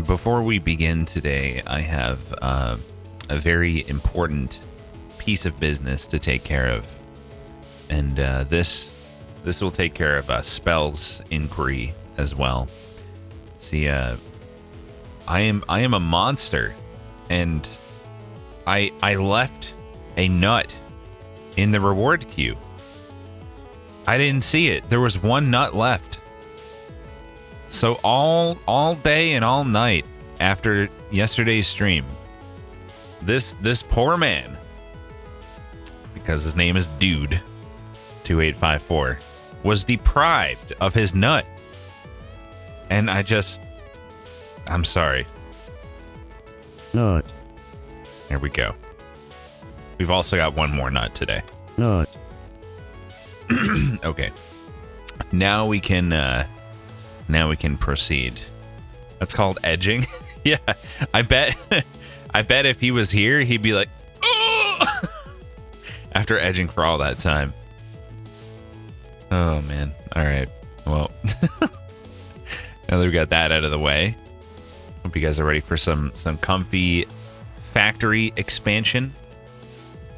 Before we begin today, I have a very important piece of business to take care of, and this will take care of a spells inquiry as well. See, I am a monster, and I left a nut in the reward queue. I didn't see it. There was one nut left. So all day and all night after yesterday's stream, this poor man, because his name is Dude 2854, was deprived of his nut. And I'm sorry. Nut. Here we go. We've also got one more nut today. Nut. Okay. Now we can proceed. That's called edging. Yeah. I bet if he was here, he'd be like, oh! After edging for all that time. Oh man. All right. Well, now that we got that out of the way, hope you guys are ready for some comfy factory expansion,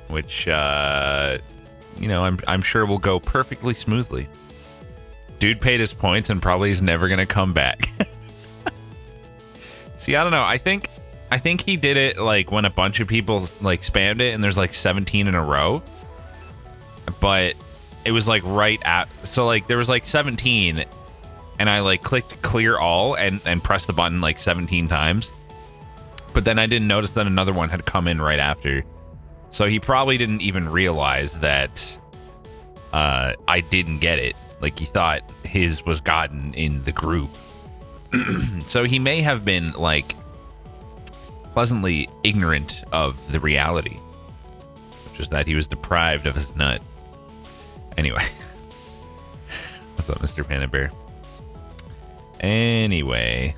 which I'm sure will go perfectly smoothly. Dude paid his points and probably is never gonna come back. See, I don't know. I think he did it like when a bunch of people like spammed it and there's like 17 in a row. But it was like right at, so like there was like 17 and I like clicked clear all and pressed the button like 17 times. But then I didn't notice that another one had come in right after. So he probably didn't even realize that I didn't get it. Like he thought his was gotten in the group. So he may have been like pleasantly ignorant of the reality, which is that he was deprived of his nut. Anyway. What's up, Mr. Panda Bear? Anyway.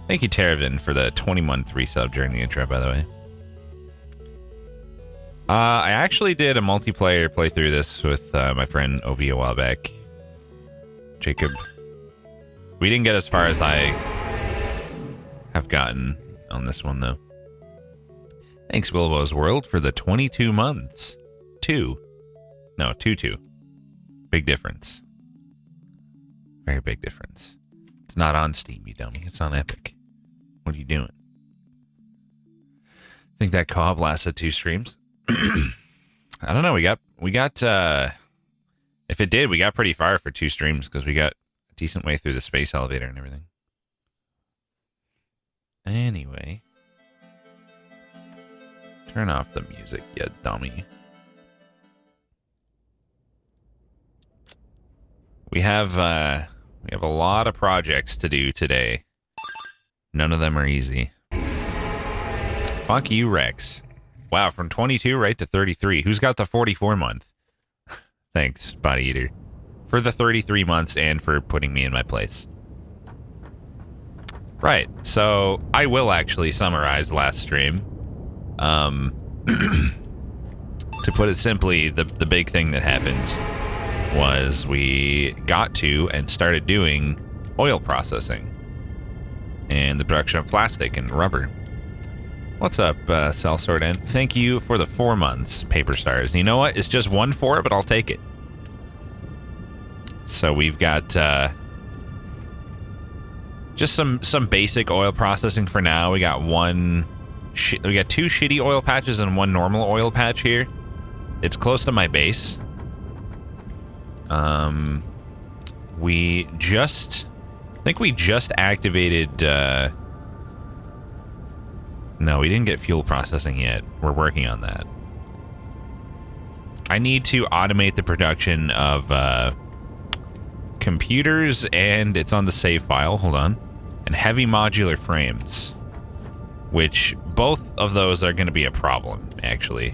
Thank you, Terravin, for the 21-3 sub during the intro, by the way. I actually did a multiplayer playthrough this with my friend Ovi a while back. Jacob. We didn't get as far as I have gotten on this one, though. Thanks, Wilbo's World, for the 22 months. 2. Big difference. Very big difference. It's not on Steam, you dummy. It's on Epic. What are you doing? Think that co-op lasted 2 streams? I don't know. We got if it did, we got pretty far for 2 streams because we got a decent way through the space elevator and everything. Anyway, turn off the music, you dummy. We have a lot of projects to do today. None of them are easy. Fuck you, Rex. Wow, from 22 right to 33. Who's got the 44 month? Thanks, Body Eater, for the 33 months and for putting me in my place. Right, so I will actually summarize last stream. To put it simply, the big thing that happened was we got to and started doing oil processing and the production of plastic and rubber. What's up, Cell Sword End? Thank you for the 4 months, Paper Stars. And you know what? It's just 1-4, but I'll take it. So we've got just some basic oil processing for now. We got we got 2 shitty oil patches and 1 normal oil patch here. It's close to my base. I think we just activated. No, we didn't get fuel processing yet. We're working on that. I need to automate the production of computers, and it's on the save file. Hold on. And heavy modular frames, which both of those are going to be a problem, actually.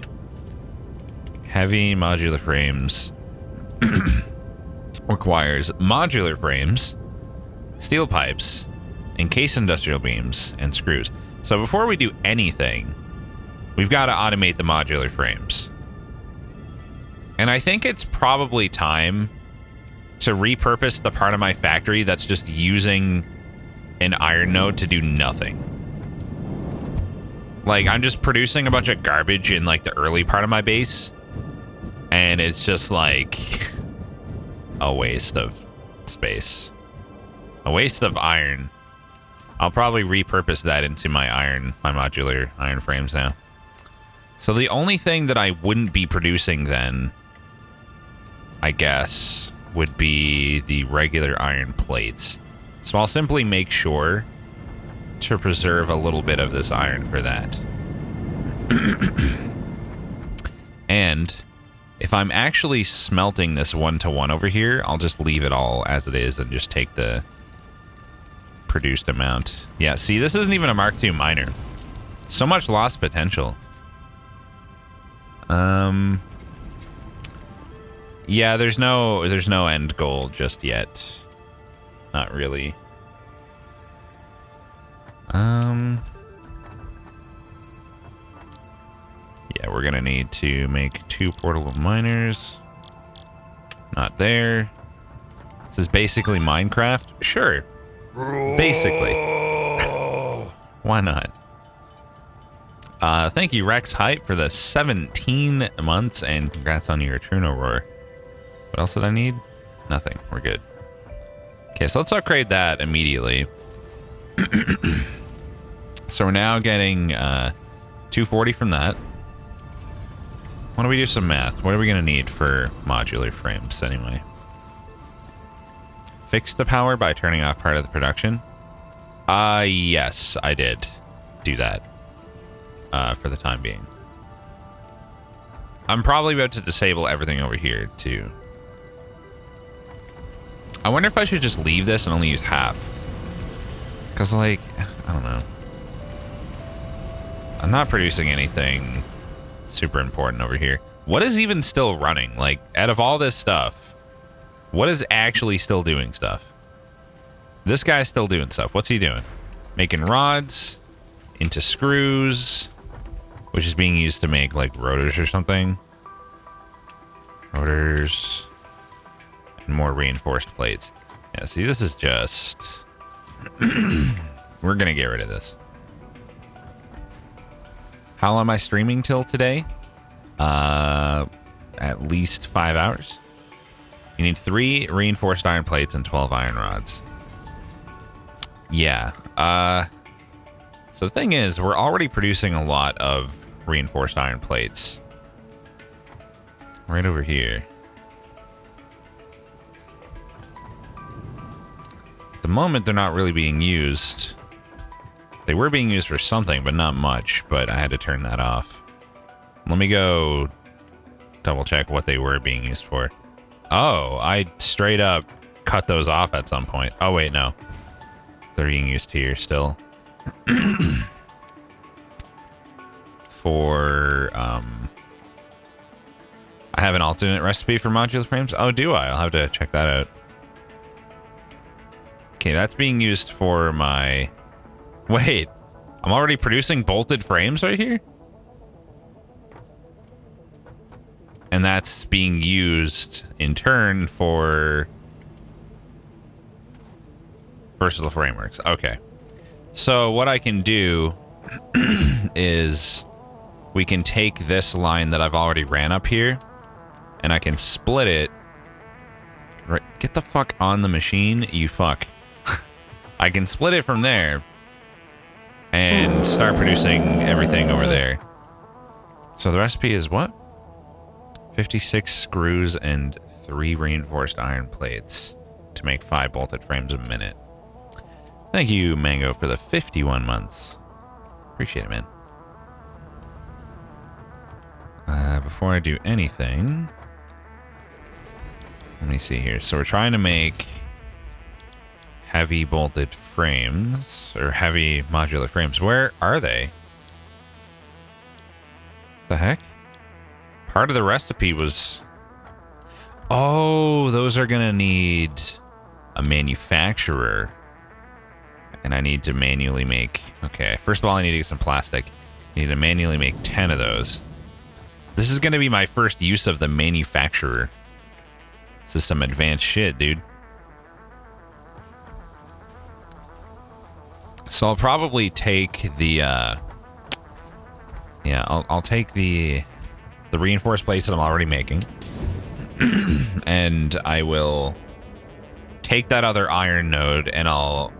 Heavy modular frames requires modular frames, steel pipes, encased industrial beams, and screws. So before we do anything, we've got to automate the modular frames. And I think it's probably time to repurpose the part of my factory that's just using an iron node to do nothing. Like, I'm just producing a bunch of garbage in, like, the early part of my base. And it's just, like, a waste of space. A waste of iron. I'll probably repurpose that into my modular iron frames now. So the only thing that I wouldn't be producing then, I guess, would be the regular iron plates. So I'll simply make sure to preserve a little bit of this iron for that. And if I'm actually smelting this 1-to-1 over here, I'll just leave it all as it is and just take the produced amount. Yeah, see, this isn't even a Mark II miner. So much lost potential. Yeah, there's no end goal just yet. Not really. Yeah, we're gonna need to make 2 portable miners. Not there. This is basically Minecraft? Sure. Basically. Why not? Thank you, Rex Hype, for the 17 months, and congrats on your Truno Roar. What else did I need? Nothing. We're good. Okay, so let's upgrade that immediately. So we're now getting 240 from that. Why don't we do some math? What are we going to need for modular frames anyway? Fix the power by turning off part of the production. Yes, I did do that for the time being. I'm probably about to disable everything over here too. I wonder if I should just leave this and only use half. Because, like, I don't know. I'm not producing anything super important over here. What is even still running? Like, out of all this stuff, what is actually still doing stuff? This guy's still doing stuff. What's he doing? Making rods into screws, which is being used to make, like, rotors or something. Rotors. And more reinforced plates. Yeah, see, this is just... We're gonna get rid of this. How long am I streaming till today? At least 5 hours. You need 3 reinforced iron plates and 12 iron rods. Yeah. So the thing is, we're already producing a lot of reinforced iron plates. Right over here. At the moment, they're not really being used. They were being used for something, but not much. But I had to turn that off. Let me go double check what they were being used for. Oh, I straight up cut those off at some point. Oh, wait, no. They're being used here still. For, I have an alternate recipe for modular frames. Oh, do I? I'll have to check that out. Okay, that's being used for my... Wait, I'm already producing bolted frames right here? And that's being used in turn for versatile frameworks. Okay. So what I can do is we can take this line that I've already ran up here and I can split it. Right, get the fuck on the machine, you fuck. I can split it from there and start producing everything over there. So the recipe is what? 56 screws and 3 reinforced iron plates to make 5 bolted frames a minute. Thank you, Mango, for the 51 months. Appreciate it, man. Before I do anything, let me see here. So we're trying to make heavy bolted frames, or heavy modular frames. Where are they? The heck? Part of the recipe was... Oh, those are gonna need a manufacturer. And I need to manually make... Okay, first of all, I need to get some plastic. I need to manually make 10 of those. This is gonna be my first use of the manufacturer. This is some advanced shit, dude. So I'll probably take the Yeah, I'll take the reinforced plates that I'm already making. And I will take that other iron node and I'll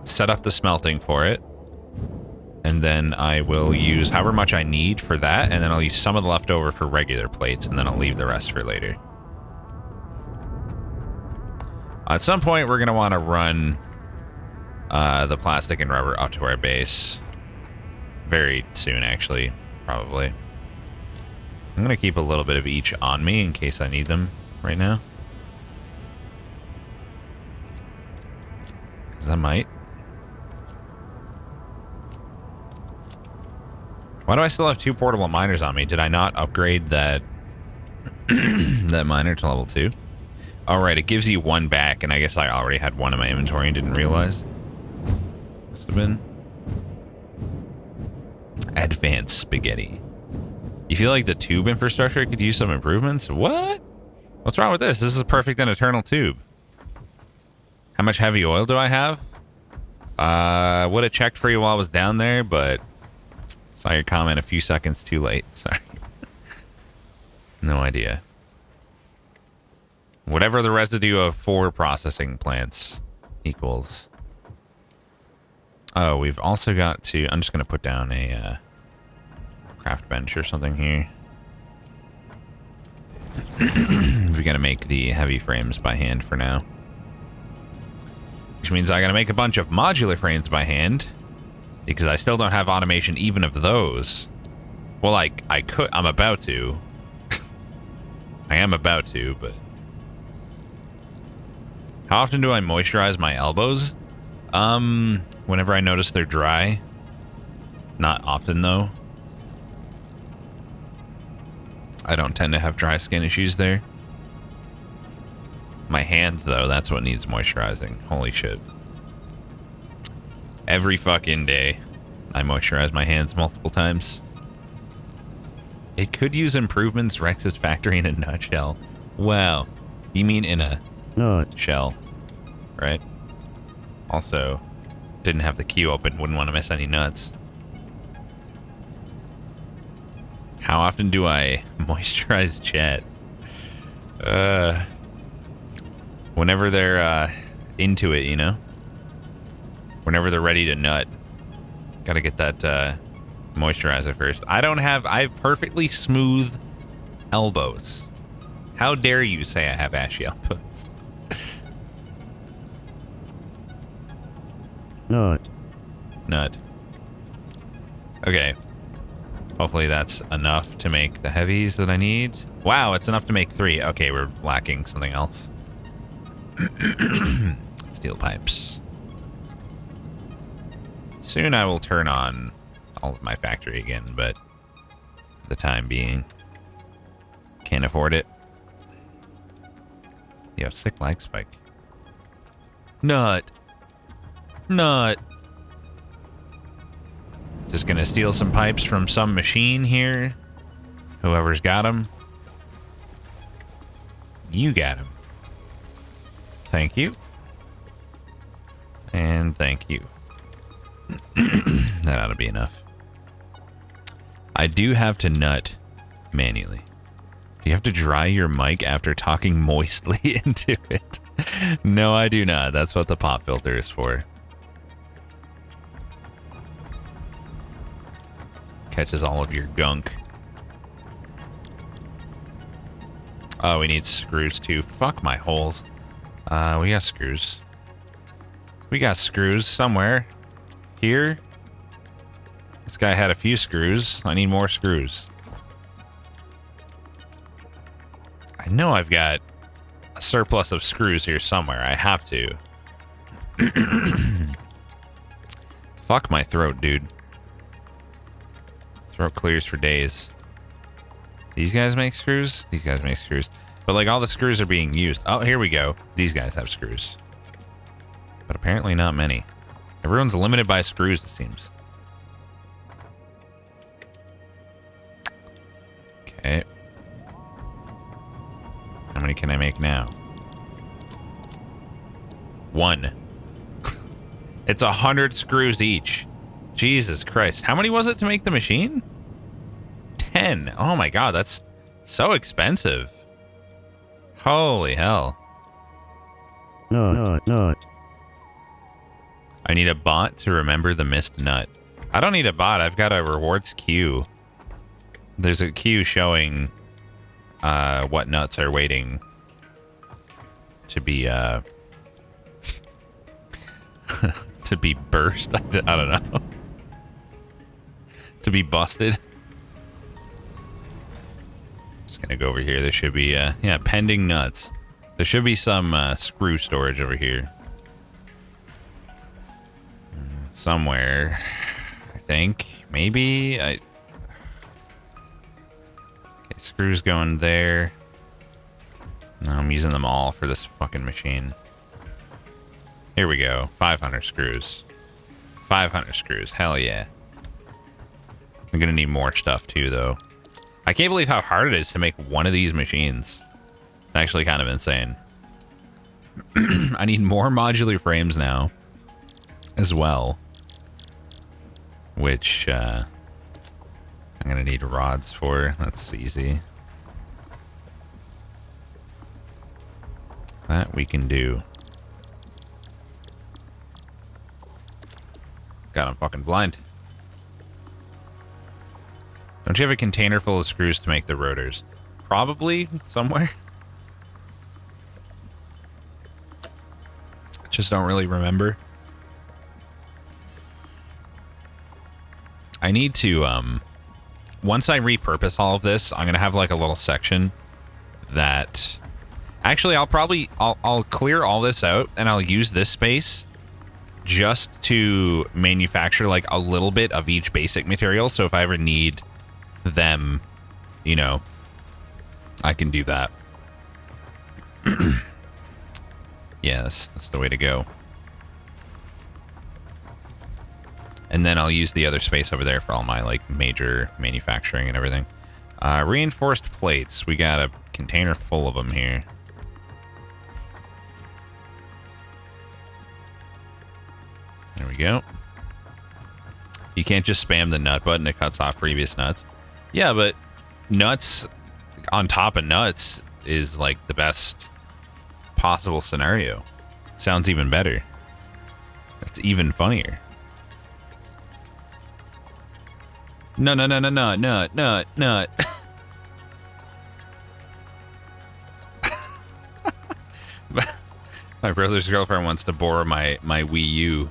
set up the smelting for it. And then I will use however much I need for that, and then I'll use some of the leftover for regular plates, and then I'll leave the rest for later. At some point, we're going to want to run the plastic and rubber up to our base. Very soon, actually, probably. I'm going to keep a little bit of each on me in case I need them right now. Because I might. Why do I still have 2 portable miners on me? Did I not upgrade that that miner to level 2? All right, it gives you 1 back, and I guess I already had 1 in my inventory and didn't realize. Must have been. Advanced spaghetti. You feel like the tube infrastructure could use some improvements? What? What's wrong with this? This is a perfect and eternal tube. How much heavy oil do I have? Would have checked for you while I was down there, but saw your comment a few seconds too late. Sorry. No idea. Whatever the residue of 4 processing plants equals. Oh, we've also got to... I'm just going to put down a craft bench or something here. We got to make the heavy frames by hand for now. Which means I got to make a bunch of modular frames by hand. Because I still don't have automation even of those. Well, I could. I'm about to. I am about to, but... How often do I moisturize my elbows? Whenever I notice they're dry. Not often, though. I don't tend to have dry skin issues there. My hands, though, that's what needs moisturizing. Holy shit. Every fucking day, I moisturize my hands multiple times. It could use improvements, Rex's factory in a nutshell. Wow. You mean in a shell, right? Also, didn't have the queue open, wouldn't want to miss any nuts. How often do I moisturize chat? Whenever they're into it, you know? Whenever they're ready to nut. Gotta get that moisturizer first. I have perfectly smooth elbows. How dare you say I have ashy elbows? Nut. Okay. Hopefully that's enough to make the heavies that I need. Wow, it's enough to make 3. Okay, we're lacking something else. Steel pipes. Soon I will turn on all of my factory again, but for the time being, can't afford it. Yo, sick lag spike. Nut. Just gonna steal some pipes from some machine here. Whoever's got them. You got them. Thank you. And thank you. That ought to be enough. I do have to nut manually. Do you have to dry your mic after talking moistly into it? No, I do not. That's what the pop filter is for. Catches all of your gunk. Oh, we need screws too. Fuck my holes. We got screws. We got screws somewhere. Here. This guy had a few screws. I need more screws. I know I've got a surplus of screws here somewhere. I have to. Fuck my throat, dude. Throat clears for days. These guys make screws? These guys make screws. But like all the screws are being used. Oh, here we go. These guys have screws. But apparently not many. Everyone's limited by screws, it seems. Okay. How many can I make now? 1. It's 100 screws each. Jesus Christ. How many was it to make the machine? 10. Oh my god, that's so expensive. Holy hell. Nut. I need a bot to remember the missed nut. I don't need a bot. I've got a rewards queue. There's a queue showing what nuts are waiting to be to be burst. I don't know. To be busted. Just gonna go over here. There should be yeah, pending nuts. There should be some screw storage over here. Somewhere. I think. Maybe. Okay, screws going there. No, I'm using them all for this fucking machine. Here we go. 500 screws. 500 screws. Hell yeah. I'm gonna need more stuff too, though. I can't believe how hard it is to make one of these machines. It's actually kind of insane. I need more modular frames now as well, which I'm gonna need rods for. That's easy. That we can do. God, I'm fucking blind. Don't you have a container full of screws to make the rotors? Probably somewhere. Just don't really remember. I need to, once I repurpose all of this, I'm going to have like a little section that... Actually, I'll clear all this out and I'll use this space just to manufacture like a little bit of each basic material. So if I ever need them, you know, I can do that. Yeah, that's the way to go. And then I'll use the other space over there for all my like major manufacturing and everything. Reinforced plates. We got a container full of them here. There we go. You can't just spam the nut button. It cuts off previous nuts. Yeah, but nuts on top of nuts is like the best possible scenario. Sounds even better. It's even funnier. No. My brother's girlfriend wants to borrow my Wii U,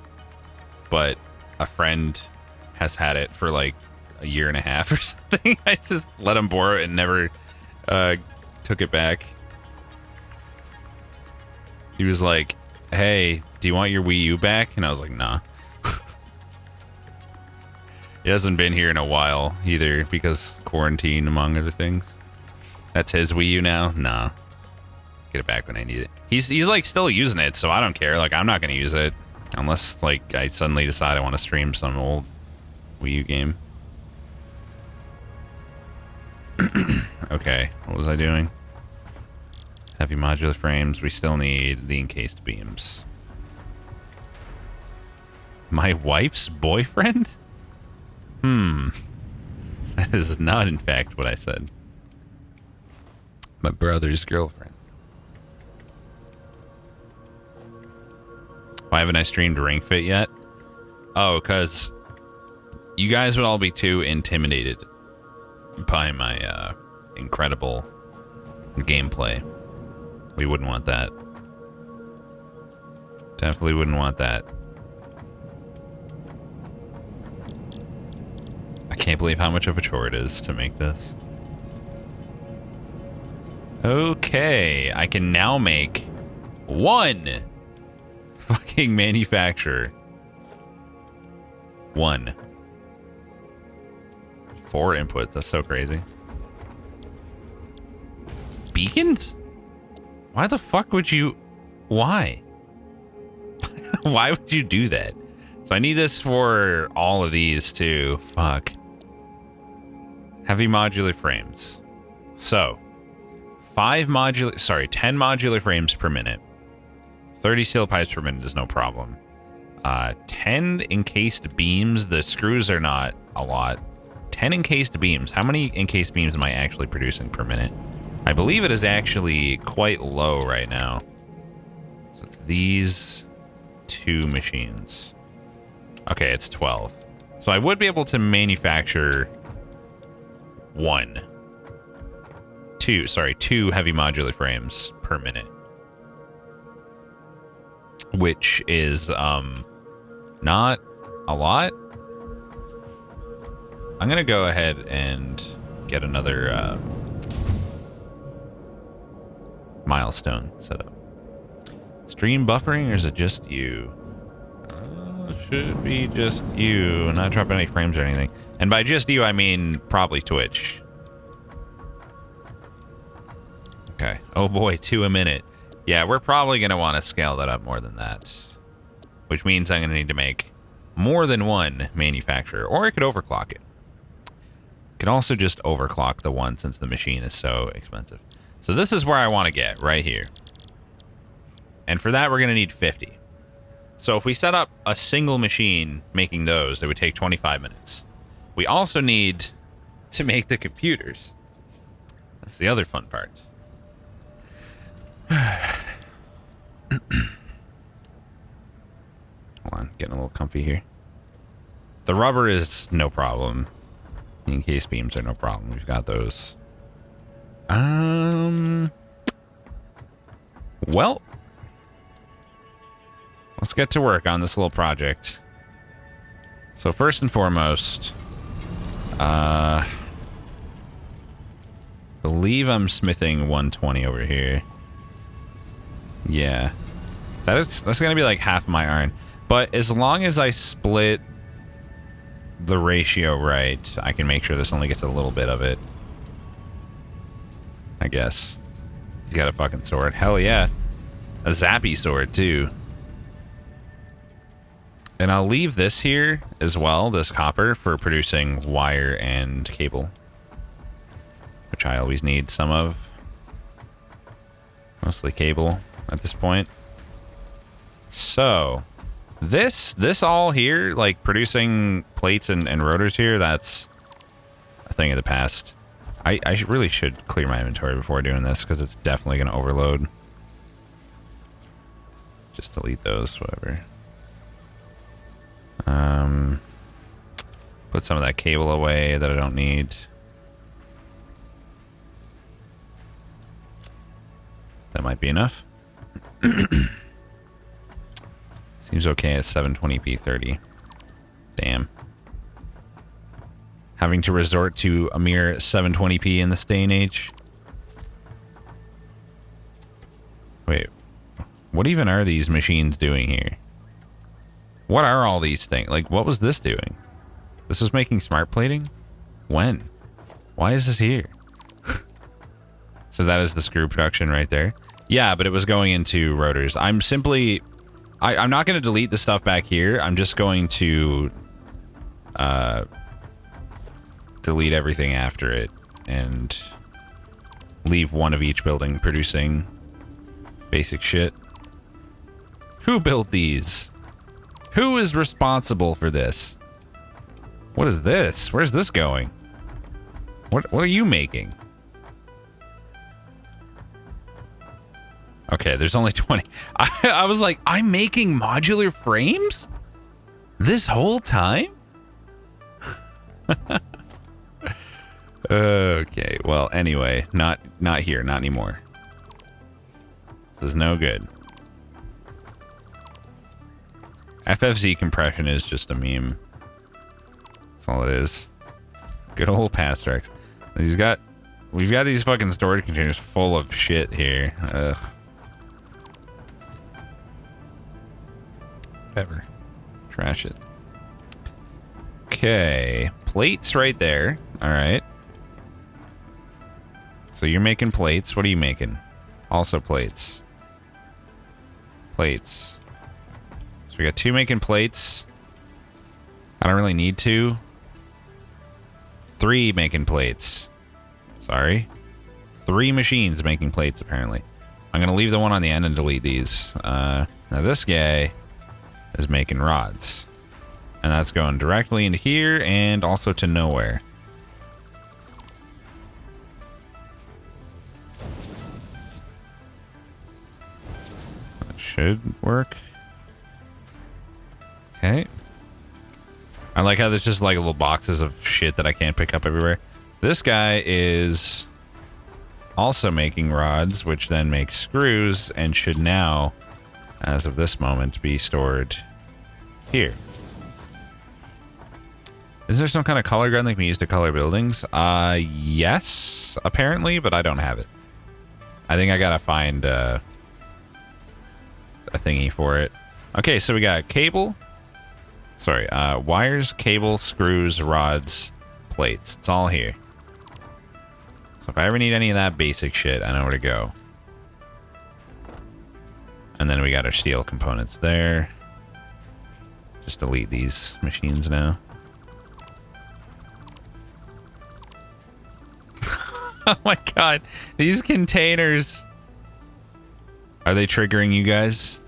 but a friend has had it for like a year and a half or something. I just let him borrow it and never took it back. He was like, hey, do you want your Wii U back? And I was like, nah. He hasn't been here in a while either because quarantine, among other things. That's his Wii U now? Nah. Get it back when I need it. He's like still using it, so I don't care. Like, I'm not going to use it unless like I suddenly decide I want to stream some old Wii U game. Okay, what was I doing? Heavy modular frames. We still need the encased beams. My wife's boyfriend? That is not, in fact, what I said. My brother's girlfriend. Why haven't I streamed Ring Fit yet? Oh, because you guys would all be too intimidated by my incredible gameplay. We wouldn't want that. Definitely wouldn't want that. I can't believe how much of a chore it is to make this. Okay, I can now make one fucking manufacturer. One. 4 inputs, that's so crazy. Beacons? Why the fuck would you... Why? Why would you do that? So I need this for all of these too. Fuck. Heavy modular frames. So, 10 modular frames per minute. 30 steel pipes per minute is no problem. 10 encased beams. The screws are not a lot. 10 encased beams. How many encased beams am I actually producing per minute? I believe it is actually quite low right now. So it's these 2 machines. Okay, it's 12. So I would be able to manufacture 2 heavy modular frames per minute. Which is not a lot. I'm gonna go ahead and get another milestone set up. Stream buffering, or is it just you? Should be just you. Not dropping any frames or anything. And by just you, I mean probably Twitch. Okay. Oh boy, 2 a minute. Yeah, we're probably going to want to scale that up more than that. Which means I'm going to need to make more than one manufacturer. Or I could overclock it. Could also just overclock the one since the machine is so expensive. So this is where I want to get, right here. And for that, we're going to need 50. So if we set up a single machine making those, it would take 25 minutes. We also need to make the computers. That's the other fun part. Hold on, getting a little comfy here. The rubber is no problem. The encased beams are no problem. We've got those. Well, let's get to work on this little project. So first and foremost, believe I'm smithing 120 over here. Yeah, that's gonna be like half my iron. But as long as I split the ratio right, I can make sure this only gets a little bit of it. I guess. He's got a fucking sword. Hell yeah. A zappy sword too. And I'll leave this here as well, this copper, for producing wire and cable. Which I always need some of. Mostly cable at this point. So, this all here, like producing plates and rotors here, that's a thing of the past. I really should clear my inventory before doing this, because it's definitely going to overload. Just delete those, whatever. Put some of that cable away that I don't need. That might be enough. Seems okay at 720p 30. Damn. Having to resort to a mere 720p in this day and age. Wait. What even are these machines doing here? What are all these things? Like, what was this doing? This was making smart plating? When? Why is this here? So that is the screw production right there. Yeah, but it was going into rotors. I'm simply... I'm not going to delete the stuff back here. I'm just going to... delete everything after it. And leave one of each building producing basic shit. Who built these? Who is responsible for this? What is this? Where's this going? What are you making? Okay, there's only 20. I was like, I'm making modular frames? This whole time? Okay, well, anyway, not here, not anymore. This is no good. FFZ compression is just a meme. That's all it is. Good old Pastrex. We've got these fucking storage containers full of shit here. Ugh. Whatever. Trash it. Okay. Plates right there. Alright. So you're making plates. What are you making? Also plates. Plates. So we got 2 making plates. I don't really need 2. 3 making plates. Sorry. 3 machines making plates, apparently. I'm going to leave the one on the end and delete these. Now this guy is making rods. And that's going directly into here and also to nowhere. That should work. Okay. I like how there's just like little boxes of shit that I can't pick up everywhere. This guy is also making rods, which then makes screws and should now, as of this moment, be stored here. Is there some kind of color gun that can be used to color buildings? Yes, apparently, but I don't have it. I think I gotta find a thingy for it. Okay, so we got cable. Sorry, wires, cable, screws, rods, plates. It's all here. So if I ever need any of that basic shit, I know where to go. And then we got our steel components there. Just delete these machines now. Oh my god, these containers. Are they triggering you guys?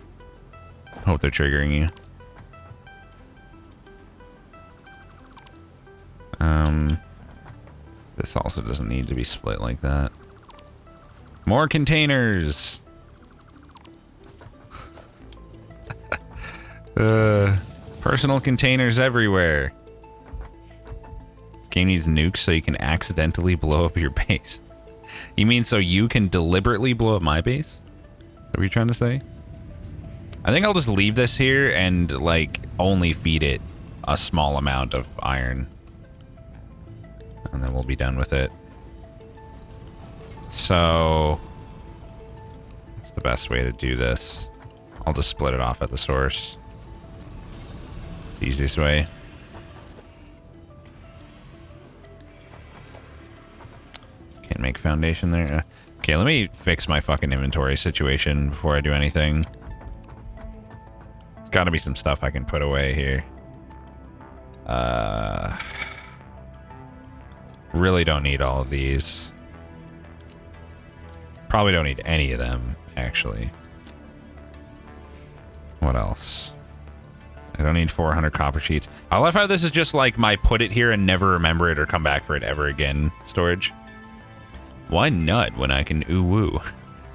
Hope they're triggering you. This also doesn't need to be split like that. More containers. Personal containers everywhere. This game needs nukes so you can accidentally blow up your base. You mean so you can deliberately blow up my base? Is that what you're trying to say? I think I'll just leave this here and like only feed it a small amount of iron. And then we'll be done with it. So that's the best way to do this. I'll just split it off at the source. It's the easiest way. Can't make foundation there. Okay, let me fix my fucking inventory situation before I do anything. There's got to be some stuff I can put away here. Really don't need all of these. Probably don't need any of them, actually. What else? I don't need 400 copper sheets. I love how this is just like my put it here and never remember it or come back for it ever again storage. Why nut when I can ooh woo?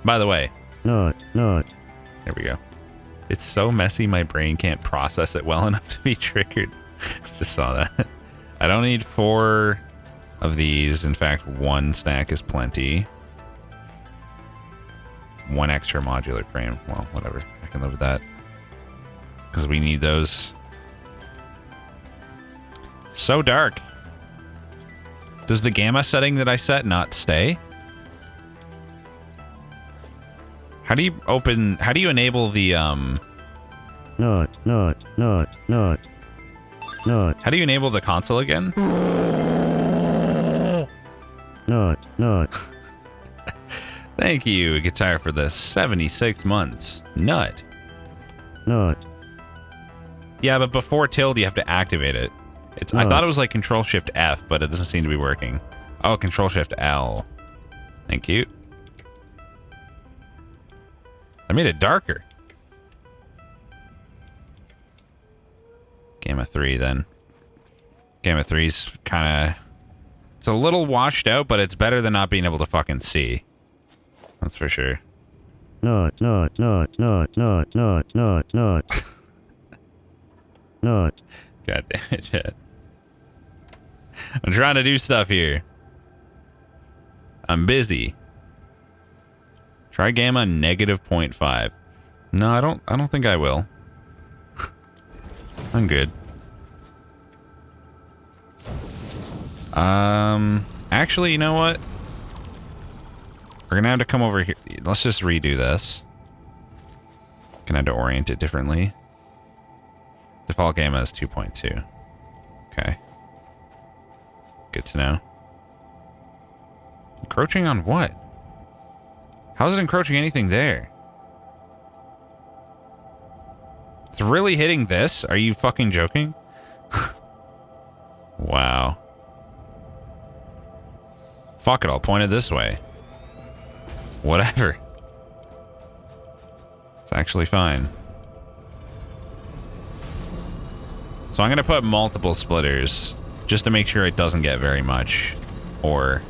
By the way. Nut. There we go. It's so messy my brain can't process it well enough to be triggered. Just saw that. I don't need 4 of these. In fact, 1 stack is plenty. 1 extra modular frame. Well, whatever. I can live with that. Because we need those. So dark. Does the gamma setting that I set not stay? How do you open... How do you enable the, Nut. How do you enable the console again? Nut. Thank you, Guitar, for the 76 months. Nut. Yeah, but before tilde, you have to activate it. I thought it was like Control-Shift-F, but it doesn't seem to be working. Oh, Control-Shift-L. Thank you. I made it darker. Gamma 3, then. Gamma 3's kind of... It's a little washed out, but it's better than not being able to fucking see. That's for sure. Nut. God damn it, Chad. I'm trying to do stuff here. I'm busy. Try gamma negative 0.5. No, I don't think I will. I'm good. Actually, you know what? We're gonna have to come over here. Let's just redo this. Gonna have to orient it differently. Default gamma is 2.2. Okay. Good to know. Encroaching on what? How is it encroaching anything there? It's really hitting this? Are you fucking joking? Wow. Fuck it, I'll point it this way. Whatever. It's actually fine. So I'm going to put multiple splitters just to make sure it doesn't get very much ore.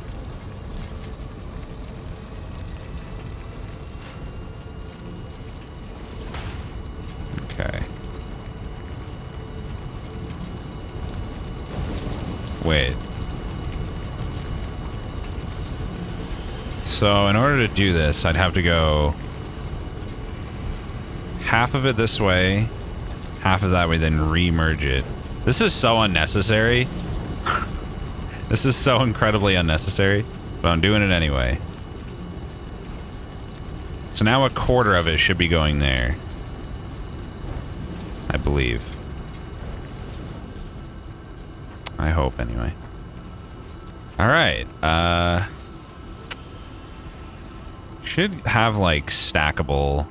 Okay. Wait. So in order to do this, I'd have to go half of it this way, half of that way, then re-merge it. This is so unnecessary. This is so incredibly unnecessary, but I'm doing it anyway. So now a quarter of it should be going there, I believe. I hope, anyway. All right. Should have, like, stackable...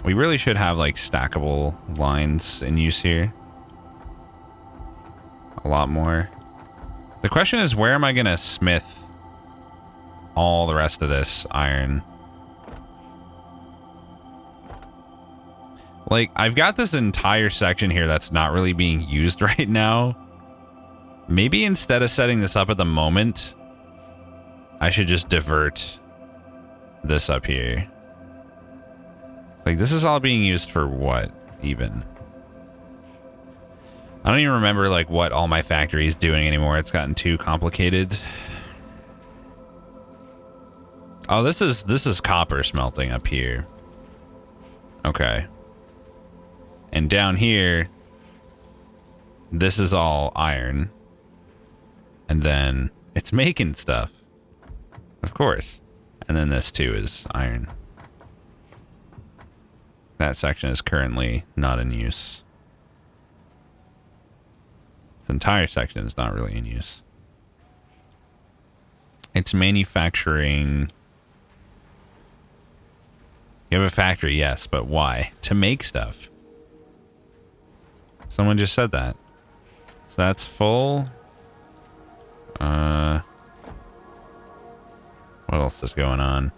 We really should have, like, stackable lines in use here. A lot more. The question is, where am I gonna smith all the rest of this iron? Like, I've got this entire section here that's not really being used right now. Maybe instead of setting this up at the moment, I should just divert this up here. Like, this is all being used for what, even? I don't even remember, like, what all my factory is doing anymore. It's gotten too complicated. Oh, this is copper smelting up here. Okay. And down here, this is all iron. And then it's making stuff. Of course. And then this, too, is iron. That section is currently not in use. This entire section is not really in use. It's manufacturing. You have a factory, yes, but why? To make stuff. Someone just said that. So that's full. What else is going on?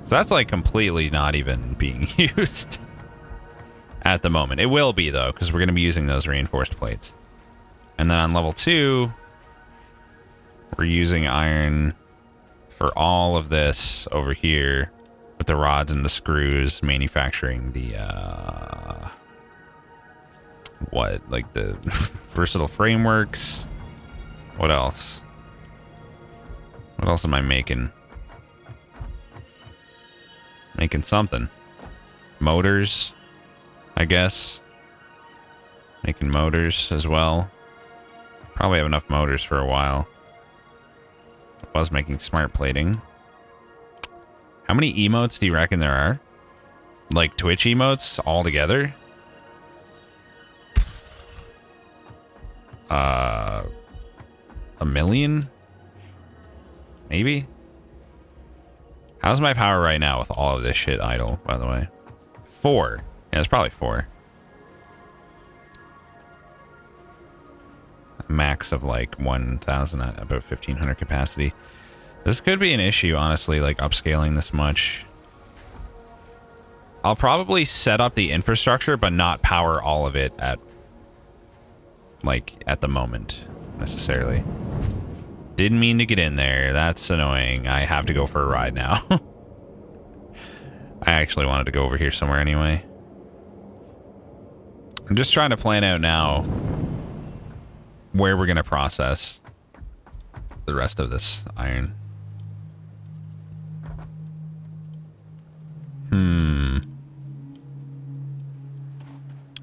So that's like completely not even being used at the moment. It will be though, because we're going to be using those reinforced plates. And then on level 2, we're using iron for all of this over here with the rods and the screws, manufacturing the, what? Like the versatile frameworks. What else? What else am I making? Making something. Motors, I guess. Making motors as well. Probably have enough motors for a while. I was making smart plating. How many emotes do you reckon there are? Like Twitch emotes all together? A million? Maybe? How's my power right now with all of this shit idle, by the way? 4. Yeah, it's probably 4. A max of like 1,000, about 1,500 capacity. This could be an issue, honestly, like upscaling this much. I'll probably set up the infrastructure, but not power all of it at, like, at the moment, necessarily. Didn't mean to get in there. That's annoying. I have to go for a ride now. I actually wanted to go over here somewhere anyway. I'm just trying to plan out now where we're going to process the rest of this iron.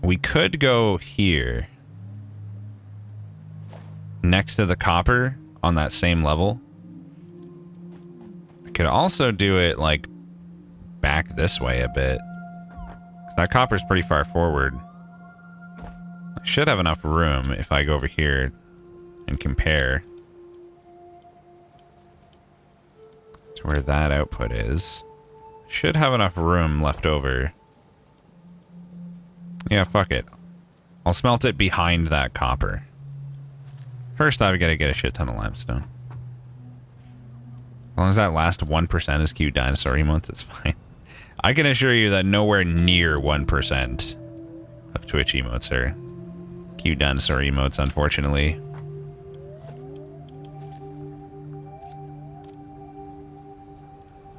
We could go here. Next to the copper on that same level. I could also do it like back this way a bit. 'Cause that copper's pretty far forward. I should have enough room if I go over here and compare to where that output is. Should have enough room left over. Yeah, fuck it. I'll smelt it behind that copper. First, I've got to get a shit ton of limestone. As long as that last 1% is cute dinosaur emotes, it's fine. I can assure you that nowhere near 1% Twitch emotes are cute dinosaur emotes, unfortunately.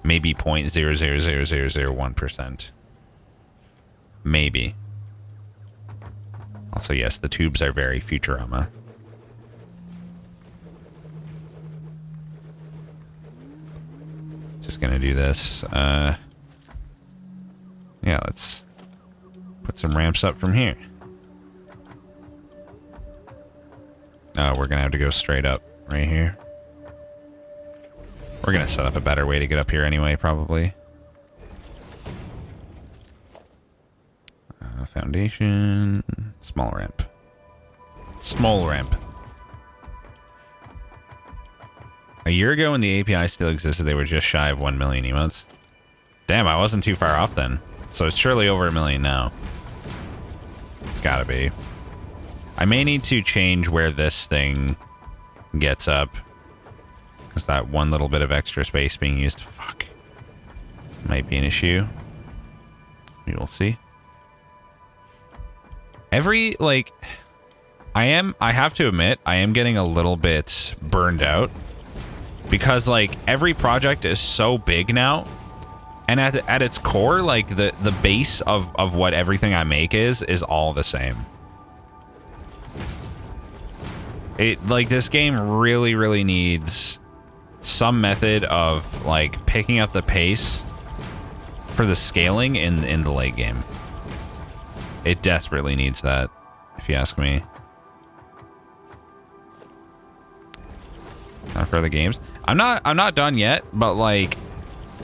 Maybe 0.000001%. Maybe. Also, yes, the tubes are very Futurama. Just gonna do this. Yeah, let's put some ramps up from here. Oh, we're gonna have to go straight up right here. We're gonna set up a better way to get up here anyway, probably. Foundation. Small ramp. Small ramp. A year ago when the API still existed, they were just shy of 1 million emotes. Damn, I wasn't too far off then. So it's surely over 1 million now. It's gotta be. I may need to change where this thing gets up. Because that one little bit of extra space being used, fuck, might be an issue. We will see. Every, like, I have to admit, I am getting a little bit burned out. Because, like, every project is so big now. And at its core, like, the base of what everything I make is all the same. Like, this game really, really needs some method of, like, picking up the pace for the scaling in the late game. It desperately needs that, if you ask me. Not for the games. I'm not done yet, but, like,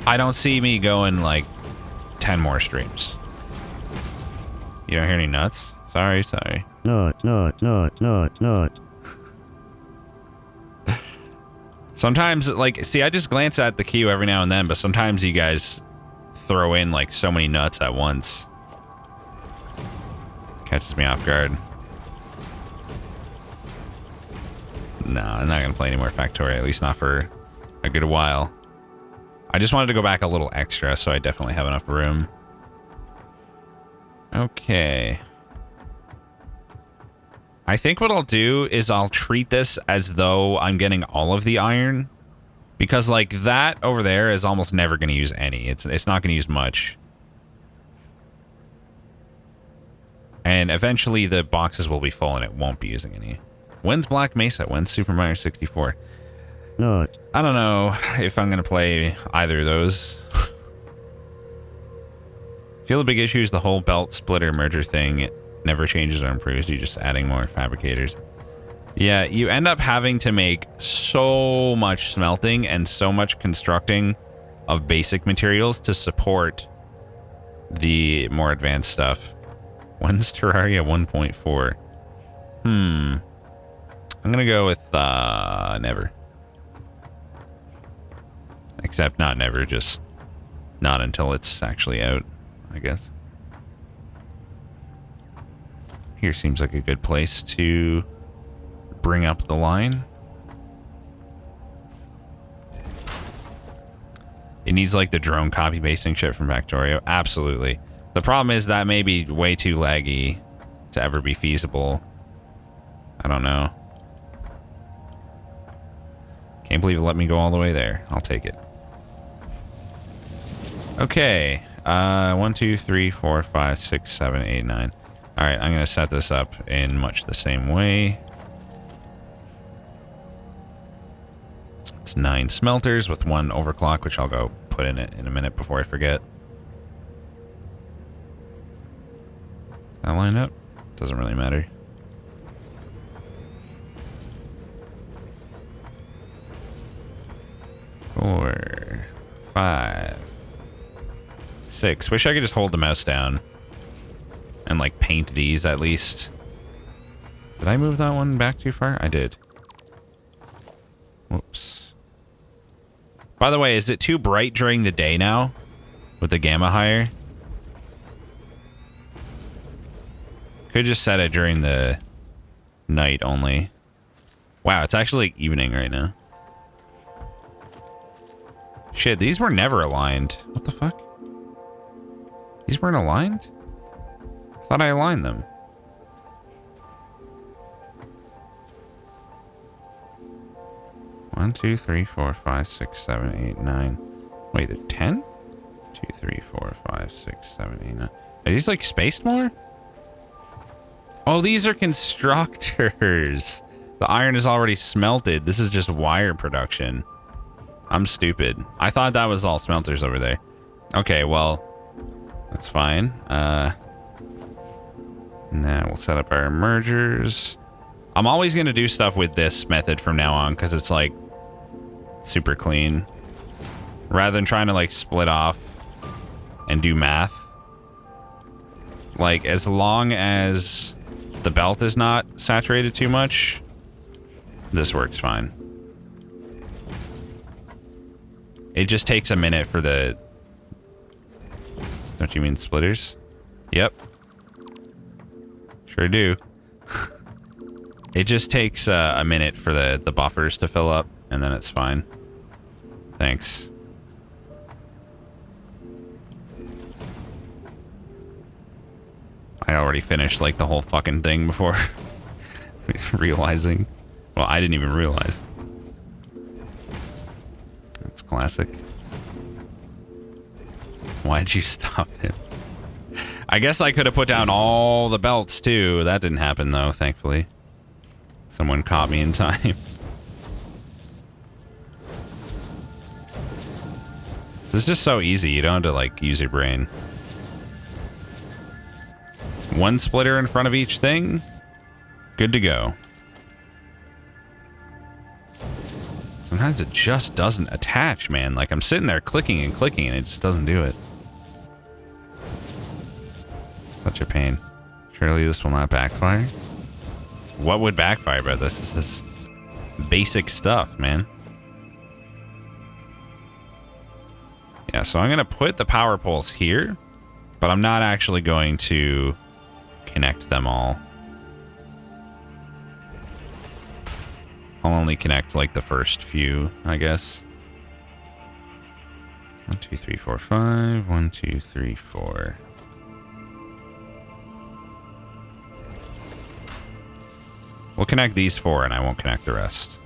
I don't see me going, like, 10 more streams. You don't hear any nuts? Sorry. Not. Sometimes, like, see, I just glance at the queue every now and then, but sometimes you guys throw in, like, so many nuts at once. Catches me off guard. No, I'm not going to play any more Factory, at least not for a good while. I just wanted to go back a little extra, so I definitely have enough room. Okay. I think what I'll do is I'll treat this as though I'm getting all of the iron. Because, like, that over there is almost never going to use any. It's not going to use much. And eventually the boxes will be full and it won't be using any. When's Black Mesa? When's Super Mario 64? Not. I don't know if I'm going to play either of those. Feel the big issue is the whole belt splitter merger thing. It never changes or improves. You're just adding more fabricators. Yeah, you end up having to make so much smelting and so much constructing of basic materials to support the more advanced stuff. When's Terraria 1.4? I'm gonna go with never. Except not never, just not until it's actually out, I guess. Here seems like a good place to bring up the line. It needs like the drone copy pasting shit from Factorio. Absolutely. The problem is that may be way too laggy to ever be feasible. I don't know. Can't believe it let me go all the way there. I'll take it. Okay. 1, 2, 3, 4, 5, 6, 7, 8, 9. Alright, I'm going to set this up in much the same way. It's 9 smelters with 1 overclock, which I'll go put in it in a minute before I forget. That line up? Doesn't really matter. Four, 5, 6. Wish I could just hold the mouse down and like paint these at least. Did I move that one back too far? I did. Whoops. By the way, is it too bright during the day now with the gamma higher? Could just set it during the night only. Wow, it's actually evening right now. Shit, these were never aligned. What the fuck? These weren't aligned? I thought I aligned them. 1, 2, 3, 4, 5, 6, 7, 8, 9. Wait, they're 10? 2, 3, 4, 5, 6, 7, 8, 9. Are these like spaced more? Oh, these are constructors. The iron is already smelted. This is just wire production. I'm stupid. I thought that was all smelters over there. Okay, well, that's fine. Now we'll set up our mergers. I'm always going to do stuff with this method from now on because it's like super clean. Rather than trying to like split off and do math. Like as long as the belt is not saturated too much, this works fine. It just takes a minute for the... Don't you mean splitters? Yep. Sure do. It just takes a minute for the buffers to fill up, and then it's fine. Thanks. I already finished like the whole fucking thing before realizing. Well, I didn't even realize. That's classic. Why'd you stop him? I guess I could have put down all the belts too. That didn't happen though, thankfully. Someone caught me in time. This is just so easy. You don't have to like use your brain. One splitter in front of each thing. Good to go. Sometimes it just doesn't attach, man. Like I'm sitting there clicking and clicking and it just doesn't do it. Such a pain. Surely this will not backfire. What would backfire about this? This is basic stuff, man. Yeah, so I'm going to put the power poles here, but I'm not actually going to connect them all. I'll only connect like the first few, I guess. 1, 2, 3, 4, 5. 1, 2, 3, 4. We'll connect these 4 and I won't connect the rest.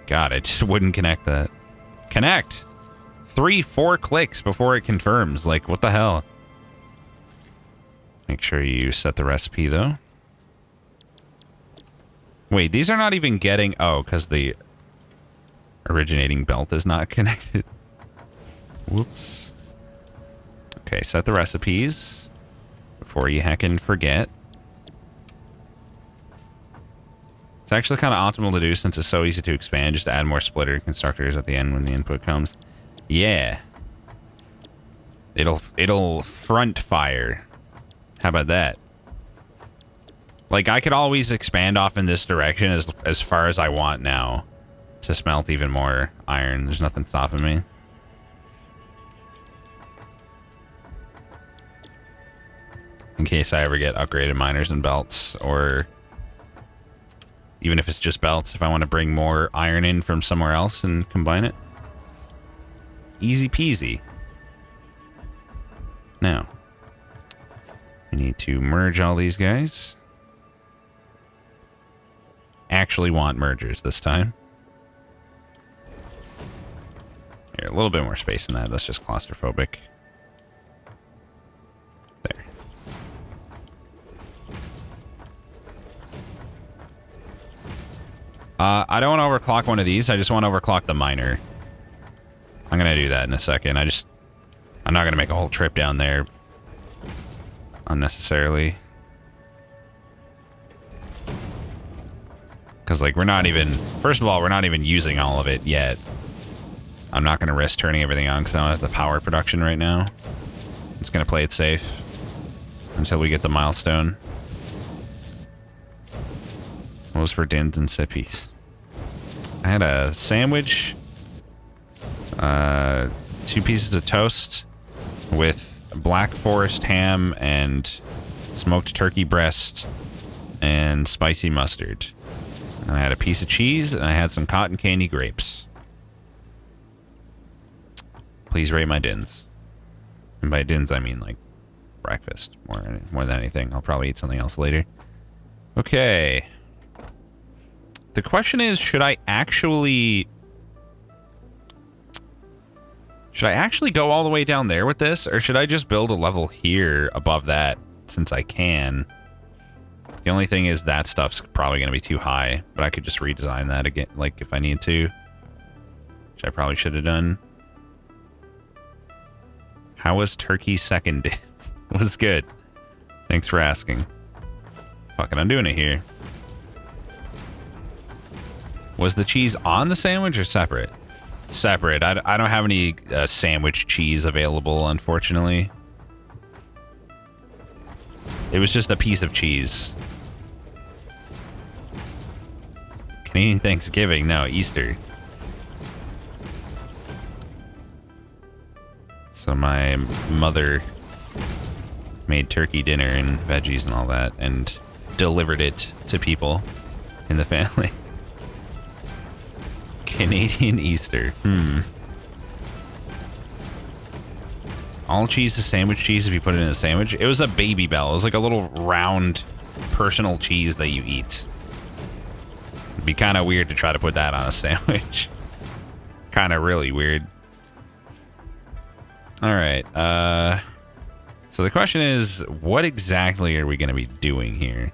God, it just wouldn't connect that. Connect! 3, 4 clicks before it confirms. Like, what the hell? Make sure you set the recipe, though. Wait, these are not even getting... Oh, because the originating belt is not connected. Whoops. Okay, set the recipes before you heckin' forget. It's actually kind of optimal to do since it's so easy to expand. Just add more splitter constructors at the end when the input comes. Yeah. It'll front fire. How about that? Like, I could always expand off in this direction as far as I want now to smelt even more iron. There's nothing stopping me. In case I ever get upgraded miners and belts, or even if it's just belts, if I want to bring more iron in from somewhere else and combine it. Easy peasy. Now, I need to merge all these guys. Actually want mergers this time. Here, a little bit more space than that. That's just claustrophobic. There. I don't want to overclock one of these. I just want to overclock the miner. I'm going to do that in a second. I'm not going to make a whole trip down there unnecessarily. Because, like, we're not even... First of all, we're not even using all of it yet. I'm not going to risk turning everything on because I don't have the power production right now. I'm just going to play it safe until we get the milestone. What was for dins and sippies? I had a sandwich, 2 pieces of toast with black forest ham and smoked turkey breast and spicy mustard. And I had a piece of cheese and I had some cotton candy grapes. Please rate my dins. And by dins, I mean like breakfast more than anything. I'll probably eat something else later. Okay. The question is, should I actually go all the way down there with this, or should I just build a level here above that since I can? The only thing is that stuff's probably going to be too high, but I could just redesign that again, like if I need to, which I probably should have done. How was Turkey's second dance? It was good. Thanks for asking. Fucking, I'm doing it here. Was the cheese on the sandwich or separate? Separate. I don't have any sandwich cheese available, unfortunately. It was just a piece of cheese. Canadian Thanksgiving? No, Easter. So my mother made turkey dinner and veggies and all that and delivered it to people in the family. Canadian Easter. All cheese is sandwich cheese if you put it in a sandwich. It was a Baby Bell. It was like a little round personal cheese that you eat. It'd be kind of weird to try to put that on a sandwich. Kind of really weird. All right. So the question is, what exactly are we going to be doing here?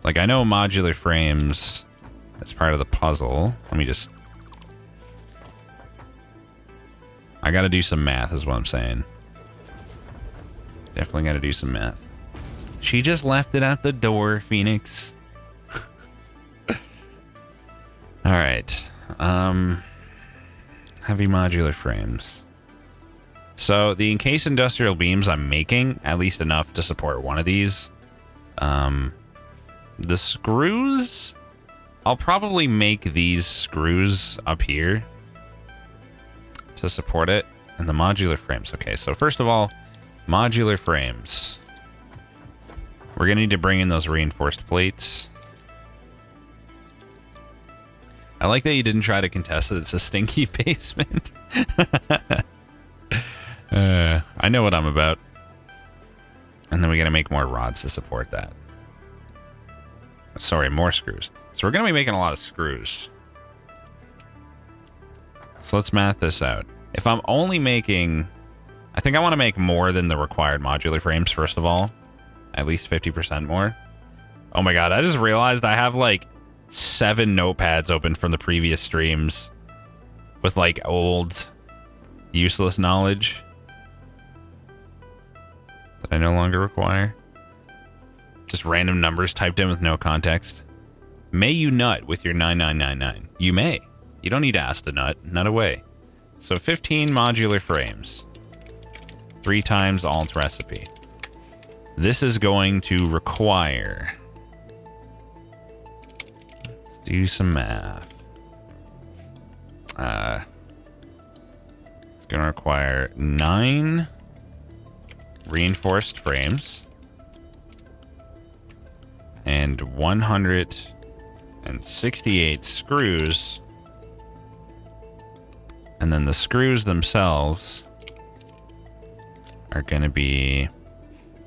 Like, I know modular frames as part of the puzzle. Let me just... I got to do some math is what I'm saying. Definitely got to do some math. She just left it at the door, Phoenix. All right. Heavy modular frames. So the encased industrial beams I'm making, at least enough to support one of these. The screws, I'll probably make these screws up here to support it. And the modular frames. Okay, so first of all, modular frames. We're going to need to bring in those reinforced plates. I like that you didn't try to contest that it's a stinky basement. I know what I'm about. And then we got to make more rods to support that. Sorry, more screws. So we're going to be making a lot of screws. So let's math this out. If I'm only making... I think I want to make more than the required modular frames, first of all. At least 50% more. Oh my god, I just realized I have like 7 notepads open from the previous streams with like old, useless knowledge that I no longer require. Just random numbers typed in with no context. May you nut with your 9999? You may. You don't need to ask to nut. Nut away. So 15 modular frames. 3 times alt recipe. This is going to require... Let's do some math. It's going to require 9 reinforced frames and 168 screws. And then the screws themselves are going to be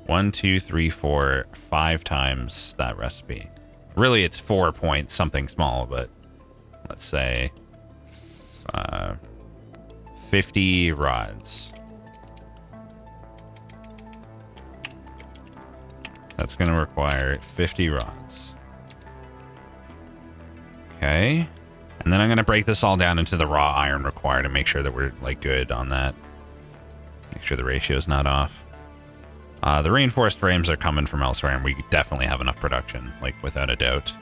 1, 2, 3, 4, 5 times that recipe. Really, it's 4 point something small, but let's say 50 rods. That's going to require 50 rods. Okay. And then I'm going to break this all down into the raw iron required and make sure that we're like good on that. Make sure the ratio is not off. The reinforced frames are coming from elsewhere, and we definitely have enough production, like without a doubt.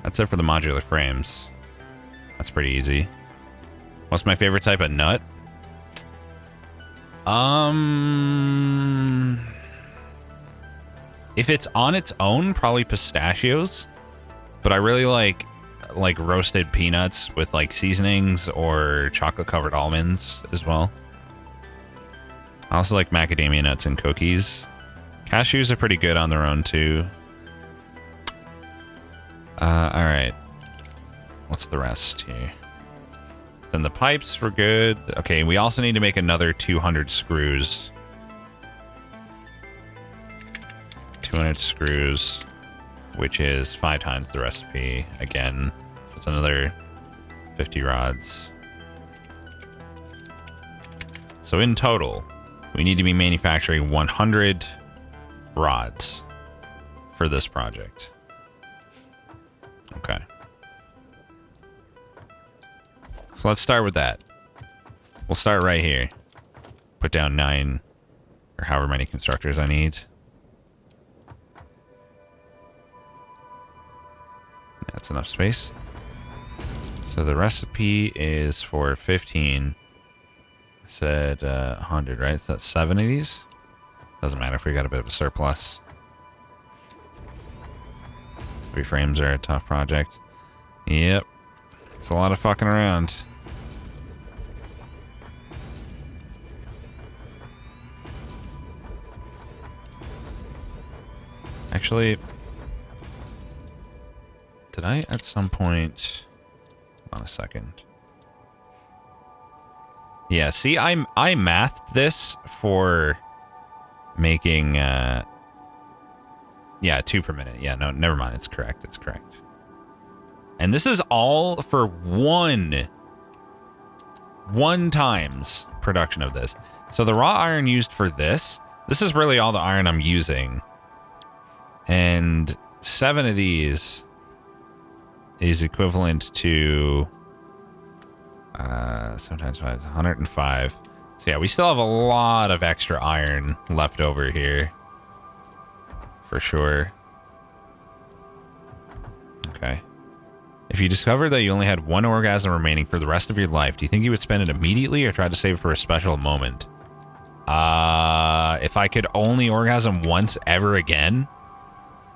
That's it for the modular frames. That's pretty easy. What's my favorite type of nut? If it's on its own, probably pistachios. But I really like roasted peanuts with like seasonings or chocolate covered almonds as well. I also like macadamia nuts and cookies. Cashews are pretty good on their own too. All right. What's the rest here? Then the pipes were good. Okay, we also need to make another 200 screws. 200 screws. which is 5 times the recipe again. So it's another 50 rods. So in total, we need to be manufacturing 100 rods for this project. Okay. So let's start with that. We'll start right here. Put down 9 or however many constructors I need. That's enough space. So the recipe is for 15. I said 100, right? So that's 7 of these. Doesn't matter if we got a bit of a surplus. 3 frames are a tough project. Yep. It's a lot of fucking around. Actually, did I at some point... Hold on a second. Yeah, see, I mathed this for making... yeah, 2 per minute. Yeah, no, never mind. It's correct. It's correct. And this is all for one times production of this. So the raw iron used for this is really all the iron I'm using. And 7 of these is equivalent to sometimes 5 is 105. So yeah, we still have a lot of extra iron left over here. For sure. Okay. If you discovered that you only had 1 orgasm remaining for the rest of your life, do you think you would spend it immediately or try to save it for a special moment? If I could only orgasm once ever again,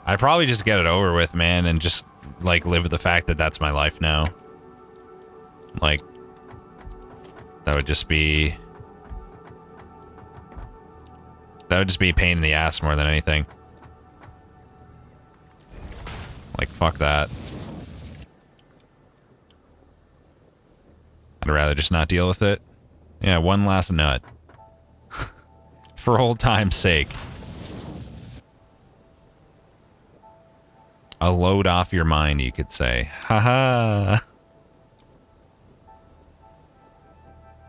I'd probably just get it over with, man, and just, like, live with the fact that that's my life now. Like, that would just be a pain in the ass more than anything. Like, fuck that. I'd rather just not deal with it. Yeah, one last nut. For old time's sake. A load off your mind, you could say. Haha.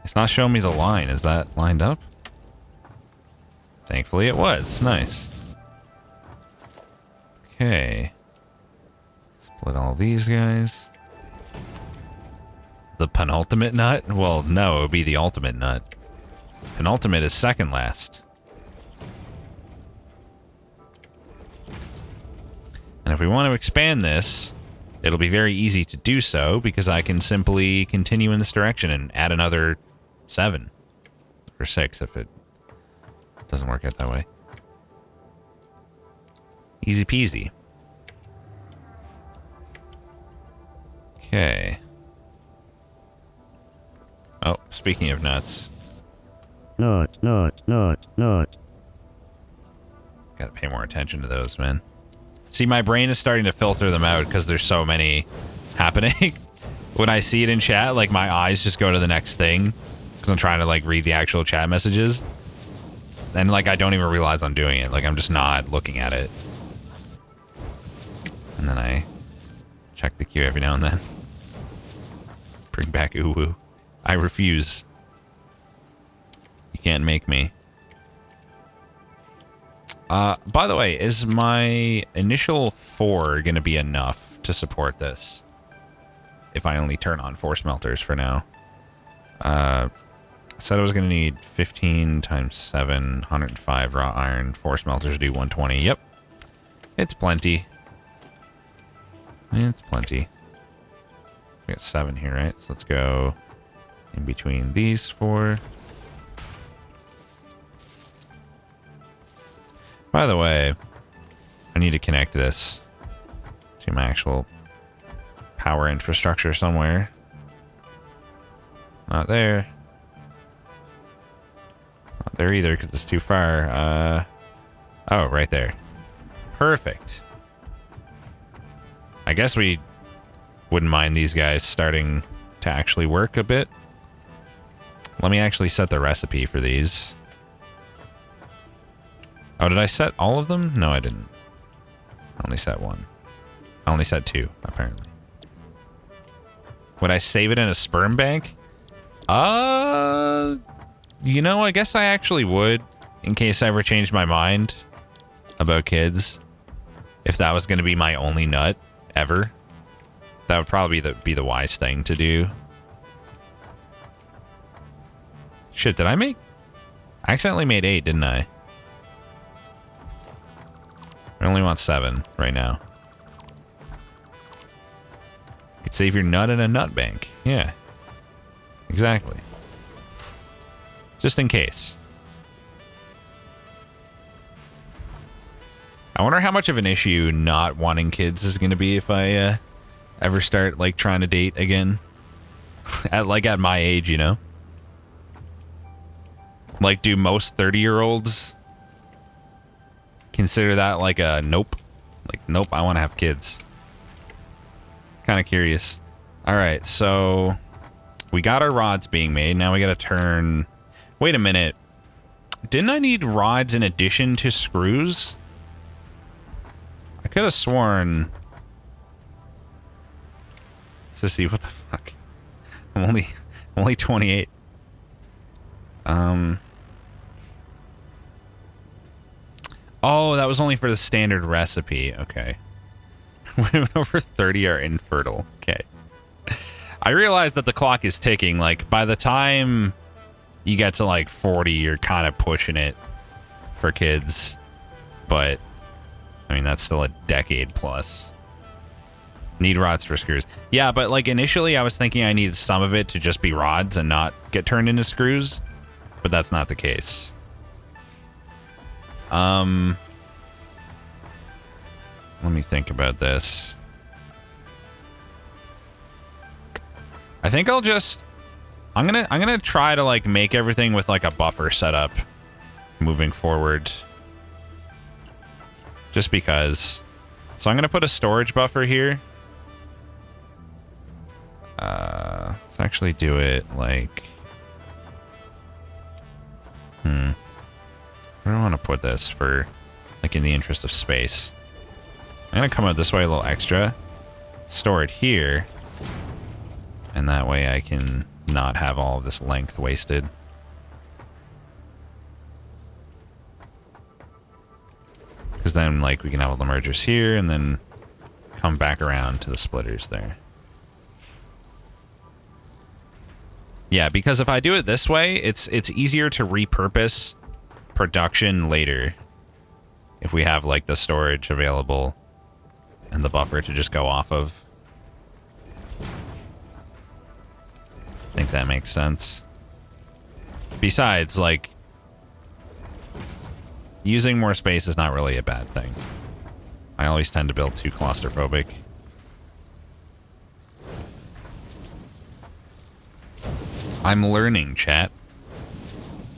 It's not showing me the line. Is that lined up? Thankfully it was. Nice. Okay. Split all these guys. The penultimate nut? Well, no, it would be the ultimate nut. Penultimate is second last. And if we want to expand this, it'll be very easy to do so because I can simply continue in this direction and add another 7 or 6 if it doesn't work out that way. Easy peasy. Okay. Oh, speaking of nuts. Nut. Gotta pay more attention to those, man. See, my brain is starting to filter them out because there's so many happening. When I see it in chat, like, my eyes just go to the next thing because I'm trying to, like, read the actual chat messages. And, like, I don't even realize I'm doing it. Like, I'm just not looking at it. And then I check the queue every now and then. Bring back uwu. I refuse. You can't make me. By the way, is my initial 4 going to be enough to support this? If I only turn on 4 smelters for now. I said I was going to need 15 times 7, 105 raw iron, 4 smelters to do 120. Yep. It's plenty. It's plenty. We got 7 here, right? So let's go in between these 4. By the way, I need to connect this to my actual power infrastructure somewhere. Not there. Not there either because it's too far. Oh, right there. Perfect. I guess we wouldn't mind these guys starting to actually work a bit. Let me actually set the recipe for these. Oh, did I set all of them? No, I didn't. I only set 1. I only said 2, apparently. Would I save it in a sperm bank? You know, I guess I actually would, in case I ever changed my mind about kids. If that was going to be my only nut ever, that would probably be the wise thing to do. Shit, did I make? I accidentally made 8, didn't I? I only want 7 right now. You could save your nut in a nut bank. Yeah. Exactly. Just in case. I wonder how much of an issue not wanting kids is going to be if I ever start like trying to date again. at my age, you know? Like, do most 30-year-olds consider that like a nope? Like, nope, I want to have kids. Kind of curious. All right, so we got our rods being made. Now we got to turn... Wait a minute. Didn't I need rods in addition to screws? I could have sworn... Sissy, what the fuck? I'm only 28. Oh, that was only for the standard recipe. Okay. Women over 30 are infertile. Okay. I realize that the clock is ticking. Like, by the time you get to like 40, you're kind of pushing it for kids. But, I mean, that's still a decade plus. Need rods for screws. Yeah, but like initially I was thinking I needed some of it to just be rods and not get turned into screws. But that's not the case. Let me think about this. I think I'll just... I'm gonna try to like make everything with like a buffer setup moving forward. Just because. So I'm gonna put a storage buffer here. Let's actually do it like... I don't want to put this for, like, in the interest of space. I'm going to come out this way a little extra. Store it here. And that way I can not have all of this length wasted. Because then, like, we can have all the mergers here and then come back around to the splitters there. Yeah, because if I do it this way, it's easier to repurpose production later if we have like the storage available and the buffer to just go off of. I think that makes sense. Besides, like, using more space is not really a bad thing. I always tend to build too claustrophobic. I'm learning, chat.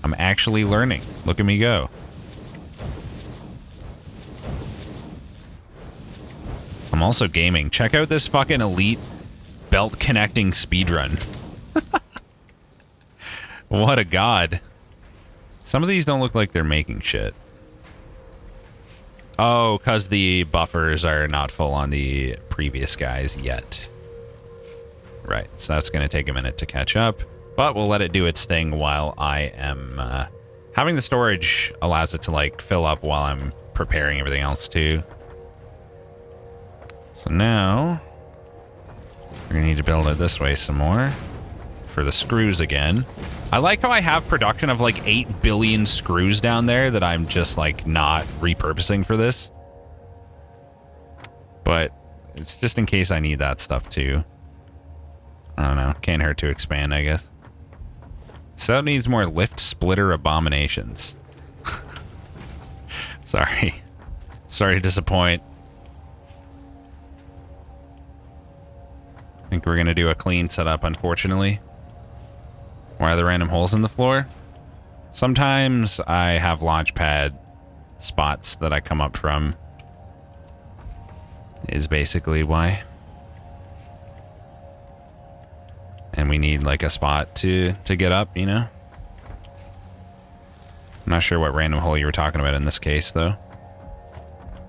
I'm actually learning. Look at me go. I'm also gaming. Check out this fucking elite belt connecting speedrun. What a god. Some of these don't look like they're making shit. Oh, because the buffers are not full on the previous guys yet. Right, so that's going to take a minute to catch up. But we'll let it do its thing while I am... having the storage allows it to, like, fill up while I'm preparing everything else, too. So now... we're going to need to build it this way some more. For the screws again. I like how I have production of, like, 8 billion screws down there that I'm just, like, not repurposing for this. But it's just in case I need that stuff, too. I don't know. Can't hurt to expand, I guess. So it needs more lift splitter abominations. Sorry. Sorry to disappoint. I think we're going to do a clean setup, unfortunately. Why are there random holes in the floor? Sometimes I have launch pad spots that I come up from. Is basically why. And we need like a spot to get up, you know? I'm not sure what random hole you were talking about in this case, though.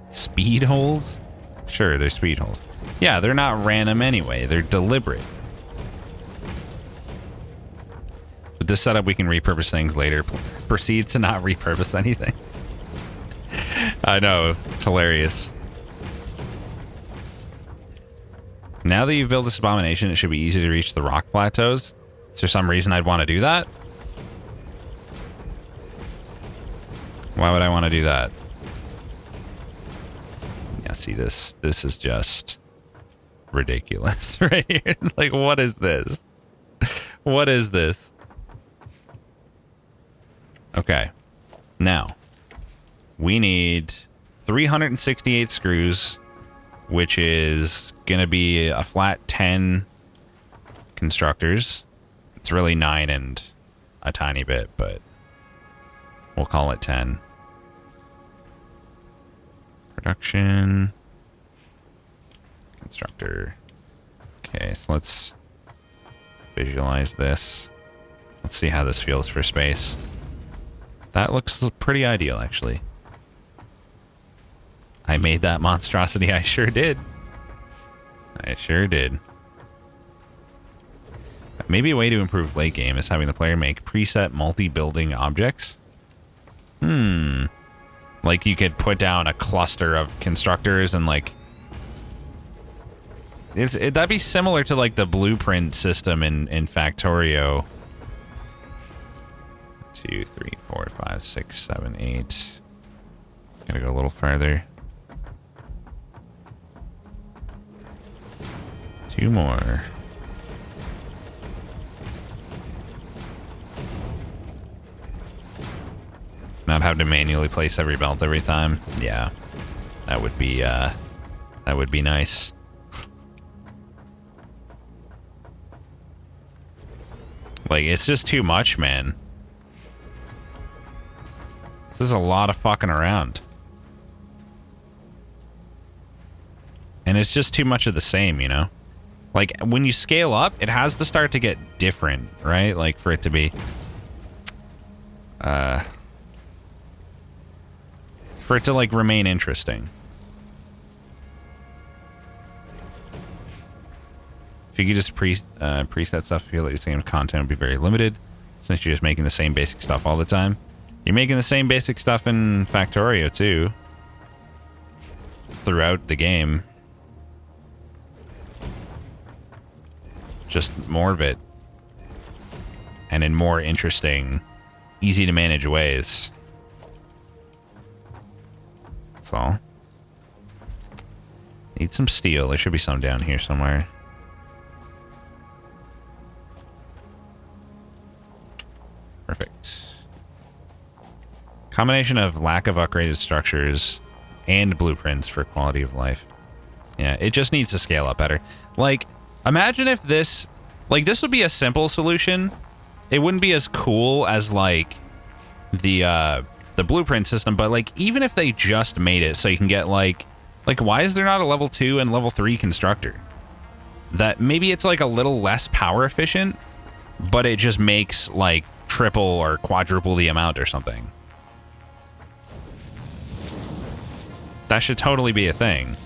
Speed holes? Sure, they're speed holes. Yeah, they're not random anyway. They're deliberate. With this setup, we can repurpose things later. Proceed to not repurpose anything. I know. It's hilarious. Now that you've built this abomination, it should be easy to reach the rock plateaus. Is there some reason I'd want to do that? Why would I want to do that? Yeah, see, this is just ridiculous right here. Like, what is this? What is this? Okay. Now, we need 368 screws, which is going to be a flat 10 constructors. It's really 9 and a tiny bit, but we'll call it 10. Production. Constructor. Okay, so let's visualize this. Let's see how this feels for space. That looks pretty ideal, actually. I made that monstrosity. I sure did. I sure did. Maybe a way to improve late game is having the player make preset multi-building objects. Like you could put down a cluster of constructors and like... that'd be similar to like the blueprint system in Factorio. 2, 3, 4, 5, 6, 7, 8. Gotta go a little further. 2 more. Not have to manually place every belt every time. Yeah, that would be nice. Like, it's just too much, man. This is a lot of fucking around. And it's just too much of the same, you know? Like, when you scale up, it has to start to get different, right? Like, for it to be... for it to, like, remain interesting. If you could just preset stuff, I feel like the same content would be very limited, since you're just making the same basic stuff all the time. You're making the same basic stuff in Factorio, too. Throughout the game. Just more of it. And in more interesting, easy to manage ways. That's all. Need some steel. There should be some down here somewhere. Perfect. Combination of lack of upgraded structures and blueprints for quality of life. Yeah, it just needs to scale up better. Like, imagine if this... Like, this would be a simple solution. It wouldn't be as cool as, like, the blueprint system, but, like, even if they just made it so you can get, like, why is there not a level 2 and level 3 constructor? That maybe it's, like, a little less power efficient, but it just makes, like, triple or quadruple the amount or something. That should totally be a thing.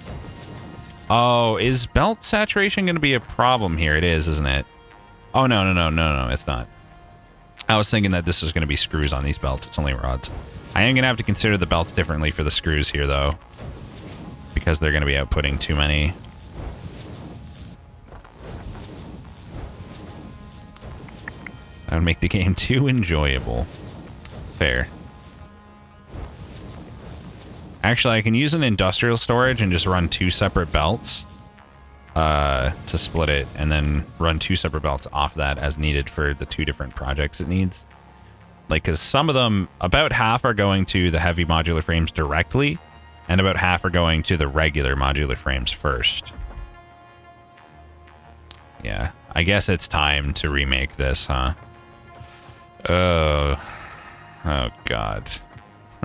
Oh, is belt saturation going to be a problem here? It is, isn't it? Oh, no, it's not. I was thinking that this was going to be screws on these belts. It's only rods. I am going to have to consider the belts differently for the screws here, though, because they're going to be outputting too many. That would make the game too enjoyable. Fair. Actually, I can use an industrial storage and just run 2 separate belts to split it, and then run 2 separate belts off that as needed for the 2 different projects it needs. Like, because some of them, about half are going to the heavy modular frames directly, and about half are going to the regular modular frames first. Yeah, I guess it's time to remake this, huh? Oh God.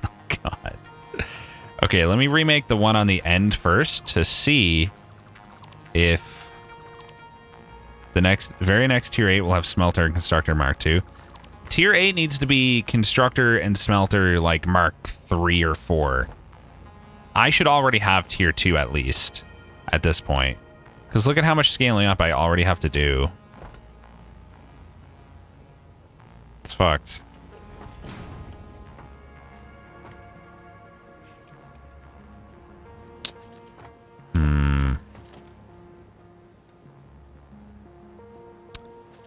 Oh, God. Okay, let me remake the one on the end first to see if the very next tier 8 will have smelter and constructor mark 2. Tier 8 needs to be constructor and smelter like mark 3 or 4. I should already have tier 2 at least. at this point. Because look at how much scaling up I already have to do. It's fucked.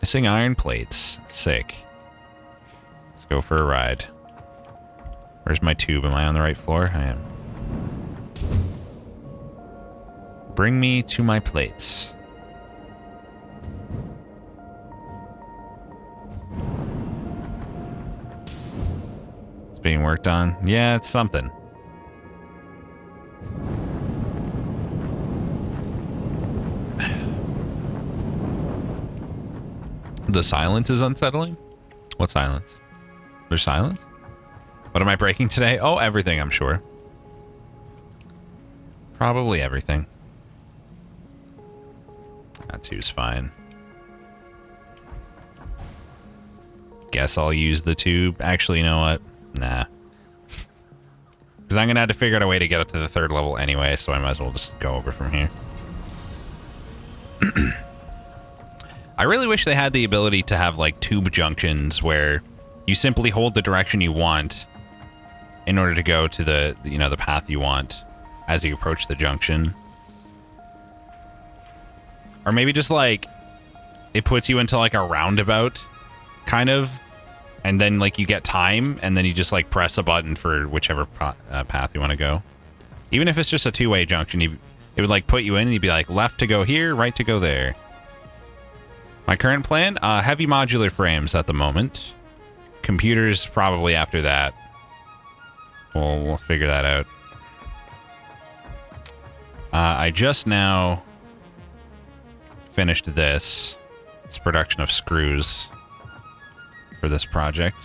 Missing iron plates. Sick. Let's go for a ride. Where's my tube? Am I on the right floor? I am. Bring me to my plates. It's being worked on. Yeah, it's something. The silence is unsettling? What silence? There's silence? What am I breaking today? Oh, everything, I'm sure. Probably everything. That two's fine. Guess I'll use the tube. Actually, you know what? Nah. Because I'm going to have to figure out a way to get up to the 3rd level anyway, so I might as well just go over from here. I really wish they had the ability to have, like, tube junctions where you simply hold the direction you want in order to go to the, you know, the path you want as you approach the junction. Or maybe just, like, it puts you into, like, a roundabout, kind of, and then, like, you get time, and then you just, like, press a button for whichever path you want to go. Even if it's just a two-way junction, it would, like, put you in, and you'd be like, left to go here, right to go there. My current plan? Heavy modular frames at the moment. Computers probably after that. We'll figure that out. I just now finished this. It's production of screws for this project.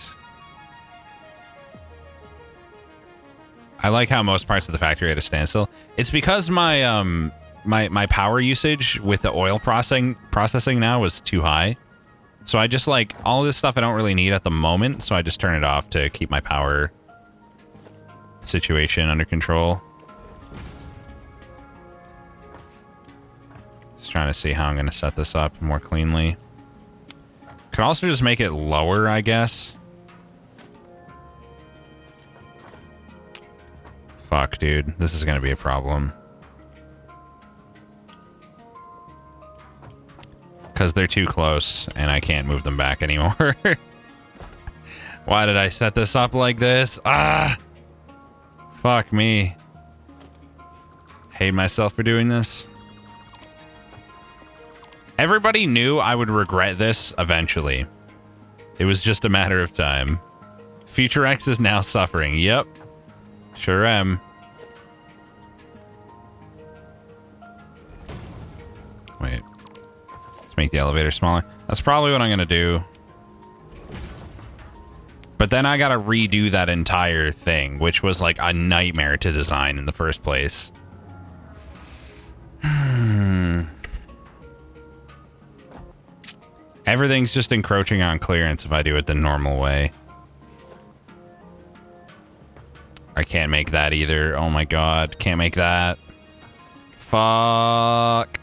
I like how most parts of the factory are at a standstill. It's because my my power usage with the oil processing now was too high. So I just, like, all this stuff I don't really need at the moment, so I just turn it off to keep my power situation under control. Just trying to see how I'm going to set this up more cleanly. Could also just make it lower, I guess. Fuck, dude. This is going to be a problem. Because they're too close, and I can't move them back anymore. Why did I set this up like this? Ah! Fuck me. Hate myself for doing this. Everybody knew I would regret this eventually. It was just a matter of time. Future X is now suffering. Yep. Sure am. Wait. Let's make the elevator smaller. That's probably what I'm gonna do. But then I gotta redo that entire thing, which was like a nightmare to design in the first place. Everything's just encroaching on clearance if I do it the normal way. I can't make that either. Oh my god. Can't make that. Fuck.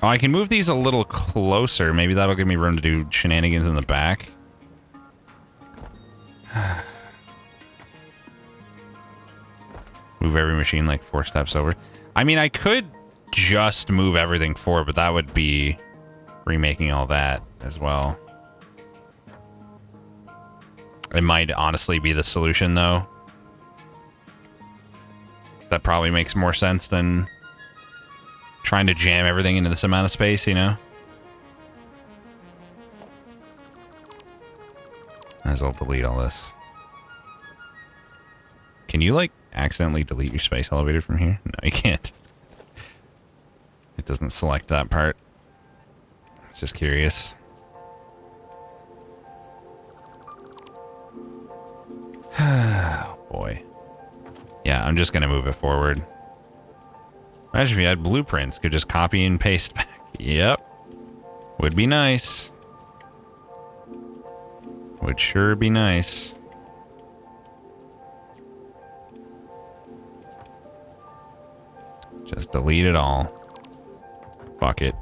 Oh, I can move these a little closer. Maybe that'll give me room to do shenanigans in the back. Move every machine like 4 steps over. I mean, I could just move everything forward, but that would be remaking all that as well. It might honestly be the solution, though. That probably makes more sense than trying to jam everything into this amount of space, you know? Might as well delete all this. Can you, like, accidentally delete your space elevator from here? No, you can't. It doesn't select that part. It's just curious. Oh, boy. Yeah, I'm just gonna move it forward. Imagine if you had blueprints, could just copy and paste back. Yep. Would be nice. Would sure be nice. Just delete it all. Fuck it.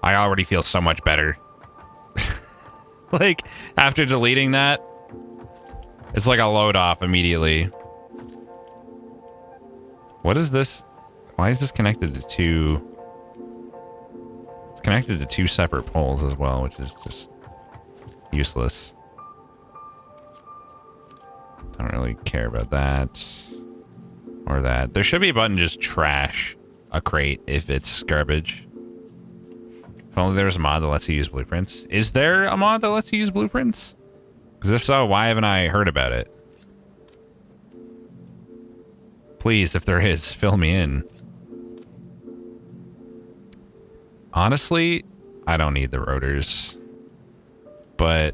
I already feel so much better. Like, after deleting that, it's like a load off immediately. What is this? Why is this connected to two? It's connected to two separate poles as well, which is just useless. I don't really care about that. Or that. There should be a button just trash a crate if it's garbage. If only there was a mod that lets you use blueprints. Is there a mod that lets you use blueprints? Because if so, why haven't I heard about it? Please, if there is, fill me in. Honestly, I don't need the rotors. But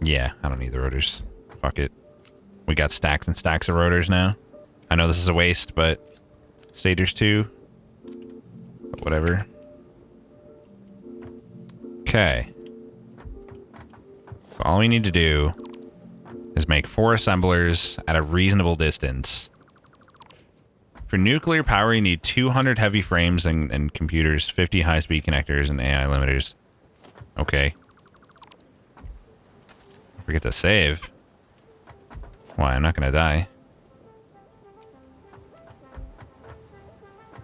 yeah, I don't need the rotors. Fuck it. We got stacks and stacks of rotors now. I know this is a waste, but stators too. But whatever. Okay. So all we need to do is make 4 assemblers at a reasonable distance. For nuclear power, you need 200 heavy frames and computers, 50 high-speed connectors, and AI limiters. Okay. Forget to save. Why? I'm not gonna die.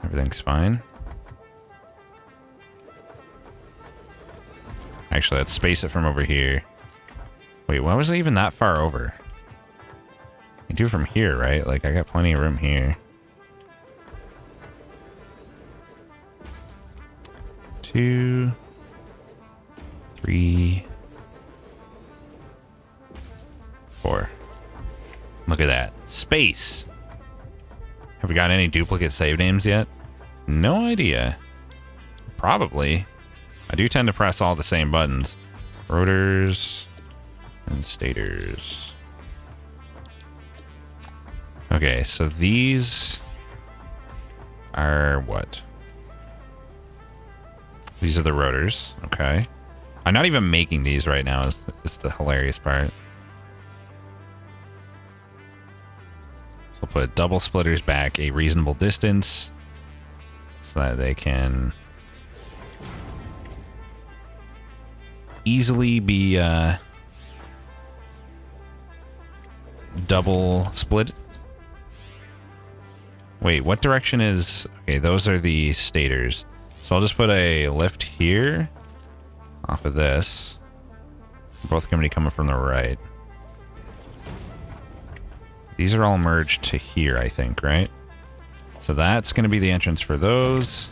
Everything's fine. Actually, let's space it from over here. Wait, why was it even that far over? You do from here, right? Like, I got plenty of room here. 2, 3, 4. Look at that. Space. Have we got any duplicate save names yet? No idea. Probably. I do tend to press all the same buttons. Rotors and stators. Okay, so these are what? These are the rotors. Okay. I'm not even making these right now. Is the hilarious part. So we'll put double splitters back a reasonable distance so that they can easily be double split. Wait, what direction is... Okay, those are the stators. So I'll just put a lift here off of this. Both going to be coming from the right. These are all merged to here, I think, right? So that's going to be the entrance for those.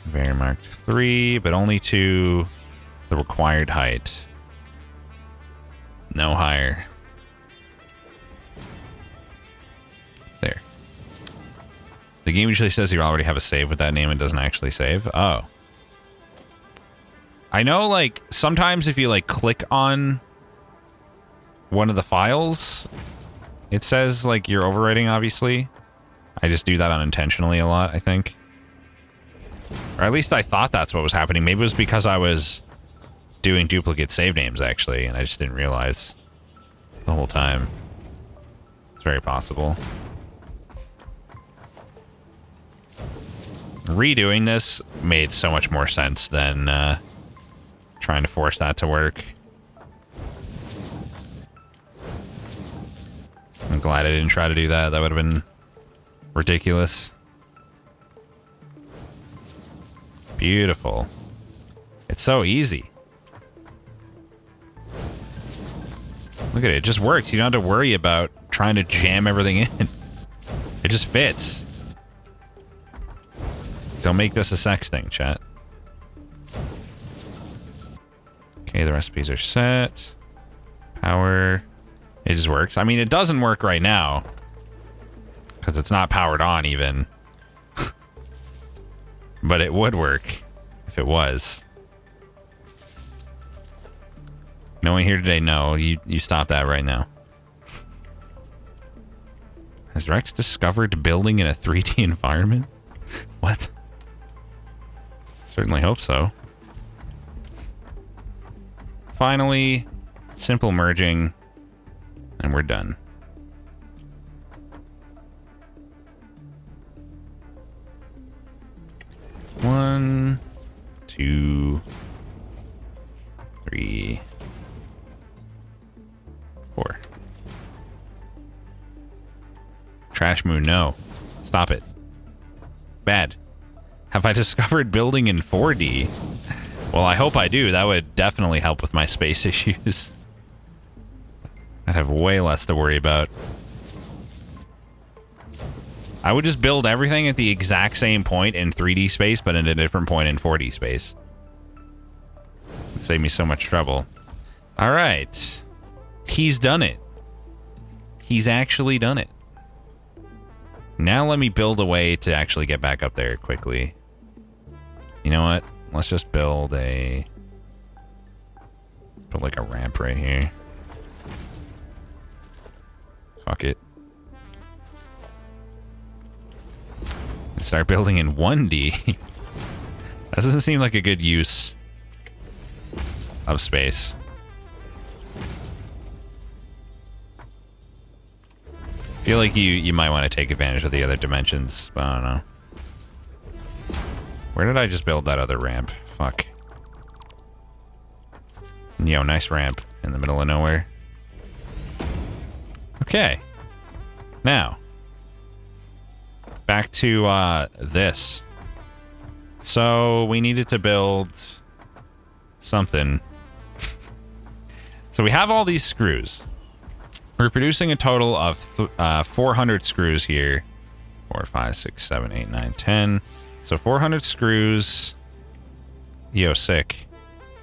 Very marked 3, but only to the required height. No higher. There. The game usually says you already have a save with that name and doesn't actually save. Oh. I know, like, sometimes if you, like, click on one of the files, it says, like, you're overwriting, obviously. I just do that unintentionally a lot, I think. Or at least I thought that's what was happening. Maybe it was because I was doing duplicate save names, actually, and I just didn't realize the whole time. It's very possible. Redoing this made so much more sense than trying to force that to work. I'm glad I didn't try to do that. That would have been ridiculous. Beautiful. It's so easy. Look at it. It just works. You don't have to worry about trying to jam everything in. It just fits. Don't make this a sex thing, chat. Okay, the recipes are set. Power. It just works. I mean, it doesn't work right now because it's not powered on even. But it would work if it was. No one here today? No, you stop that right now. Has Rex discovered building in a 3D environment? What? Certainly hope so. Finally, simple merging, and we're done. 2, 3, 4. Trash moon, no. Stop it. Bad. Have I discovered building in 4D? Well, I hope I do. That would definitely help with my space issues. I'd have way less to worry about. I would just build everything at the exact same point in 3D space, but in a different point in 4D space. It'd save me so much trouble. All right. He's done it. He's actually done it. Now let me build a way to actually get back up there quickly. You know what? Let's just build a... Let's put like a ramp right here. Fuck it. Start building in 1D. That doesn't seem like a good use of space. I feel like you might want to take advantage of the other dimensions, but I don't know. Where did I just build that other ramp? Fuck. Yo, nice ramp in the middle of nowhere. Okay. Now. Back to this. So we needed to build something. So we have all these screws. We're producing a total of 400 screws here. 4, 5, 6, 7, 8, 9, 10. So 400 screws. Yo, sick.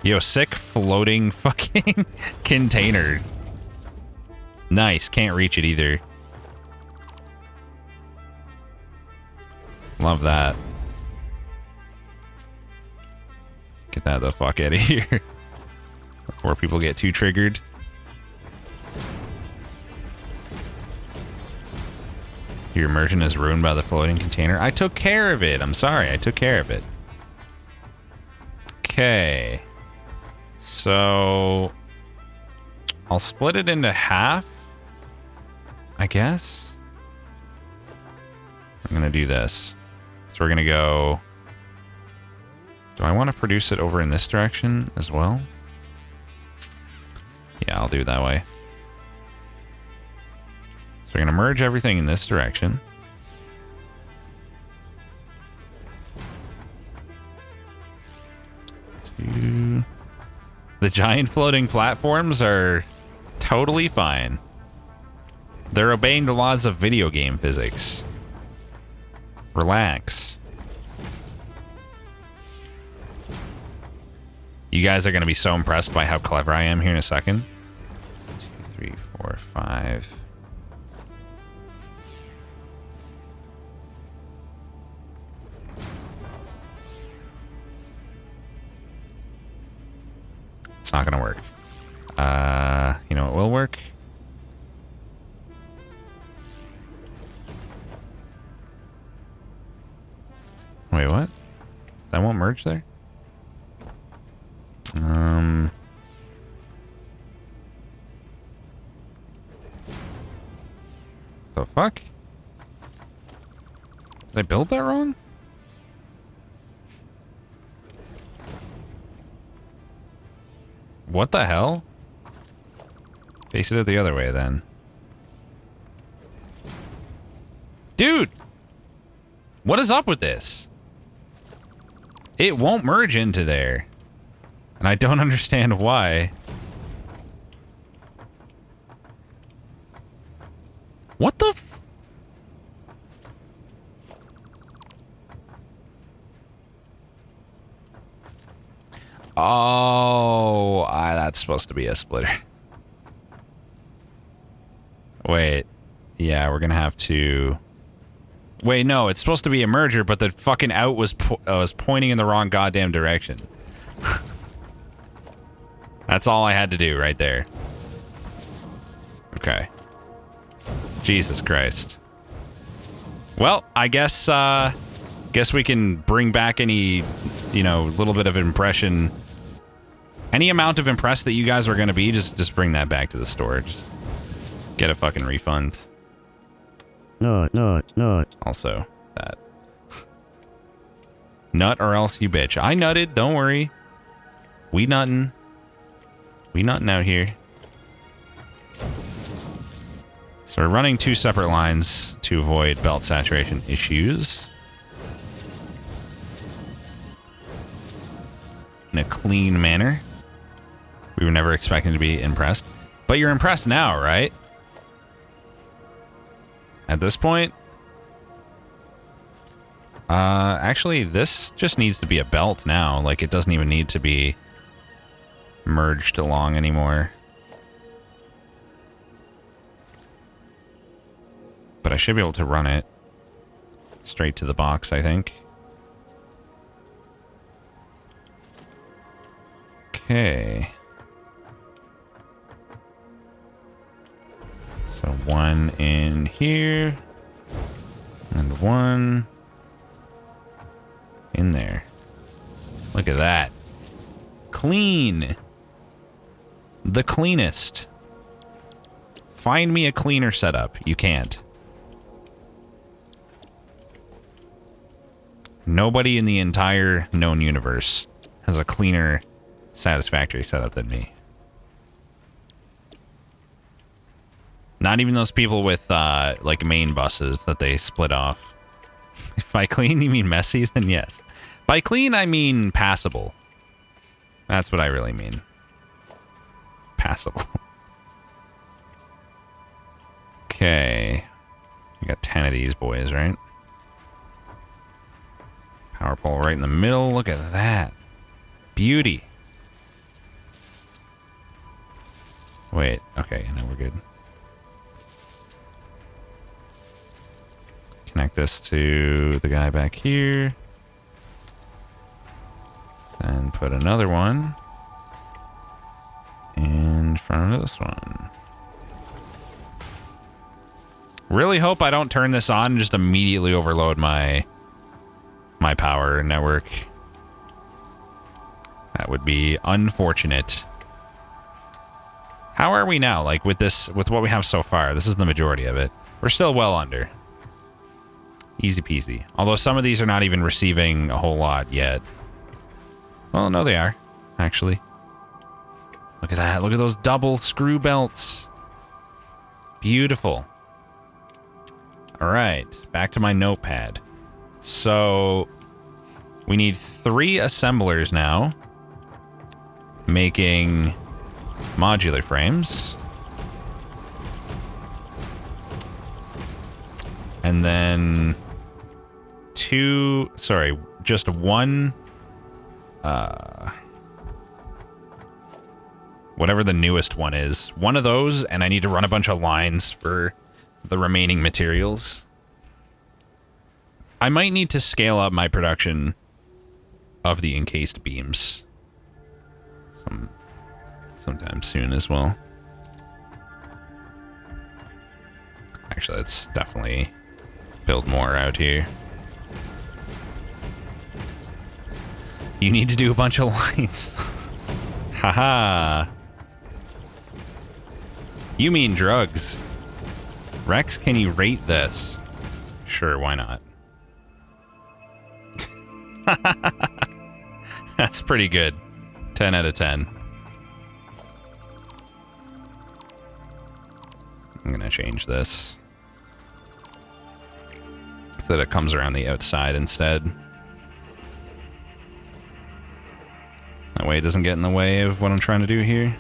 Yo, sick floating fucking container. Nice. Can't reach it either. Love that. Get that the fuck out of here. Before people get too triggered. Your immersion is ruined by the floating container. I took care of it. I'm sorry. I took care of it. Okay. So... I'll split it into half. I guess. I'm going to do this. So we're going to go... Do I want to produce it over in this direction as well? Yeah, I'll do it that way. So we're going to merge everything in this direction. The giant floating platforms are totally fine. They're obeying the laws of video game physics. Relax. You guys are going to be so impressed by how clever I am here in a second. 2, 3, 4, 5. It's not going to work. You know what will work? Wait, what? That won't merge there? The fuck? Did I build that wrong? What the hell? Face it the other way then. Dude! What is up with this? It won't merge into there. And I don't understand why. What the f... Oh, that's supposed to be a splitter. Wait. Yeah, we're gonna have to... Wait, no, it's supposed to be a merger, but the fucking out was pointing in the wrong goddamn direction. That's all I had to do right there. Okay. Jesus Christ. Well, I guess we can bring back any, you know, little bit of impression. Any amount of impressed that you guys are going to be, just bring that back to the store. Just get a fucking refund. No. Also, that. Nut or else you bitch. I nutted, don't worry. We nuttin'. We nuttin' out here. So we're running 2 separate lines to avoid belt saturation issues. In a clean manner. We were never expecting to be impressed. But you're impressed now, right? At this point? Actually, this just needs to be a belt now. Like, it doesn't even need to be merged along anymore. But I should be able to run it straight to the box, I think. Okay. So 1 in here. And 1 in there. Look at that. Clean. The cleanest. Find me a cleaner setup. You can't. Nobody in the entire known universe has a cleaner Satisfactory setup than me. Not even those people with, like, main buses that they split off. If by clean you mean messy, then yes. By clean, I mean passable. That's what I really mean. Passable. Okay. We got 10 of these boys, right? Power pole right in the middle. Look at that. Beauty. Wait. Okay, now we're good. Connect this to the guy back here. And put another one in front of this one. Really hope I don't turn this on and just immediately overload my power network. That would be unfortunate. How are we now? Like with this, with what we have so far, this is the majority of it. We're still well under. Easy peasy. Although some of these are not even receiving a whole lot yet. Well, no, they are, actually. Look at that. Look at those double screw belts. Beautiful. All right, back to my notepad. So we need 3 assemblers now, making modular frames. And then just one, whatever the newest one is. One of those, and I need to run a bunch of lines for the remaining materials. I might need to scale up my production of the encased beams sometime soon as well. Actually, let's definitely build more out here. You need to do a bunch of lines. Haha. You mean drugs. Rex, can you rate this? Sure, why not? That's pretty good. 10 out of 10. I'm gonna change this so that it comes around the outside instead. That way it doesn't get in the way of what I'm trying to do here.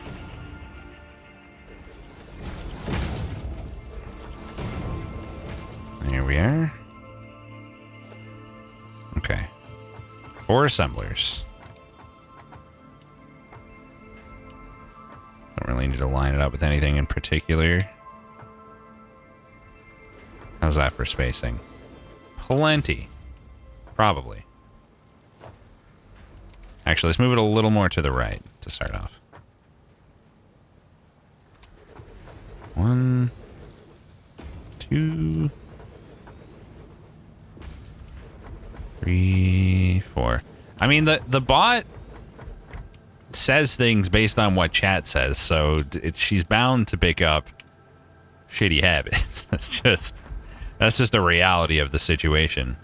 There we are. Okay. 4 assemblers. Don't really need to line it up with anything in particular. How's that for spacing? Plenty. Probably. Actually, let's move it a little more to the right to start off. 1, 2, 3, 4. I mean, the bot says things based on what chat says, so she's bound to pick up shitty habits. That's just a reality of the situation.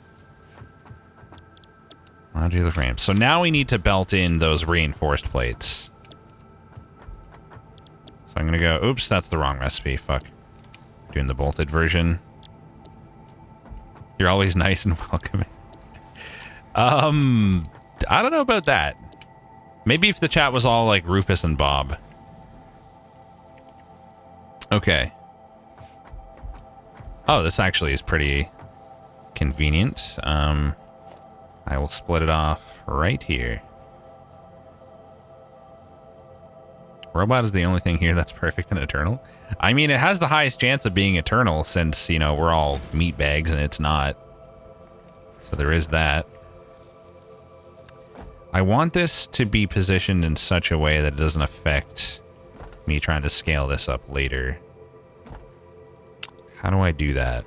1, Modular frame. So now we need to belt in those reinforced plates. So I'm gonna go, oops, that's the wrong recipe, fuck. Doing the bolted version. You're always nice and welcoming. I don't know about that. Maybe if the chat was all like Rufus and Bob. Okay. Oh, this actually is pretty convenient. I will split it off right here. Robot is the only thing here that's perfect and eternal. I mean, it has the highest chance of being eternal since, you know, we're all meat bags and it's not. So there is that. I want this to be positioned in such a way that it doesn't affect me trying to scale this up later. How do I do that?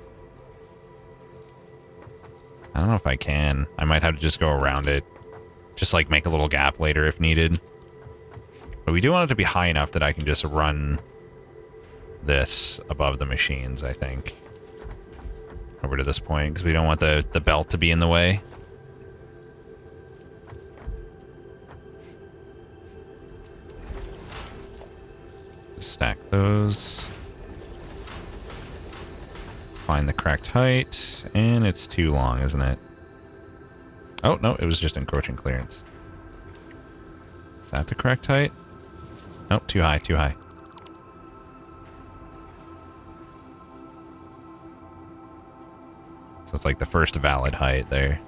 I don't know if I can. I might have to just go around it. Just like make a little gap later if needed. But we do want it to be high enough that I can just run this above the machines, I think. Over to this point, because we don't want the belt to be in the way. Stack those. Find the correct height. And it's too long, isn't it? Oh, no, it was just encroaching clearance. Is that the correct height? Nope, too high, too high. So it's like the first valid height there.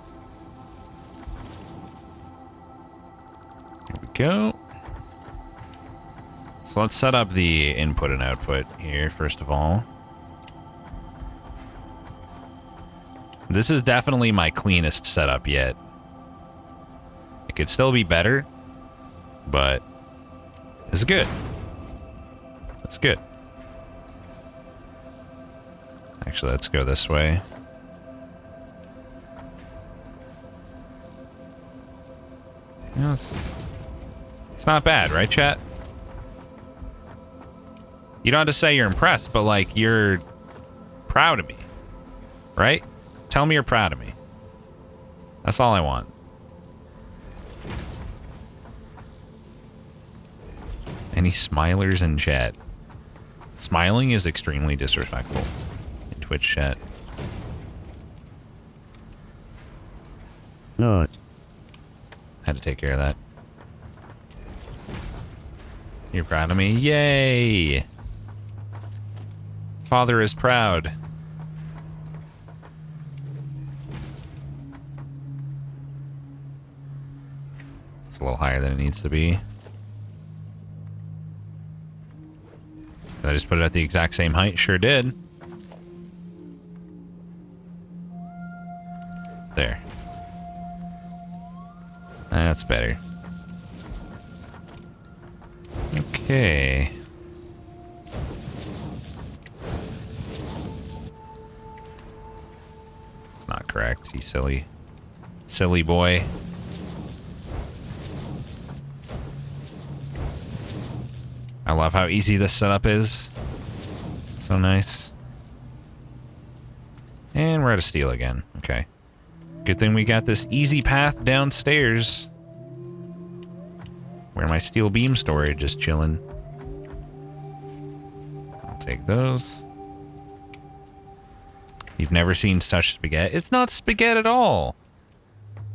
Here we go. So let's set up the input and output here, first of all. This is definitely my cleanest setup yet. It could still be better, but this is good. That's good. Actually, let's go this way. Yeah, it's not bad, right, chat? You don't have to say you're impressed, but, like, you're proud of me, right? Tell me you're proud of me. That's all I want. Any smilers in chat? Smiling is extremely disrespectful in Twitch chat. No. Had to take care of that. You're proud of me? Yay! Father is proud. It's a little higher than it needs to be. Did I just put it at the exact same height? Sure did. There. That's better. Okay. It's not correct, you silly boy. I love how easy this setup is. So nice. And we're out of steel again. Okay. Good thing we got this easy path downstairs where my steel beam storage is chilling. I'll take those. You've never seen such spaghetti? It's not spaghetti at all.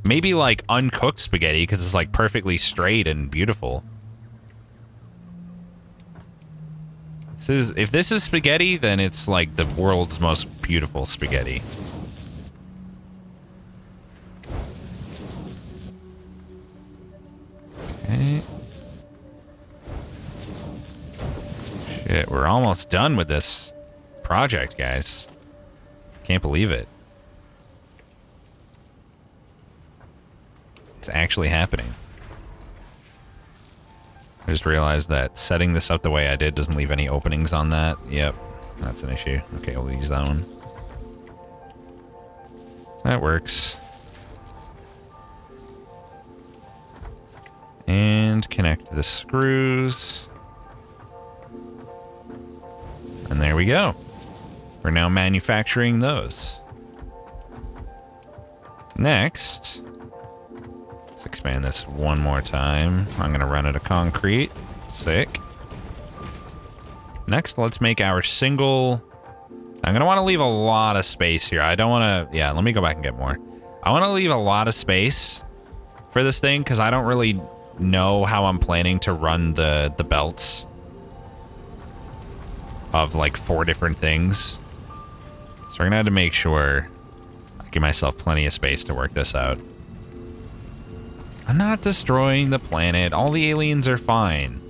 Maybe like uncooked spaghetti because it's like perfectly straight and beautiful. If this is spaghetti, then it's like the world's most beautiful spaghetti. Okay. Shit, we're almost done with this project, guys. Can't believe it. It's actually happening. I just realized that setting this up the way I did doesn't leave any openings on that. Yep, that's an issue. Okay, we'll use that one. That works. And connect the screws. And there we go. We're now manufacturing those. Next, Let's expand this one more time. I'm gonna run it of concrete. Sick. Next, let's make our single... I'm gonna want to leave a lot of space here. I don't want to... Yeah, let me go back and get more. I want to leave a lot of space for this thing because I don't really know how I'm planning to run the belts of like 4 different things. So we're gonna have to make sure I give myself plenty of space to work this out. I'm not destroying the planet. All the aliens are fine.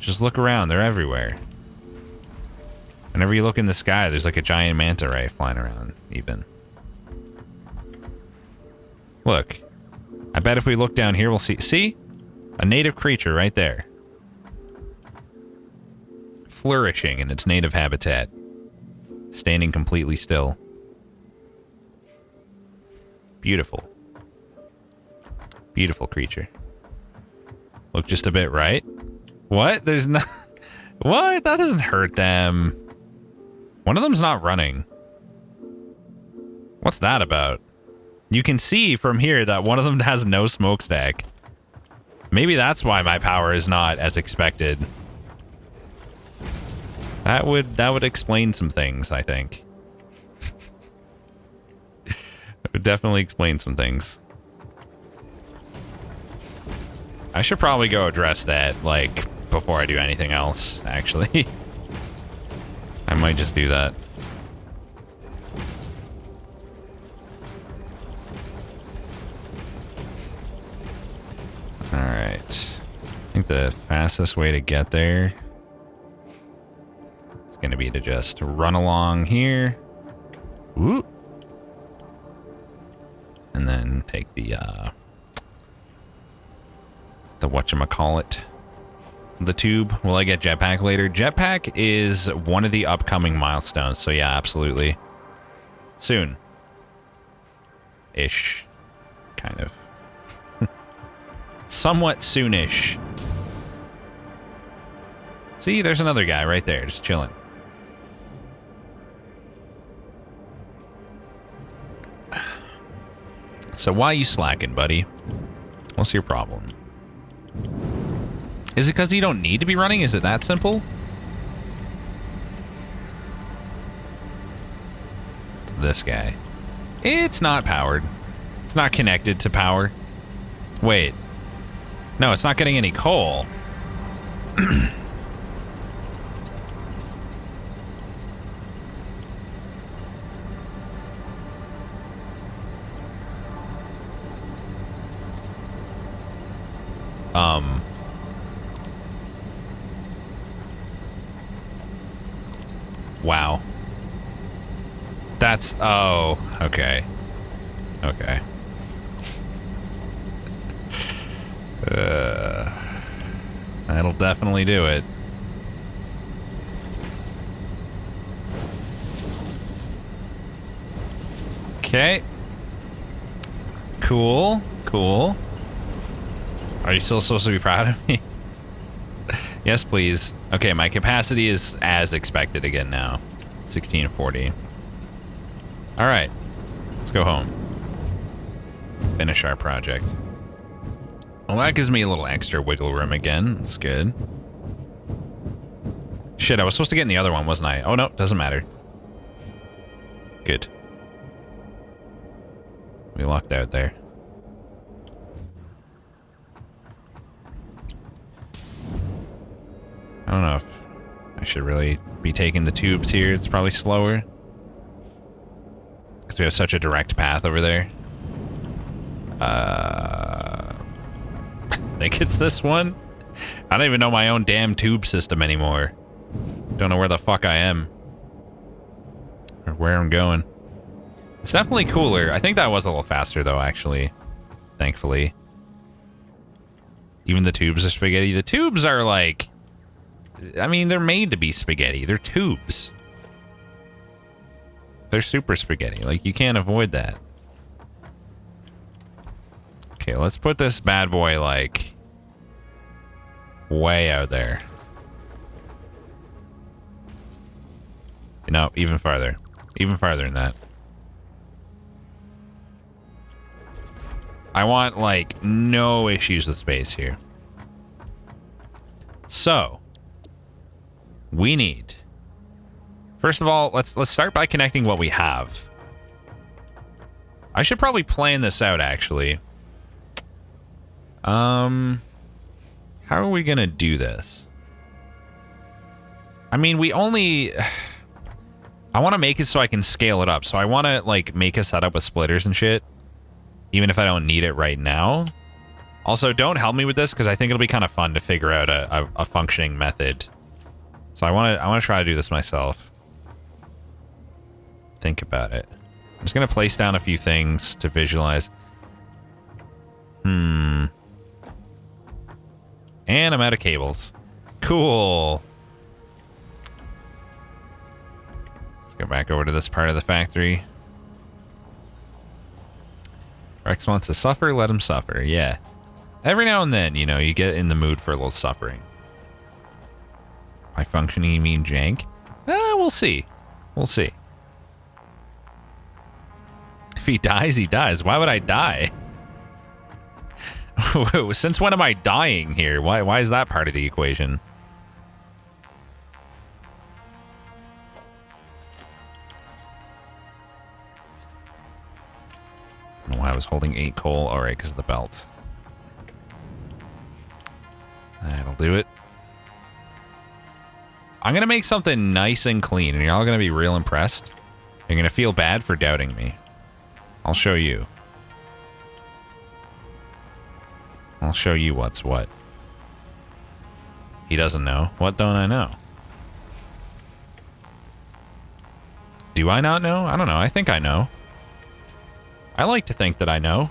Just look around. They're everywhere. Whenever you look in the sky, there's like a giant manta ray flying around, even. Look. I bet if we look down here, we'll see... See? A native creature right there. Flourishing in its native habitat. Standing completely still. Beautiful. Beautiful creature. Look just a bit right. What? There's not... What? That doesn't hurt them. One of them's not running. What's that about? You can see from here that one of them has no smokestack. Maybe that's why my power is not as expected. That would explain some things, I think. It would definitely explain some things. I should probably go address that, like, before I do anything else, actually. I might just do that. Alright. I think the fastest way to get there is going to be to just run along here. Whoop. And then take the whatchamacallit. The tube. Will I get jetpack later? Jetpack is one of the upcoming milestones, so yeah, absolutely. Soon. Ish. Kind of. Somewhat soonish. See, there's another guy right there, just chilling. So why you slacking, buddy? What's your problem? Is it because you don't need to be running? Is it that simple? This guy. It's not powered. It's not connected to power. Wait. No, it's not getting any coal. Wow. That's... Oh, okay. Okay. That'll definitely do it. Okay. Cool. Cool. Are you still supposed to be proud of me? Yes, please. Okay, my capacity is as expected again now. 1640. All right. Let's go home. Finish our project. Well, that gives me a little extra wiggle room again. That's good. Shit, I was supposed to get in the other one, wasn't I? Oh, no, doesn't matter. Good. We locked out there. I don't know if I should really be taking the tubes here. It's probably slower. Because we have such a direct path over there. I think it's this one. I don't even know my own damn tube system anymore. Don't know where the fuck I am. Or where I'm going. It's definitely cooler. I think that was a little faster though, actually. Thankfully. Even the tubes are spaghetti. The tubes are like... I mean, they're made to be spaghetti. They're tubes. They're super spaghetti. Like, you can't avoid that. Okay, let's put this bad boy, like, way out there. No, even farther. Even farther than that. I want, like, no issues with space here. So, we need... First of all, let's start by connecting what we have. I should probably plan this out, actually. How are we gonna do this? I mean, we only... I want to make it so I can scale it up. So I want to, like, make a setup with splitters and shit. Even if I don't need it right now. Also, don't help me with this, because I think it'll be kind of fun to figure out a functioning method. So I want to try to do this myself. Think about it. I'm just going to place down a few things to visualize. And I'm out of cables. Cool. Let's go back over to this part of the factory. Rex wants to suffer, let him suffer. Yeah. Every now and then, you know, you get in the mood for a little suffering. By functioning, you mean jank? We'll see. We'll see. If he dies, he dies. Why would I die? Since when am I dying here? Why is that part of the equation? I don't know why I was holding 8 coal. Alright, because of the belt. That'll do it. I'm going to make something nice and clean, and you're all going to be real impressed. You're going to feel bad for doubting me. I'll show you. I'll show you what's what. He doesn't know. What don't I know? Do I not know? I don't know. I think I know. I like to think that I know.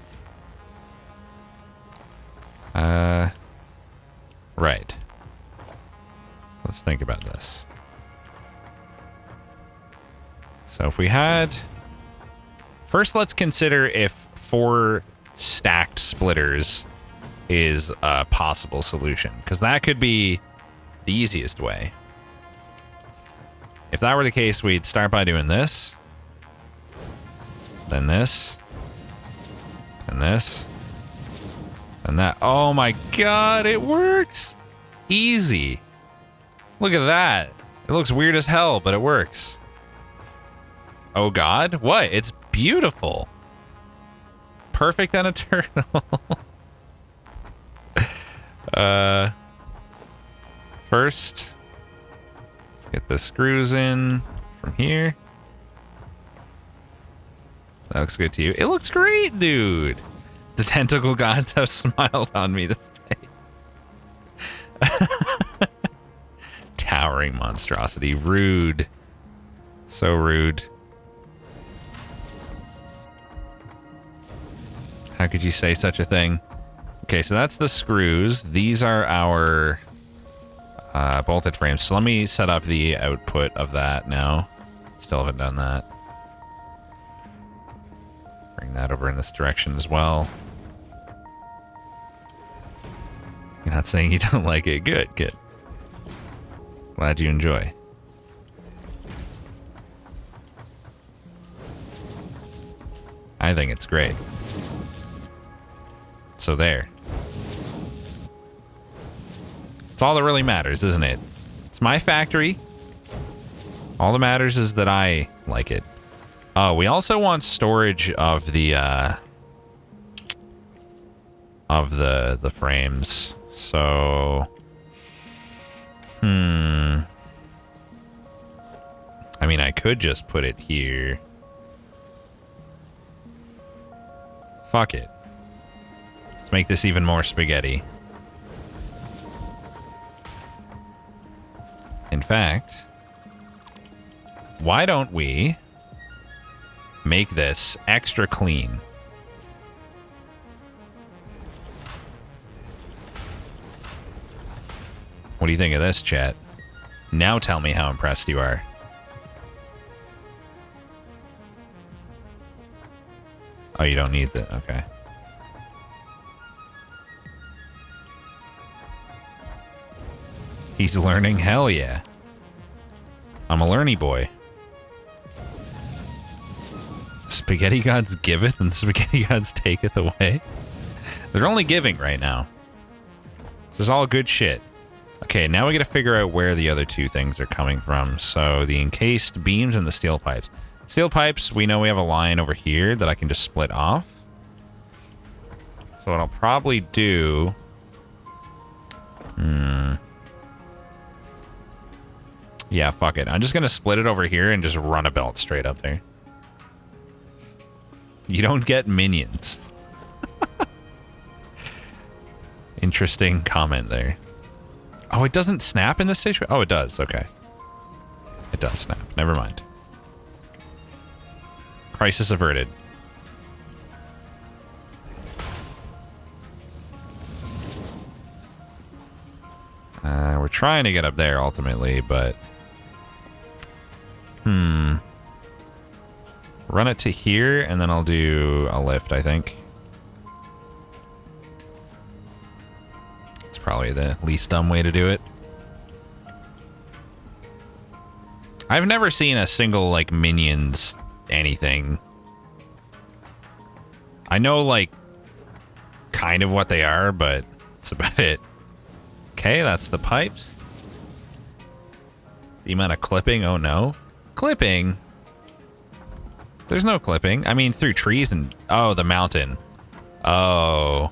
Right. Let's think about this. So if we had... First, let's consider if 4 stacked splitters is a possible solution, because that could be the easiest way. If that were the case, we'd start by doing this, then this, and this, and that. Oh my god, it works! Easy. Look at that. It looks weird as hell, but it works. Oh god, what? It's beautiful. Perfect and eternal. First, let's get the screws in from here. That looks good to you. It looks great, dude. The tentacle gods have smiled on me this day. Towering monstrosity. Rude. So rude. How could you say such a thing? Okay, so that's the screws. These are our bolted frames. So let me set up the output of that now. Still haven't done that. Bring that over in this direction as well. You're not saying you don't like it. Good, good. Glad you enjoy. I think it's great. So there. It's all that really matters, isn't it? It's my factory. All that matters is that I like it. Oh, we also want storage of the frames. So I mean, I could just put it here. Fuck it. Let's make this even more spaghetti. In fact, why don't we make this extra clean? What do you think of this, chat? Now tell me how impressed you are. Oh, you don't need that. Okay. He's learning? Hell yeah. I'm a learny boy. Spaghetti gods giveth and spaghetti gods taketh away. They're only giving right now. This is all good shit. Okay, now we gotta figure out where the other two things are coming from. So the encased beams and the steel pipes. Steel pipes, we know we have a line over here that I can just split off. So what I'll probably do... Yeah, fuck it. I'm just gonna split it over here and just run a belt straight up there. You don't get minions. Interesting comment there. Oh, it doesn't snap in this situation? Oh, it does. Okay. It does snap. Never mind. Crisis averted. We're trying to get up there ultimately, but... Run it to here, and then I'll do a lift, I think. It's probably the least dumb way to do it. I've never seen a single, like, minions anything. I know, like, kind of what they are, but that's about it. Okay, that's the pipes. The amount of clipping, oh no. Clipping? There's no clipping. I mean, through trees and... Oh, the mountain. Oh.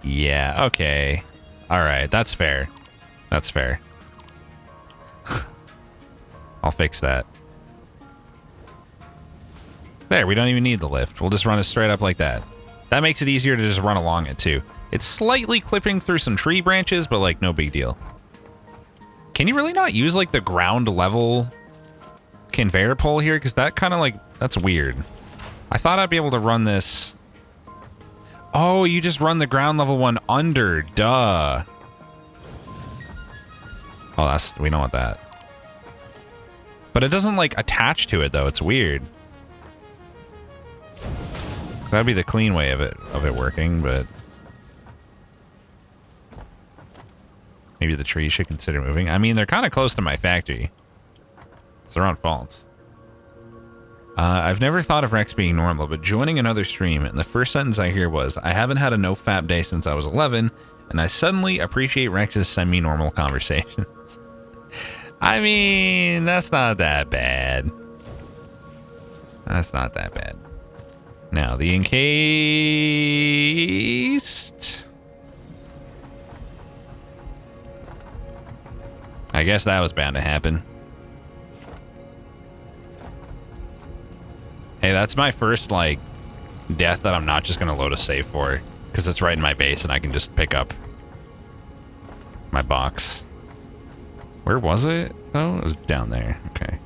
Yeah, okay. Alright, that's fair. That's fair. I'll fix that. There, we don't even need the lift. We'll just run it straight up like that. That makes it easier to just run along it, too. It's slightly clipping through some tree branches, but, like, no big deal. Can you really not use, like, the ground level conveyor pole here? Because that kind of, like, that's weird. I thought I'd be able to run this... Oh, you just run the ground level one under. Duh. Oh, that's... We don't want that. But it doesn't, like, attach to it, though. It's weird. That'd be the clean way of it working, but... Maybe the trees should consider moving. I mean, they're kind of close to my factory. It's their own fault. I've never thought of Rex being normal, but joining another stream, and the first sentence I hear was, I haven't had a no-fap day since I was 11, and I suddenly appreciate Rex's semi-normal conversations. I mean, that's not that bad. That's not that bad. Now, the encased... I guess that was bound to happen. Hey, that's my first, like, death that I'm not just going to load a save for. Because it's right in my base and I can just pick up my box. Where was it, though? It was down there. Okay.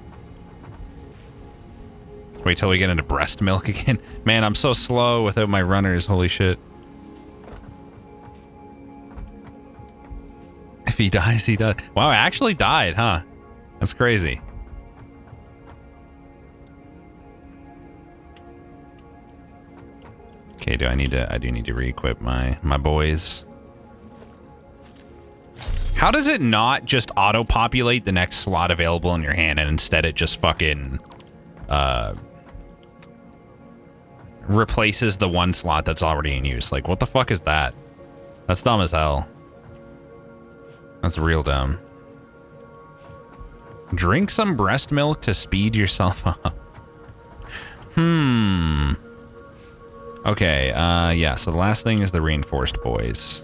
Wait till we get into breast milk again. Man, I'm so slow without my runners. Holy shit. If he dies, he does. Wow, I actually died, huh? That's crazy. Okay, I do need to re-equip my boys. How does it not just auto-populate the next slot available in your hand and instead it just fucking replaces the one slot that's already in use? Like, what the fuck is that? That's dumb as hell. That's real dumb. Drink some breast milk to speed yourself up. Okay, yeah, so the last thing is the reinforced boys.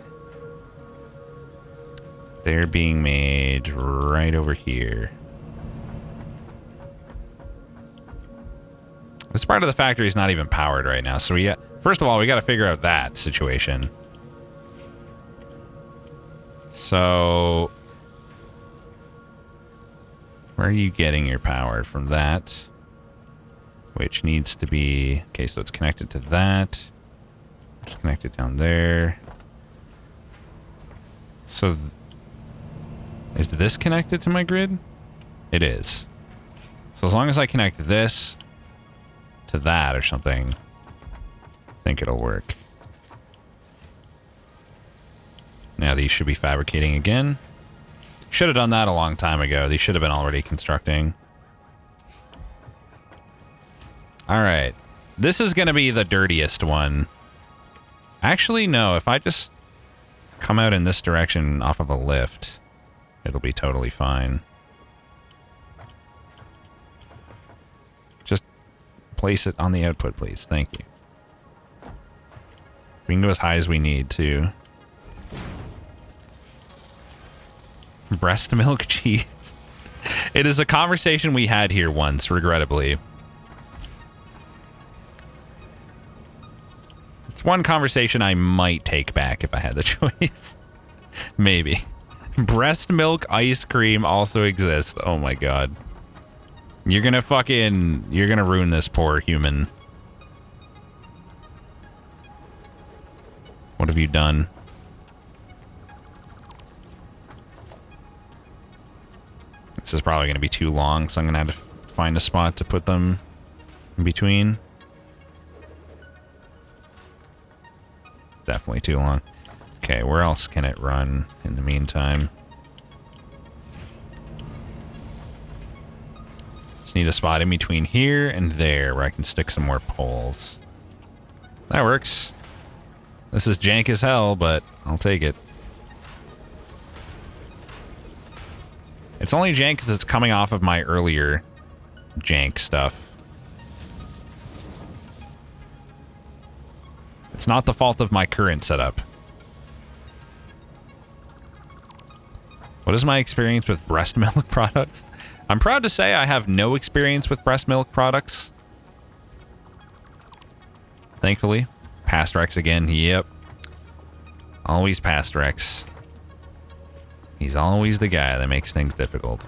They're being made right over here. This part of the factory is not even powered right now, so first of all, we got to figure out that situation. So, where are you getting your power from that? Which needs to be... Okay, so it's connected to that. It's connected down there. So, is this connected to my grid? It is. So as long as I connect this to that or something, I think it'll work. Now these should be fabricating again. Should have done that a long time ago. These should have been already constructing. All right. This is going to be the dirtiest one. Actually, no. If I just come out in this direction off of a lift, it'll be totally fine. Just place it on the output, please. Thank you. We can go as high as we need to. Breast milk cheese. It is a conversation we had here once, regrettably. It's one conversation I might take back if I had the choice. Maybe. Breast milk ice cream also exists. Oh my god. You're gonna ruin this poor human. What have you done? This is probably gonna be too long, so I'm gonna have to find a spot to put them in between. Definitely too long. Okay, where else can it run in the meantime? Just need a spot in between here and there where I can stick some more poles. That works. This is jank as hell, but I'll take it. It's only jank because it's coming off of my earlier jank stuff. It's not the fault of my current setup. What is my experience with breast milk products? I'm proud to say I have no experience with breast milk products. Thankfully. Past Rex again. Yep. Always past Rex. He's always the guy that makes things difficult.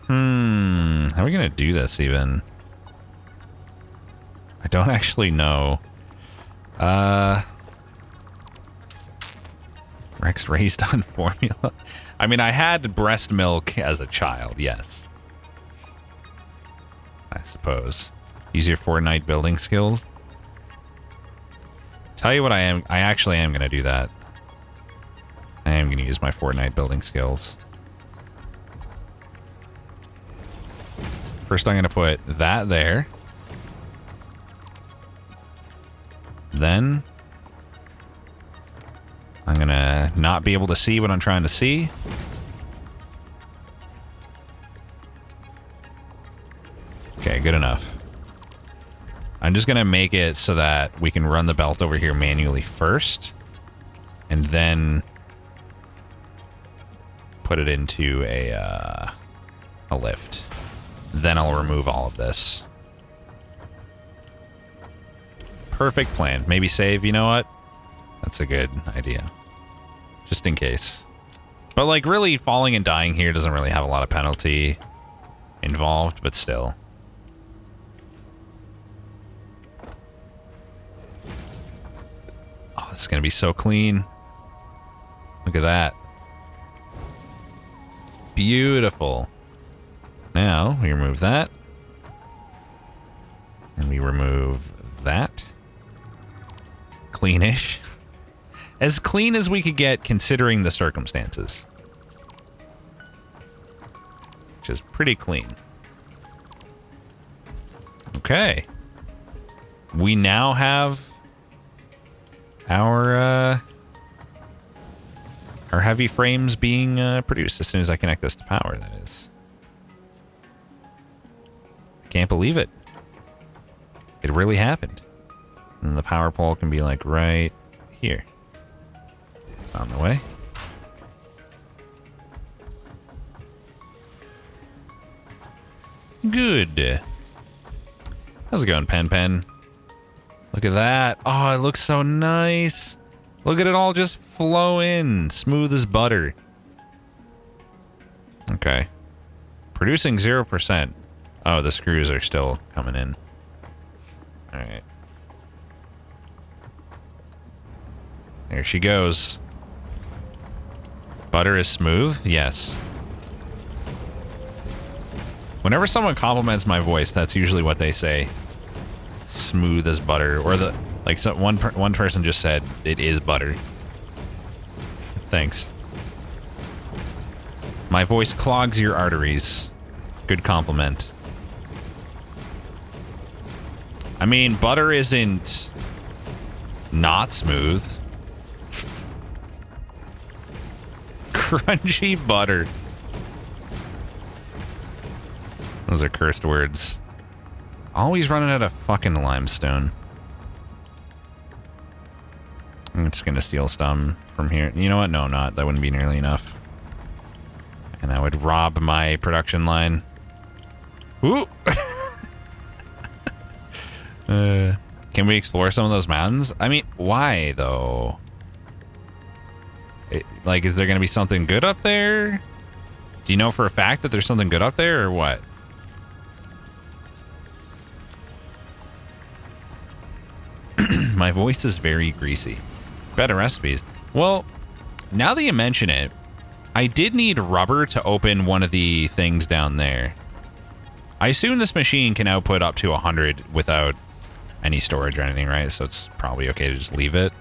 How are we gonna do this even? I don't actually know. Rex raised on formula. I mean, I had breast milk as a child, yes. I suppose. Use your Fortnite building skills. Tell you what I actually am gonna do that. I am gonna use my Fortnite building skills. First I'm gonna put that there. Then I'm gonna not be able to see what I'm trying to see. Okay, good enough. I'm just gonna make it so that we can run the belt over here manually first, and then put it into a lift. Then I'll remove all of this. Perfect plan. Maybe save, you know what? That's a good idea. Just in case. But like really falling and dying here doesn't really have a lot of penalty involved, but still. Oh, this is gonna be so clean. Look at that. Beautiful. Now we remove that. And we remove that. Cleanish. As clean as we could get considering the circumstances. Which is pretty clean. Okay. We now have our heavy frames being produced as soon as I connect this to power, that is. I can't believe it. It really happened. And the power pole can be like right here. It's on the way. Good. How's it going, Pen? Look at that. Oh, it looks so nice. Look at it all just flow in. Smooth as butter. Okay. Producing 0%. Oh, the screws are still coming in. Alright. There she goes. Butter is smooth? Yes. Whenever someone compliments my voice, that's usually what they say. Smooth as butter. Or the like one person just said it is butter. Thanks. My voice clogs your arteries. Good compliment. I mean, butter isn't not smooth. Crunchy butter. Those are cursed words. Always running out of fucking limestone. I'm just gonna steal some from here. You know what? No, I'm not. That wouldn't be nearly enough. And I would rob my production line. Ooh! Can we explore some of those mountains? I mean, why, though? Like, is there gonna be something good up there? Do you know for a fact that there's something good up there, or what? My voice is very greasy. Better recipes. Well, now that you mention it, I did need rubber to open one of the things down there. I assume this machine can output up to 100 without any storage or anything, right? So it's probably okay to just leave it.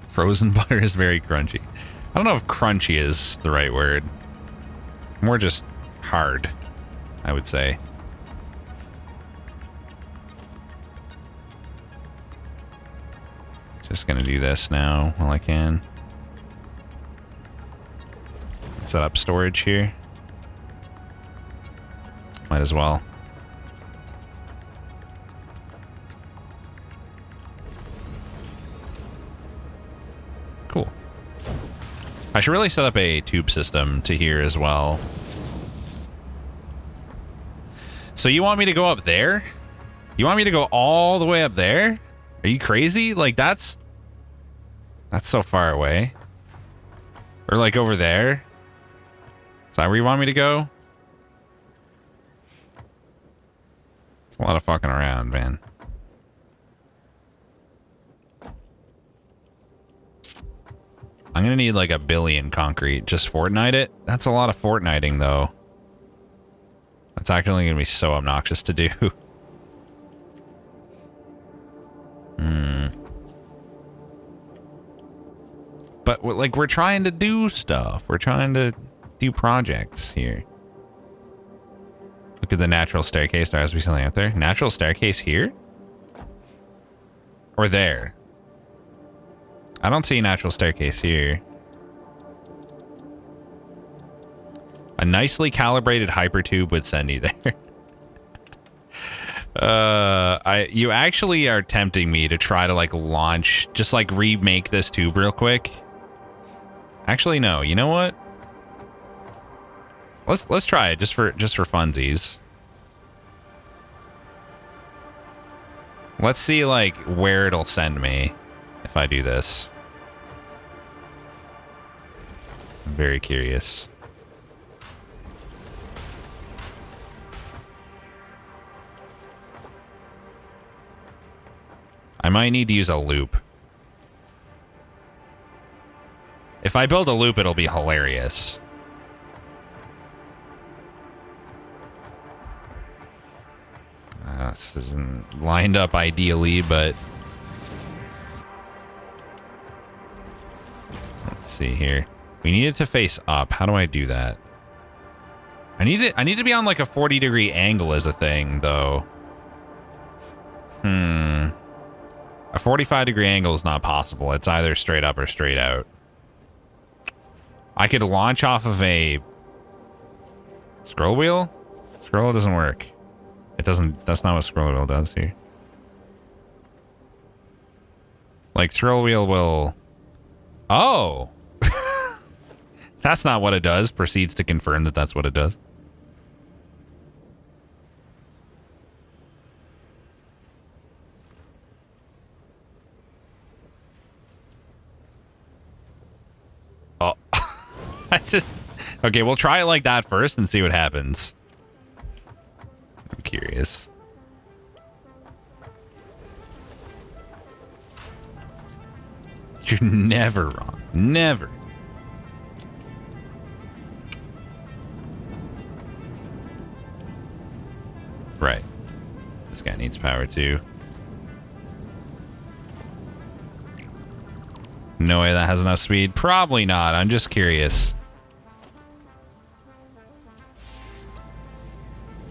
Frozen butter is very crunchy. I don't know if crunchy is the right word. More just hard, I would say. Just gonna do this now while I can. Set up storage here. Might as well. Cool. I should really set up a tube system to here as well. So you want me to go up there? You want me to go all the way up there? Are you crazy? Like, that's so far away. Or like over there. Is that where you want me to go? It's a lot of fucking around, man. I'm gonna need like 1 billion concrete. Just Fortnite it? That's a lot of Fortniting, though. That's actually gonna be so obnoxious to do. But we're trying to do stuff. We're trying to do projects here. Look at the natural staircase. There has to be something out there. Natural staircase here? Or there? I don't see a natural staircase here. A nicely calibrated hypertube would send you there. You actually are tempting me to try to like launch, just like remake this tube real quick. Actually, no. You know what? Let's try it just for funsies. Let's see like where it'll send me if I do this. I'm very curious. I might need to use a loop. If I build a loop, it'll be hilarious. This isn't lined up ideally, but let's see here. We need it to face up. How do I do that? I need to be on like a 40-degree angle as a thing, though. A 45-degree angle is not possible. It's either straight up or straight out. I could launch off of a scroll wheel? Scroll doesn't work. It doesn't, that's not what scroll wheel does here. Like scroll wheel will, oh, that's not what it does. Proceeds to confirm that that's what it does. Oh, okay, we'll try it like that first and see what happens. I'm curious. You're never wrong. Never. Right. This guy needs power too. No way that has enough speed. Probably not. I'm just curious.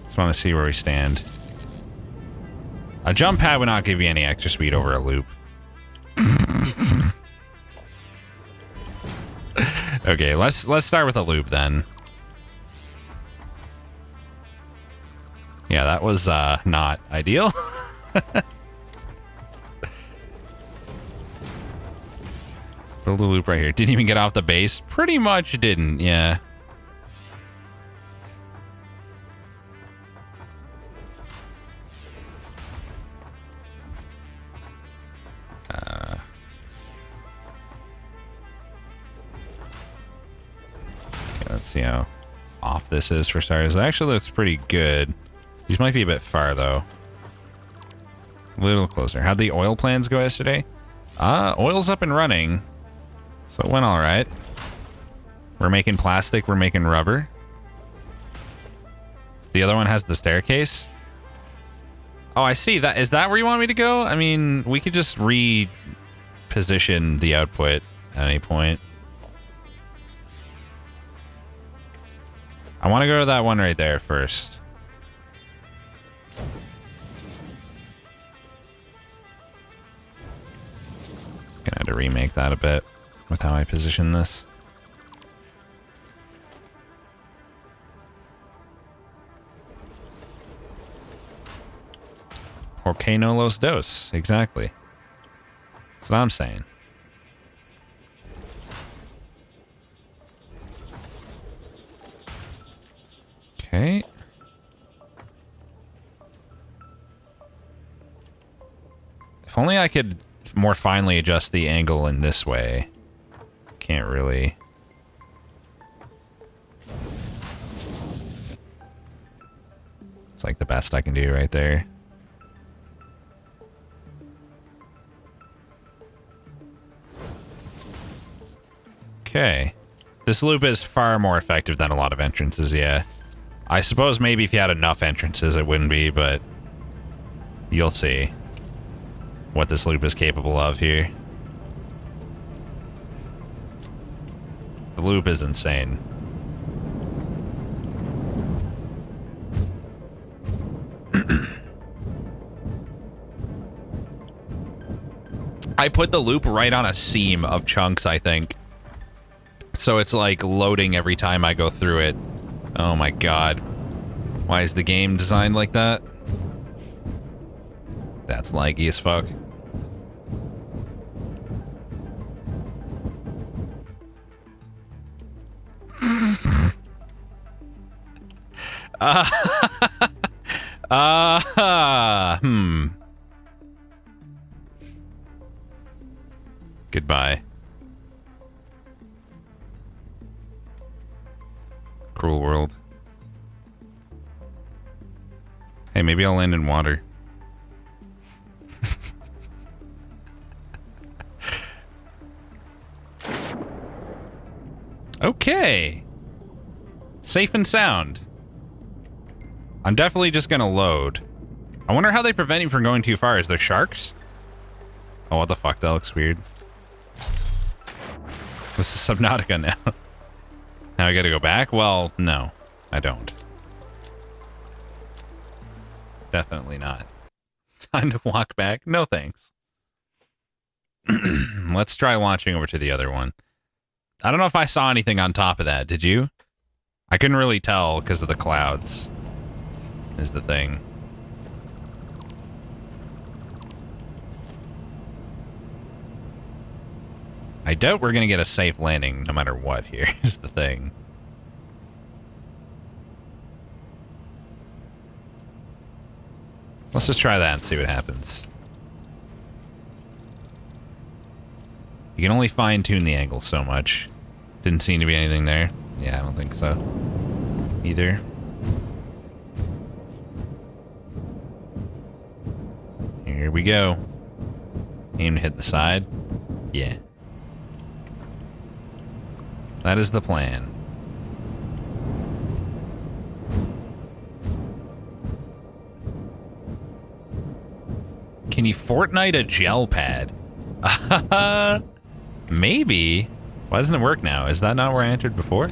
Just want to see where we stand. A jump pad would not give you any extra speed over a loop. Okay, let's start with a loop then. Yeah, that was not ideal. Build a loop right here. Didn't even get off the base. Pretty much didn't, yeah. Okay, let's see how off this is for starters. It actually looks pretty good. These might be a bit far, though. A little closer. How'd the oil plans go yesterday? Oil's up and running. So it went all right. We're making plastic. We're making rubber. The other one has the staircase. Oh, I see. That is that where you want me to go? I mean, we could just reposition the output at any point. I want to go to that one right there first. Gonna have to remake that a bit with how I position this. Porque no los dos. Exactly. That's what I'm saying. Okay. If only I could more finely adjust the angle in this way. Can't really. It's like the best I can do right there. Okay. This loop is far more effective than a lot of entrances, yeah. I suppose maybe if you had enough entrances it wouldn't be, but you'll see what this loop is capable of here. The loop is insane. I put the loop right on a seam of chunks, I think. So it's like loading every time I go through it. Oh my god. Why is the game designed like that? That's laggy as fuck. Goodbye. Cruel world. Hey, maybe I'll land in water. Okay. Safe and sound. I'm definitely just gonna load. I wonder how they prevent you from going too far. Is there sharks? Oh, what the fuck? That looks weird. This is Subnautica now. Now I gotta go back? Well, no, I don't. Definitely not. Time to walk back? No thanks. Let's try launching over to the other one. I don't know if I saw anything on top of that. Did you? I couldn't really tell because of the clouds. Is the thing. I doubt we're gonna get a safe landing no matter what here is the thing. Let's just try that and see what happens. You can only fine-tune the angle so much. Didn't seem to be anything there. Yeah, I don't think so. Either. Here we go. Aim to hit the side. Yeah. That is the plan. Can you Fortnite a gel pad? Maybe. Why doesn't it work now? Is that not where I entered before?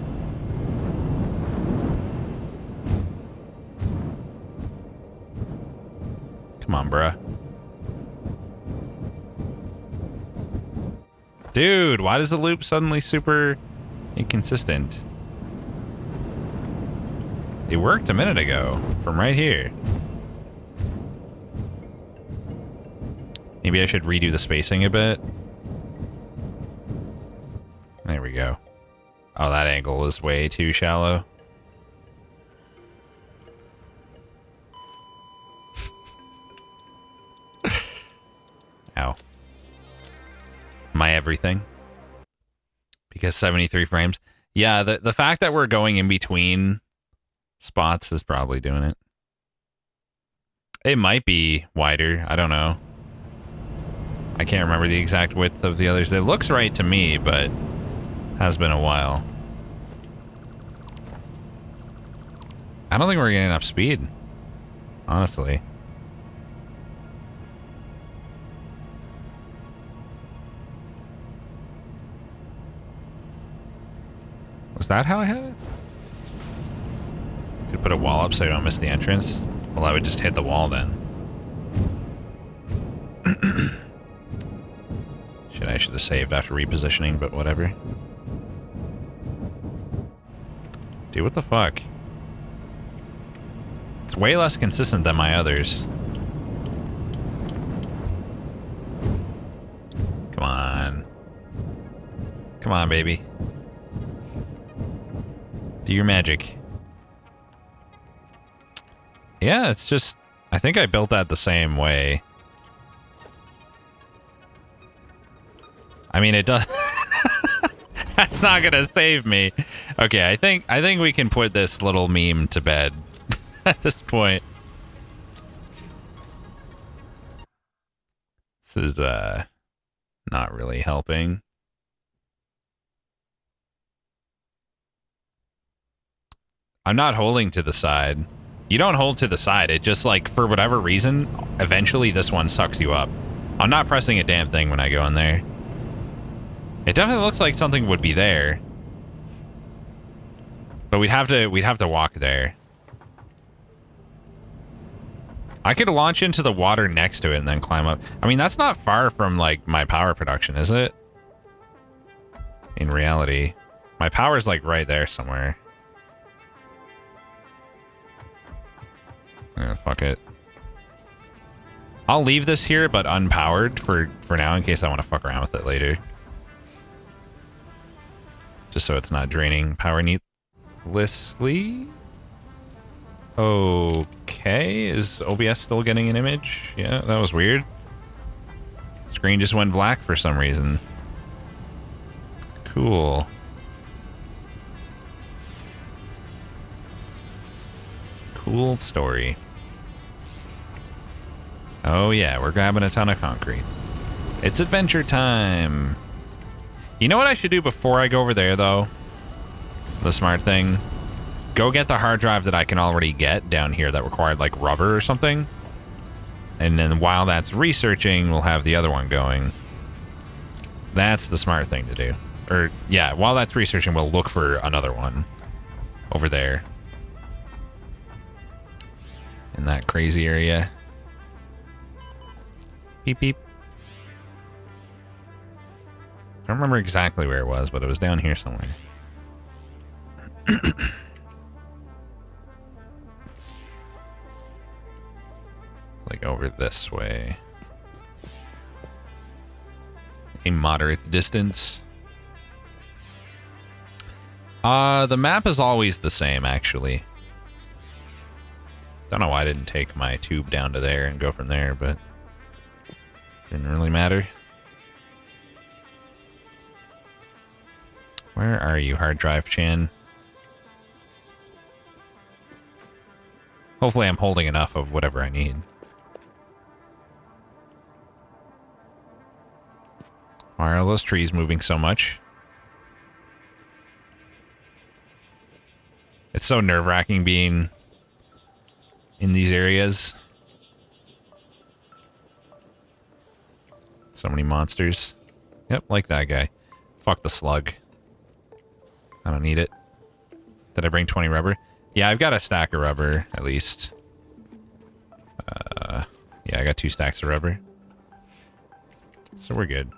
Come on, bruh. Dude, why does the loop suddenly super inconsistent? It worked a minute ago from right here. Maybe I should redo the spacing a bit. There we go. Oh, that angle is way too shallow. Ow. My everything. Because 73 frames. Yeah, the fact that we're going in between spots is probably doing it. It might be wider. I don't know. I can't remember the exact width of the others. It looks right to me, but has been a while. I don't think we're getting enough speed. Honestly. Was that how I had it? Could put a wall up so I don't miss the entrance. Well, I would just hit the wall then. I should have saved after repositioning, but whatever. Dude, what the fuck? It's way less consistent than my others. Come on. Come on, baby. Do your magic. Yeah, it's just... I think I built that the same way. I mean, it does... That's not gonna save me. Okay, I think we can put this little meme to bed at this point. This is, not really helping. I'm not holding to the side. You don't hold to the side. It just, like, for whatever reason, eventually this one sucks you up. I'm not pressing a damn thing when I go in there. It definitely looks like something would be there. But we'd have to walk there. I could launch into the water next to it and then climb up. I mean, that's not far from, like, my power production, is it? In reality. My power's, like, right there somewhere. Fuck it. I'll leave this here, but unpowered for now in case I want to fuck around with it later. Just so it's not draining power needlessly. Okay, is OBS still getting an image? Yeah, that was weird. Screen just went black for some reason. Cool. Cool story. Oh yeah, we're grabbing a ton of concrete. It's adventure time. You know what I should do before I go over there, though? The smart thing. Go get the hard drive that I can already get down here that required, like, rubber or something. And then while that's researching, we'll have the other one going. That's the smart thing to do. Or, yeah, while that's researching, we'll look for another one over there. In that crazy area. Beep, beep. I don't remember exactly where it was, but it was down here somewhere. It's like over this way. A moderate distance. The map is always the same, actually. Don't know why I didn't take my tube down to there and go from there, but didn't really matter. Where are you, hard drive Chan? Hopefully I'm holding enough of whatever I need. Why are those trees moving so much? It's so nerve-wracking being in these areas. So many monsters. Yep, like that guy. Fuck the slug. I don't need it. Did I bring 20 rubber? Yeah, I've got a stack of rubber, at least. Yeah, I got 2 stacks of rubber. So we're good.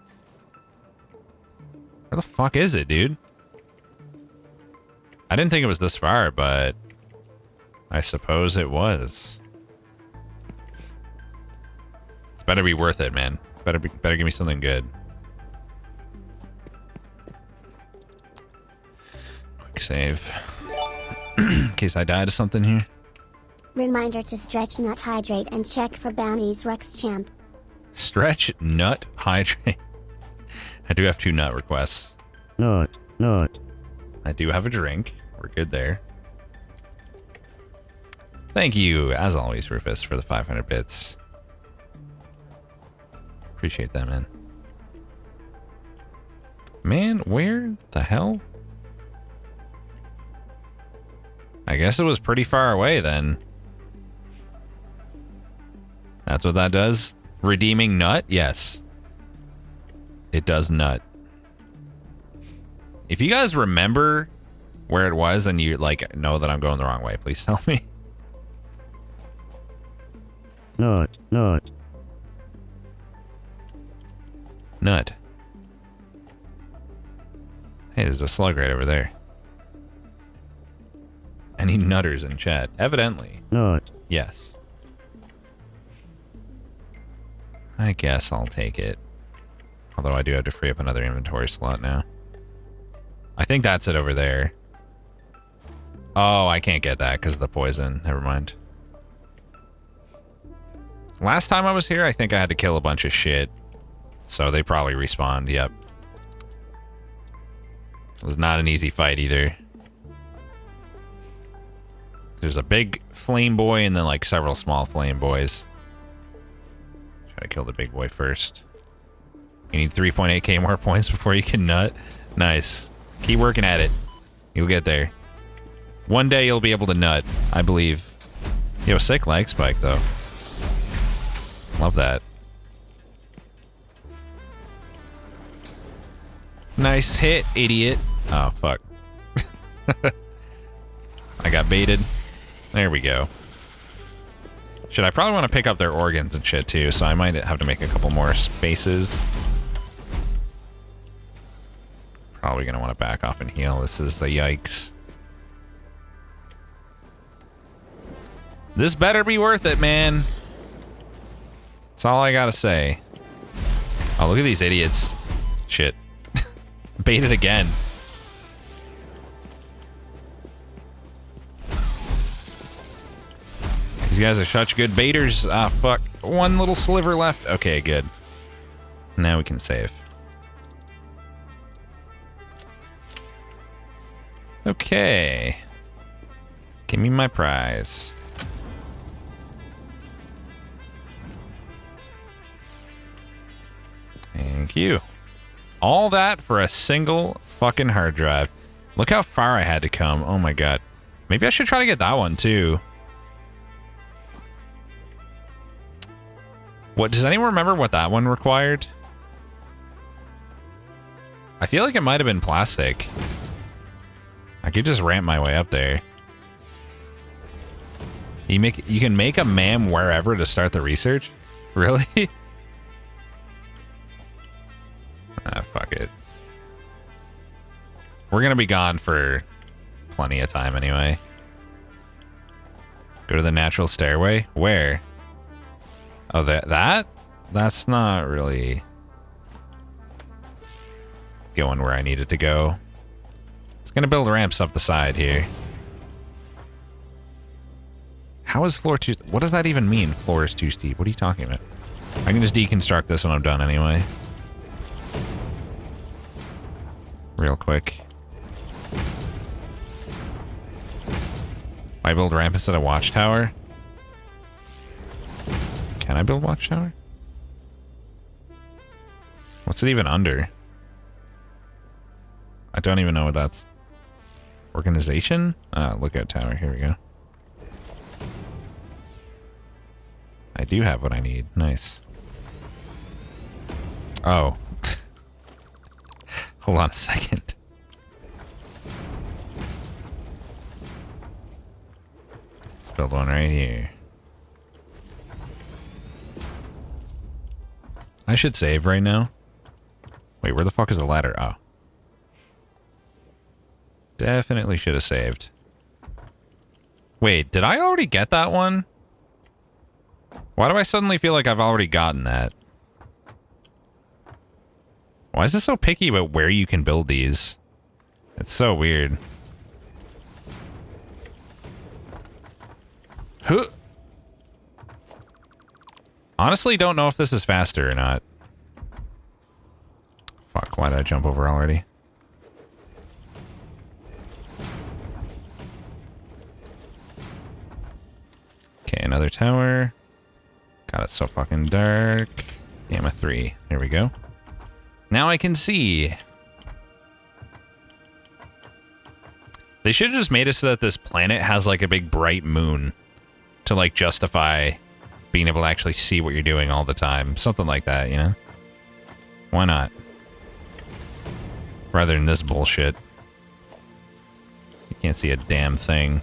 Where the fuck is it, dude? I didn't think it was this far, but I suppose it was. It's better be worth it, man. Better give me something good. Quick save. In case I die to something here. Reminder to stretch, nut, hydrate, and check for bounties. Rex Champ. Stretch, nut, hydrate. I do have 2 nut requests. Nut. I do have a drink. We're good there. Thank you, as always, Rufus, for the 500 bits. Appreciate that, man. Man, where the hell? I guess it was pretty far away then. That's what that does? Redeeming nut? Yes. It does nut. If you guys remember where it was and you like know that I'm going the wrong way, please tell me. Nut. Nut. Hey, there's a slug right over there. Any nutters in chat? Evidently. Nut. Yes. I guess I'll take it. Although I do have to free up another inventory slot now. I think that's it over there. Oh, I can't get that because of the poison. Never mind. Last time I was here, I think I had to kill a bunch of shit. So they probably respawned, yep. It was not an easy fight either. There's a big flame boy and then like several small flame boys. Try to kill the big boy first. You need 3.8k more points before you can nut. Nice. Keep working at it. You'll get there. One day you'll be able to nut, I believe. Yo, sick lag spike though. Love that. Nice hit, idiot. Oh, fuck. I got baited. There we go. Shit, I probably want to pick up their organs and shit too, so I might have to make a couple more spaces. Probably gonna want to back off and heal. This is a yikes. This better be worth it, man. That's all I gotta say. Oh, look at these idiots. Shit. Baited again. These guys are such good baiters. Ah, fuck. One little sliver left. Okay, good. Now we can save. Okay. Give me my prize. Thank you. All that for a single fucking hard drive. Look how far I had to come. Oh my god. Maybe I should try to get that one too. What, does anyone remember what that one required? I feel like it might have been plastic. I could just ramp my way up there. You can make a MAM wherever to start the research? Really? Ah, fuck it. We're gonna be gone for plenty of time anyway. Go to the natural stairway? Where? Oh, that? That's not really going where I needed to go. It's gonna build ramps up the side here. How is floor too... What does that even mean, floor is too steep? What are you talking about? I can just deconstruct this when I'm done anyway. Real quick. I build ramp instead of watchtower? Can I build watchtower? What's it even under? I don't even know what that's... Organization? Lookout tower. Here we go. I do have what I need. Nice. Oh. Hold on a second. Let's build one right here. I should save right now. Wait, where the fuck is the ladder? Oh. Definitely should have saved. Wait, did I already get that one? Why do I suddenly feel like I've already gotten that? Why is this so picky about where you can build these? It's so weird. Huh. Honestly, don't know if this is faster or not. Fuck, why did I jump over already? Okay, another tower. God, it's so fucking dark. Gamma 3. There we go. Now I can see. They should have just made it so that this planet has like a big bright moon to like justify being able to actually see what you're doing all the time. Something like that, you know? Why not? Rather than this bullshit. You can't see a damn thing.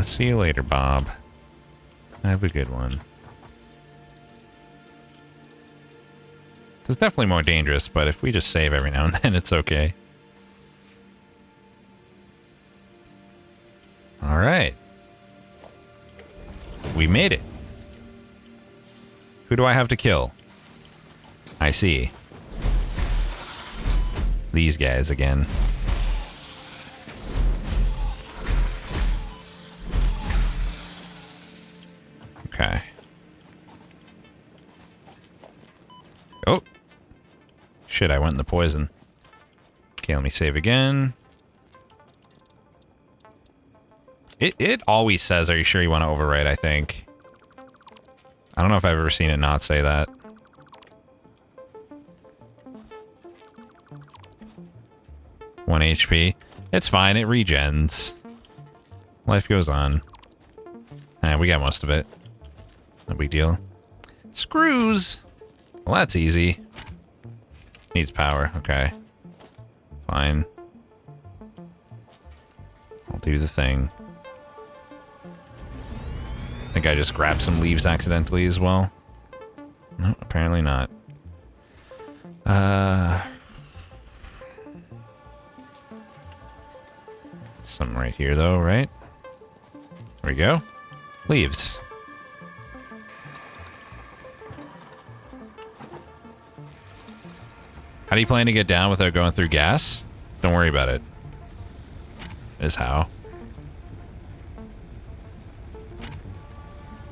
See you later, Bob. Have a good one. It's definitely more dangerous, but if we just save every now and then, it's okay. Alright. We made it. Who do I have to kill? I see. These guys again. Okay. Oh. Shit, I went in the poison. Okay, let me save again. It always says, are you sure you want to overwrite, I think. I don't know if I've ever seen it not say that. One HP. It's fine, it regens. Life goes on. We got most of it. No big deal. Screws! Well, that's easy. Needs power, okay. Fine. I'll do the thing. I think I just grabbed some leaves accidentally as well. No, apparently not. Some right here though, right? There we go. Leaves. How do you plan to get down without going through gas? Don't worry about it. Is how.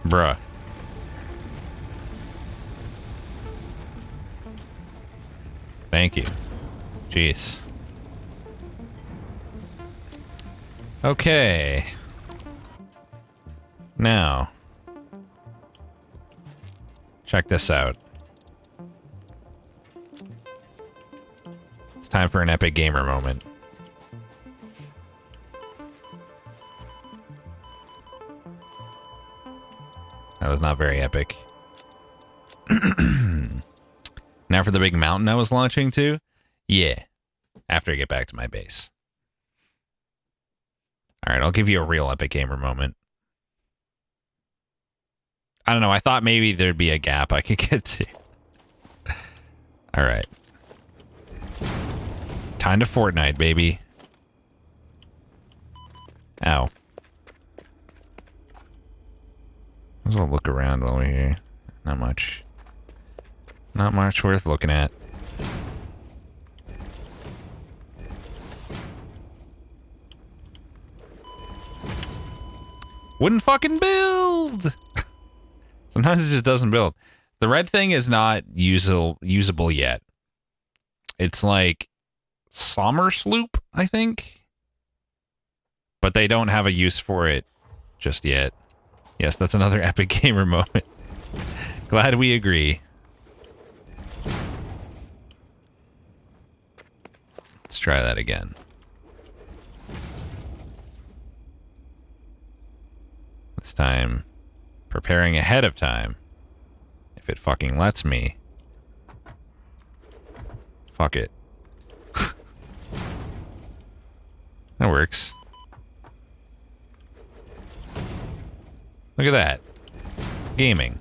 Bruh. Thank you. Jeez. Okay. Now. Check this out. It's time for an epic gamer moment. That was not very epic. Now for the big mountain I was launching to? Yeah. After I get back to my base. Alright, I'll give you a real epic gamer moment. I don't know, I thought maybe there'd be a gap I could get to. Alright. Time to Fortnite, baby. Ow. Let's all look around while we're here. Not much. Not much worth looking at. Wouldn't fucking build! Sometimes it just doesn't build. The red thing is not usable yet. It's like Sommersloop, I think. But they don't have a use for it just yet. Yes, that's another epic gamer moment. Glad we agree. Let's try that again. This time, prepare repairing ahead of time. If it fucking lets me. Fuck it. That works. Look at that. Gaming.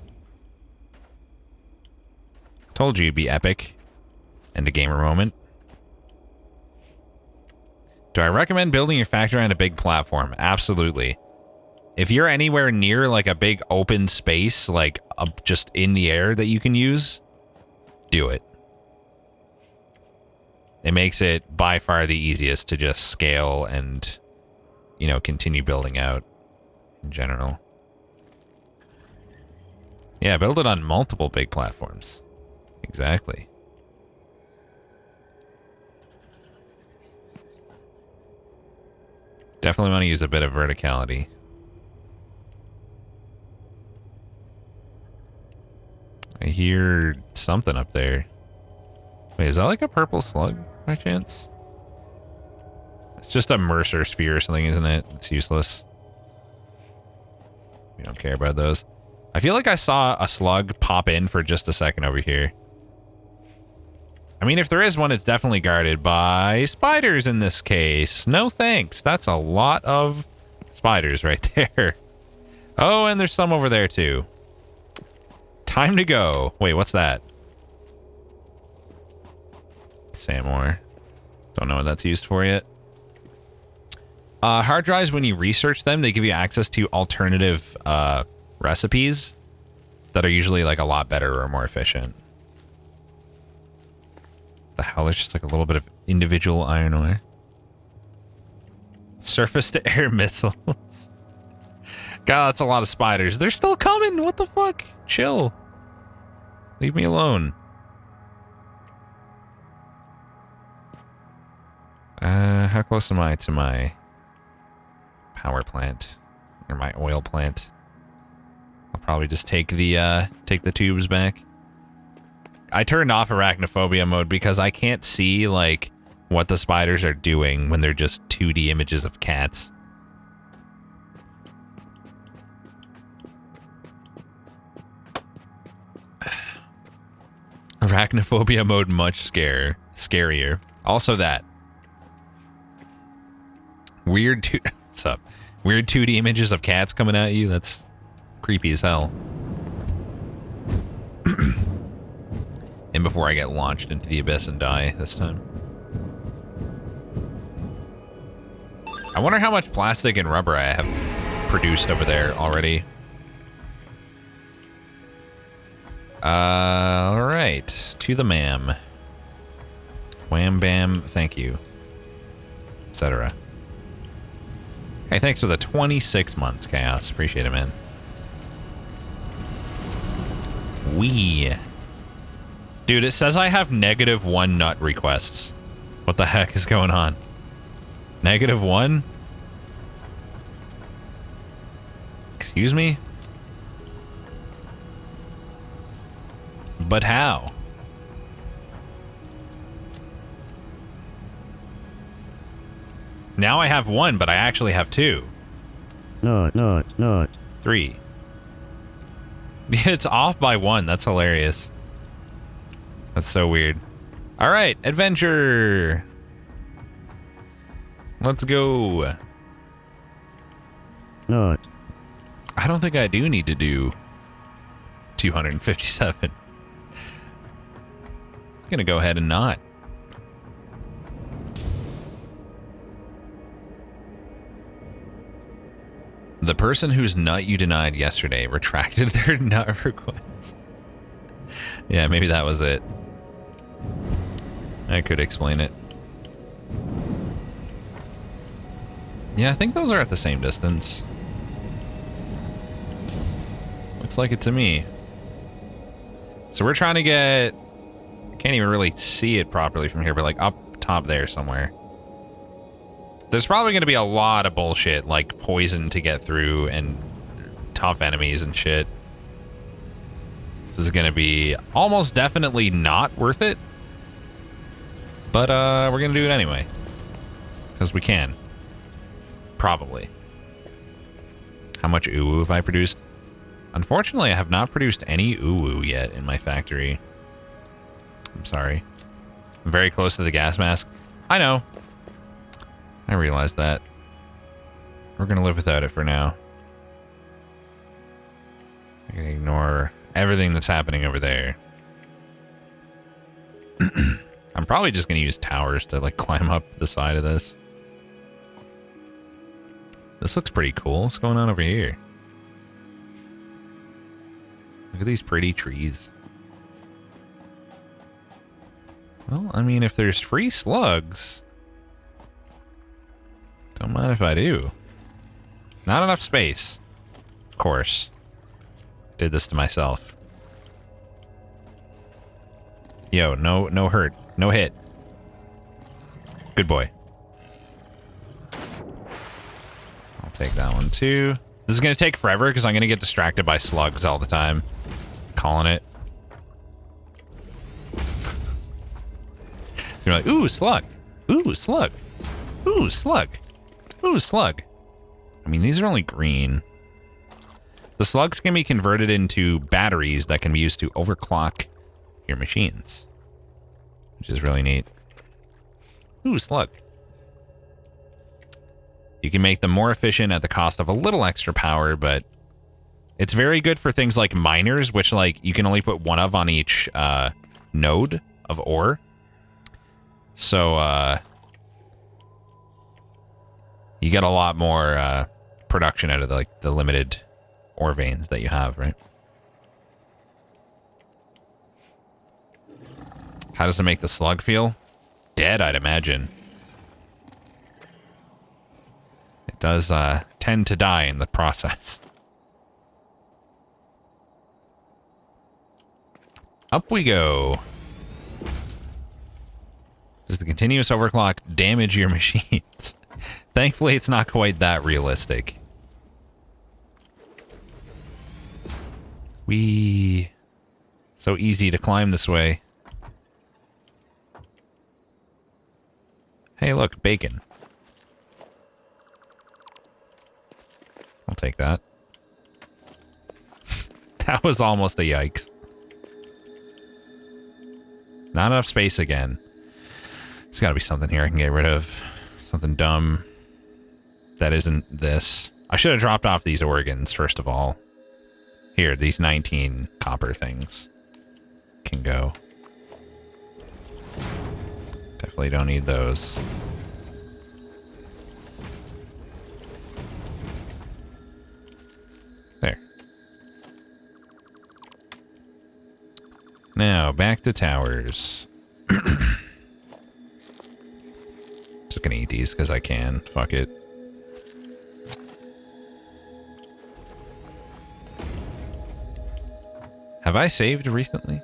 Told you it'd be epic. And a gamer moment. Do I recommend building your factory on a big platform? Absolutely. If you're anywhere near like a big open space, like just in the air that you can use, do it. It makes it by far the easiest to just scale and, you know, continue building out in general. Yeah, build it on multiple big platforms. Exactly. Definitely want to use a bit of verticality. I hear something up there. Wait, is that like a purple slug by chance? It's just a Mercer sphere or something, isn't it? It's useless. We don't care about those. I feel like I saw a slug pop in for just a second over here. I mean, if there is one, it's definitely guarded by spiders in this case. No thanks. That's a lot of spiders right there. Oh, and there's some over there too. Time to go. Wait, what's that? Sand ore. Don't know what that's used for yet. Hard drives, when you research them, they give you access to alternative recipes that are usually like a lot better or more efficient. The hell, there's just like a little bit of individual iron ore. Surface to air missiles. God, that's a lot of spiders. They're still coming. What the fuck? Chill. Leave me alone. How close am I to my power plant or my oil plant? I'll probably just take the tubes back. I turned off arachnophobia mode because I can't see like what the spiders are doing when they're just 2D images of cats. Arachnophobia mode much scarier. Also that. What's up? Weird 2D images of cats coming at you? That's creepy as hell. And before I get launched into the abyss and die this time. I wonder how much plastic and rubber I have produced over there already. Alright. To the ma'am. Wham bam, thank you. Etc. Hey, thanks for the 26 months, Chaos. Appreciate it, man. Dude, it says I have -1 nut requests. What the heck is going on? -1? Excuse me? But how? Now I have 1, but I actually have 2. No. 3. It's off by 1. That's hilarious. That's so weird. All right, adventure. Let's go. No. I don't think I do need to do 257. I'm gonna go ahead and not. The person whose nut you denied yesterday retracted their nut request. Yeah, maybe that was it. I could explain it. Yeah, I think those are at the same distance. Looks like it to me. So we're trying to get... I can't even really see it properly from here, but like up top there somewhere. There's probably going to be a lot of bullshit, like poison to get through and tough enemies and shit. This is going to be almost definitely not worth it. But we're going to do it anyway. Because we can. Probably. How much ooh have I produced? Unfortunately, I have not produced any uwu yet in my factory. I'm sorry. I'm very close to the gas mask. I know. I realize that. We're going to live without it for now. I'm going to ignore everything that's happening over there. I'm probably just going to use towers to like climb up the side of this. This looks pretty cool. What's going on over here? Look at these pretty trees. Well, I mean, if there's free slugs, don't mind if I do. Not enough space. Of course. Did this to myself. Yo, no hurt. No hit. Good boy. I'll take that one too. This is going to take forever because I'm going to get distracted by slugs all the time. Calling it. So you're like, ooh, slug. Ooh, slug. Ooh, slug. Ooh, slug. I mean, these are only green. The slugs can be converted into batteries that can be used to overclock your machines, which is really neat. Ooh, slug. You can make them more efficient at the cost of a little extra power, but it's very good for things like miners, which like you can only put one of on each node of ore. So you get a lot more production out of the limited ore veins that you have, right? How does it make the slug feel? Dead, I'd imagine. It does tend to die in the process. Up we go. Does the continuous overclock damage your machines? Thankfully, it's not quite that realistic. So easy to climb this way. Hey, look, bacon. I'll take that. That was almost a yikes. Not enough space again. There's got to be something here I can get rid of. Something dumb that isn't this. I should have dropped off these organs, first of all. Here, these 19 copper things can go. Definitely don't need those. There. Now, back to towers. Just gonna eat these because I can. Fuck it. Have I saved recently?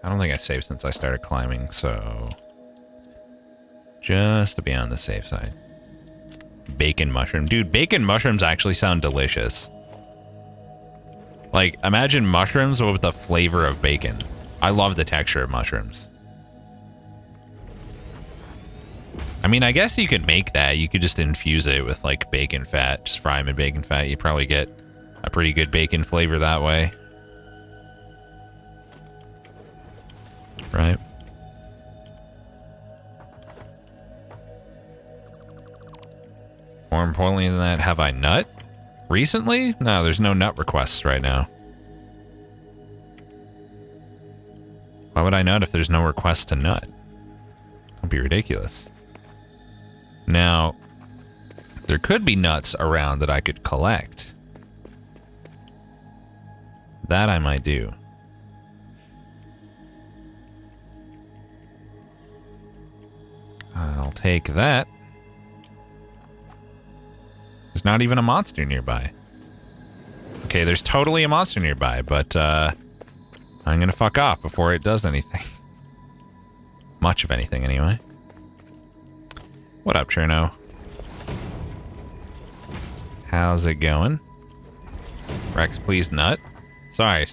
I don't think I saved since I started climbing, so just to be on the safe side. Bacon mushroom. Dude, bacon mushrooms actually sound delicious. Like, imagine mushrooms with the flavor of bacon. I love the texture of mushrooms. I mean, I guess you could make that. You could just infuse it with, like, bacon fat. Just fry them in bacon fat. You'd probably get a pretty good bacon flavor that way. Right? More importantly than that, have I nut? Recently? No, there's no nut requests right now. Why would I nut if there's no request to nut? Don't be ridiculous. Now, there could be nuts around that I could collect. That I might do. I'll take that. There's not even a monster nearby. Okay, there's totally a monster nearby, but I'm gonna fuck off before it does anything. Much of anything, anyway. What up, Cherno? How's it going? Rex, please nut. Sorry.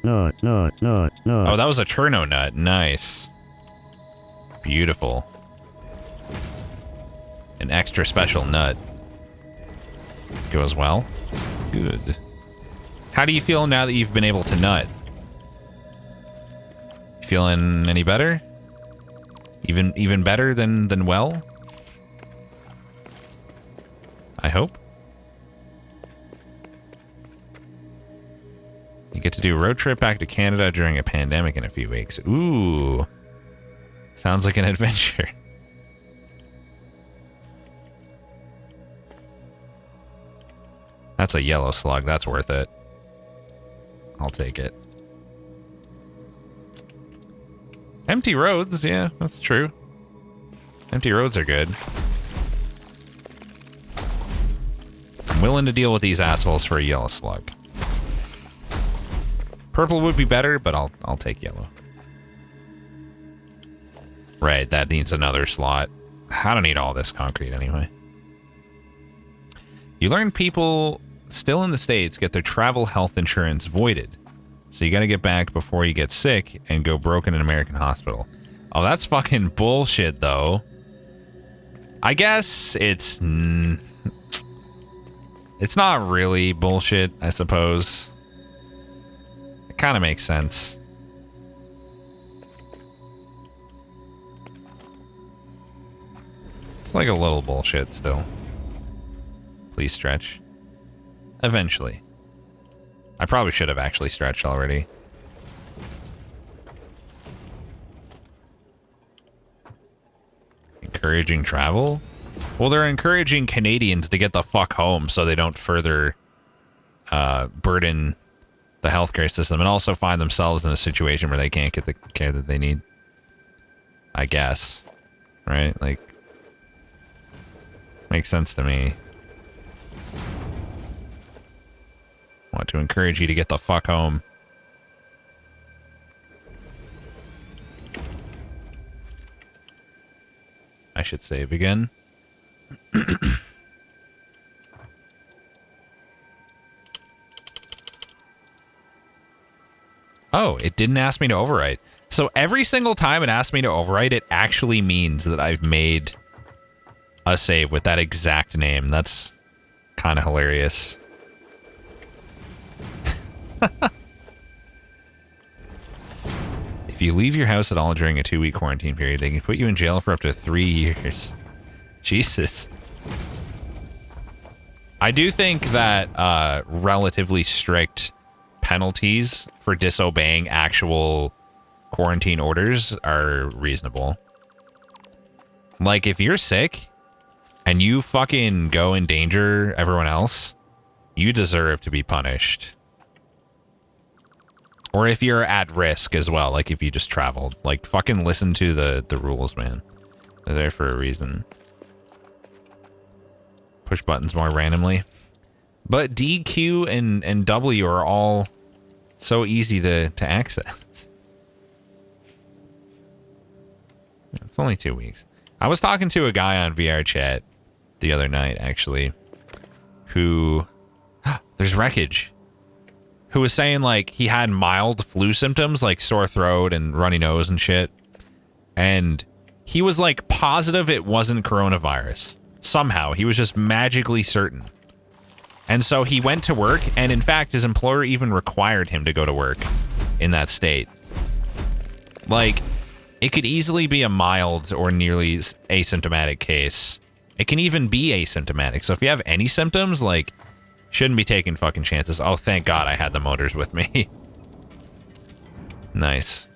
Nut. Oh, that was a Cherno nut. Nice. Beautiful. An extra special nut. Goes well. Good. How do you feel now that you've been able to nut? Feeling any better? Even better than well? I hope. You get to do a road trip back to Canada during a pandemic in a few weeks. Ooh. Sounds like an adventure. That's a yellow slug. That's worth it. I'll take it. Empty roads, yeah, that's true. Empty roads are good. I'm willing to deal with these assholes for a yellow slug. Purple would be better, but I'll take yellow. Right, that needs another slot. I don't need all this concrete anyway. You learn people still in the States get their travel health insurance voided. So you gotta get back before you get sick and go broke in an American hospital. Oh, that's fucking bullshit, though. I guess it's not really bullshit, I suppose. It kind of makes sense. It's like a little bullshit still. Please stretch. Eventually. I probably should have actually stretched already. Encouraging travel? Well, they're encouraging Canadians to get the fuck home so they don't further burden the healthcare system and also find themselves in a situation where they can't get the care that they need. I guess. Right? Like, makes sense to me. Want to encourage you to get the fuck home. I should save again. Oh, it didn't ask me to overwrite. So every single time it asks me to overwrite, it actually means that I've made a save with that exact name. That's kind of hilarious. If you leave your house at all during a 2-week quarantine period, they can put you in jail for up to 3 years. Jesus. I do think that relatively strict penalties for disobeying actual quarantine orders are reasonable. Like, if you're sick and you fucking go endanger everyone else, you deserve to be punished. Or if you're at risk as well, like if you just traveled. Like, fucking listen to the rules, man. They're there for a reason. Push buttons more randomly. But D, Q, and W are all so easy to access. It's only 2 weeks. I was talking to a guy on VR chat the other night, actually, who... There's wreckage. Who was saying, like, he had mild flu symptoms, like sore throat and runny nose and shit. And he was, like, positive it wasn't coronavirus. Somehow. He was just magically certain. And so he went to work, and in fact, his employer even required him to go to work in that state. Like, it could easily be a mild or nearly asymptomatic case. It can even be asymptomatic. So if you have any symptoms, like... Shouldn't be taking fucking chances. Oh, thank God I had the motors with me. Nice.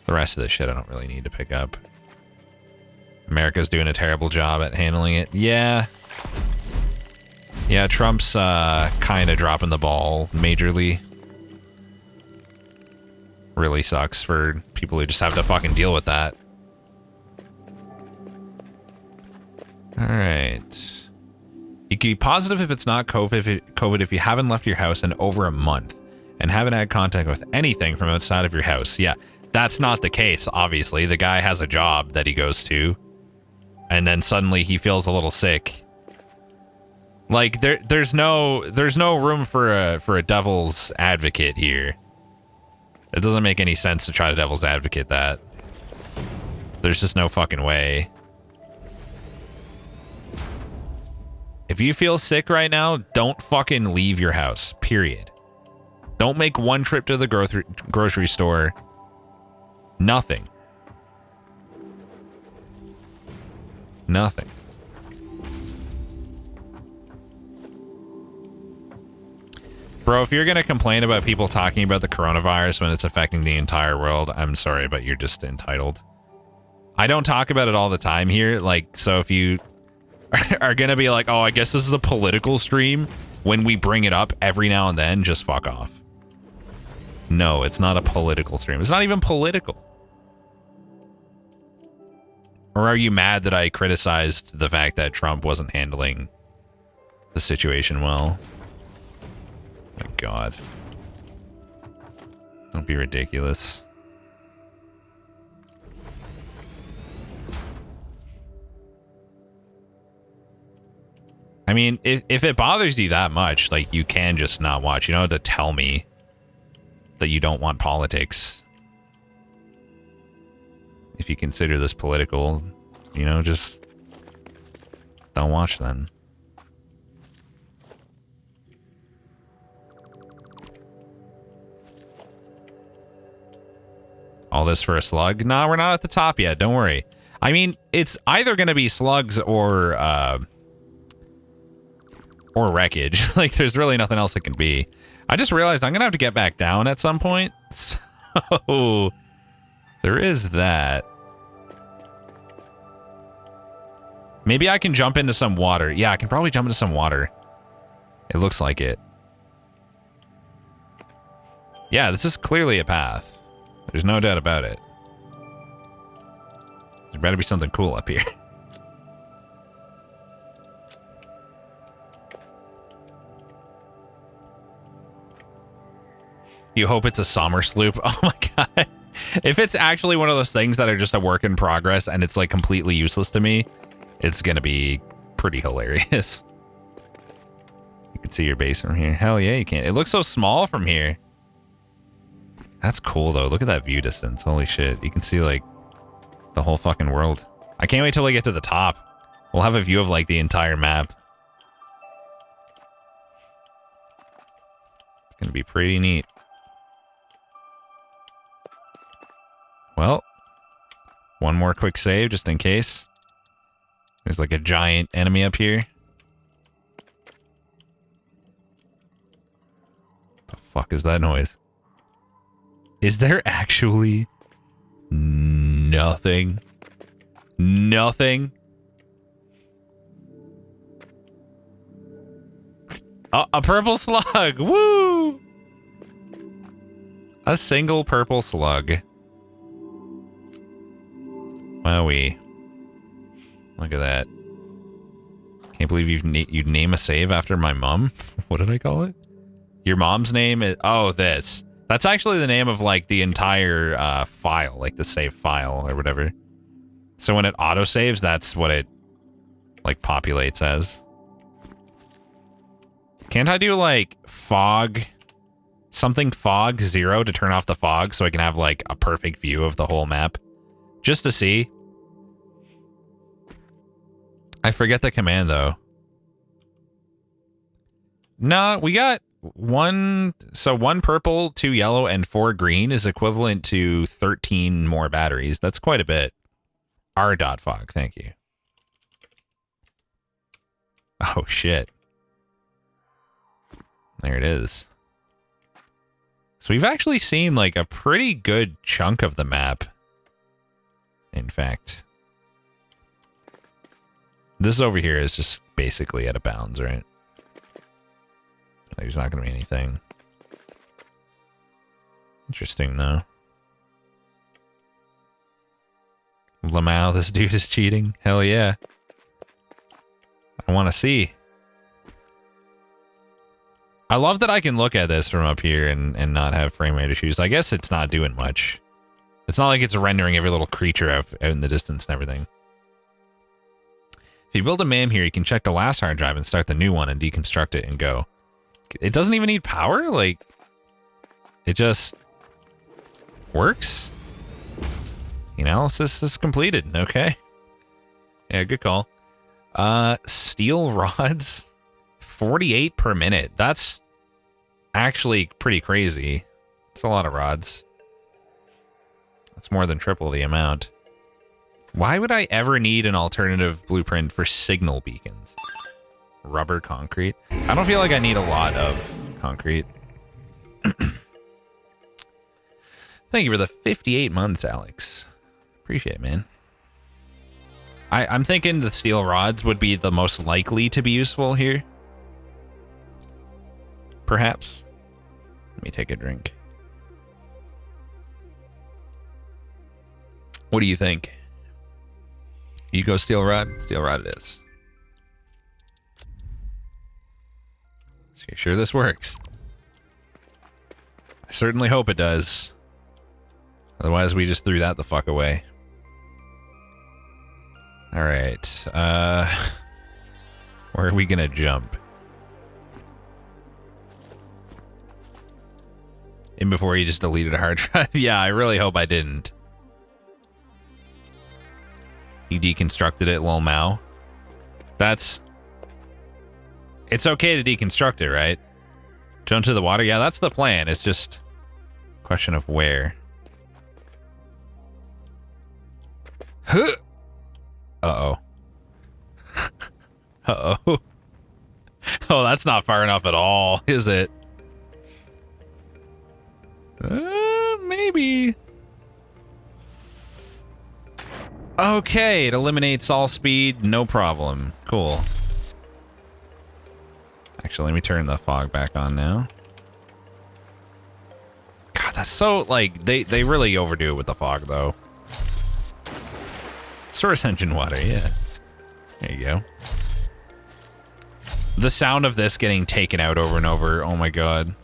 The rest of this shit I don't really need to pick up. America's doing a terrible job at handling it. Yeah. Yeah, Trump's kind of dropping the ball majorly. Really sucks for people who just have to fucking deal with that. All right. You can be positive if it's not COVID if you haven't left your house in over a month and haven't had contact with anything from outside of your house. Yeah, that's not the case, obviously. The guy has a job that he goes to, and then suddenly he feels a little sick. Like, there's no room for a devil's advocate here. It doesn't make any sense to try to devil's advocate that. There's just no fucking way. If you feel sick right now, don't fucking leave your house, period. Don't make one trip to the grocery store. Nothing. Nothing. Bro, if you're going to complain about people talking about the coronavirus when it's affecting the entire world, I'm sorry, but you're just entitled. I don't talk about it all the time here. Like, so if you are going to be like, oh, I guess this is a political stream when we bring it up every now and then, just fuck off. No, it's not a political stream. It's not even political. Or are you mad that I criticized the fact that Trump wasn't handling the situation well? My God. Don't be ridiculous. I mean, if it bothers you that much, like, you can just not watch. You don't have to tell me that you don't want politics. If you consider this political, you know, just don't watch then. All this for a slug? Nah, we're not at the top yet. Don't worry. I mean, it's either going to be slugs or wreckage. Like, there's really nothing else it can be. I just realized I'm going to have to get back down at some point. So, there is that. Maybe I can jump into some water. Yeah, I can probably jump into some water. It looks like it. Yeah, this is clearly a path. There's no doubt about it. There better be something cool up here. You hope it's a summer sloop? Oh my God. If it's actually one of those things that are just a work in progress and it's like completely useless to me, it's gonna be pretty hilarious. You can see your base from here. Hell yeah, you can. It looks so small from here. That's cool though. Look at that view distance. Holy shit. You can see like the whole fucking world. I can't wait till we get to the top. We'll have a view of like the entire map. It's gonna be pretty neat. Well, one more quick save just in case. There's like a giant enemy up here. The fuck is that noise? Is there actually nothing? Nothing? A purple slug! Woo! A single purple slug. Wowee. Look at that. Can't believe you'd name a save after my mom. What did I call it? Your mom's name is... Oh, this. That's actually the name of, like, the entire file. Like, the save file or whatever. So when it autosaves, that's what it, like, populates as. Can't I do, like, fog... Something fog 0 to turn off the fog so I can have, like, a perfect view of the whole map? Just to see. I forget the command, though. No, we got one... So 1 purple, 2 yellow, and 4 green is equivalent to 13 more batteries. That's quite a bit. R.fog, thank you. Oh, shit. There it is. So we've actually seen, like, a pretty good chunk of the map. In fact. This over here is just basically out of bounds, right? There's not going to be anything. Interesting, though. Lamau, this dude is cheating. Hell yeah. I want to see. I love that I can look at this from up here and not have frame rate issues. I guess it's not doing much. It's not like it's rendering every little creature out in the distance and everything. If you build a MAM here, you can check the last hard drive and start the new one and deconstruct it and go. It doesn't even need power? Like, it just works? The analysis is completed. Okay. Yeah, good call. Steel rods, 48 per minute. That's actually pretty crazy. It's a lot of rods. That's more than triple the amount. Why would I ever need an alternative blueprint for signal beacons? Rubber concrete. I don't feel like I need a lot of concrete. Thank you for the 58 months, Alex. Appreciate it, man. I'm thinking the steel rods would be the most likely to be useful here. Perhaps. Let me take a drink. What do you think? You go steel rod? Steel rod it is. So you sure this works? I certainly hope it does. Otherwise, we just threw that the fuck away. Alright. Where are we gonna jump? In before you just deleted a hard drive? Yeah, I really hope I didn't. You deconstructed it, lol Mao. That's... It's okay to deconstruct it, right? Jump to the water? Yeah, that's the plan. It's just a question of where. Huh! Uh-oh. Uh-oh. Oh, that's not far enough at all, is it? Maybe. Okay, it eliminates all speed, no problem. Cool. Actually, let me turn the fog back on now. God, that's so, like, they really overdo it with the fog, though. Source engine water, yeah. There you go. The sound of this getting taken out over and over, oh my god.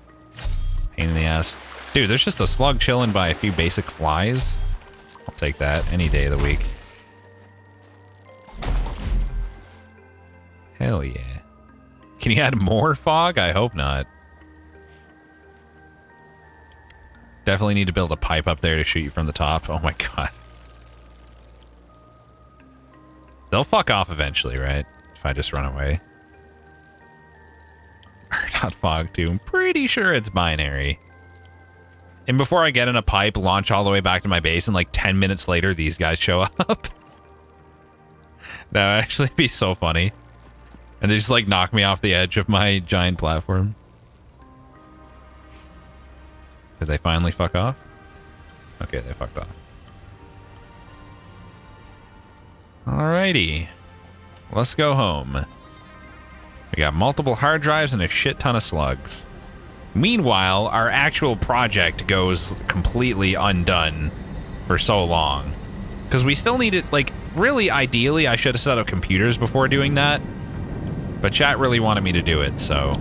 Pain in the ass. Dude, there's just a slug chilling by a few basic flies. I'll take that any day of the week. Hell yeah. Can you add more fog? I hope not. Definitely need to build a pipe up there to shoot you from the top. Oh my god. They'll fuck off eventually, right? If I just run away. Or not fog too. I'm pretty sure it's binary. And before I get in a pipe, launch all the way back to my base, and like 10 minutes later, these guys show up. That would actually be so funny. And they just like knock me off the edge of my giant platform. Did they finally fuck off? Okay, they fucked off. Alrighty. Let's go home. We got multiple hard drives and a shit ton of slugs. Meanwhile, our actual project goes completely undone for so long. Because we still need it, like, really, ideally, I should have set up computers before doing that. But chat really wanted me to do it, so...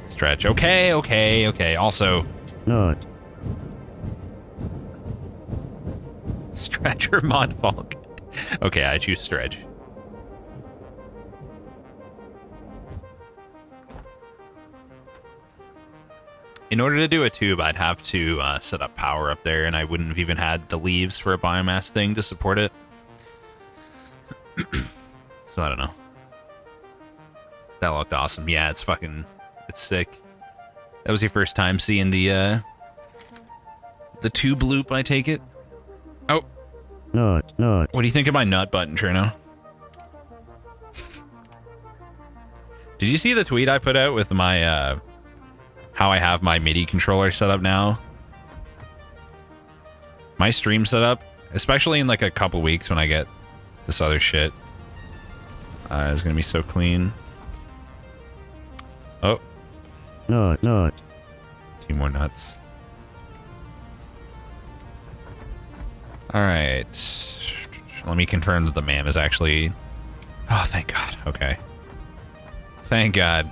Stretch. Okay, okay, okay. Also... Not. Stretch or Modfolk? Okay, I choose Stretch. In order to do a tube, I'd have to set up power up there, and I wouldn't have even had the leaves for a biomass thing to support it. So I don't know. That looked awesome. Yeah, it's sick. That was your first time seeing the tube loop, I take it? Oh. Not. What do you think of my nut button, Trino? Did you see the tweet I put out with my, how I have my MIDI controller set up now? My stream setup, especially in like a couple weeks when I get this other shit, is gonna be so clean. Oh. Not. 2 more nuts. Alright. Let me confirm that the MAM is actually... Oh, thank God. Okay. Thank God.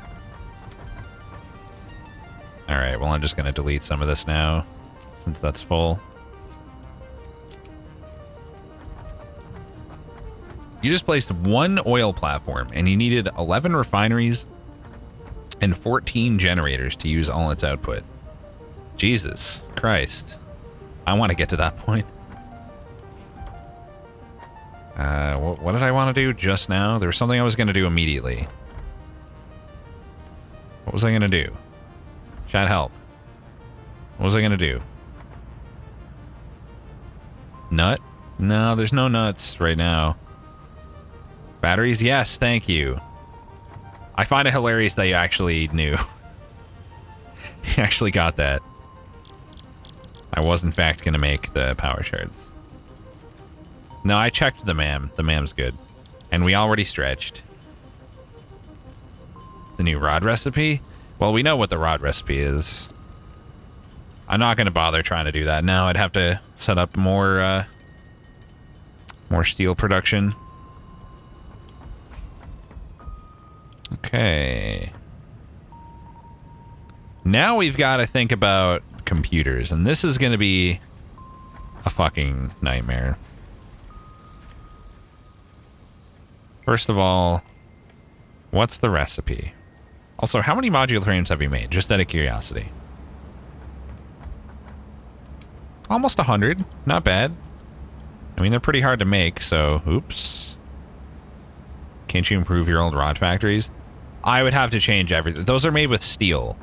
Alright, well, I'm just gonna delete some of this now, since that's full. You just placed 1 oil platform, and you needed 11 refineries and 14 generators to use all its output. Jesus Christ. I want to get to that point. What did I want to do just now? There was something I was going to do immediately. What was I going to do? Chat, help. What was I going to do? Nut? No, there's no nuts right now. Batteries? Yes, thank you. I find it hilarious that you actually knew. You actually got that. I was, in fact, going to make the power shards. No, I checked the MAM. The MAM's good. And we already stretched. The new rod recipe? Well, we know what the rod recipe is. I'm not going to bother trying to do that now. I'd have to set up more steel production. Okay. Now we've got to think about computers, and this is going to be a fucking nightmare. First of all, what's the recipe? Also, how many modular frames have you made? Just out of curiosity. Almost 100. Not bad. I mean, they're pretty hard to make, so... Oops. Can't you improve your old rod factories? I would have to change everything. Those are made with steel.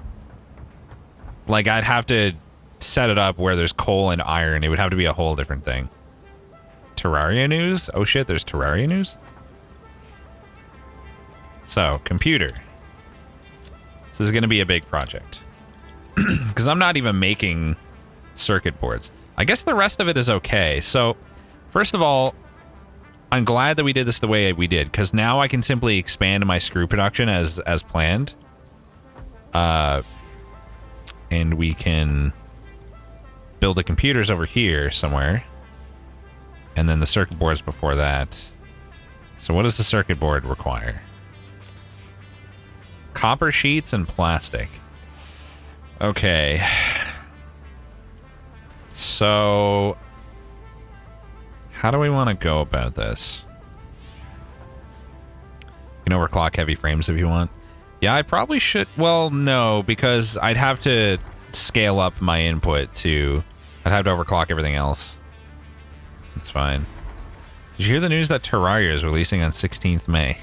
Like, I'd have to set it up where there's coal and iron. It would have to be a whole different thing. Terraria news? Oh shit, there's Terraria news? So, computer. This is going to be a big project. Because I'm not even making circuit boards. I guess the rest of it is okay. So, first of all, I'm glad that we did this the way we did, because now I can simply expand my screw production as planned. And we can build the computers over here somewhere. And then the circuit boards before that. So what does the circuit board require? Copper sheets and plastic. Okay. So... how do we want to go about this? You can overclock heavy frames if you want. Yeah, I probably should... well, no, because I'd have to scale up my input to... I'd have to overclock everything else. That's fine. Did you hear the news that Terraria is releasing on 16th May?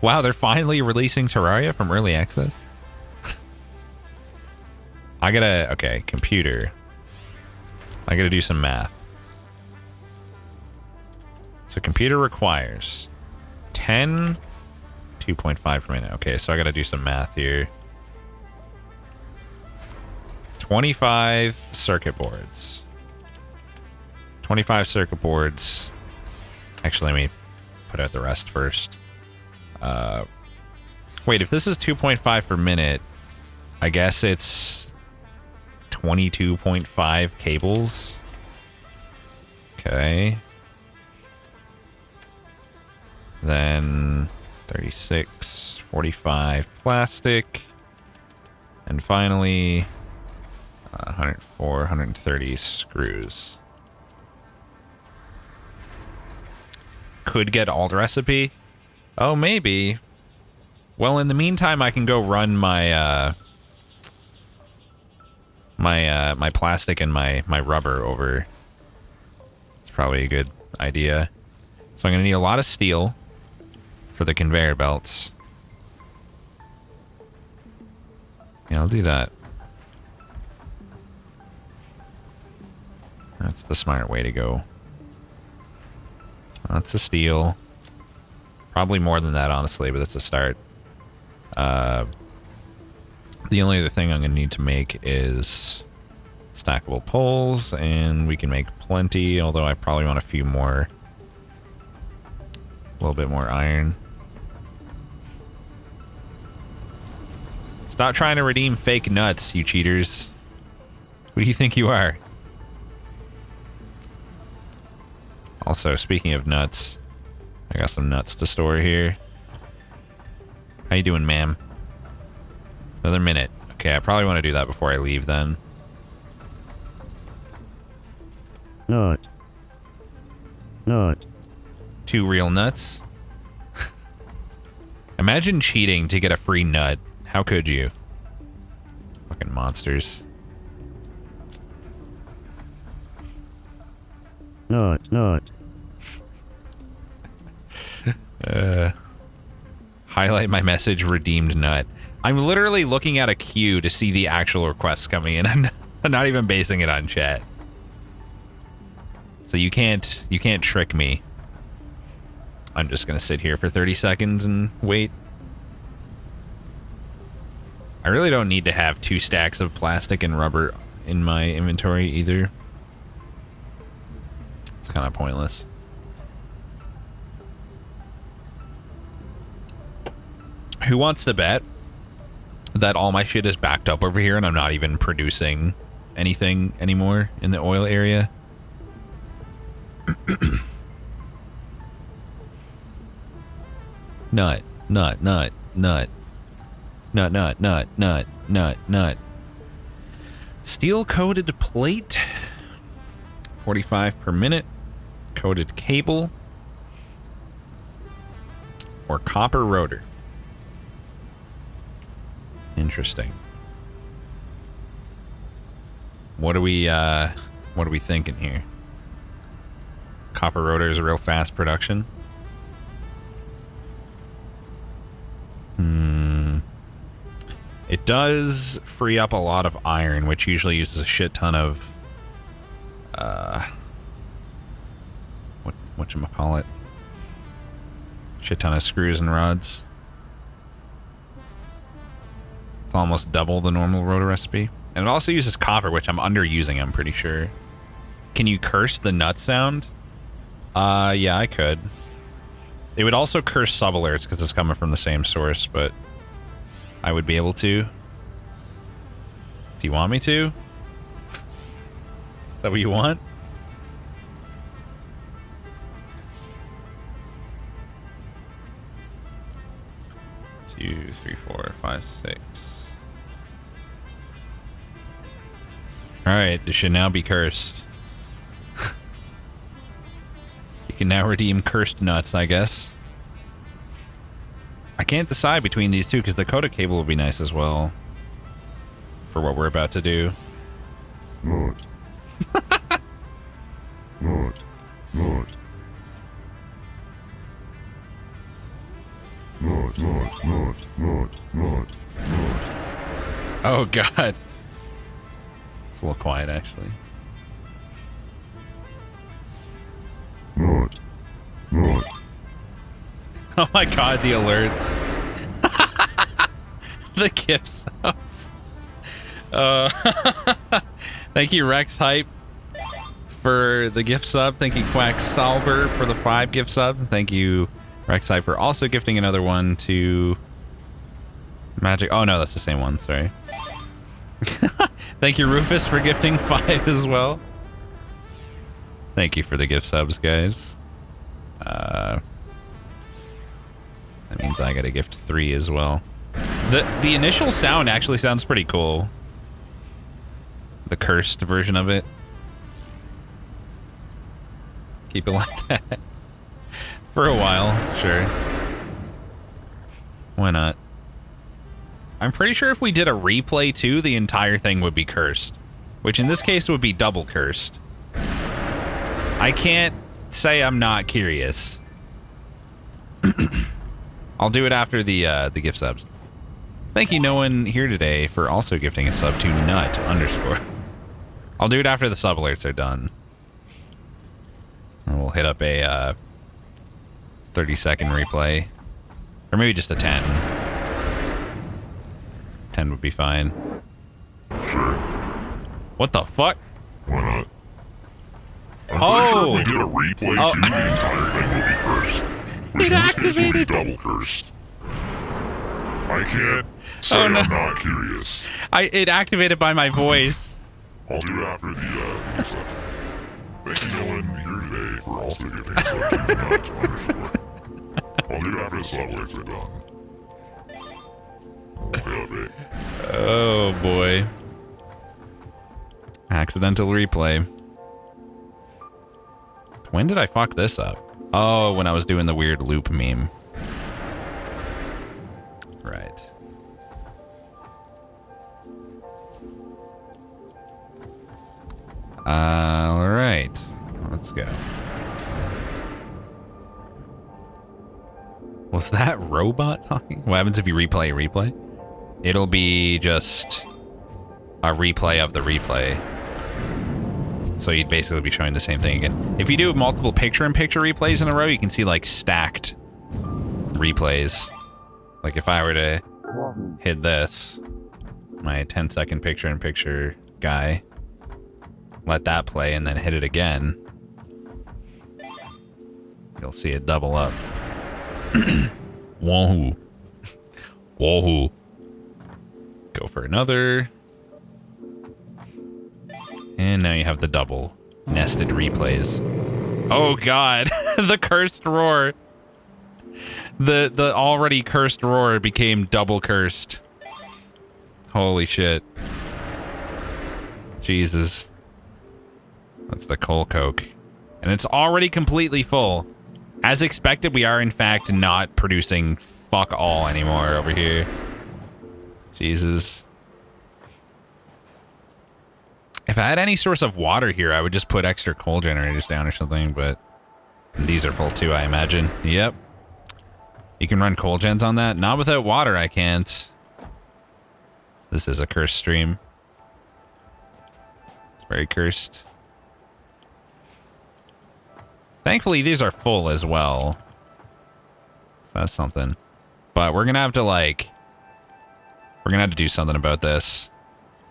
Wow, they're finally releasing Terraria from early access? I gotta... okay, computer. I gotta do some math. So computer requires 10, 2.5 per minute. Okay, so I gotta do some math here. 25 circuit boards. 25 circuit boards. Actually, let me put out the rest first. Wait, if this is 2.5 per minute, I guess it's 22.5 cables. Okay. Then 36, 45 plastic. And finally, 104, 130 screws. Could get alt recipe. Oh, maybe. Well, in the meantime, I can go run my my plastic and my rubber over. It's probably a good idea. So I'm gonna need a lot of steel for the conveyor belts. Yeah, I'll do that. That's the smart way to go. Lots of steel. Probably more than that, honestly, but that's a start. The only other thing I'm going to need to make is stackable poles, and we can make plenty, although I probably want a few more. A little bit more iron. Stop trying to redeem fake nuts, you cheaters. Who do you think you are? Also, speaking of nuts, I got some nuts to store here. How you doing, ma'am? Another minute. Okay, I probably want to do that before I leave then. Nut. Nut. 2 real nuts? Imagine cheating to get a free nut. How could you? Fucking monsters. Nut. Nut. Highlight my message, redeemed nut. I'm literally looking at a queue to see the actual requests coming in. I'm not even basing it on chat. So you can't trick me. I'm just gonna sit here for 30 seconds and wait. I really don't need to have 2 stacks of plastic and rubber in my inventory either. It's kind of pointless. Who wants to bet that all my shit is backed up over here and I'm not even producing anything anymore in the oil area? Nut. Steel coated plate. 45 per minute. Coated cable. Or copper rotor. Interesting. What are we thinking here? Copper rotor is a real fast production. It does free up a lot of iron, which usually uses a shit ton of whatchamacallit? Shit ton of screws and rods. It's almost double the normal rotor recipe. And it also uses copper, which I'm underusing, I'm pretty sure. Can you curse the nut sound? Yeah, I could. It would also curse sub-alerts because it's coming from the same source, but I would be able to. Do you want me to? Is that what you want? Two, three, four, five, six. Alright, this should now be cursed. You can now redeem cursed nuts, I guess. I can't decide between these two because the coda cable would be nice as well. For what we're about to do. Nut. Nut. Nut. Nut, nut, nut, nut, nut, nut. Oh god. It's a little quiet actually. Nut. Nut. Oh my god, the alerts. The gift subs. Thank you, Rex Hype, for the gift sub. Thank you, Quack Salber, for the 5 gift subs. And thank you, Rex Hype, for also gifting another one to Magic. Oh no, that's the same one. Sorry. Thank you, Rufus, for gifting 5 as well. Thank you for the gift subs, guys. That means I got to gift 3 as well. The initial sound actually sounds pretty cool. The cursed version of it. Keep it like that. For a while, sure. Why not? I'm pretty sure if we did a replay too, the entire thing would be cursed. Which in this case would be double cursed. I can't say I'm not curious. I'll do it after the gift subs. Thank you, no one here today, for also gifting a sub to nut _. I'll do it after the sub alerts are done. And we'll hit up a 30-second replay. Or maybe just a 10. 10 would be fine. Sure. What the fuck? Why not? Oh! I'm pretty sure if we did a replay too, the entire thing would be cursed. Which in this case would be double cursed. I can't say Oh, no. I'm not curious. It activated by my voice. I'll do it after the gift stuff. Thank you, no one here today, for also giving a sub to nut _. I'll do it after the sub alerts are done. Okay. Oh boy. Accidental replay. When did I fuck this up? Oh, when I was doing the weird loop meme. Right. All right. Let's go. Was that robot talking? What happens if you replay a replay? It'll be just a replay of the replay. So you'd basically be showing the same thing again. If you do multiple picture-in-picture replays in a row, you can see like stacked replays. Like if I were to hit this, my 10-second picture-in-picture guy, let that play and then hit it again, you'll see it double up. Wahoo. Wahoo. Go for another. And now you have the double nested replays. Oh god, the cursed roar. The already cursed roar became double cursed. Holy shit. Jesus. That's the coal coke. And it's already completely full. As expected, we are in fact not producing fuck all anymore over here. Jesus. If I had any source of water here, I would just put extra coal generators down or something, but these are full too, I imagine. Yep. You can run coal gens on that? Not without water, I can't. This is a cursed stream. It's very cursed. Thankfully, these are full as well. So that's something. But we're gonna have to, like... We're gonna have to do something about this.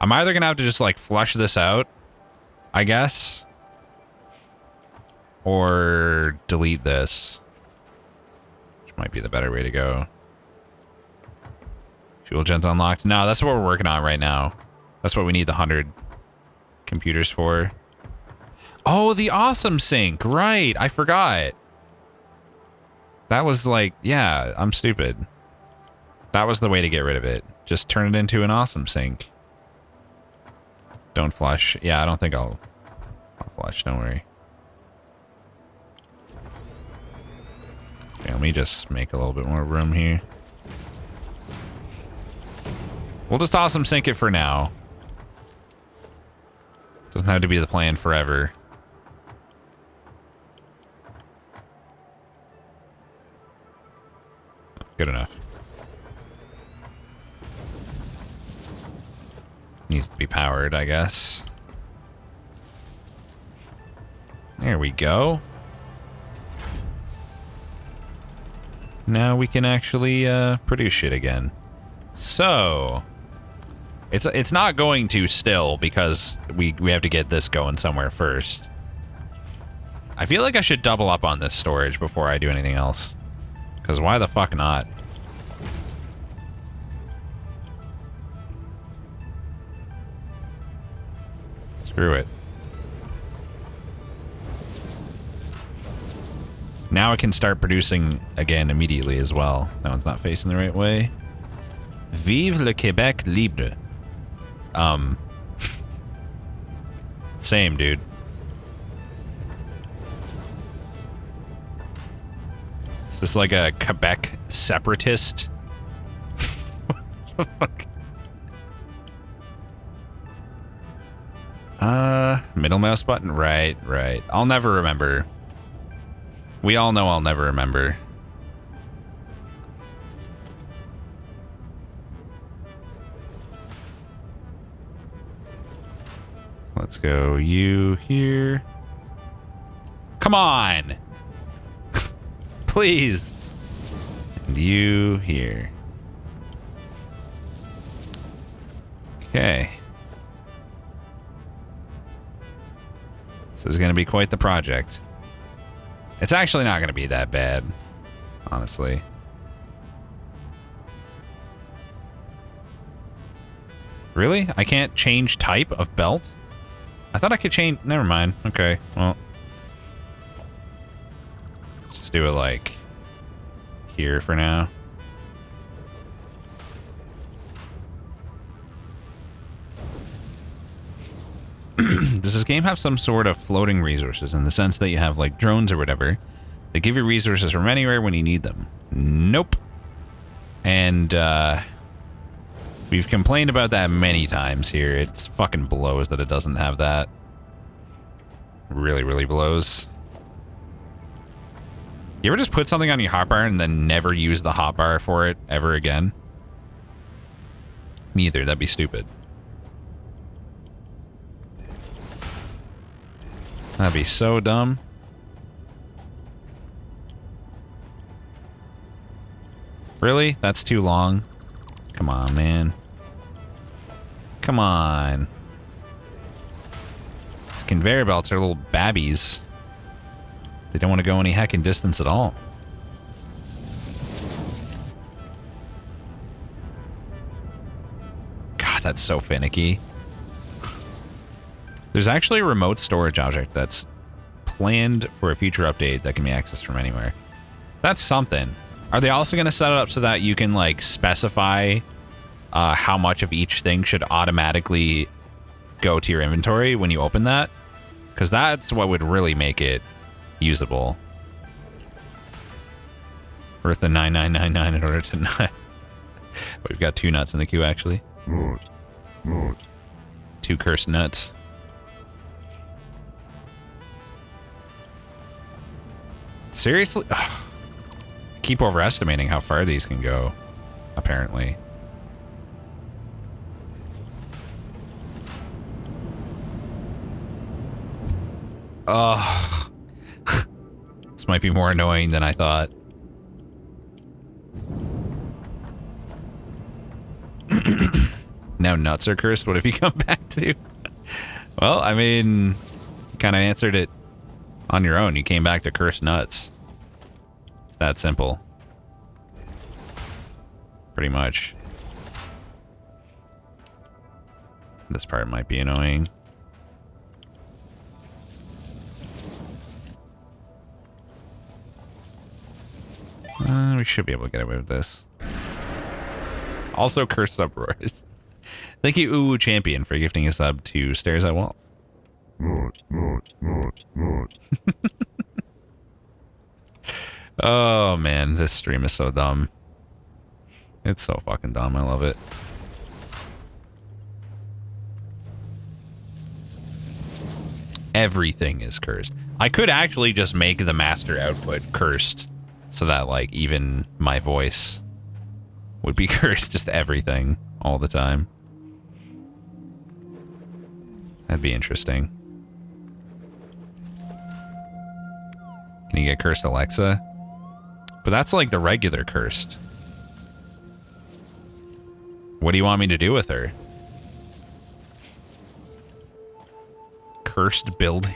I'm either gonna have to just, like, flush this out, I guess. Or delete this. Which might be the better way to go. Fuel gens unlocked. No, that's what we're working on right now. That's what we need the 100 computers for. Oh, the awesome sink. Right. I forgot. That was like, yeah, I'm stupid. That was the way to get rid of it. Just turn it into an awesome sink. Don't flush. Yeah, I don't think I'll flush. Don't worry. Okay, let me just make a little bit more room here. We'll just awesome sink it for now. Doesn't have to be the plan forever. Good enough. Needs to be powered, I guess. There we go. Now we can actually produce shit again. So it's not going to still because we have to get this going somewhere first. I feel like I should double up on this storage before I do anything else. Because why the fuck not? Screw it. Now it can start producing again immediately as well. That one's not facing the right way. Vive le Québec libre. Same, dude. Is this like a Quebec separatist? What the fuck? Middle mouse button? Right. I'll never remember. We all know I'll never remember. Let's go you here. Come on! Please! And you here. Okay. This is going to be quite the project. It's actually not going to be that bad, honestly. Really? I can't change type of belt? I thought I could change... Never mind. Okay, well. Let's just do it, like, here for now. Does this game have some sort of floating resources in the sense that you have, like, drones or whatever that give you resources from anywhere when you need them? Nope. And, we've complained about that many times here. It's fucking blows that it doesn't have that. Really, really blows. You ever just put something on your hotbar and then never use the hotbar for it ever again? Neither. That'd be stupid. That'd be so dumb. Really? That's too long? Come on, man. Come on. These conveyor belts are little babbies. They don't want to go any heckin' distance at all. God, that's so finicky. There's actually a remote storage object that's planned for a future update that can be accessed from anywhere. That's something. Are they also going to set it up so that you can, like, specify how much of each thing should automatically go to your inventory when you open that? Because that's what would really make it usable. Worth the $9,999 in order to not... We've got 2 nuts in the queue, actually. 2 cursed nuts. Seriously? Ugh. Keep overestimating how far these can go, apparently. Ugh. This might be more annoying than I thought. Now nuts are cursed. What have you come back to? Well, I mean, you kind of answered it on your own. You came back to cursed nuts. It's that simple. Pretty much. This part might be annoying. We should be able to get away with this. Also, cursed uproars. Thank you, Uwu Champion, for gifting a sub to Stairs at Walls. Oh man, this stream is so dumb. It's so fucking dumb. I love it. Everything is cursed. I could actually just make the master output cursed so that, like, even my voice would be cursed. Just everything all the time. That'd be interesting. Can you get cursed Alexa? But that's like the regular cursed. What do you want me to do with her? Cursed building?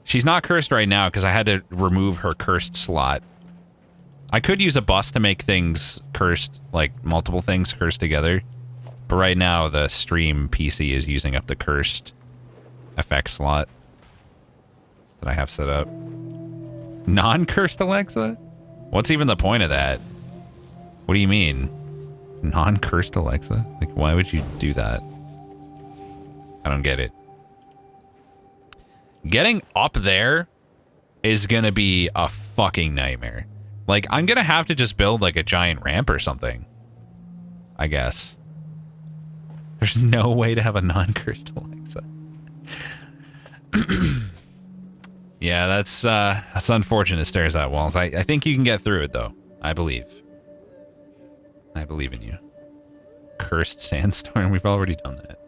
She's not cursed right now because I had to remove her cursed slot. I could use a bus to make things cursed, like multiple things cursed together. But right now the stream PC is using up the cursed effect slot that I have set up. Non-cursed Alexa? What's even the point of that? What do you mean? Non-cursed Alexa? Like, why would you do that? I don't get it. Getting up there is gonna be a fucking nightmare. Like, I'm gonna have to just build like a giant ramp or something, I guess. There's no way to have a non-cursed Alexa. Yeah, that's unfortunate. Stairs at Walls. I think you can get through it though. I believe. I believe in you. Cursed sandstorm. We've already done that.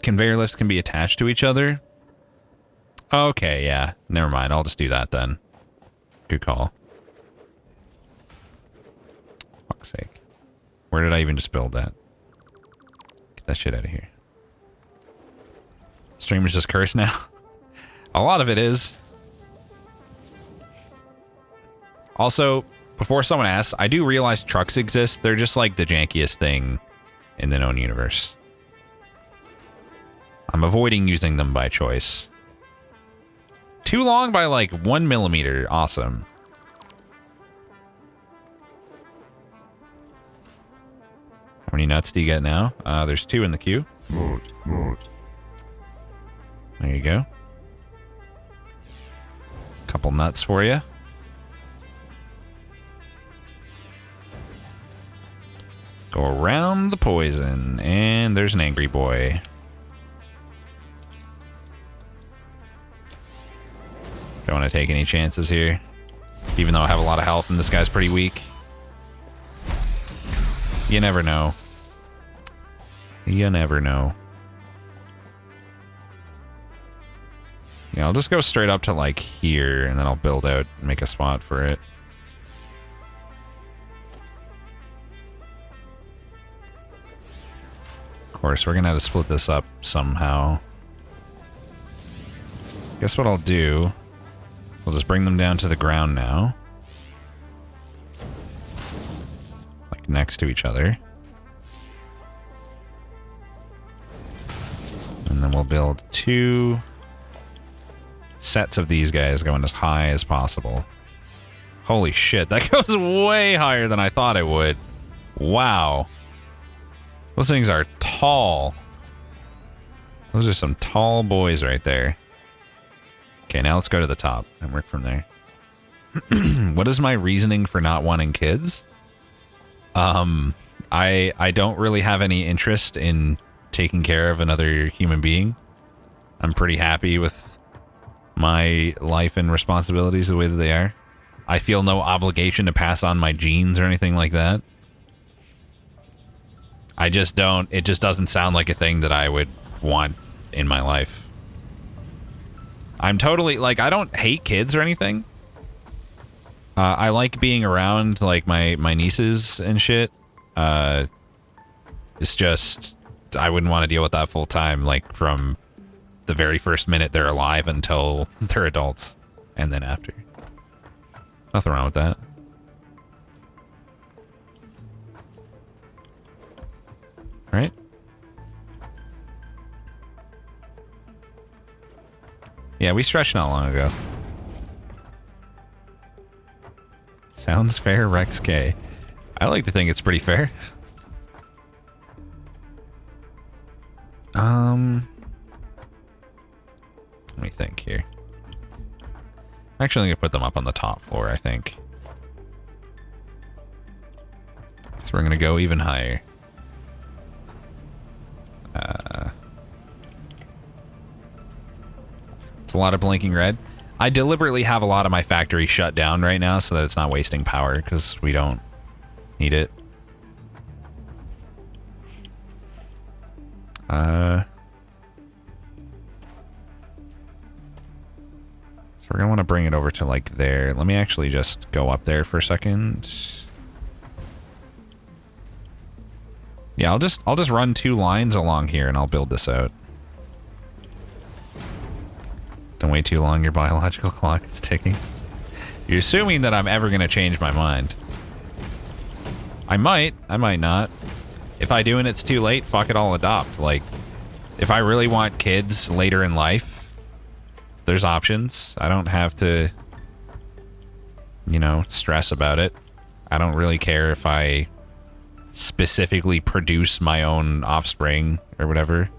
Conveyor lifts can be attached to each other. Okay, yeah. Never mind. I'll just do that then. Good call. Fuck's sake. Where did I even just build that? Get that shit out of here. Streamer's just cursed now. A lot of it is. Also, before someone asks, I do realize trucks exist. They're just like the jankiest thing in the known universe. I'm avoiding using them by choice. Too long by like 1 millimeter. Awesome. How many nuts do you get now? There's 2 in the queue. There you go. Couple nuts for you. Go around the poison. And there's an angry boy. Don't want to take any chances here. Even though I have a lot of health and this guy's pretty weak. You never know. You never know. Yeah, I'll just go straight up to like here and then I'll build out and make a spot for it. Of course, we're gonna have to split this up somehow. Guess what I'll do, we'll just bring them down to the ground now. Like next to each other. And then we'll build 2 sets of these guys going as high as possible. Holy shit, that goes way higher than I thought it would. Wow. Those things are tall. Those are some tall boys right there. Okay, now let's go to the top and work from there. What is my reasoning for not wanting kids? I don't really have any interest in taking care of another human being. I'm pretty happy with my life and responsibilities the way that they are. I feel no obligation to pass on my genes or anything like that. I just don't, it just doesn't sound like a thing that I would want in my life. I'm totally, like, I don't hate kids or anything. I like being around, like, my nieces and shit. It's just, I wouldn't want to deal with that full time, like, from the very first minute they're alive until they're adults. And then after. Nothing wrong with that. Right? Yeah, we stretched not long ago. Sounds fair, Rex K. I like to think it's pretty fair. Let me think here. I'm actually gonna put them up on the top floor, I think. So we're gonna go even higher. It's a lot of blinking red. I deliberately have a lot of my factory shut down right now so that it's not wasting power because we don't need it. So we're gonna want to bring it over to like there. Let me actually just go up there for a second. Yeah, I'll just run 2 lines along here and I'll build this out. Don't wait too long, your biological clock is ticking. You're assuming that I'm ever gonna change my mind. I might not. If I do and it's too late, fuck it, I'll adopt. Like, if I really want kids later in life, there's options. I don't have to, you know, stress about it. I don't really care if I specifically produce my own offspring or whatever.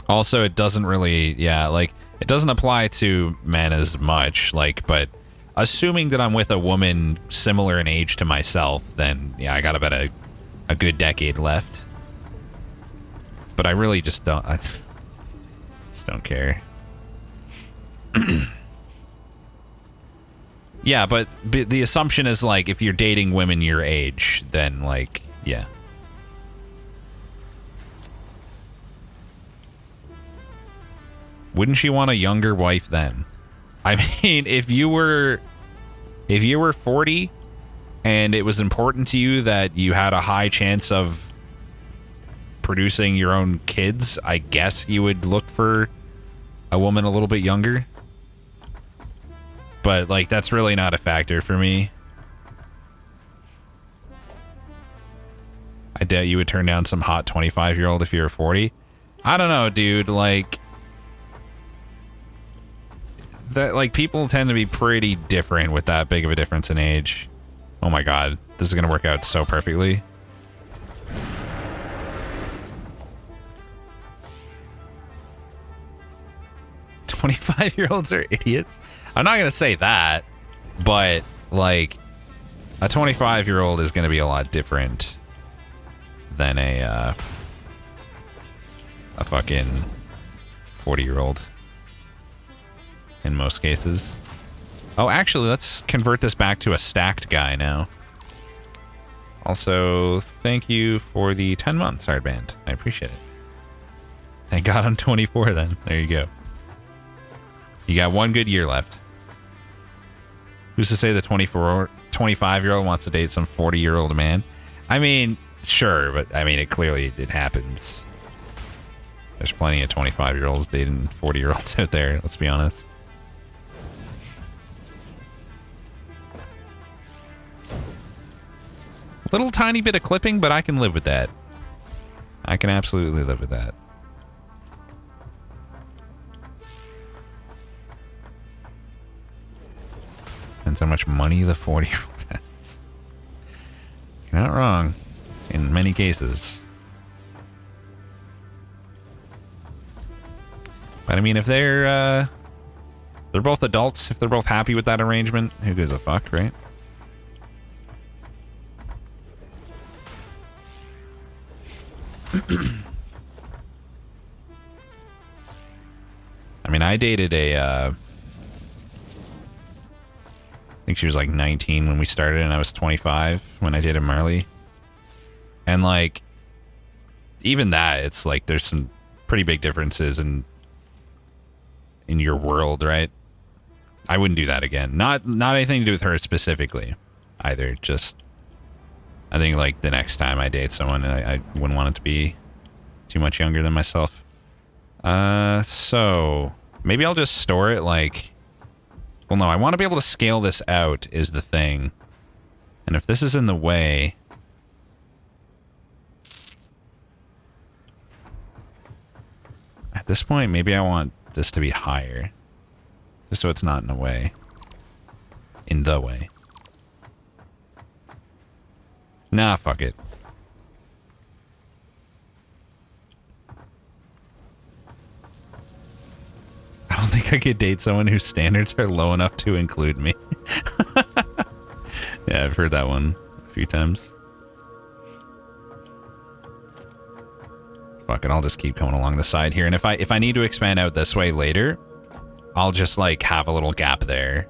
Also, it doesn't really, yeah, like, it doesn't apply to men as much, like, but assuming that I'm with a woman similar in age to myself, then, yeah, I got about a good decade left. But I really just don't, I just don't care. Yeah, but the assumption is, like, if you're dating women your age, then, like, yeah. Wouldn't she want a younger wife then? I mean, if you were 40 and it was important to you that you had a high chance of producing your own kids, I guess you would look for a woman a little bit younger. But, like, that's really not a factor for me. I doubt you would turn down some hot 25-year-old if you were 40. I don't know, dude, like, that, like, people tend to be pretty different with that big of a difference in age. Oh my god, this is gonna work out so perfectly. "25-year-olds are idiots." I'm not gonna say that, but, like, a 25-year-old is gonna be a lot different than a fucking 40-year-old. in most cases. Oh, actually, let's convert this back to a stacked guy now. Also, thank you for the 10 months, Hardband. I appreciate it. Thank God I'm 24 then. There you go. You got 1 good year left. Who's to say the 25-year-old wants to date some 40-year-old man? I mean, sure, but I mean, it happens. There's plenty of 25-year-olds dating 40-year-olds out there, let's be honest. Little tiny bit of clipping, but I can live with that. I can absolutely live with that. Depends how much money the 40-year-old has. You're not wrong. In many cases. But I mean, if they're both adults, if they're both happy with that arrangement, who gives a fuck, right? I mean, I dated I think she was like 19 when we started, and I was 25 when I dated Marley. And like, even that, it's like there's some pretty big differences in your world, right? I wouldn't do that again. Not anything to do with her specifically, either. Just, I think like the next time I date someone, I wouldn't want it to be too much younger than myself. So maybe I'll just store it like, well, no, I want to be able to scale this out is the thing. And if this is in the way, at this point, maybe I want this to be higher, just so it's not in the way. In the way. Nah, fuck it. I don't think I could date someone whose standards are low enough to include me. Yeah, I've heard that one a few times. Fuck it, I'll just keep coming along the side here. And if I need to expand out this way later, I'll just like have a little gap there,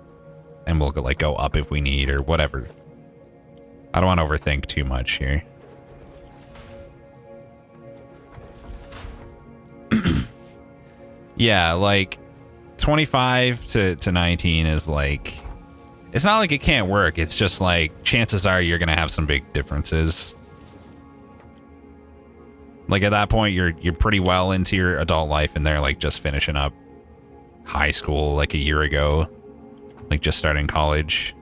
and we'll go up if we need or whatever. I don't want to overthink too much here. Yeah, like 25 to 19 is like, it's not like it can't work. It's just like chances are you're gonna have some big differences. Like at that point, you're pretty well into your adult life, and they're like just finishing up high school like a year ago, like just starting college.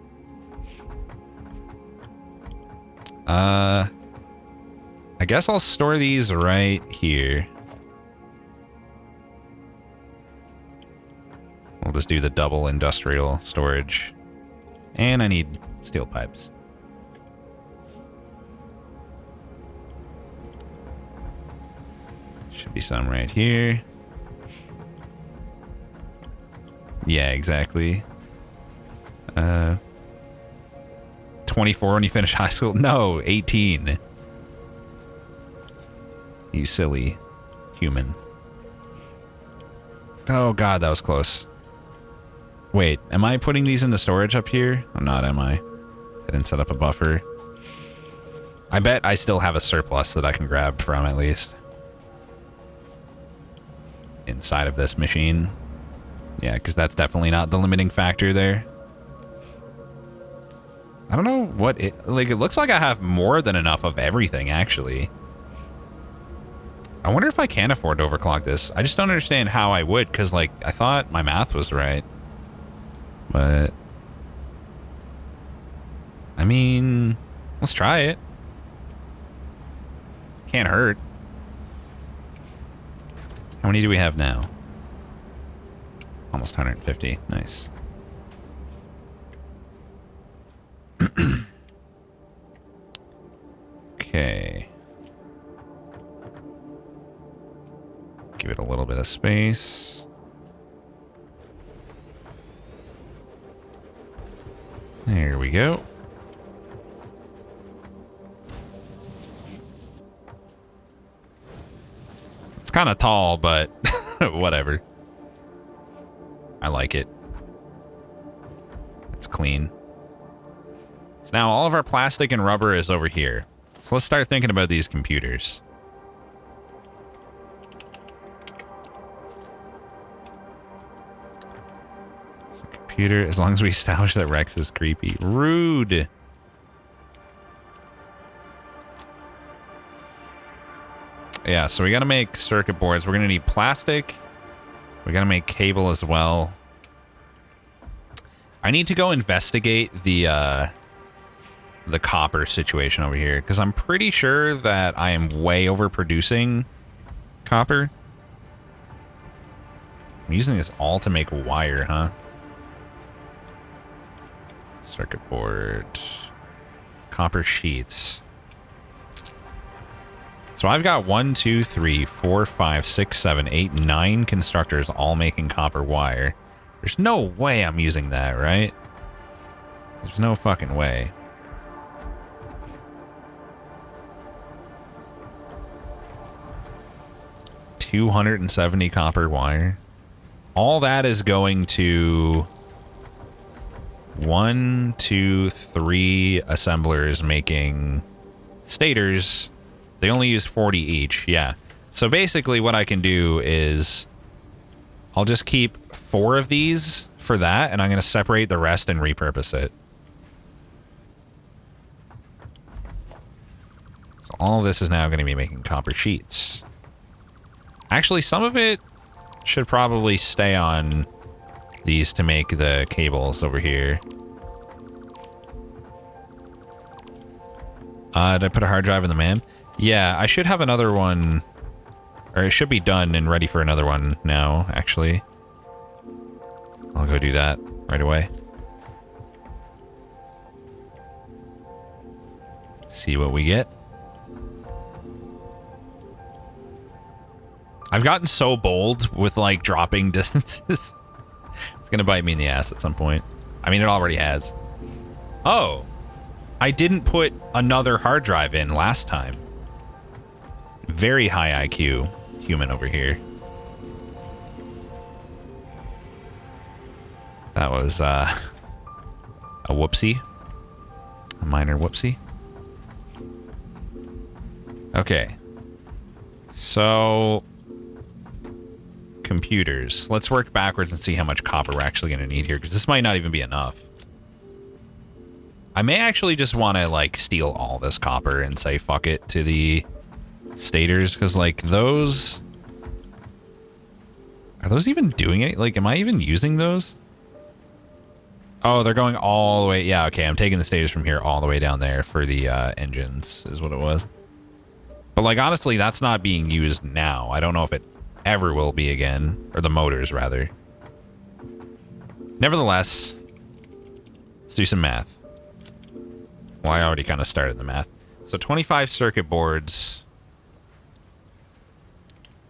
I guess I'll store these right here. We'll just do the double industrial storage. And I need steel pipes. Should be some right here. Yeah, exactly. 24 when you finish high school? No, 18. You silly human. Oh god, that was close. Wait, am I putting these into storage up here? I'm not, am I? I didn't set up a buffer. I bet I still have a surplus that I can grab from at least. Inside of this machine. Yeah, because that's definitely not the limiting factor there. I don't know what it... Like, it looks like I have more than enough of everything, actually. I wonder if I can afford to overclock this. I just don't understand how I would, because, like, I thought my math was right. But... I mean... Let's try it. Can't hurt. How many do we have now? Almost 150. Nice. Okay. Give it a little bit of space. There we go. It's kind of tall, but whatever. I like it. It's clean. So now all of our plastic and rubber is over here. So let's start thinking about these computers. So computer, as long as we establish that Rex is creepy. Rude. Yeah, so we gotta make circuit boards. We're gonna need plastic. We gotta make cable as well. I need to go investigate the copper situation over here, because I'm pretty sure that I am way overproducing copper. I'm using this all to make wire, huh? Circuit board. Copper sheets. So I've got 1, 2, 3, 4, 5, 6, 7, 8, 9 constructors all making copper wire. There's no way I'm using that, right? There's no fucking way. $270 copper wire. All that is going to 1, 2, 3 assemblers making stators. They only use 40 each, yeah. So basically what I can do is I'll just keep 4 of these for that, and I'm going to separate the rest and repurpose it. So all of this is now going to be making copper sheets. Actually, some of it should probably stay on these to make the cables over here. Did I put a hard drive in the MAM? Yeah, I should have another one, or it should be done and ready for another one now, actually. I'll go do that right away. See what we get. I've gotten so bold with, like, dropping distances. It's gonna bite me in the ass at some point. I mean, it already has. Oh, I didn't put another hard drive in last time. Very high IQ human over here. That was a whoopsie. A minor whoopsie. Okay. So, computers. Let's work backwards and see how much copper we're actually going to need here, because this might not even be enough. I may actually just want to, like, steal all this copper and say fuck it to the stators, because, like, those... Are those even doing it? Like, am I even using those? Oh, they're going all the way... Yeah, okay, I'm taking the stators from here all the way down there for the engines, is what it was. But, like, honestly, that's not being used now. I don't know if it ever will be again. Or the motors, rather. Nevertheless, let's do some math. Well, I already kind of started the math. So 25 circuit boards.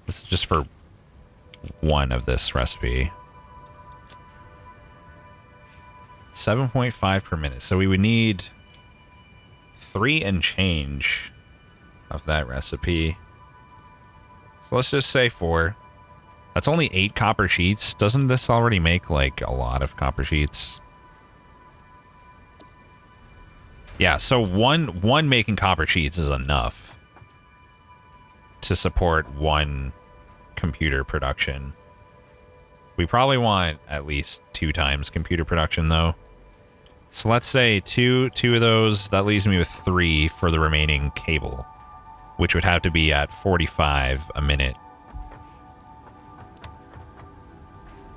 This is just for one of this recipe. 7.5 per minute. So we would need 3 and change of that recipe. So let's just say 4. That's only 8 copper sheets. Doesn't this already make, like, a lot of copper sheets? Yeah, so one making copper sheets is enough to support one computer production. We probably want at least 2 times computer production, though. So let's say two of those. That leaves me with 3 for the remaining cable, which would have to be at 45 a minute.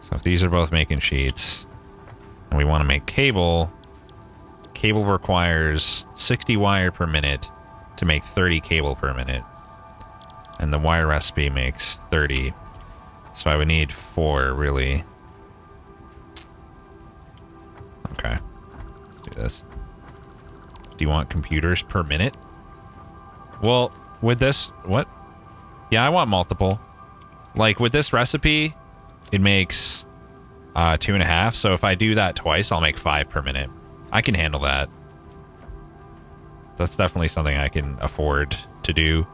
So if these are both making sheets, and we want to make cable, cable requires 60 wire per minute to make 30 cable per minute. And the wire recipe makes 30. So I would need 4, really. Okay. Let's do this. Do you want computers per minute? Well, with this... What? Yeah, I want multiple. Like, with this recipe, it makes 2.5. So if I do that twice, I'll make 5 per minute. I can handle that. That's definitely something I can afford to do.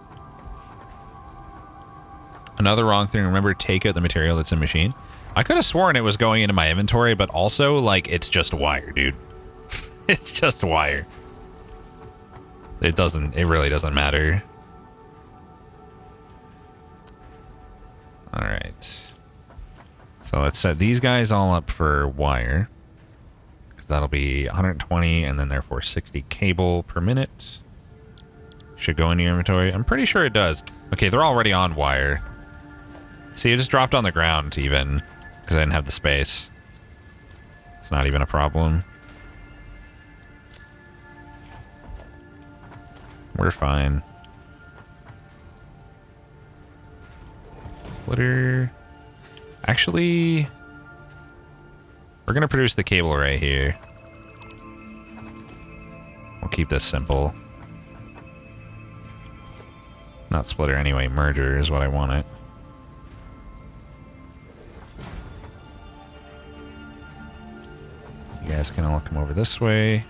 Another wrong thing, remember, take out the material that's in machine. I could have sworn it was going into my inventory, but also, like, it's just wire, dude. It's just wire. It really doesn't matter. All right. So let's set these guys all up for wire. Because that'll be 120 and then therefore 60 cable per minute. Should go into your inventory. I'm pretty sure it does. Okay, they're already on wire. See, it just dropped on the ground even. Because I didn't have the space. It's not even a problem. We're fine. Splitter. Actually, we're going to produce the cable right here. We'll keep this simple. Not splitter anyway, merger is what I want it. You guys can all come over this way.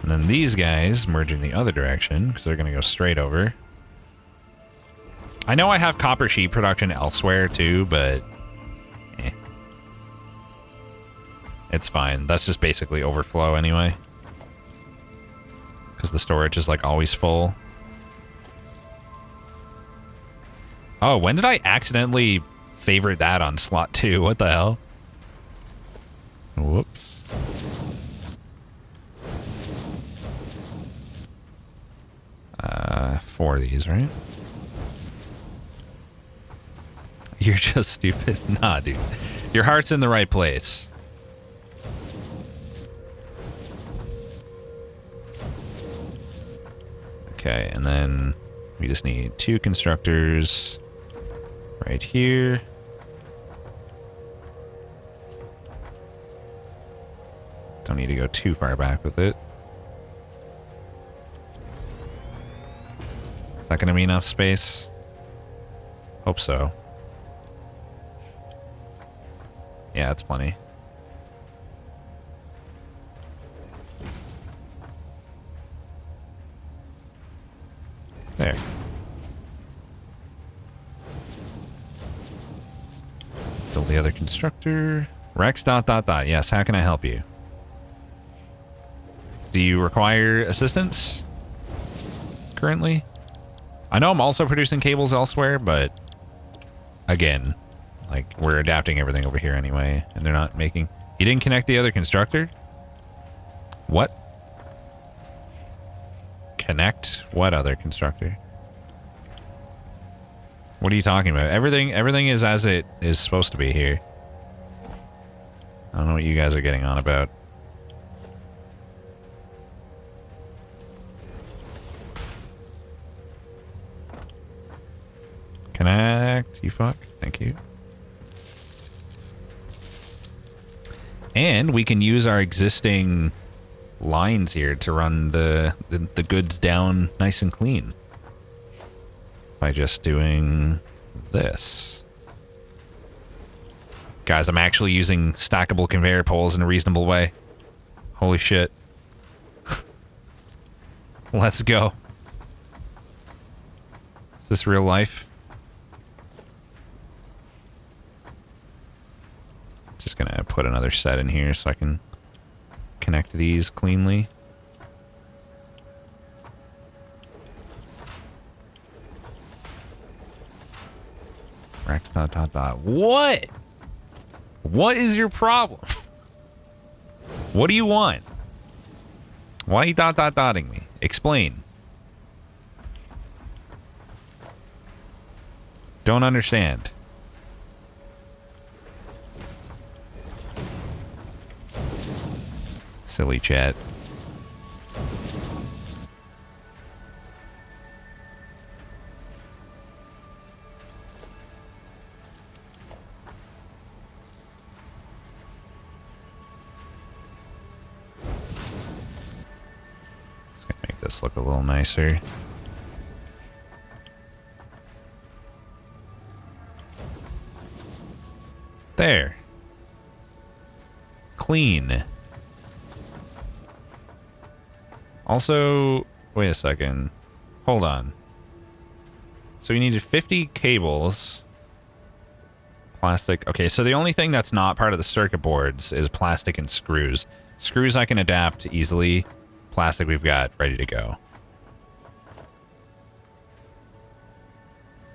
And then these guys merge in the other direction because they're going to go straight over. I know I have copper sheet production elsewhere too, but it's fine. That's just basically overflow anyway. Because the storage is like always full. Oh, when did I accidentally favorite that on slot 2? What the hell? Whoops. Four of these, right? You're just stupid. Nah, dude. Your heart's in the right place. Okay, and then we just need 2 constructors right here. Don't need to go too far back with it. Is that going to be enough space? Hope so. Yeah, that's plenty. There. Build the other constructor. Rex ... Yes, how can I help you? Do you require assistance currently? I know I'm also producing cables elsewhere, but again, like, we're adapting everything over here anyway, and they're not making... You didn't connect the other constructor? What? Connect what other constructor? What are you talking about? Everything is as it is supposed to be here. I don't know what you guys are getting on about. Connect, you fuck. Thank you. And we can use our existing lines here to run the goods down nice and clean. By just doing this. Guys, I'm actually using stackable conveyor poles in a reasonable way. Holy shit. Let's go. Is this real life? Just gonna put another set in here so I can connect these cleanly. Rex ... What? What is your problem? What do you want? Why are you ... dotting me? Explain. Don't understand. Silly chat. Let's make this look a little nicer. There. Clean. Also, wait a second. Hold on. So we needed 50 cables. Plastic. Okay, so the only thing that's not part of the circuit boards is plastic and screws. Screws I can adapt easily. Plastic we've got ready to go.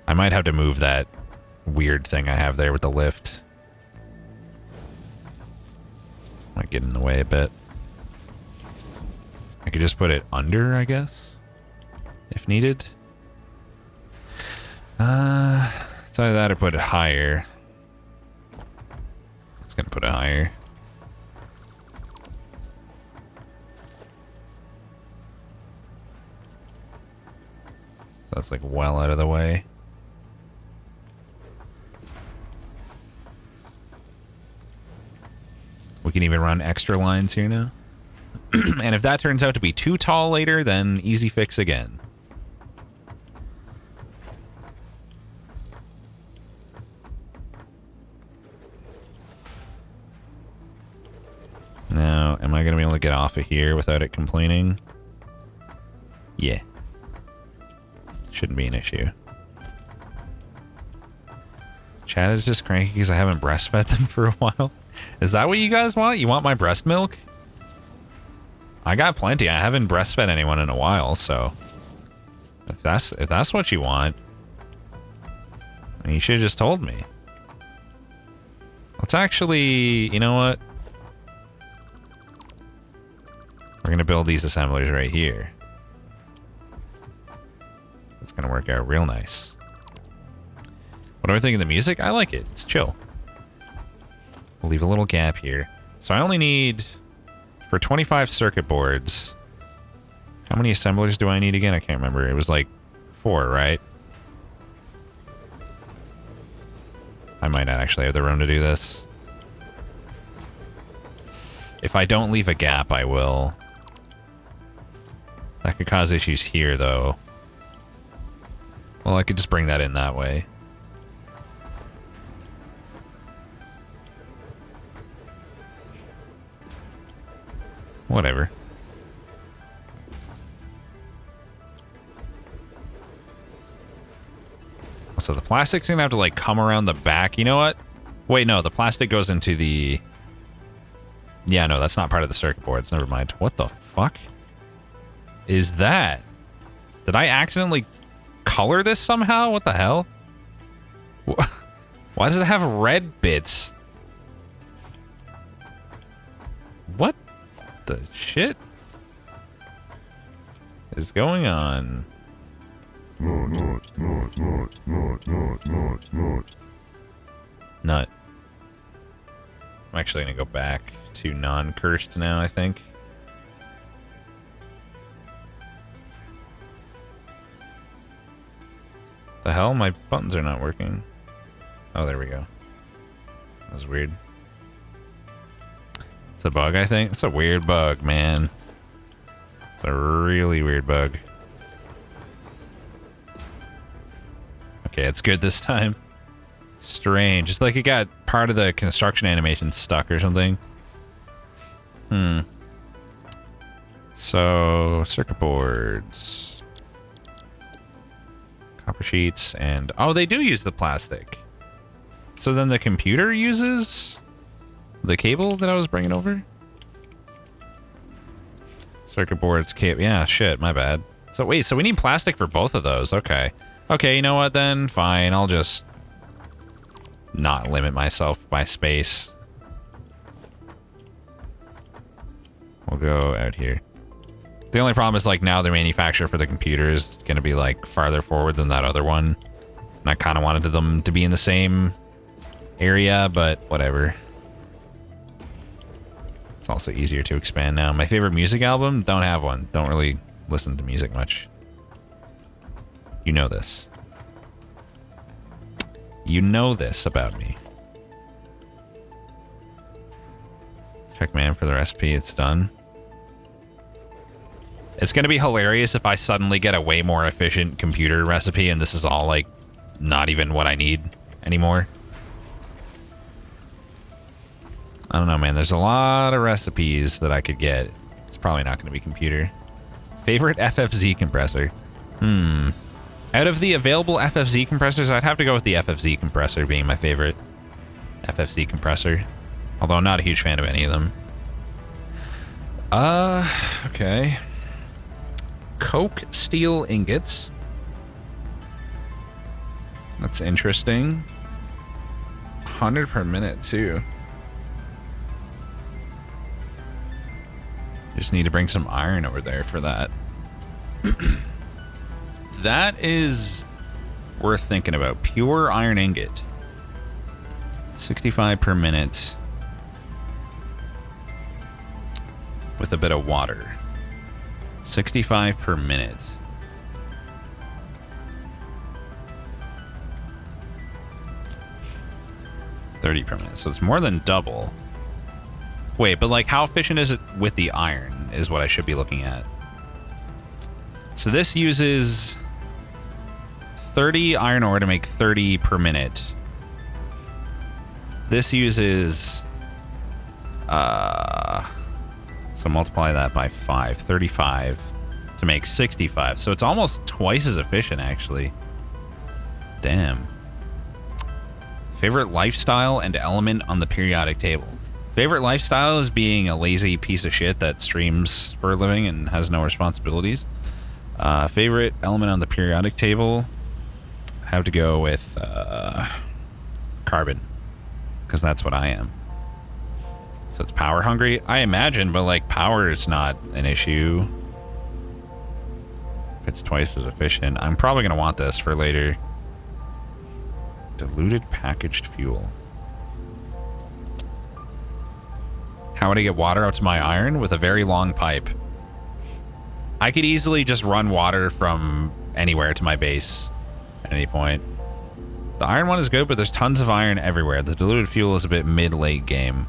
I might have to move that weird thing I have there with the lift. Might get in the way a bit. I could just put it under, I guess, if needed. It's either that or put it higher. It's gonna put it higher. So that's like well out of the way. We can even run extra lines here now. And if that turns out to be too tall later, then easy fix again. Now, am I going to be able to get off of here without it complaining? Yeah. Shouldn't be an issue. Chad is just cranky because I haven't breastfed them for a while. Is that what you guys want? You want my breast milk? I got plenty. I haven't breastfed anyone in a while, so if that's what you want, you should have just told me. Let's actually, you know what? We're gonna build these assemblers right here. It's gonna work out real nice. What do I think of the music? I like it. It's chill. We'll leave a little gap here. So I only need, for 25 circuit boards, how many assemblers do I need again? I can't remember. It was like 4, right? I might not actually have the room to do this. If I don't leave a gap, I will. That could cause issues here, though. Well, I could just bring that in that way. Whatever. So the plastic's gonna have to like come around the back. You know what? Wait, no, the plastic goes into the... Yeah, no, that's not part of the circuit boards. Never mind. What the fuck is that? Did I accidentally color this somehow? What the hell? Why does it have red bits? What the shit is going on? Nut. I'm actually gonna go back to non-cursed now, I think. The hell? My buttons are not working. Oh, there we go. That was weird. It's a bug, I think. It's a weird bug, man. It's a really weird bug. Okay, it's good this time. Strange. It's like it got part of the construction animation stuck or something. So, circuit boards. Copper sheets and... Oh, they do use the plastic. So then the computer uses the cable that I was bringing over? Circuit boards, cable... Yeah, shit, my bad. So wait, so we need plastic for both of those. Okay. Okay, you know what then? Fine, I'll just not limit myself by space. We'll go out here. The only problem is like now the manufacturer for the computer is going to be like farther forward than that other one. And I kind of wanted them to be in the same area, but whatever. It's also easier to expand now. My favorite music album? Don't have one. Don't really listen to music much. You know this. You know this about me. Check man for the recipe. It's done. It's going to be hilarious if I suddenly get a way more efficient computer recipe and this is all like not even what I need anymore. I don't know, man. There's a lot of recipes that I could get. It's probably not going to be computer. Favorite FFZ compressor? Out of the available FFZ compressors, I'd have to go with the FFZ compressor being my favorite FFZ compressor. Although I'm not a huge fan of any of them. Okay. Coke steel ingots. That's interesting. 100 per minute, too. Just need to bring some iron over there for that. That is worth thinking about. Pure iron ingot. 65 per minute. With a bit of water. 65 per minute. $30 per minute. So it's more than double. Wait, but like how efficient is it with the iron is what I should be looking at. So this uses 30 iron ore to make 30 per minute. This uses so multiply that by 5, 35 to make 65. So it's almost twice as efficient actually. Damn. Favorite lifestyle and element on the periodic table. Favorite lifestyle is being a lazy piece of shit that streams for a living and has no responsibilities. Favorite element on the periodic table, I have to go with carbon, because that's what I am. So it's power hungry, I imagine, but like power is not an issue. It's twice as efficient. I'm probably going to want this for later. Diluted packaged fuel. How would I get water out to my iron? With a very long pipe. I could easily just run water from anywhere to my base at any point. The iron one is good, but there's tons of iron everywhere. The diluted fuel is a bit mid-late game.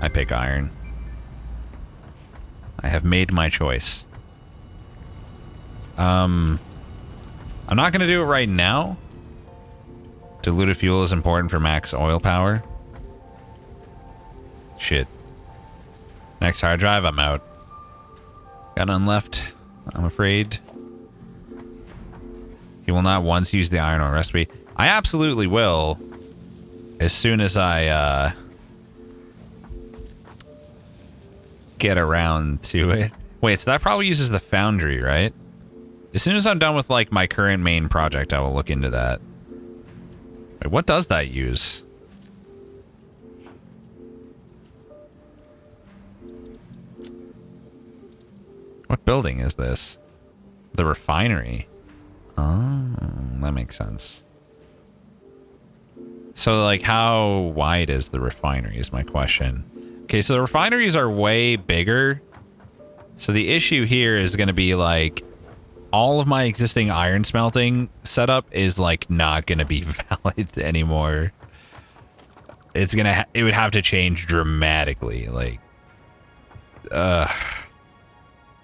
I pick iron. I have made my choice. I'm not going to do it right now. Diluted fuel is important for max oil power. Shit. Next hard drive, I'm out. Got none left, I'm afraid. He will not once use the iron ore recipe. I absolutely will. As soon as I, get around to it. Wait, so that probably uses the foundry, right? As soon as I'm done with, like, my current main project, I will look into that. Wait, what does that use? What building is this? The refinery. Oh, that makes sense. So, like, how wide is the refinery is my question. Okay, so the refineries are way bigger. So the issue here is going to be, like, all of my existing iron smelting setup is, like, not going to be valid anymore. It's going to... it would have to change dramatically, like...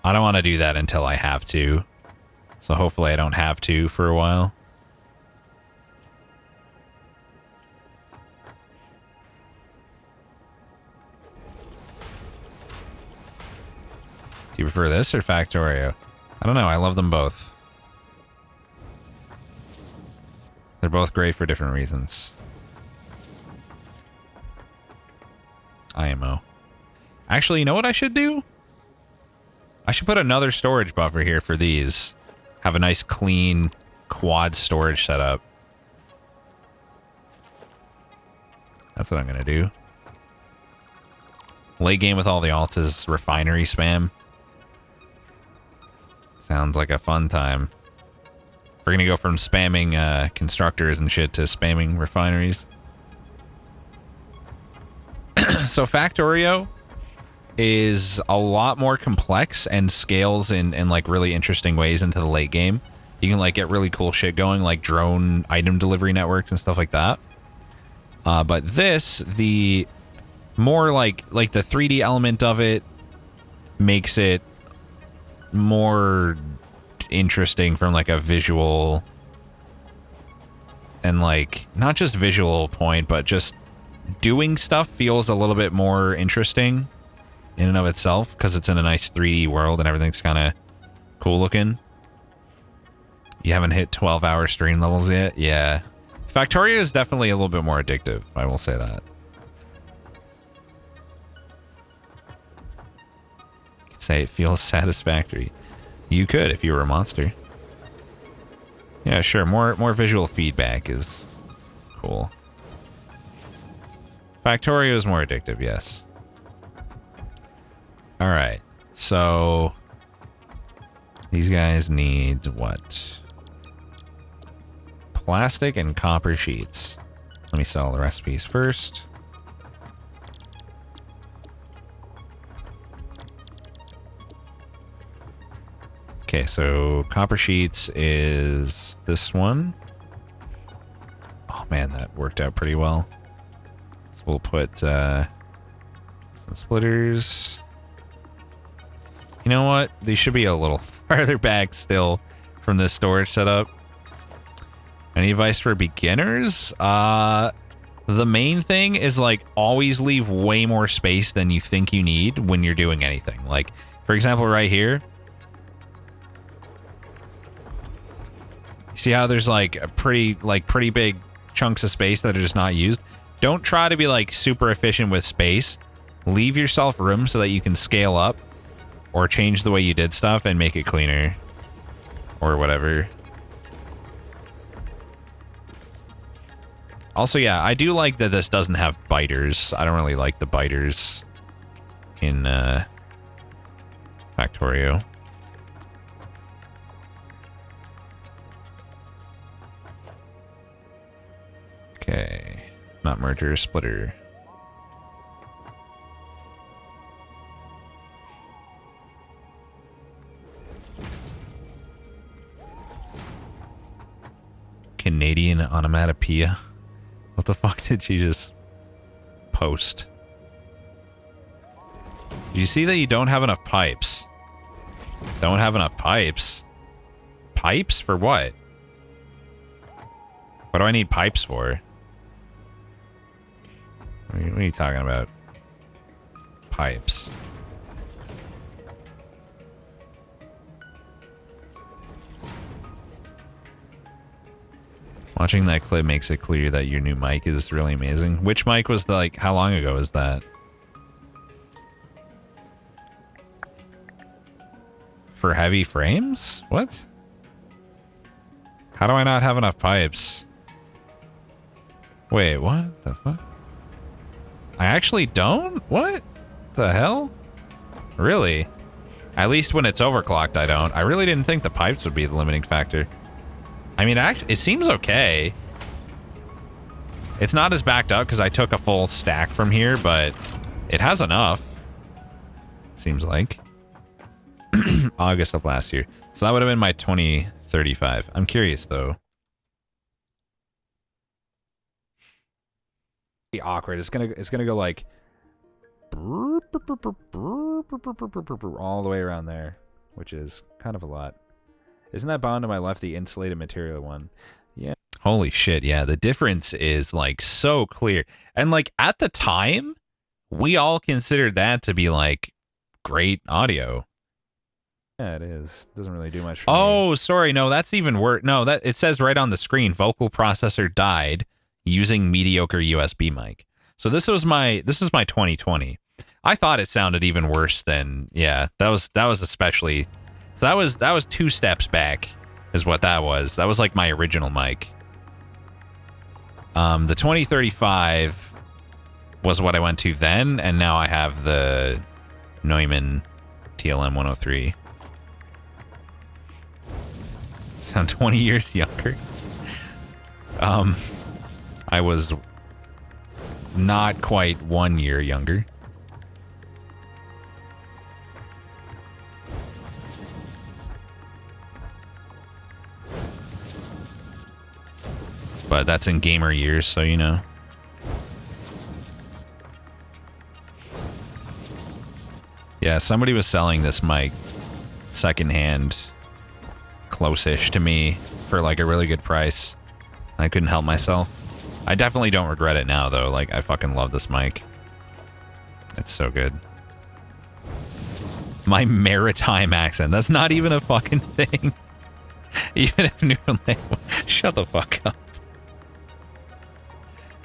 I don't want to do that until I have to. So hopefully I don't have to for a while. Do you prefer this or Factorio? I don't know. I love them both. They're both great for different reasons. IMO. Actually, you know what I should do? I should put another storage buffer here for these. Have a nice clean quad storage setup. That's what I'm going to do. Late game with all the alts is refinery spam. Sounds like a fun time. We're going to go from spamming constructors and shit to spamming refineries. So Factorio is a lot more complex and scales in like really interesting ways into the late game. You can like get really cool shit going, like drone item delivery networks and stuff like that. But this, the more like the 3D element of it makes it more interesting from like a visual and like not just visual point, but just doing stuff feels a little bit more interesting in and of itself because it's in a nice 3D world and everything's kind of cool looking. You haven't hit 12-hour stream levels yet? Yeah. Factorio is definitely a little bit more addictive. I will say that. You could say it feels satisfactory. You could if you were a monster. Yeah, sure. More visual feedback is cool. Factorio is more addictive, yes. Alright. So these guys need what? Plastic and copper sheets. Let me sell the recipes first. Okay, so copper sheets is this one. Oh man, that worked out pretty well. So we'll put some splitters. You know what? They should be a little farther back still from this storage setup. Any advice for beginners? The main thing is, like, always leave way more space than you think you need when you're doing anything. Like, for example, right here. See how there's, like, a pretty big chunks of space that are just not used? Don't try to be, like, super efficient with space. Leave yourself room so that you can scale up or change the way you did stuff and make it cleaner or whatever. Also, yeah, I do like that this doesn't have biters. I don't really like the biters in Factorio. Okay, not merger, splitter. Canadian onomatopoeia. What the fuck did she just post? Did you see that you don't have enough pipes? Don't have enough pipes? Pipes for what? What do I need pipes for? What are you talking about? Pipes. Watching that clip makes it clear that your new mic is really amazing. Which mic was the, like, how long ago was that? For heavy frames? What? How do I not have enough pipes? Wait, what the fuck? I actually don't? What the hell? Really? At least when it's overclocked, I don't. I really didn't think the pipes would be the limiting factor. I mean, actually, it seems okay. It's not as backed up because I took a full stack from here, but it has enough. Seems like. August of last year. So that would have been my 2035. I'm curious, though. Be awkward. It's gonna go like all the way around there, which is kind of a lot. Isn't that bound to my left, the insulated material one? Yeah. Holy shit, yeah. The difference is, like, so clear. And, like, at the time, we all considered that to be, like, great audio. Yeah, it is. Doesn't really do much for me. Sorry. No, that's even worse. No, that it says right on the screen, vocal processor died using mediocre USB mic. So this is my 2020. I thought it sounded even worse than, yeah, that was especially... So that was 2 steps back, is what that was. That was like my original mic. The 2035 was what I went to then, and now I have the Neumann TLM 103. Sound 20 years younger. I was not quite 1 year younger. But that's in gamer years, so you know. Yeah, somebody was selling this mic secondhand, close-ish to me, for like a really good price. I couldn't help myself. I definitely don't regret it now, though. Like, I fucking love this mic. It's so good. My maritime accent. That's not even a fucking thing. Even if Newfoundland... Shut the fuck up.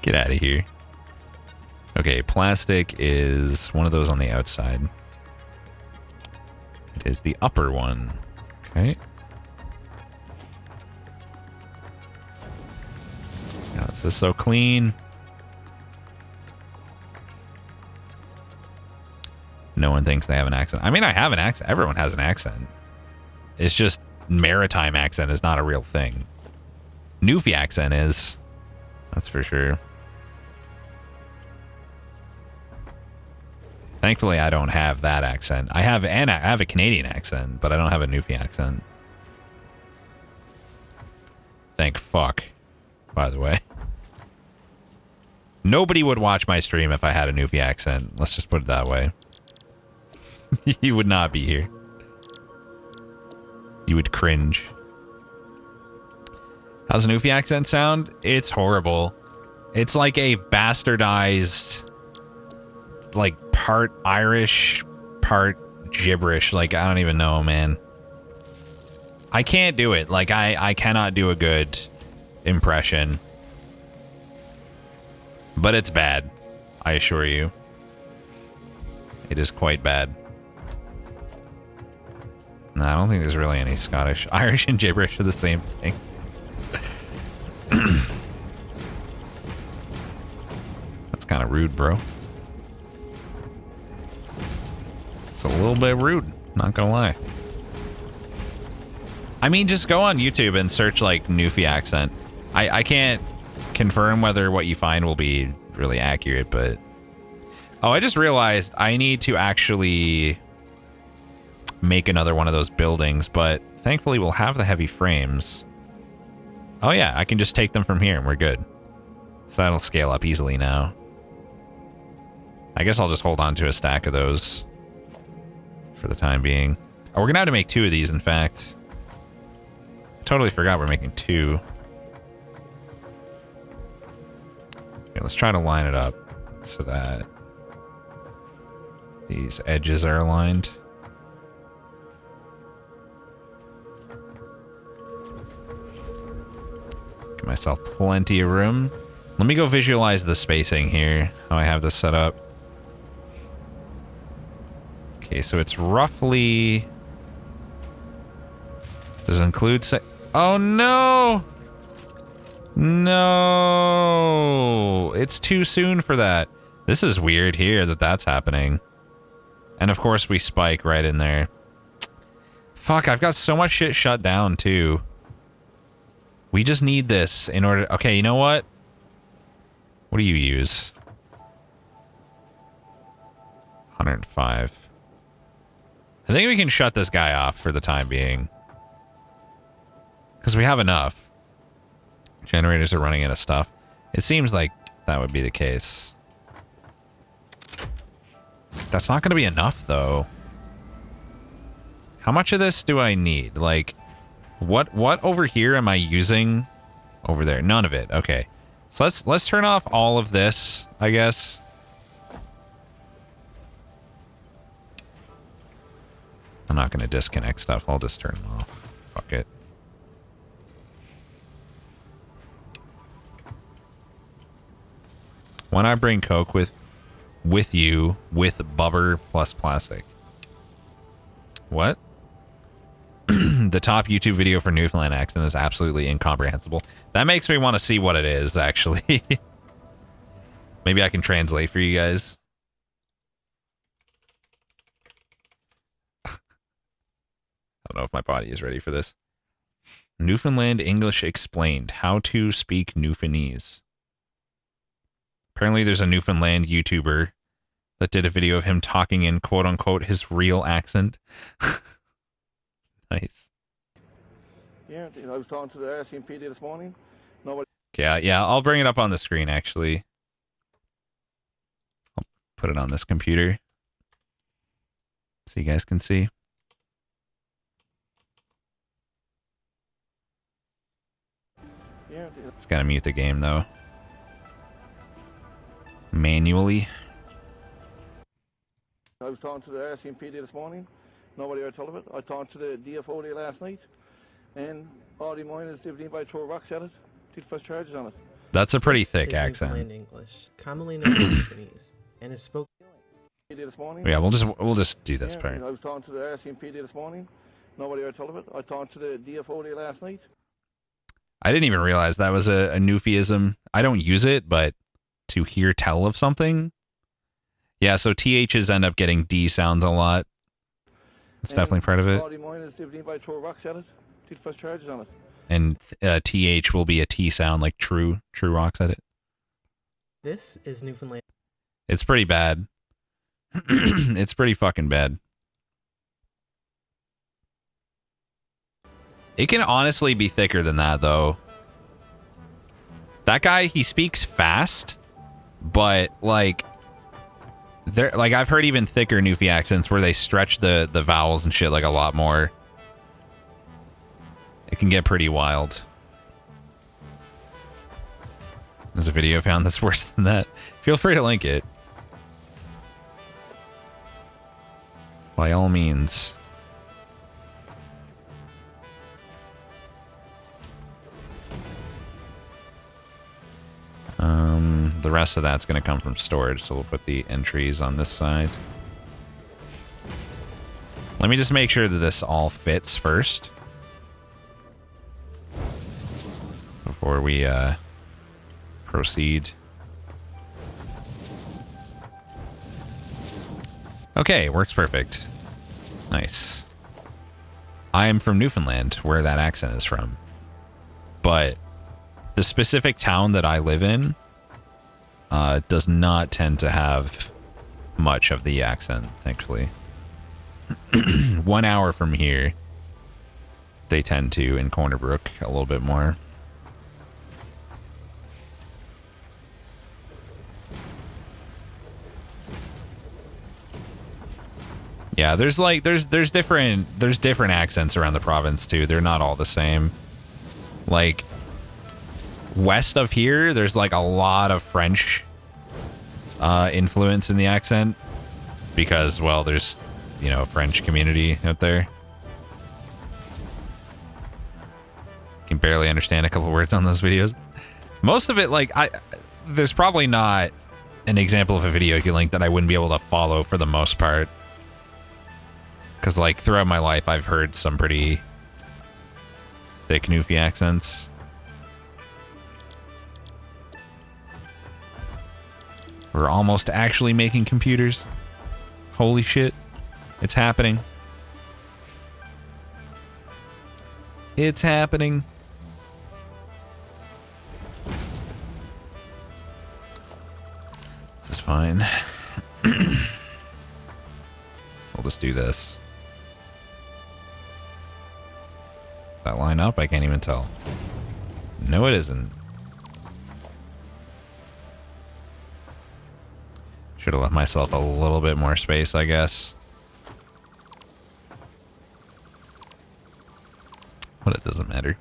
Get out of here. Okay, plastic is one of those on the outside. It is the upper one. Okay. God, this is so clean. No one thinks they have an accent. I mean, I have an accent. Everyone has an accent. It's just maritime accent is not a real thing. Newfie accent is. That's for sure. Thankfully, I don't have that accent. I have a Canadian accent, but I don't have a Newfie accent. Thank fuck, by the way. Nobody would watch my stream if I had a Newfie accent. Let's just put it that way. You would not be here. You would cringe. How's a Newfie accent sound? It's horrible. It's like a bastardized, like, part Irish, part gibberish. Like, I don't even know, man. I can't do it. Like, I cannot do a good impression. But it's bad. I assure you. It is quite bad. No, I don't think there's really any Scottish. Irish and gibberish are the same thing. That's kind of rude, bro. It's a little bit rude, not gonna lie. I mean, just go on YouTube and search, like, Newfie accent. I can't confirm whether what you find will be really accurate, but... Oh, I just realized I need to actually make another one of those buildings, but thankfully we'll have the heavy frames. Oh yeah, I can just take them from here and we're good. So that'll scale up easily now. I guess I'll just hold on to a stack of those for the time being. Oh, we're gonna have to make 2 of these, in fact. I totally forgot we're making 2. Okay, let's try to line it up so that these edges are aligned. Give myself plenty of room. Let me go visualize the spacing here, how I have this set up. Okay, so it's roughly... Does it include... Oh, no! No! It's too soon for that. This is weird here that that's happening. And of course we spike right in there. Fuck, I've got so much shit shut down too. We just need this in order... Okay, you know what? What do you use? 105. I think we can shut this guy off for the time being. Because we have enough. Generators are running out of stuff. It seems like that would be the case. That's not going to be enough, though. How much of this do I need? Like, what over here am I using? Over there. None of it. Okay. So let's turn off all of this, I guess. I'm not going to disconnect stuff. I'll just turn it off. Fuck it. Why not bring Coke with you with bubber plus plastic? What? The top YouTube video for Newfoundland accent is absolutely incomprehensible. That makes me want to see what it is, actually. Maybe I can translate for you guys. I don't know if my body is ready for this. Newfoundland English explained. How to speak Newfoundlandese. Apparently there's a Newfoundland YouTuber that did a video of him talking in quote-unquote his real accent. Nice. Yeah, I was talking to the RCMP this morning. Nobody. Okay, yeah, I'll bring it up on the screen, actually. I'll put it on this computer so you guys can see. Yeah. It's gotta mute the game, though. Manually. I was talking to the RCMP this morning. Nobody ever told of it. I talked to the DFO there last night, and All the mine is lived in by throw rocks at it. Take first charges on it. That's a pretty thick Is accent. Newfoundland English, commonly known as Japanese, and is spoken. This morning. Yeah, we'll just do this Yeah, part. I was talking to the RCMP this morning. Nobody ever told of it. I talked to the DFO there last night. I didn't even realize that was a Newfieism. I don't use it, but to hear tell of something. Yeah, so THs end up getting D sounds a lot. It's definitely part of it. All the mine is lived in by throw rocks at it. Take first charges on it. And TH will be a T sound, like true rocks at it. This is Newfoundland. It's pretty bad. It's pretty fucking bad. It can honestly be thicker than that, though. That guy, he speaks fast, but like, I've heard even thicker Newfie accents where they stretch the vowels and shit like a lot more. It can get pretty wild. There's a video found that's worse than that. Feel free to link it. By all means. The rest of that's going to come from storage, so we'll put the entries on this side. Let me just make sure that this all fits first. Before we proceed. Okay, works perfect. Nice. I am from Newfoundland, where that accent is from. But the specific town that I live in does not tend to have much of the accent, thankfully. 1 hour from here, they tend to, in Corner Brook, a little bit more. Yeah, there's different accents around the province too. They're not all the same. Like west of here, there's like a lot of French influence in the accent because, well, there's, you know, a French community out there. Can barely understand a couple words on those videos. Most of it, like, there's probably not an example of a video you link that I wouldn't be able to follow for the most part. Because, like, throughout my life, I've heard some pretty thick Newfie accents. We're almost actually making computers. Holy shit. It's happening. It's happening. This is fine. We'll just do this. Does that line up? I can't even tell. No, it isn't. Should have left myself a little bit more space, I guess. But it doesn't matter.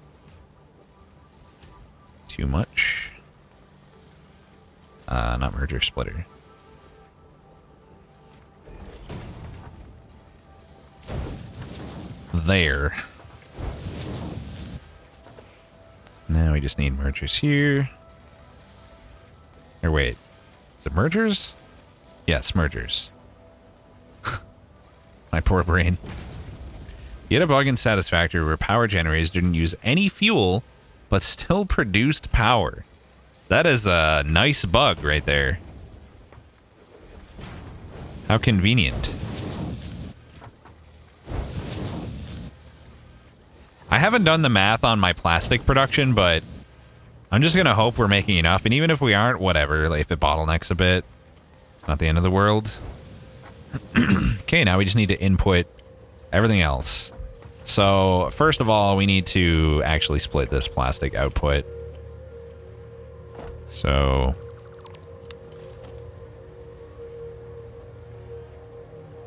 Too much. Not merger, splitter. There. Now we just need mergers here. Or wait. Is it mergers? Yes, mergers. My poor brain. You had a bug in Satisfactory where power generators didn't use any fuel, but still produced power. That is a nice bug right there. How convenient. I haven't done the math on my plastic production, but I'm just going to hope we're making enough. And even if we aren't, whatever. Like, if it bottlenecks a bit, it's not the end of the world. Okay, now we just need to input everything else. So, first of all, we need to actually split this plastic output. So,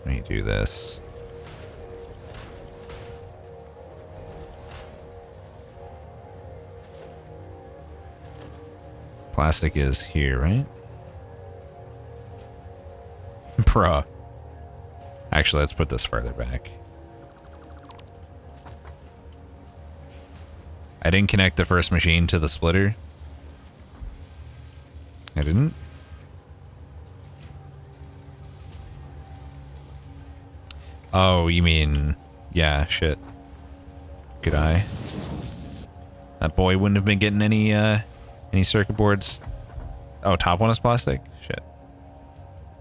let me do this. Plastic is here, right? Bruh. Actually, let's put this further back. I didn't connect the first machine to the splitter. I didn't. Oh, you mean... Yeah, shit. Good eye. That boy wouldn't have been getting any circuit boards. Oh, top one is plastic? Shit.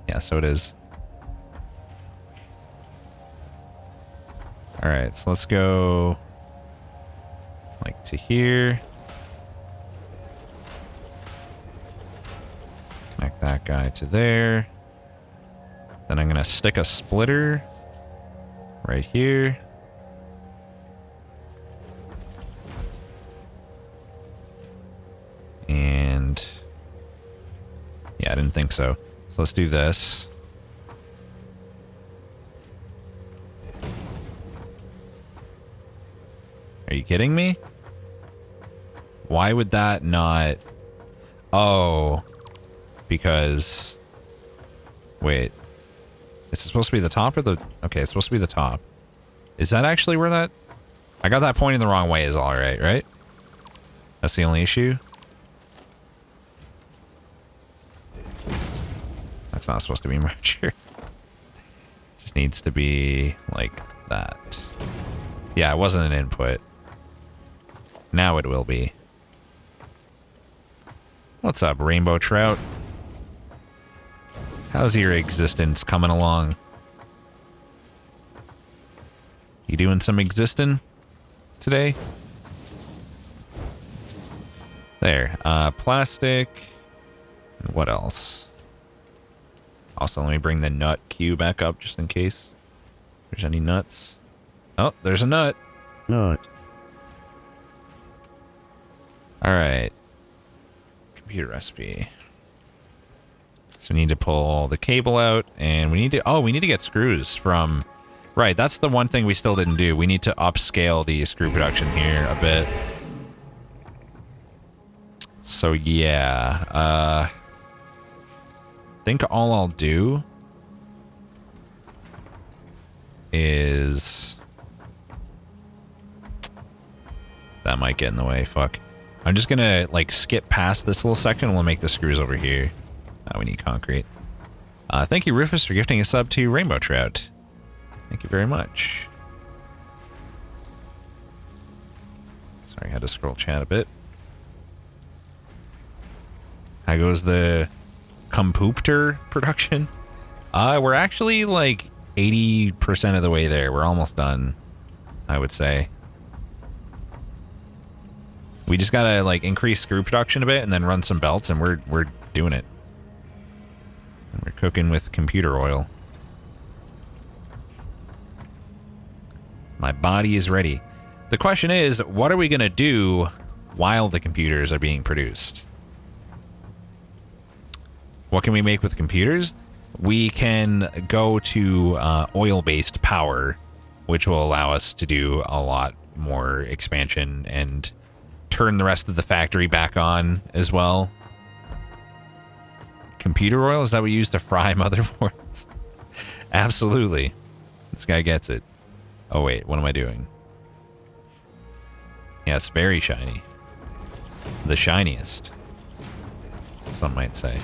Yeah, so it is. Alright, so let's go... like to here. Connect that guy to there. Then I'm gonna stick a splitter right here. And yeah, I didn't think so. So let's do this. Are you kidding me? Why would that not... Oh. Because... Wait. Is it supposed to be the top or the... Okay, it's supposed to be the top. Is that actually where that... I got that pointing the wrong way is alright, right? That's the only issue? That's not supposed to be merger. Just needs to be like that. Yeah, it wasn't an input. Now it will be. What's up, Rainbow Trout? How's your existence coming along? You doing some existing today? There. Plastic. What else? Also, let me bring the nut queue back up just in case there's any nuts. Oh, there's a nut. Nut. Alright. Computer recipe. So we need to pull the cable out, and we need to... Oh, we need to get screws from... Right, that's the one thing we still didn't do. We need to upscale the screw production here a bit. So, yeah. I think all I'll do is... That might get in the way, fuck. I'm just gonna, like, skip past this little section and we'll make the screws over here. We need concrete. Thank you, Rufus, for gifting a sub to Rainbow Trout. Thank you very much. Sorry, I had to scroll chat a bit. How goes the computer production? We're actually, like, 80% of the way there. We're almost done, I would say. We just gotta, like, increase screw production a bit and then run some belts, and we're doing it. And we're cooking with computer oil. My body is ready. The question is, what are we gonna do while the computers are being produced? What can we make with computers? We can go to oil-based power, which will allow us to do a lot more expansion and turn the rest of the factory back on as well. Computer oil? Is that what we use to fry motherboards? Absolutely. This guy gets it. Oh wait, what am I doing? Yeah, it's very shiny. The shiniest, some might say.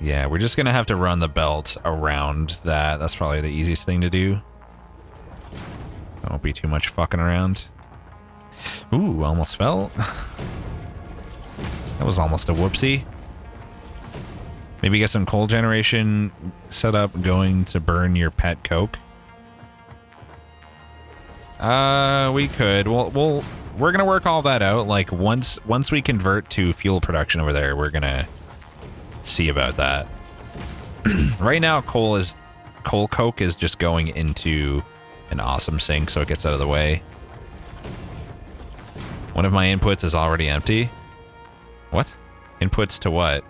Yeah, we're just gonna have to run the belt around that. That's probably the easiest thing to do. Don't be too much fucking around. Ooh, almost fell. That was almost a whoopsie. Maybe get some coal generation set up going to burn your pet coke. We could. We're gonna work all that out. Like once we convert to fuel production over there, we're gonna see about that. Right now, coal coke is just going into an awesome sink, so it gets out of the way. One of my inputs is already empty. What? Inputs to what?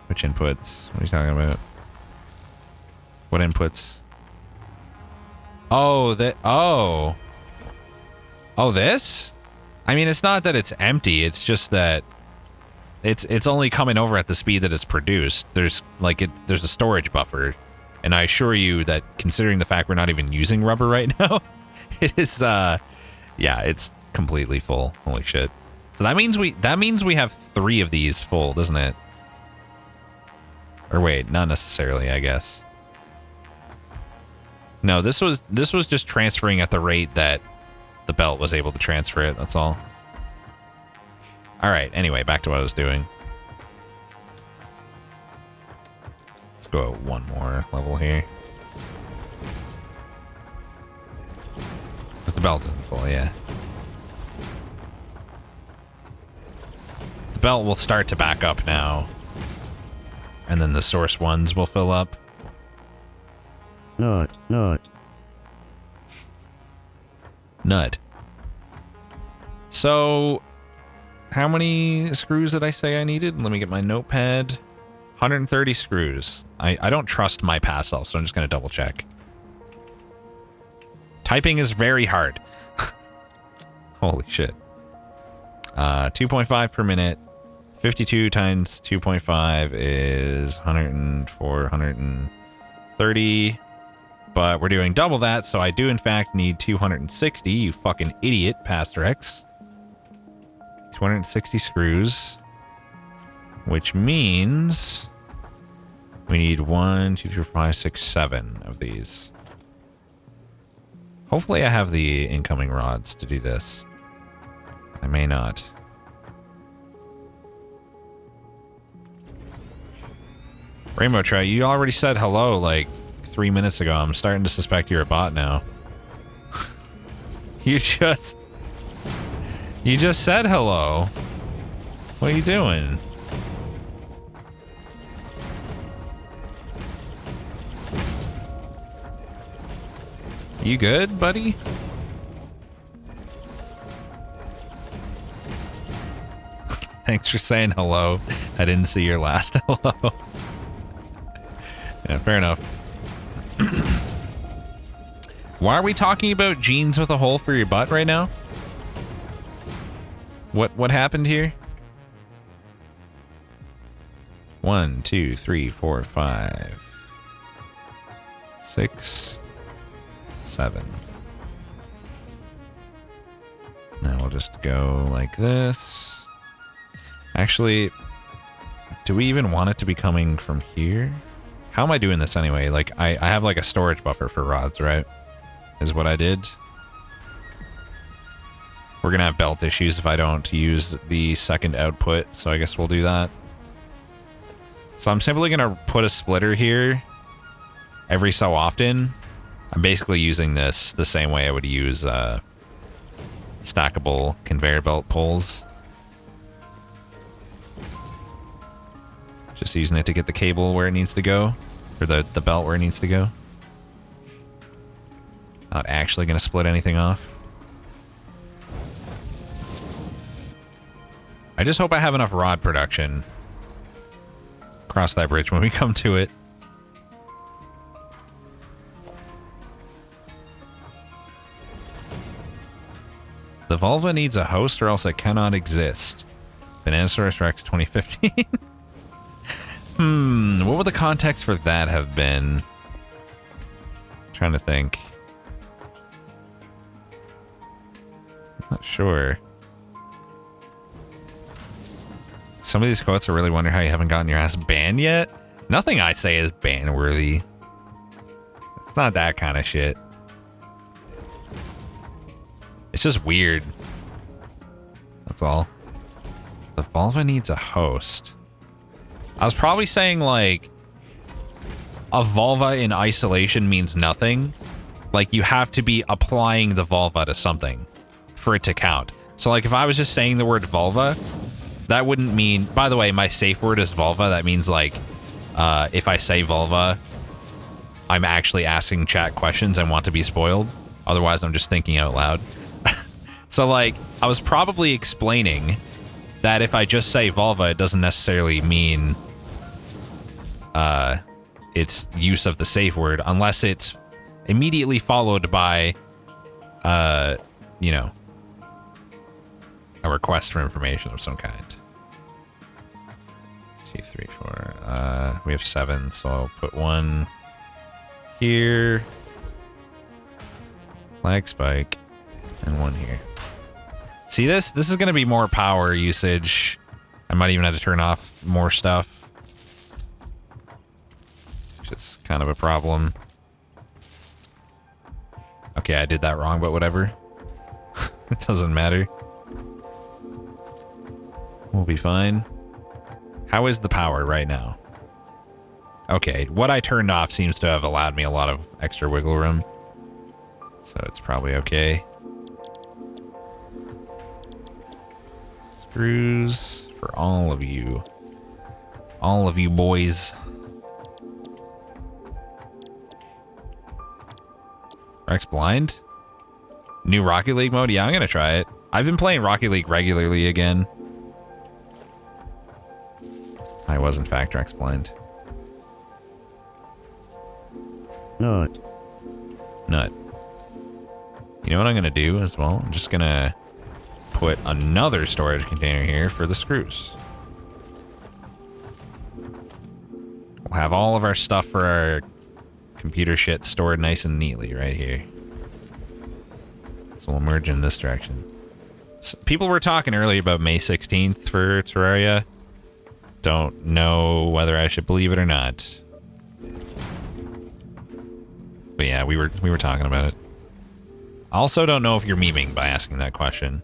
Which inputs? What are you talking about? What inputs? Oh, oh, this? I mean, it's not that it's empty. It's just that it's only coming over at the speed that it's produced. There's a storage buffer And I assure you that considering the fact we're not even using rubber right now, it is, yeah, it's completely full. Holy shit. So that means we have 3 of these full, doesn't it? Or wait, not necessarily, I guess. No, this was just transferring at the rate that the belt was able to transfer it, that's all. All right, anyway, back to what I was doing. Let's go one more level here. Because the belt isn't full, yeah. The belt will start to back up now. And then the source ones will fill up. Nut. So, how many screws did I say I needed? Let me get my notepad. 130 screws. I don't trust my past self, so I'm just going to double check. Typing is very hard. Holy shit. 2.5 per minute. 52 times 2.5 is 104, 130. But we're doing double that, so I do in fact need 260, you fucking idiot, Pastor X. 260 screws. Which means we need 1, 2, 3, 4, 5, 6, 7 of these. Hopefully I have the incoming rods to do this. I may not. Rainbow Trout, you already said hello like 3 minutes ago. I'm starting to suspect you're a bot now. You just said hello. What are you doing? You good, buddy? Thanks for saying hello. I didn't see your last hello. Yeah, fair enough. Why are we talking about jeans with a hole for your butt right now? What happened here? 1, 2, 3, 4, 5, 6, 7. Now we'll just go like this. Actually, do we even want it to be coming from here? How am I doing this anyway? Like, I have like a storage buffer for rods, right? Is what I did. We're gonna have belt issues if I don't use the second output, so I guess we'll do that. So I'm simply gonna put a splitter here every so often. I'm basically using this the same way I would use stackable conveyor belt poles. Just using it to get the cable where it needs to go. Or the belt where it needs to go. Not actually going to split anything off. I just hope I have enough rod production. Cross that bridge when we come to it. The vulva needs a host or else it cannot exist. Bananasaurus Rex 2015. What would the context for that have been? Trying to think. Not sure. Some of these quotes are really wondering how you haven't gotten your ass banned yet. Nothing I say is ban worthy. It's not that kind of shit. It's just weird. That's all. The vulva needs a host. I was probably saying like a vulva in isolation means nothing. Like you have to be applying the vulva to something for it to count. So like if I was just saying the word vulva, that wouldn't mean, by the way, my safe word is vulva. That means like if I say vulva, I'm actually asking chat questions and want to be spoiled. Otherwise, I'm just thinking out loud. So like I was probably explaining that if I just say vulva, it doesn't necessarily mean its use of the safe word unless it's immediately followed by, you know, a request for information of some kind. 2, 3, 4. We have 7, so I'll put 1, here. Flag spike. And one here. See this? This is going to be more power usage. I might even have to turn off more stuff. Which is kind of a problem. Okay, I did that wrong, but whatever. It doesn't matter. We'll be fine. How is the power right now? Okay, what I turned off seems to have allowed me a lot of extra wiggle room. So it's probably okay. Screws for all of you. All of you boys. Rex blind? New Rocket League mode? Yeah, I'm gonna try it. I've been playing Rocket League regularly again. I was in fact Rex blind. Nut. Nut. You know what I'm gonna do as well? I'm just gonna put another storage container here for the screws. We'll have all of our stuff for our computer shit stored nice and neatly right here. So we'll merge in this direction. So people were talking earlier about May 16th for Terraria. Don't know whether I should believe it or not. But yeah, we were talking about it. I also don't know if you're memeing by asking that question.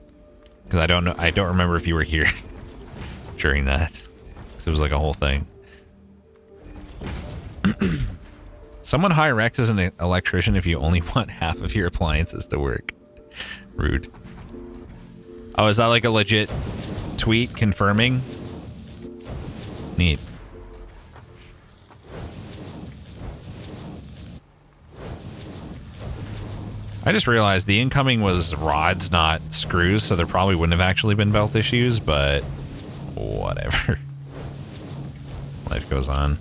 Because I don't remember if you were here during that. Because it was like a whole thing. Someone hire Rex as an electrician if you only want half of your appliances to work. Rude. Oh, is that like a legit tweet confirming? Neat. I just realized the incoming was rods, not screws, so there probably wouldn't have actually been belt issues, but whatever. Life goes on.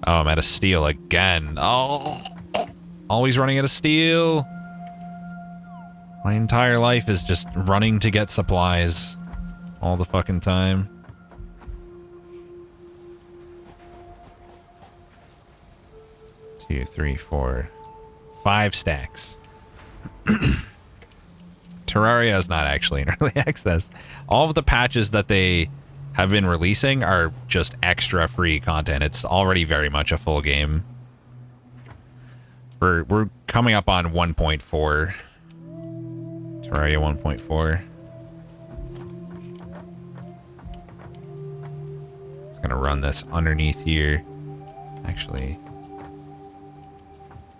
Oh, I'm out of steel again. Oh, always running out of steel. My entire life is just running to get supplies all the fucking time. Two, three, four, 5 stacks. Terraria is not actually in early access. All of the patches that they have been releasing are just extra free content. It's already very much a full game. We're coming up on 1.4. Terraria 1.4. Just gonna run this underneath here. Actually,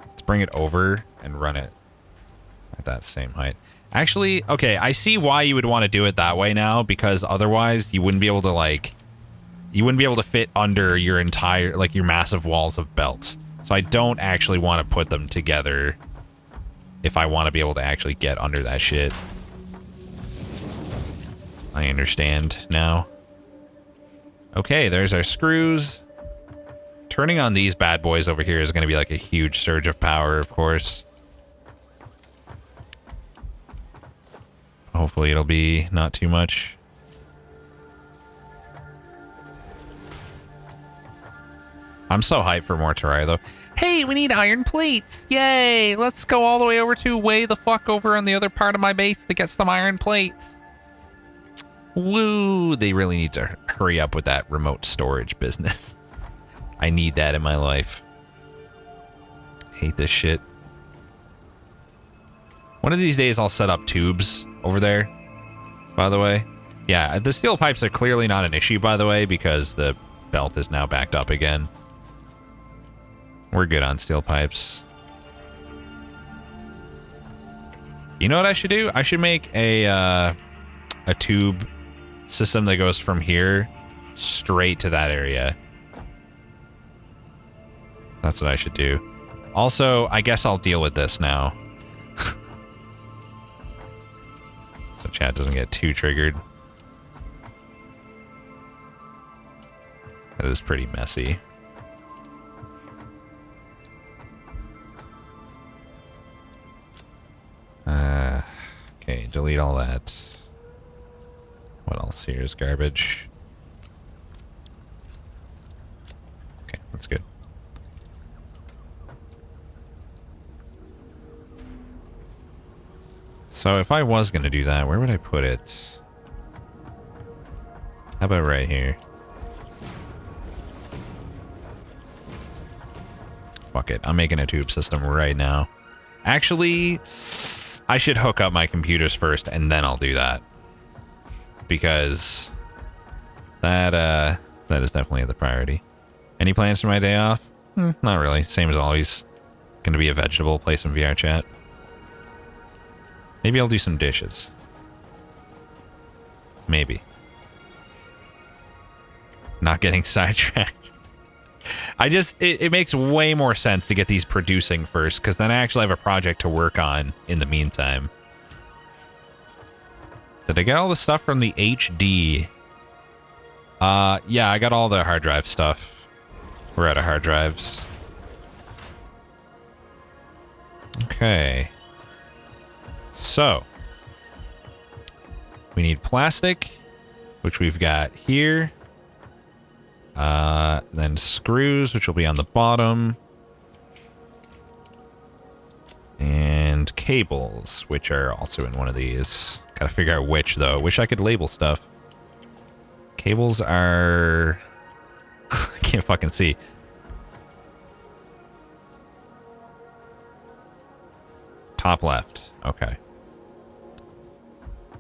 let's bring it over and run it at that same height. Actually, okay, I see why you would want to do it that way now, because otherwise you wouldn't be able to, like, you wouldn't be able to fit under your entire, like, your massive walls of belts. So I don't actually want to put them together if I want to be able to actually get under that shit. I understand now. Okay, there's our screws. Turning on these bad boys over here is going to be like a huge surge of power, of course. Hopefully it'll be not too much. I'm so hyped for more Terraria, though. Hey, we need iron plates! Yay! Let's go all the way over to way the fuck over on the other part of my base to get some iron plates. Woo! They really need to hurry up with that remote storage business. I need that in my life. Hate this shit. One of these days I'll set up tubes over there, by the way. Yeah, the steel pipes are clearly not an issue, by the way, because the belt is now backed up again. We're good on steel pipes. You know what I should do? I should make a tube system that goes from here straight to that area. That's what I should do. Also, I guess I'll deal with this now. So chat doesn't get too triggered. That is pretty messy. Okay, delete all that. What else here is garbage? That's good. So if I was going to do that, where would I put it? How about right here? Fuck it. I'm making a tube system right now. Actually, I should hook up my computers first and then I'll do that. Because that is definitely the priority. Any plans for my day off? Not really. Same as always. Gonna be a vegetable, play some VR chat. Maybe I'll do some dishes. Maybe. Not getting sidetracked. It makes way more sense to get these producing first, because then I actually have a project to work on in the meantime. Did I get all the stuff from the HD? Yeah, I got all the hard drive stuff. We're out of hard drives. Okay. So. We need plastic, which we've got here. Then screws, which will be on the bottom. And cables, which are also in one of these. Gotta figure out which, though. Wish I could label stuff. Cables are... I can't fucking see. Top left. Okay.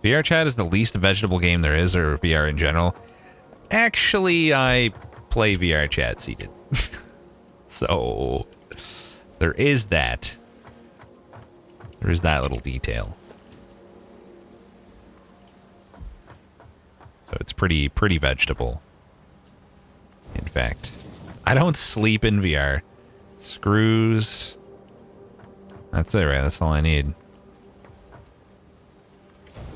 VR chat is the least vegetable game there is, or VR in general. Actually, I play VR chat seated. So, there is that. There is that little detail. So it's pretty vegetable. In fact, I don't sleep in VR. Screws. That's it, right? That's all I need.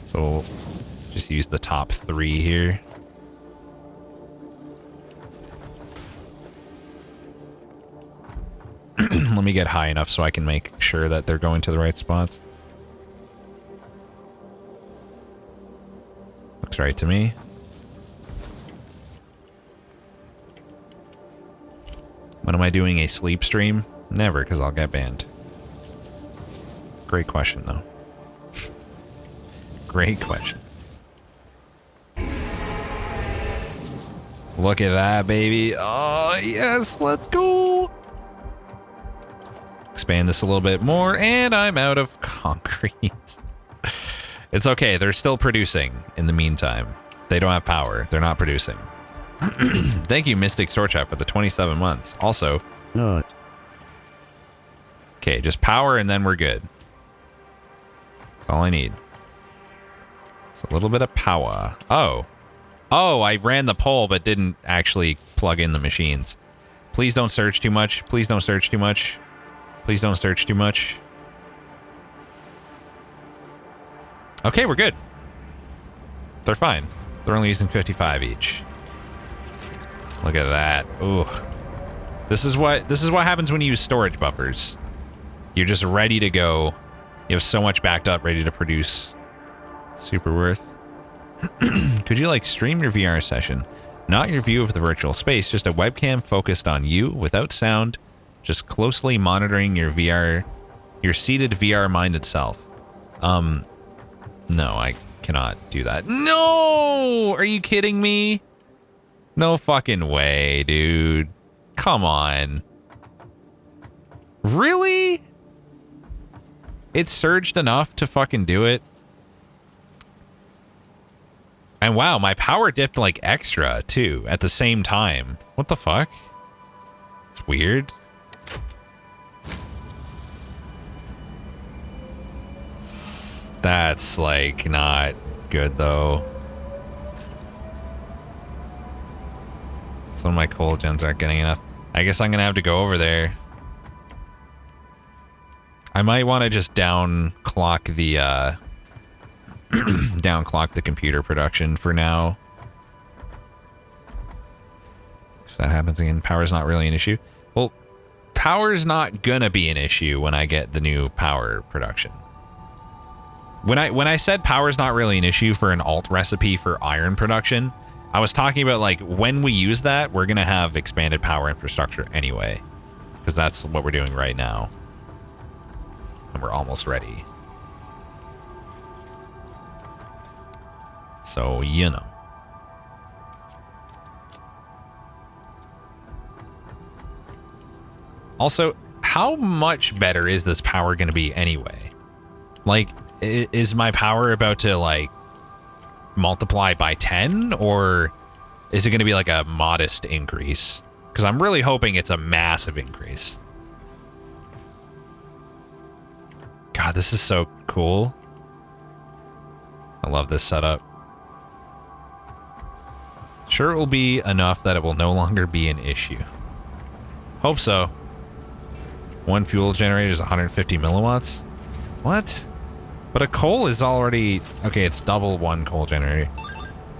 So we'll just use the top 3 here. Let me get high enough so I can make sure that they're going to the right spots. Looks right to me. When am I doing a sleep stream? Never, because I'll get banned. Great question, though. Great question. Look at that, baby. Oh, yes, let's go. Expand this a little bit more, and I'm out of concrete. It's okay. They're still producing in the meantime. They don't have power. They're not producing. Thank you, Mystic Swordchat, for the 27 months. Also, Not. okay, just power, and then we're good. That's all I need. It's a little bit of power. Oh, I ran the poll, but didn't actually plug in the machines. Please don't search too much. Please don't search too much. Please don't search too much. Okay, we're good. They're fine. They're only using 55 each. Look at that. Ooh. This is what happens when you use storage buffers. You're just ready to go. You have so much backed up, ready to produce. Super worth. Could you like stream your VR session? Not your view of the virtual space, just a webcam focused on you without sound, just closely monitoring your seated VR minded self. No, I cannot do that. No! Are you kidding me? No fucking way, dude. Come on. Really? It surged enough to fucking do it? And wow, my power dipped like extra, too, at the same time. What the fuck? It's weird. That's, like, not good, though. Some of my coal gens aren't getting enough. I guess I'm gonna have to go over there. I might want to just downclock the, downclock the computer production for now. If that happens again, power's not really an issue. Well, power's not gonna be an issue when I get the new power production. When I said power's not really an issue for an alt recipe for iron production, I was talking about, like, when we use that, we're going to have expanded power infrastructure anyway. Because that's what we're doing right now. And we're almost ready. So, you know. Also, how much better is this power going to be anyway? Like, is my power about to, like, multiply by 10? Or is it going to be, like, a modest increase? Because I'm really hoping it's a massive increase. God, this is so cool. I love this setup. Sure, it will be enough that it will no longer be an issue. Hope so. One fuel generator is 150 milliwatts? What? But a coal is already... Okay, it's double one coal generator.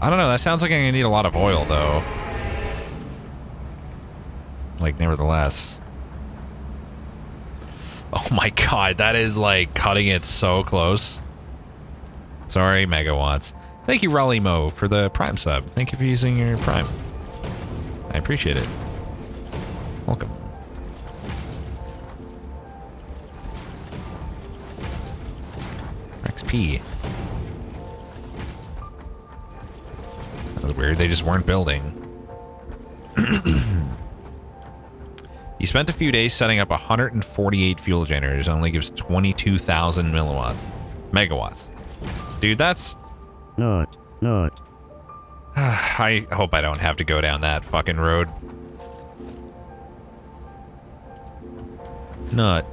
I don't know, that sounds like I'm gonna need a lot of oil, though. Like, nevertheless. Oh my god, that is, like, cutting it so close. Sorry, megawatts. Thank you, Raleigh Mo, for the Prime sub. Thank you for using your Prime. I appreciate it. Welcome. XP. That was weird. They just weren't building. He spent a few days setting up 148 fuel generators and only gives 22,000 megawatts. Dude, that's... Not. I hope I don't have to go down that fucking road. Nut.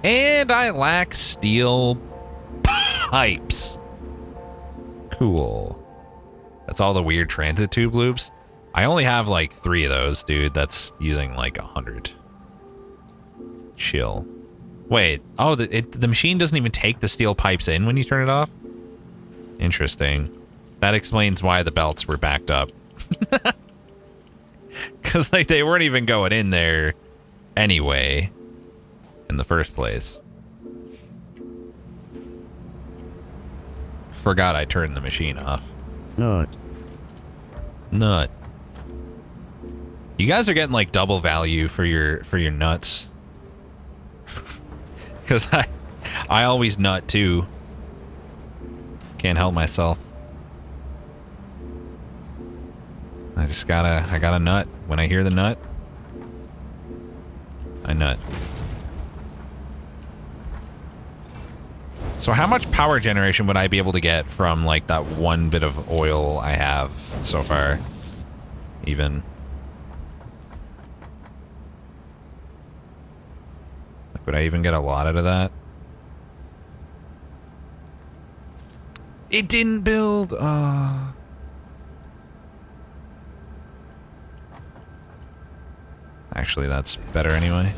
And I lack steel pipes. Cool. That's all the weird transit tube loops. I only have like 3 of those, dude. That's using like 100. Chill. Wait. Oh, the machine doesn't even take the steel pipes in when you turn it off? Interesting. That explains why the belts were backed up. Because like they weren't even going in there anyway in the first place. Forgot I turned the machine off. Nut. You guys are getting like double value for your nuts. Cause I always nut too. Can't help myself. I gotta nut. When I hear the nut, I nut. So how much power generation would I be able to get from like that one bit of oil I have so far? Even. Like, would I even get a lot out of that? It didn't build. Actually, that's better anyway.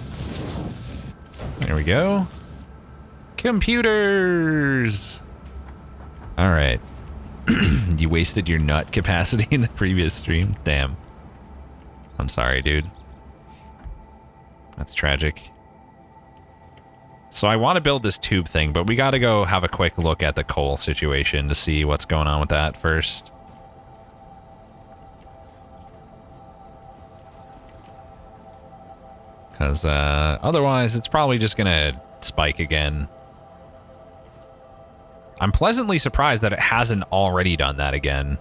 There we go. Computers. All right. You wasted your nut capacity in the previous stream. Damn. I'm sorry, dude. That's tragic. So I want to build this tube thing, but we got to go have a quick look at the coal situation to see what's going on with that first. Because otherwise, it's probably just going to spike again. I'm pleasantly surprised that it hasn't already done that again.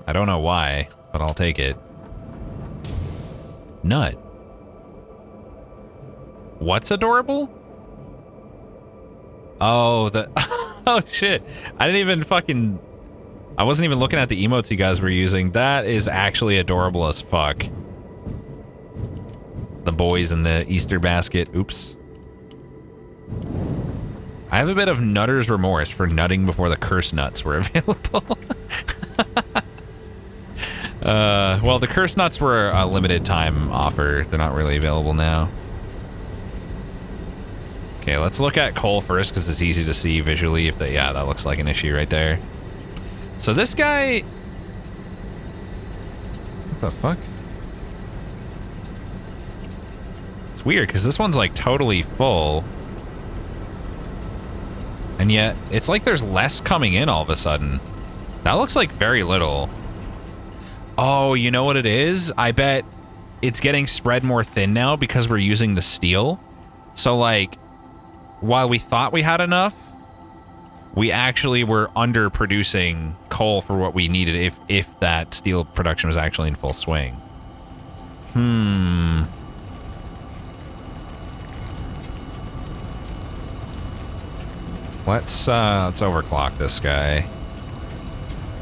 I don't know why, but I'll take it. Nut. What's adorable? Oh, the... Oh, shit. I didn't even fucking... I wasn't even looking at the emotes you guys were using. That is actually adorable as fuck. The boys in the Easter basket. Oops. I have a bit of nutter's remorse for nutting before the curse nuts were available. Well, the curse nuts were a limited time offer. They're not really available now. Okay, let's look at coal first because it's easy to see visually if they... Yeah, that looks like an issue right there. So this guy... What the fuck? It's weird because this one's like totally full. And yet, it's like there's less coming in all of a sudden. That looks like very little. Oh, you know what it is? I bet it's getting spread more thin now because we're using the steel. So, like, while we thought we had enough, we actually were underproducing coal for what we needed if that steel production was actually in full swing. Let's overclock this guy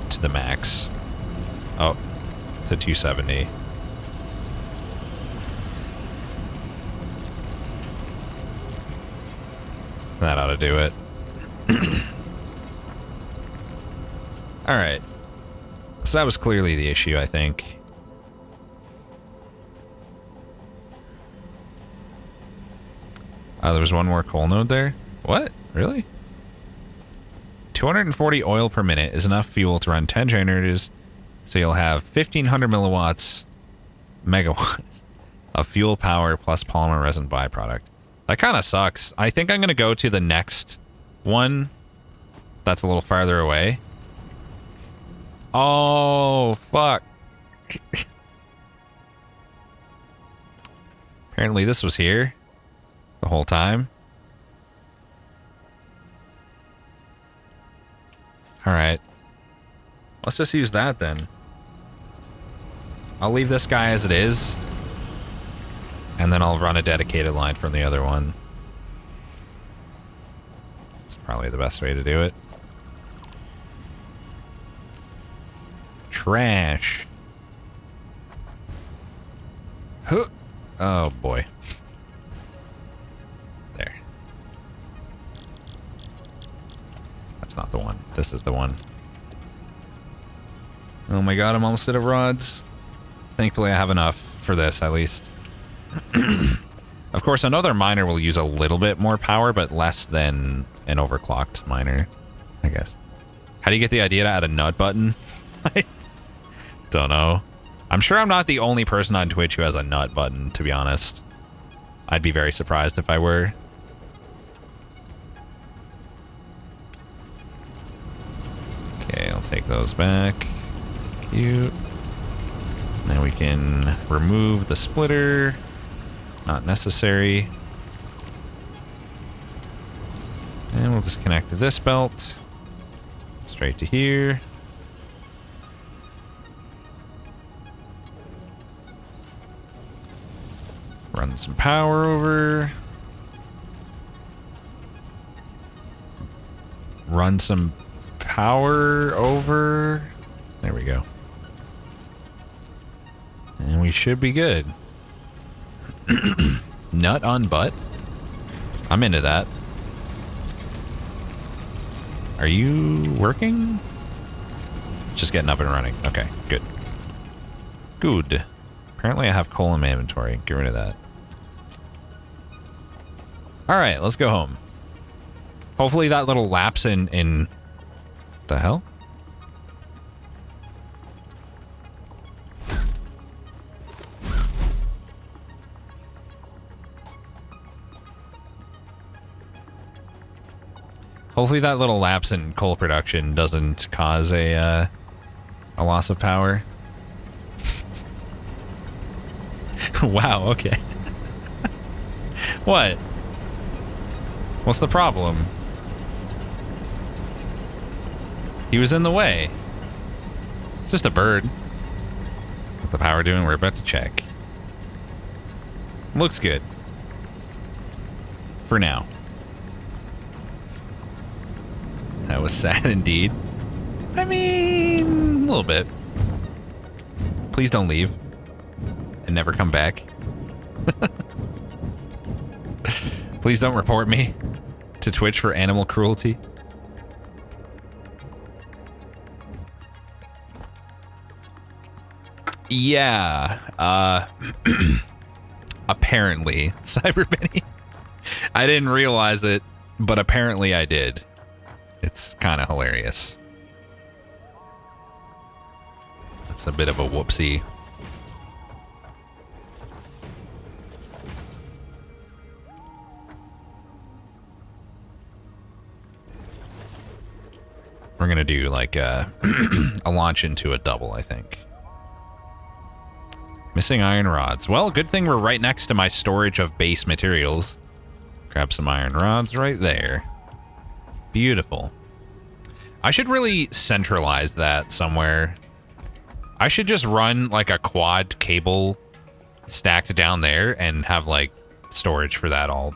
to the max. Oh, to 270. That ought to do it. All right. So that was clearly the issue, I think. There was one more coal node there? What? Really? 240 oil per minute is enough fuel to run 10 generators, so you'll have 1,500 megawatts of fuel power plus polymer resin byproduct. That kind of sucks. I think I'm going to go to the next one that's a little farther away. Oh, fuck. Apparently this was here the whole time. All right. Let's just use that then. I'll leave this guy as it is. And then I'll run a dedicated line from the other one. It's probably the best way to do it. Trash. Huh. Oh boy. There. That's not the one. This is the one. Oh my god, I'm almost out of rods. Thankfully I have enough for this, at least. Of course, another miner will use a little bit more power, but less than an overclocked miner, I guess. How do you get the idea to add a nut button? I don't know. I'm sure I'm not the only person on Twitch who has a nut button, to be honest. I'd be very surprised if I were. Okay, I'll take those back. Cute. Now we can remove the splitter. Not necessary. And we'll just connect to this belt. Straight to here. Run some power over. Run some power over. There we go. And we should be good. Nut on butt? I'm into that. Are you working? Just getting up and running. Okay, good. Good. Apparently I have coal in my inventory. Get rid of that. Alright, let's go home. Hopefully that little lapse in... The hell? Hopefully that little lapse in coal production doesn't cause a loss of power. Wow, okay. What? What's the problem? He was in the way. It's just a bird. What's the power doing? We're about to check. Looks good. For now. That was sad indeed. I mean, a little bit. Please don't leave. And never come back. Please don't report me to Twitch for animal cruelty. Yeah. Apparently, Cyberbenny. I didn't realize it, but apparently I did. It's kind of hilarious. That's a bit of a whoopsie. We're gonna do like a launch into a double, I think. Missing iron rods. Well, good thing we're right next to my storage of base materials. Grab some iron rods right there. Beautiful. I should really centralize that somewhere. I should just run like a quad cable stacked down there and have like storage for that all.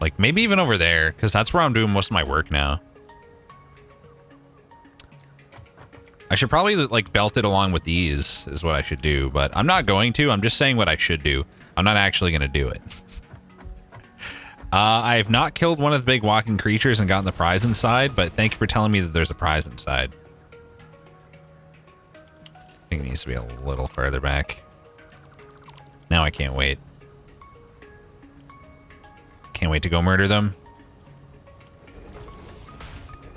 Like maybe even over there, because that's where I'm doing most of my work now. I should probably like belt it along with these is what I should do, but I'm not going to. I'm just saying what I should do. I'm not actually going to do it. I have not killed one of the big walking creatures and gotten the prize inside, but thank you for telling me that there's a prize inside. I think it needs to be a little further back. Now I can't wait. Can't wait to go murder them.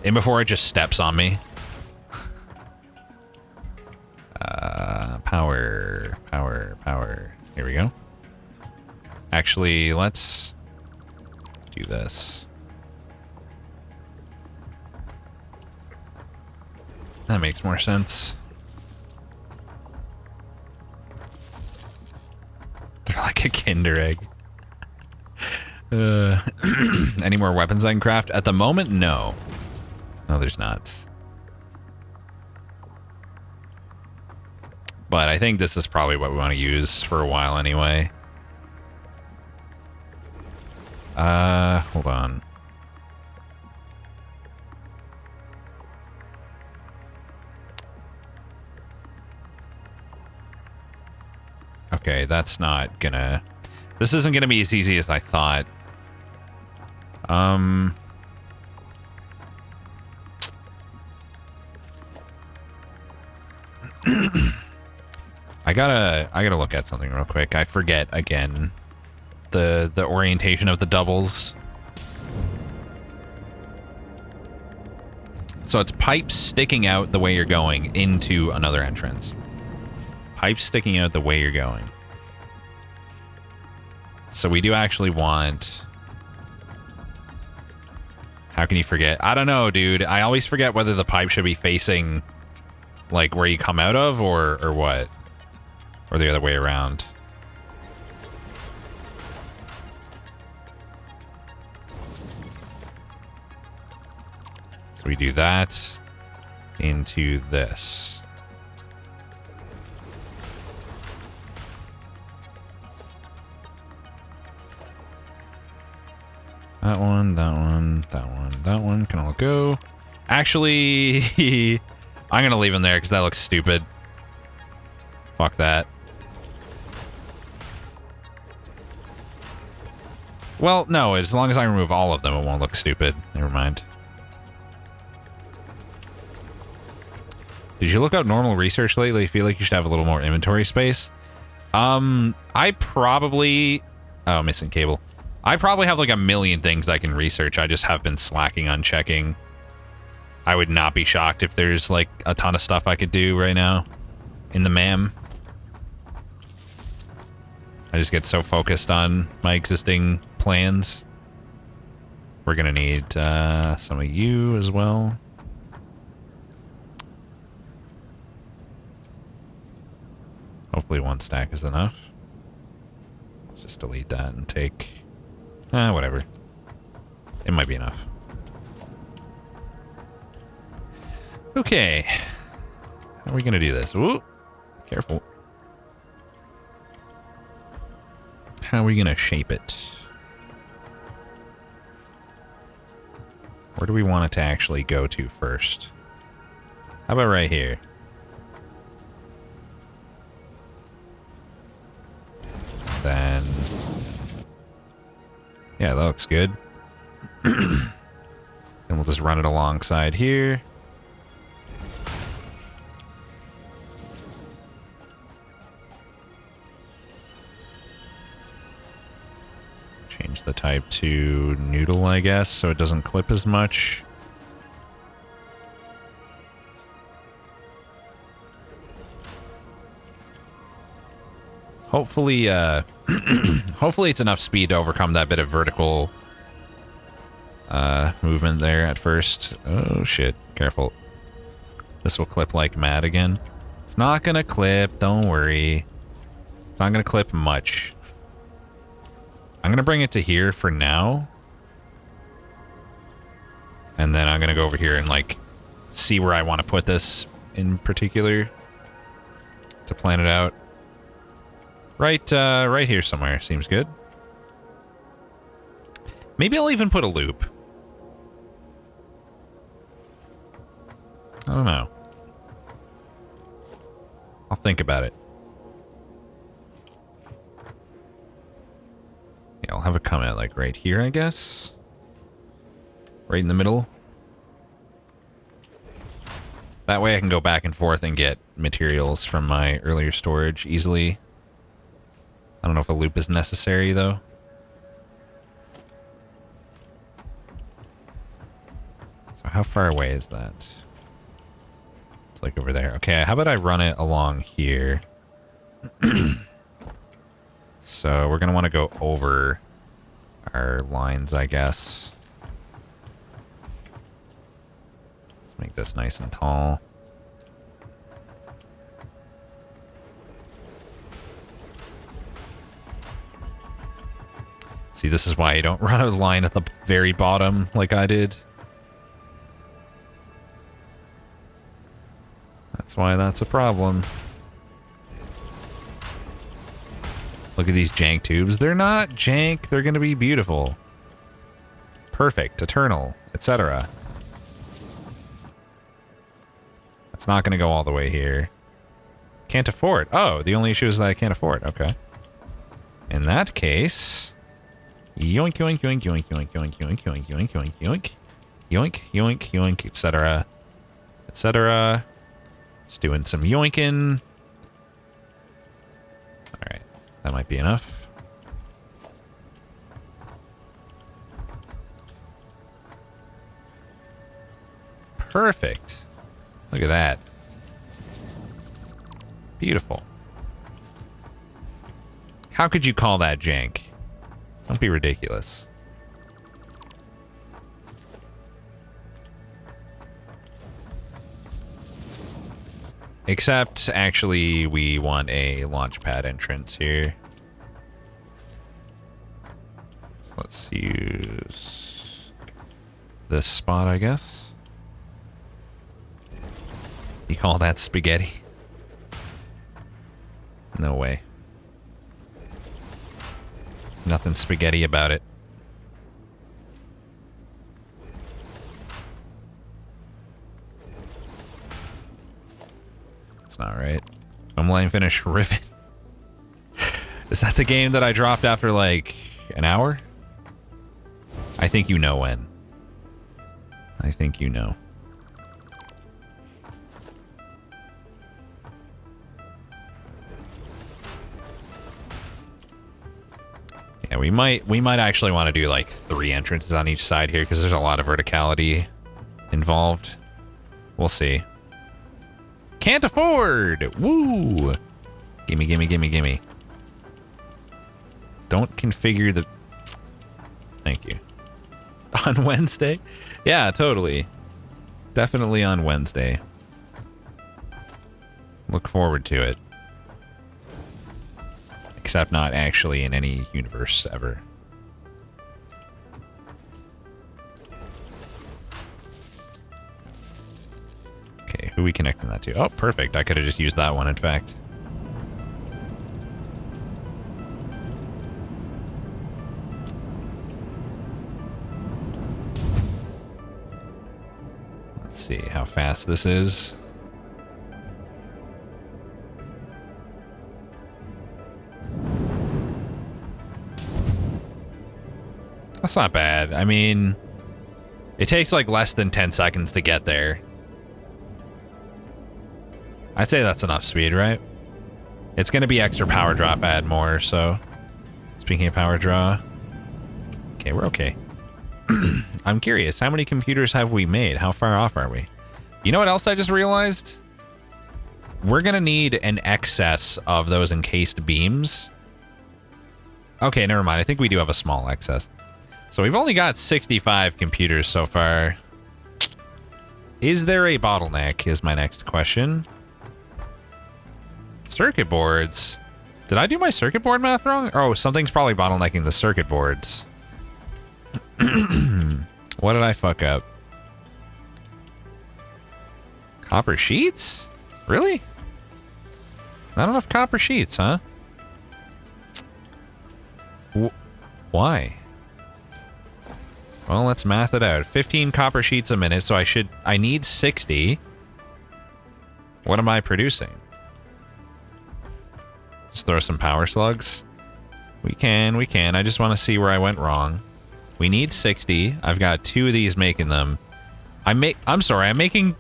And before it just steps on me. Power. Here we go. Actually, let's do this. That makes more sense. They're like a Kinder egg. Any more weapons I can craft? At the moment, no. No, there's not. But I think this is probably what we want to use for a while anyway. Hold on. Okay, that's not gonna... This isn't gonna be as easy as I thought. I gotta look at something real quick. I forget again the orientation of the doubles. So it's pipes sticking out the way you're going into another entrance. Pipes sticking out the way you're going. So we do actually want... How can you forget? I don't know, dude. I always forget whether the pipe should be facing like where you come out of or what. Or the other way around. So we do that into this. That one, that one, that one, that one can all go. Actually, I'm gonna leave them there because that looks stupid. Fuck that. Well, no, as long as I remove all of them, it won't look stupid. Never mind. Did you look up normal research lately? I feel like you should have a little more inventory space. I probably... Oh, missing cable. I probably have like a million things I can research. I just have been slacking on checking. I would not be shocked if there's like a ton of stuff I could do right now in the MAM. I just get so focused on my existing plans. We're gonna need some of you as well. Hopefully one stack is enough. Let's just delete that and take... whatever. It might be enough. Okay. How are we gonna do this? Ooh, careful. How are we gonna shape it? Where do we want it to actually go to first? How about right here? Then... Yeah, that looks good. Then we'll just run it alongside here. Change the type to noodle, I guess, so it doesn't clip as much. Hopefully, hopefully it's enough speed to overcome that bit of vertical movement there at first. Oh shit, Careful. This will clip like mad again. It's not gonna clip, don't worry. It's not gonna clip much. I'm gonna bring it to here for now. And then I'm gonna go over here and like see where I want to put this in particular to plan it out. Right here somewhere seems good. Maybe I'll even put a loop. I don't know. I'll think about it. Yeah, I'll have it come out like right here, I guess. Right in the middle. That way I can go back and forth and get materials from my earlier storage easily. I don't know if a loop is necessary, though. So how far away is that? It's like over there. Okay, how about I run it along here? So we're going to want to go over our lines, I guess. Let's make this nice and tall. See, this is why you don't run a line at the very bottom like I did. That's why that's a problem. Look at these jank tubes. They're not jank. They're going to be beautiful. Perfect. Eternal. Etc. It's not going to go all the way here. Can't afford. Oh, the only issue is that I can't afford. Okay. In that case... Yoink, yoink, yoink, yoink, yoink, yoink, yoink, yoink, yoink, yoink, yoink. Yoink, yoink, yoink, etc. Etc. Just doing some yoinking. Alright. That might be enough. Perfect. Look at that. Beautiful. How could you call that jank? Don't be ridiculous. Except, actually, we want a launch pad entrance here. So let's use this spot, I guess. You call that spaghetti? No way. Nothing spaghetti about it. It's not right. I'm laying finish Rivet. Is that the game that I dropped after like an hour? I think you know when. I think you know. Yeah, we might actually want to do like 3 entrances on each side here because there's a lot of verticality involved. We'll see. Can't afford! Woo! Gimme, gimme, gimme, gimme. Don't configure the... Thank you. On Wednesday? Yeah, totally. Definitely on Wednesday. Look forward to it. Except not actually in any universe ever. Okay, who are we connecting that to? Oh, perfect. I could have just used that one, in fact. Let's see how fast this is. That's not bad. I mean, it takes like less than 10 seconds to get there. I'd say that's enough speed, right? It's going to be extra power draw if I add more, so... Speaking of power draw... Okay, we're okay. I'm curious, how many computers have we made? How far off are we? You know what else I just realized? We're going to need an excess of those encased beams. Okay, never mind. I think we do have a small excess. So we've only got 65 computers so far. Is there a bottleneck is my next question. Circuit boards. Did I do my circuit board math wrong? Oh, something's probably bottlenecking the circuit boards. What did I fuck up? Copper sheets? Really? Not enough copper sheets, huh? Why? Well, let's math it out. 15 copper sheets a minute, so I need 60. What am I producing? Just throw some power slugs? We can. I just want to see where I went wrong. We need 60. I've got 2 of these making them. I'm sorry, I'm making...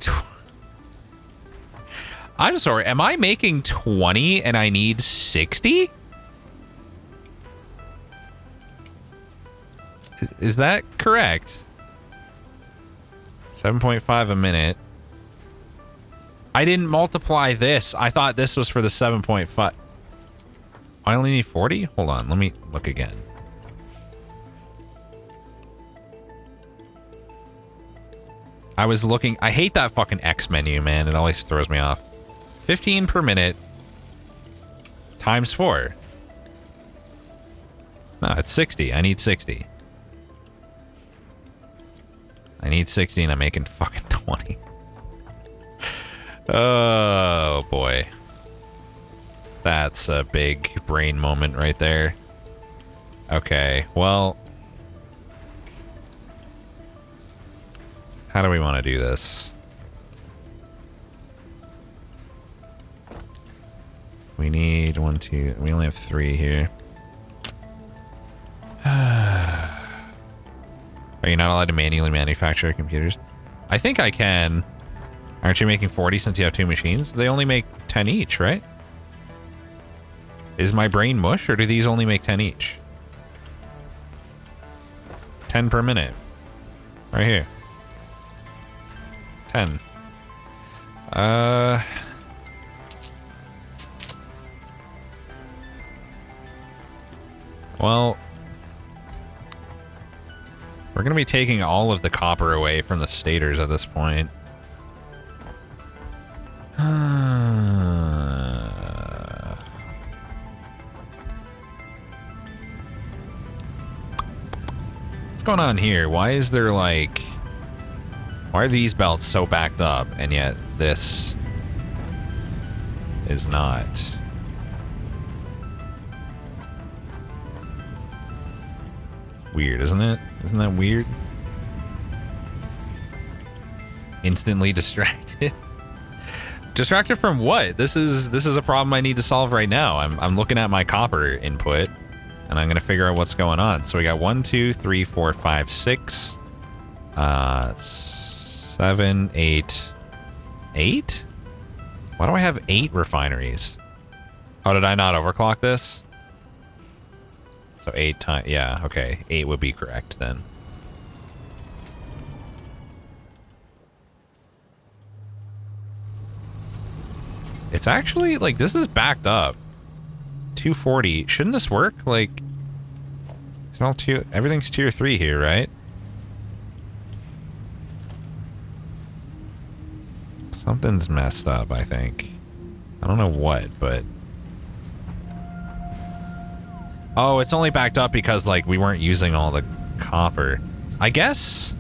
I'm sorry, am I making 20 and I need 60? Is that correct? 7.5 a minute. I didn't multiply this. I thought this was for the 7.5. I only need 40? Hold on, let me look again. I was looking... I hate that fucking X menu, man. It always throws me off. 15 per minute times 4. No, it's 60. I need 60. I need 60 and I'm making fucking 20. Oh, boy. That's a big brain moment right there. Okay, well... How do we want to do this? We need 1, 2... We only have 3 here. Are you not allowed to manually manufacture computers? I think I can. Aren't you making 40 since you have 2 machines? They only make 10 each, right? Is my brain mush, or do these only make 10 each? 10 per minute. Right here. 10. Well... We're going to be taking all of the copper away from the stators at this point. What's going on here? Why is there like... Why are these belts so backed up and yet this is not? Weird, isn't it? Isn't that weird? Instantly distracted. Distracted from what? This is a problem I need to solve right now. I'm looking at my copper input and I'm gonna figure out what's going on. So we got 1, 2, 3, 4, 5, 6, 7, 8. 8? Why do I have 8 refineries? Oh, did I not overclock this? So 8 times, yeah, okay. 8 would be correct then. It's actually, like, this is backed up. 240. Shouldn't this work? Like, it's all everything's tier 3 here, right? Something's messed up, I think. I don't know what, but... Oh, it's only backed up because, like, we weren't using all the copper. I guess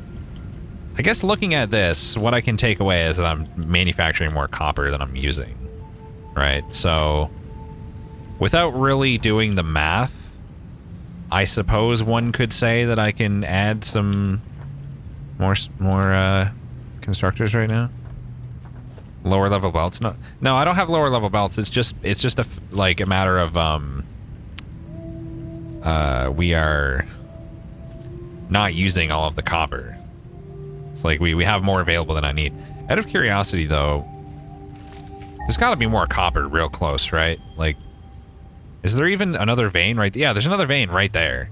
looking at this, what I can take away is that I'm manufacturing more copper than I'm using. Right? So, without really doing the math, I suppose one could say that I can add some more constructors right now. Lower level belts? No, I don't have lower level belts. It's just like a matter of we are not using all of the copper. It's like we have more available than I need. Out of curiosity, though, there's got to be more copper real close, right? Like, is there even another vein right there? Yeah, there's another vein right there.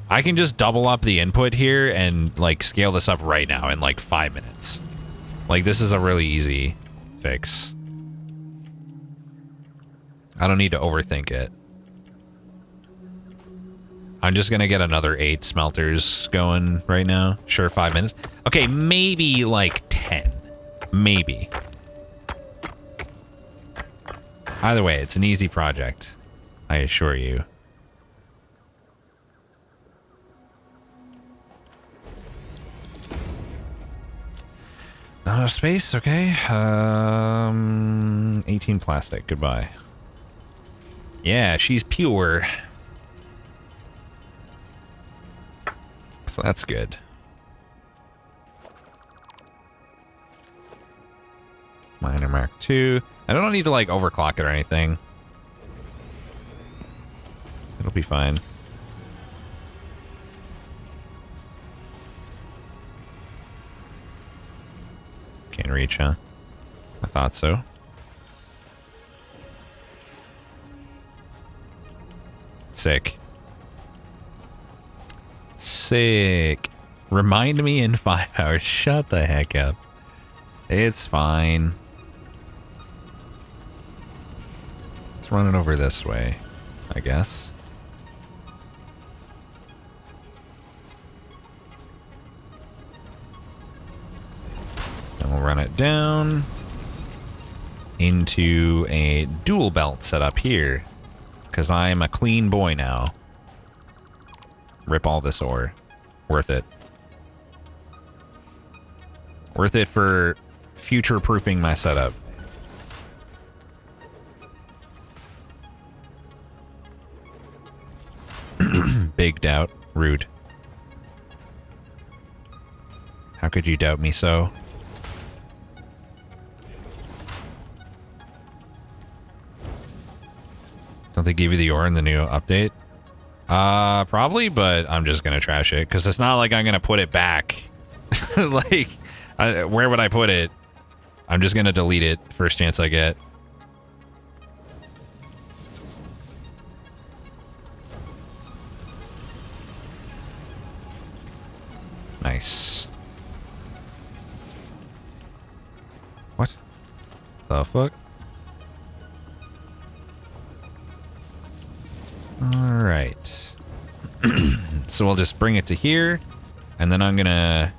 I can just double up the input here and, like, scale this up right now in, like, 5 minutes. Like, this is a really easy fix. I don't need to overthink it. I'm just gonna get another 8 smelters going right now. Sure, 5 minutes. Okay, maybe like 10. Maybe. Either way, it's an easy project. I assure you. Not enough space, okay. 18 plastic, goodbye. Yeah, she's pure. So that's good. Miner Mark II. I don't need to like overclock it or anything. It'll be fine. Can't reach, huh? I thought so. Sick. Sick. Remind me in 5 hours. Shut the heck up. It's fine. Let's run it over this way, I guess. Then we'll run it down into a dual belt setup here, because I'm a clean boy now. Rip all this ore. Worth it. Worth it for future-proofing my setup. Big doubt. Rude. How could you doubt me so? Don't they give you the ore in the new update? Probably, but I'm just gonna trash it, because it's not like I'm gonna put it back. Like, where would I put it? I'm just gonna delete it first chance I get. Nice. What the fuck? All right. So we'll just bring it to here, and then I'm gonna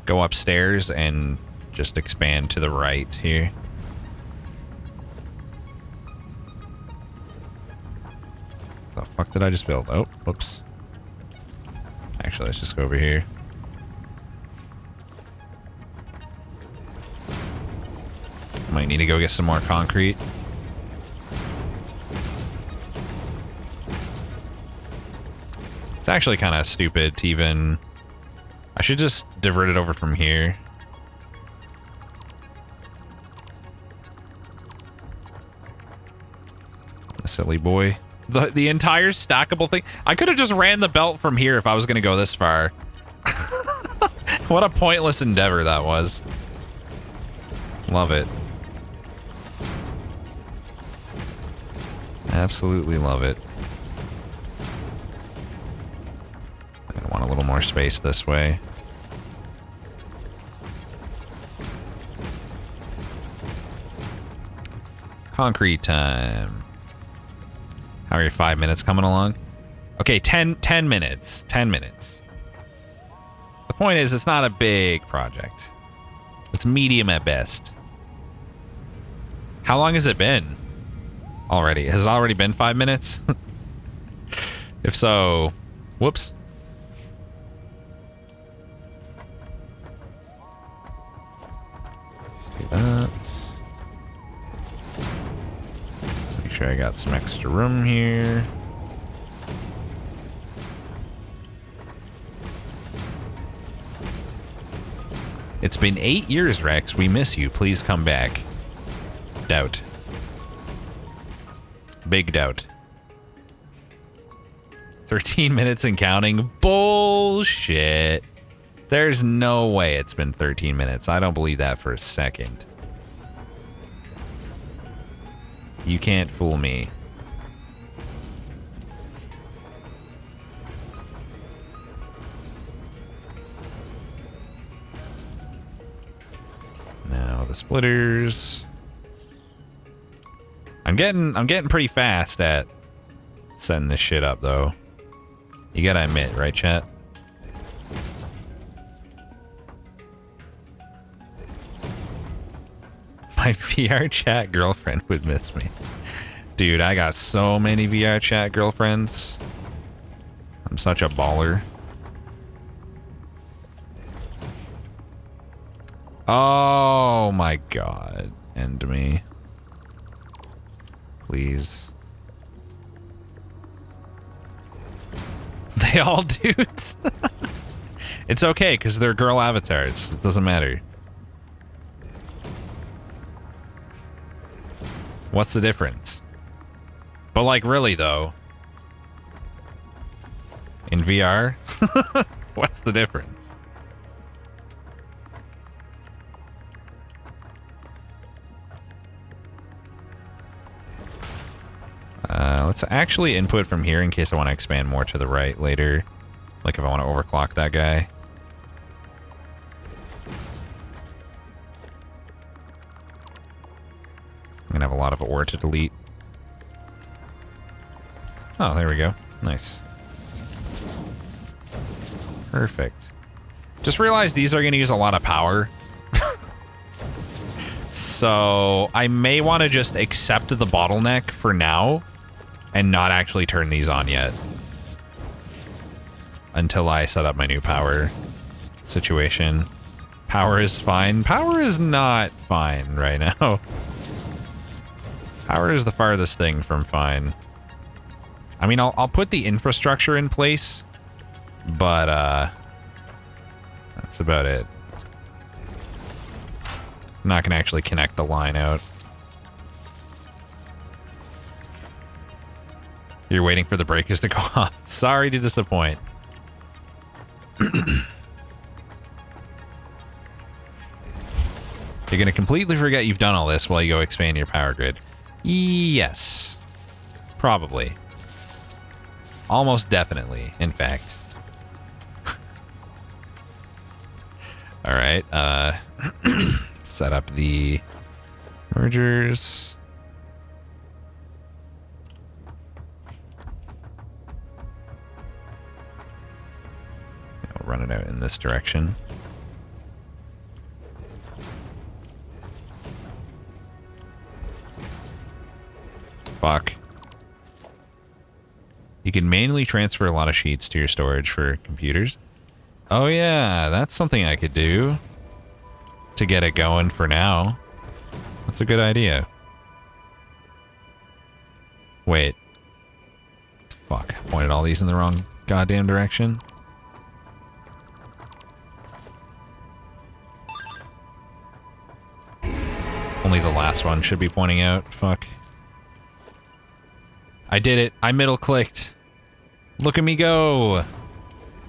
go upstairs and just expand to the right here. The fuck did I just build? Oh, whoops. Actually, let's just go over here. Might need to go get some more concrete. It's actually kind of stupid to even... I should just divert it over from here. Silly boy. The entire stackable thing. I could have just ran the belt from here if I was going to go this far. What a pointless endeavor that was. Love it. Absolutely love it. I want a little more space this way. Concrete time. How are your 5 minutes coming along? Okay, 10 minutes. 10 minutes. The point is, it's not a big project. It's medium at best. How long has it been? Already. Has it already been 5 minutes? If so, whoops. Do that. Make sure I got some extra room here. It's been 8 years, Rex. We miss you. Please come back. Doubt. Big doubt. 13 minutes and counting? Bullshit. There's no way it's been 13 minutes. I don't believe that for a second. You can't fool me. Now the splitters. I'm getting pretty fast at setting this shit up though. You gotta admit, right, chat? My VR chat girlfriend would miss me. Dude, I got so many VR chat girlfriends. I'm such a baller. Oh my god. End me. Please. They all dudes. It's okay, because they're girl avatars. It doesn't matter. What's the difference? But like, really though. In VR? What's the difference? Let's actually input from here in case I want to expand more to the right later. Like if I want to overclock that guy. I'm gonna have a lot of ore to delete. Oh, there we go. Nice. Perfect. Just realized these are gonna use a lot of power. So I may want to just accept the bottleneck for now and not actually turn these on yet until I set up my new power situation. Power is fine. Power is not fine right now. Power is the farthest thing from fine. I mean, I'll put the infrastructure in place, but that's about it. I'm not gonna actually connect the line out. You're waiting for the breakers to go off. Sorry to disappoint. You're gonna completely forget you've done all this while you go expand your power grid. Yes. Probably. Almost definitely, in fact. Alright, set up the mergers. I'll run it out in this direction. Fuck. You can manually transfer a lot of sheets to your storage for computers. Oh yeah, that's something I could do to get it going for now. That's a good idea. Wait. Fuck, pointed all these in the wrong goddamn direction. Only the last one should be pointing out. Fuck. I did it. I middle clicked. Look at me go.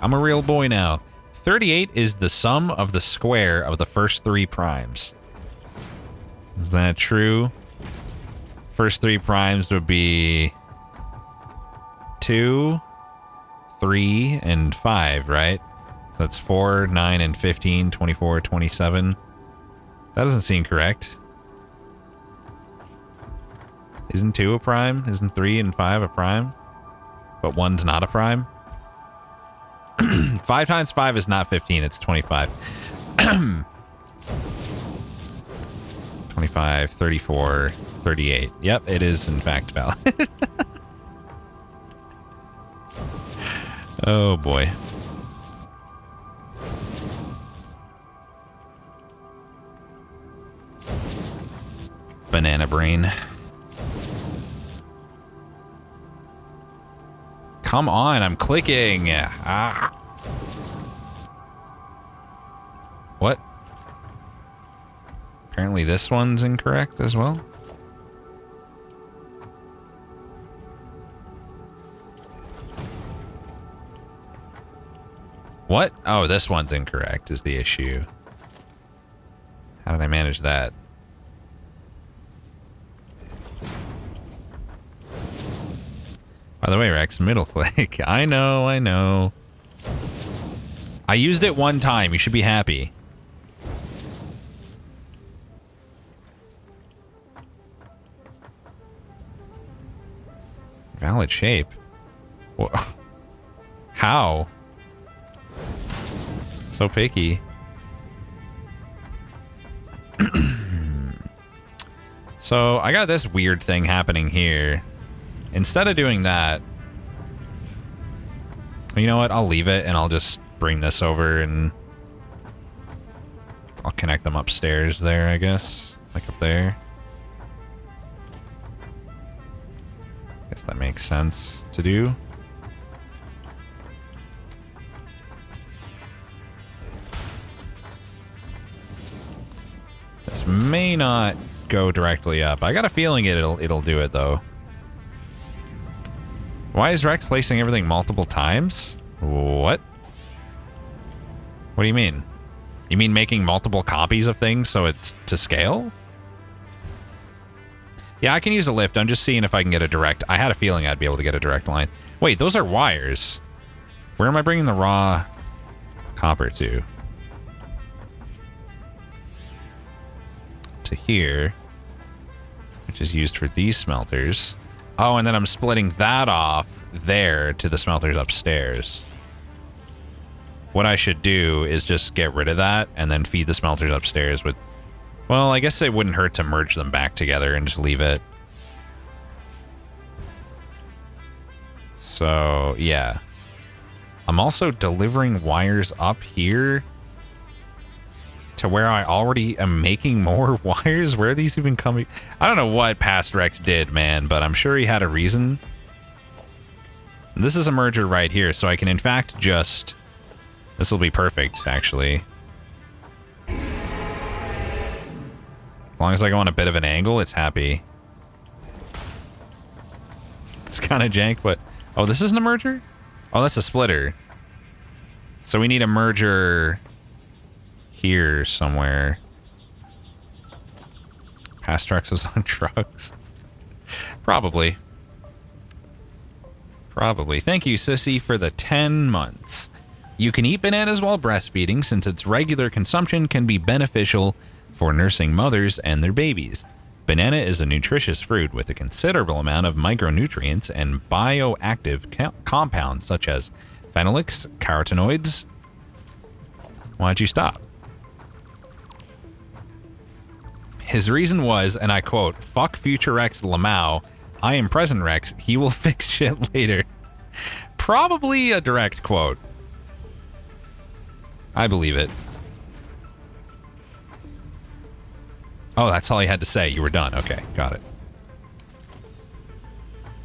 I'm a real boy now. 38 is the sum of the square of the first three primes. Is that true? First three primes would be 2, 3, and 5, right? So that's 4, 9, and 15, 24, 27. That doesn't seem correct. Isn't 2 a prime? Isn't 3 and 5 a prime? But 1's not a prime? 5 times 5 is not 15, it's 25. 25, 34, 38. Yep, it is in fact valid. Oh boy. Banana brain. Come on, I'm clicking. Ah. What? Apparently this one's incorrect as well. What? Oh, this one's incorrect is the issue. How did I manage that? By the way, Rex, middle click. I know, I know. I used it one time. You should be happy. Valid shape. Wha- How? So picky. So I got this weird thing happening here. Instead of doing that, you know what? I'll leave it and I'll just bring this over and I'll connect them upstairs there, I guess. Like up there. Guess that makes sense to do. This may not go directly up. I got a feeling it'll do it though. Why is Rex placing everything multiple times? What? What do you mean? You mean making multiple copies of things so it's to scale? Yeah, I can use a lift. I'm just seeing if I can get a direct. I had a feeling I'd be able to get a direct line. Wait, those are wires. Where am I bringing the raw copper to? To here, which is used for these smelters. Oh, and then I'm splitting that off there to the smelters upstairs. What I should do is just get rid of that and then feed the smelters upstairs with... Well, I guess it wouldn't hurt to merge them back together and just leave it. So, yeah. I'm also delivering wires up here to where I already am making more wires. Where are these even coming? I don't know what past Rex did, man, but I'm sure he had a reason. This is a merger right here, so I can in fact just... This will be perfect, actually. As long as I go on a bit of an angle, it's happy. It's kind of jank, but... Oh, this isn't a merger? Oh, that's a splitter. So we need a merger... here somewhere. Past Rex was on drugs. Probably. Probably. Thank you, Sissy, for the 10 months. You can eat bananas while breastfeeding since its regular consumption can be beneficial for nursing mothers and their babies. Banana is a nutritious fruit with a considerable amount of micronutrients and bioactive compounds such as phenolics, carotenoids. Why'd you stop? His reason was, and I quote, "Fuck future Rex Lamau. I am present Rex. He will fix shit later." Probably a direct quote. I believe it. Oh, that's all you had to say. You were done. Okay, got it.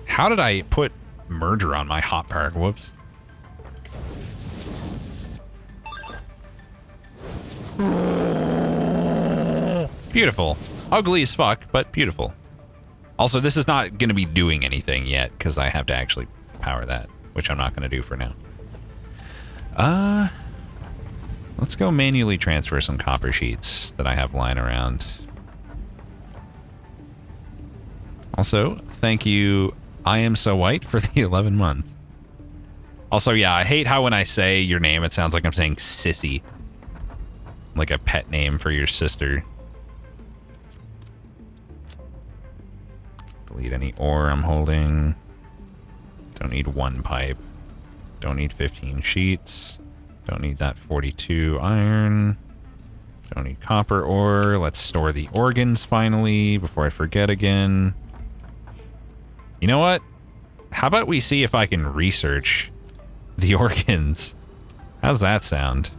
How did I put merger on my hot park? Whoops. Beautiful. Ugly as fuck, but beautiful. Also, this is not going to be doing anything yet because I have to actually power that, which I'm not going to do for now. Let's go manually transfer some copper sheets that I have lying around. Also, thank you, I Am So White, for the 11 months. Also, yeah, I hate how when I say your name, it sounds like I'm saying Sissy. Like a pet name for your sister. Delete any ore I'm holding. Don't need one pipe. Don't need 15 sheets. Don't need that 42 iron. Don't need copper ore. Let's store the organs finally before I forget again. You know what? How about we see if I can research the organs? How's that sound?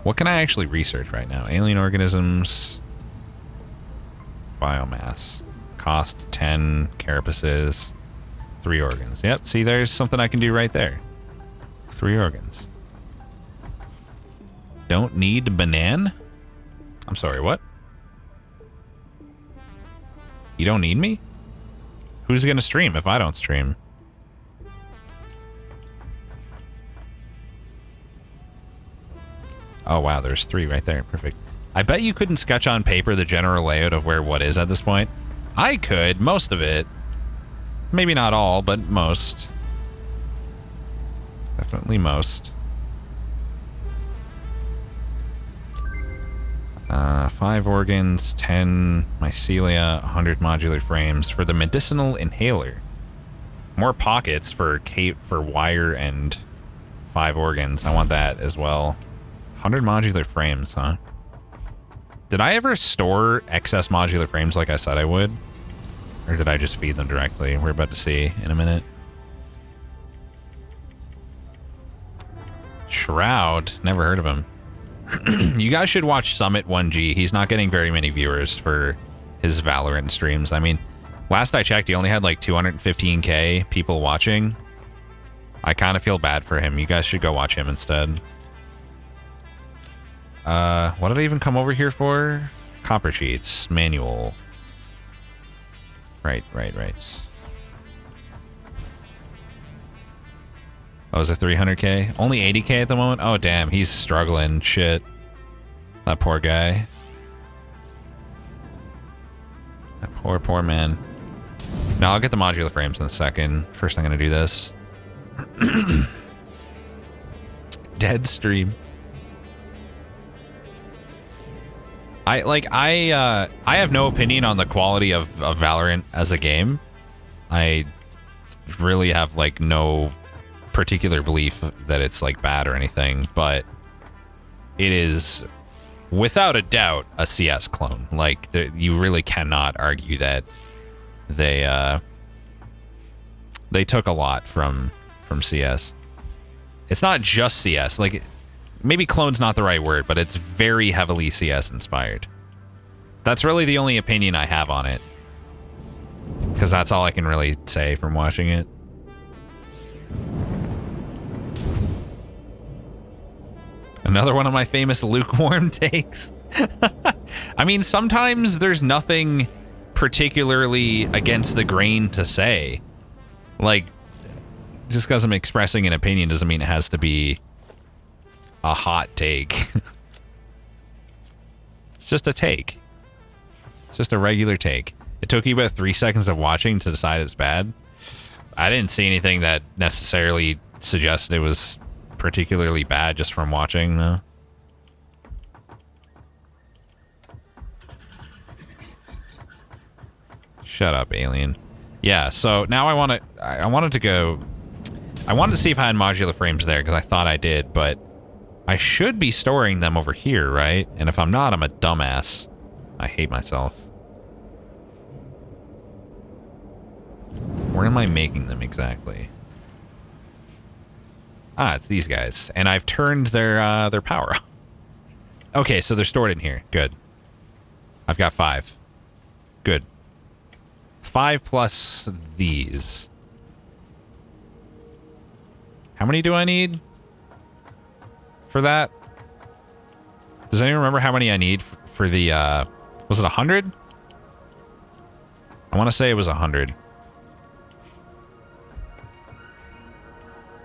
What can I actually research right now? Alien organisms. Biomass. Cost 10 carapaces. 3 organs. Yep, see, there's something I can do right there. 3 organs. Don't need banana? I'm sorry, what? You don't need me? Who's gonna stream if I don't stream? Oh wow, there's 3 right there. Perfect. I bet you couldn't sketch on paper the general layout of where what is at this point. I could, most of it. Maybe not all, but most. Definitely most. 5 organs, 10 mycelia, 100 modular frames for the medicinal inhaler. More pockets for wire and 5 organs. I want that as well. 100 modular frames, huh? Did I ever store excess modular frames like I said I would? Or did I just feed them directly? We're about to see in a minute. Shroud. Never heard of him. You guys should watch Summit 1G. He's not getting very many viewers for his Valorant streams. I mean, last I checked, he only had like 215k people watching. I kind of feel bad for him. You guys should go watch him instead. What did I even come over here for? Copper sheets. Manual. Right. Oh, is it 300k? Only 80k at the moment? Oh, damn. He's struggling. Shit. That poor guy. That poor man. Now I'll get the modular frames in a second. First, I'm going to do this. Dead stream. I have no opinion on the quality of Valorant as a game. I really have like no particular belief that it's like bad or anything, but it is without a doubt a CS clone. Like you really cannot argue that they took a lot from CS. It's not just CS. Like maybe clone's not the right word, but it's very heavily CS inspired. That's really the only opinion I have on it, because that's all I can really say from watching it. Another one of my famous lukewarm takes. I mean, sometimes there's nothing particularly against the grain to say. Like, just because I'm expressing an opinion doesn't mean it has to be a hot take. It's just a take. It's just a regular take. It took you about 3 seconds of watching to decide it's bad. I didn't see anything that necessarily suggested it was particularly bad just from watching, though. Shut up, alien. Yeah, so now I wanted to see if I had modular frames there, because I thought I did, but I should be storing them over here, right? And if I'm not, I'm a dumbass. I hate myself. Where am I making them exactly? Ah, it's these guys. And I've turned their power off. Okay, so they're stored in here. Good. I've got 5. Good. 5 plus these. How many do I need for that? Does anyone remember how many I need for the, was it 100? I want to say it was 100.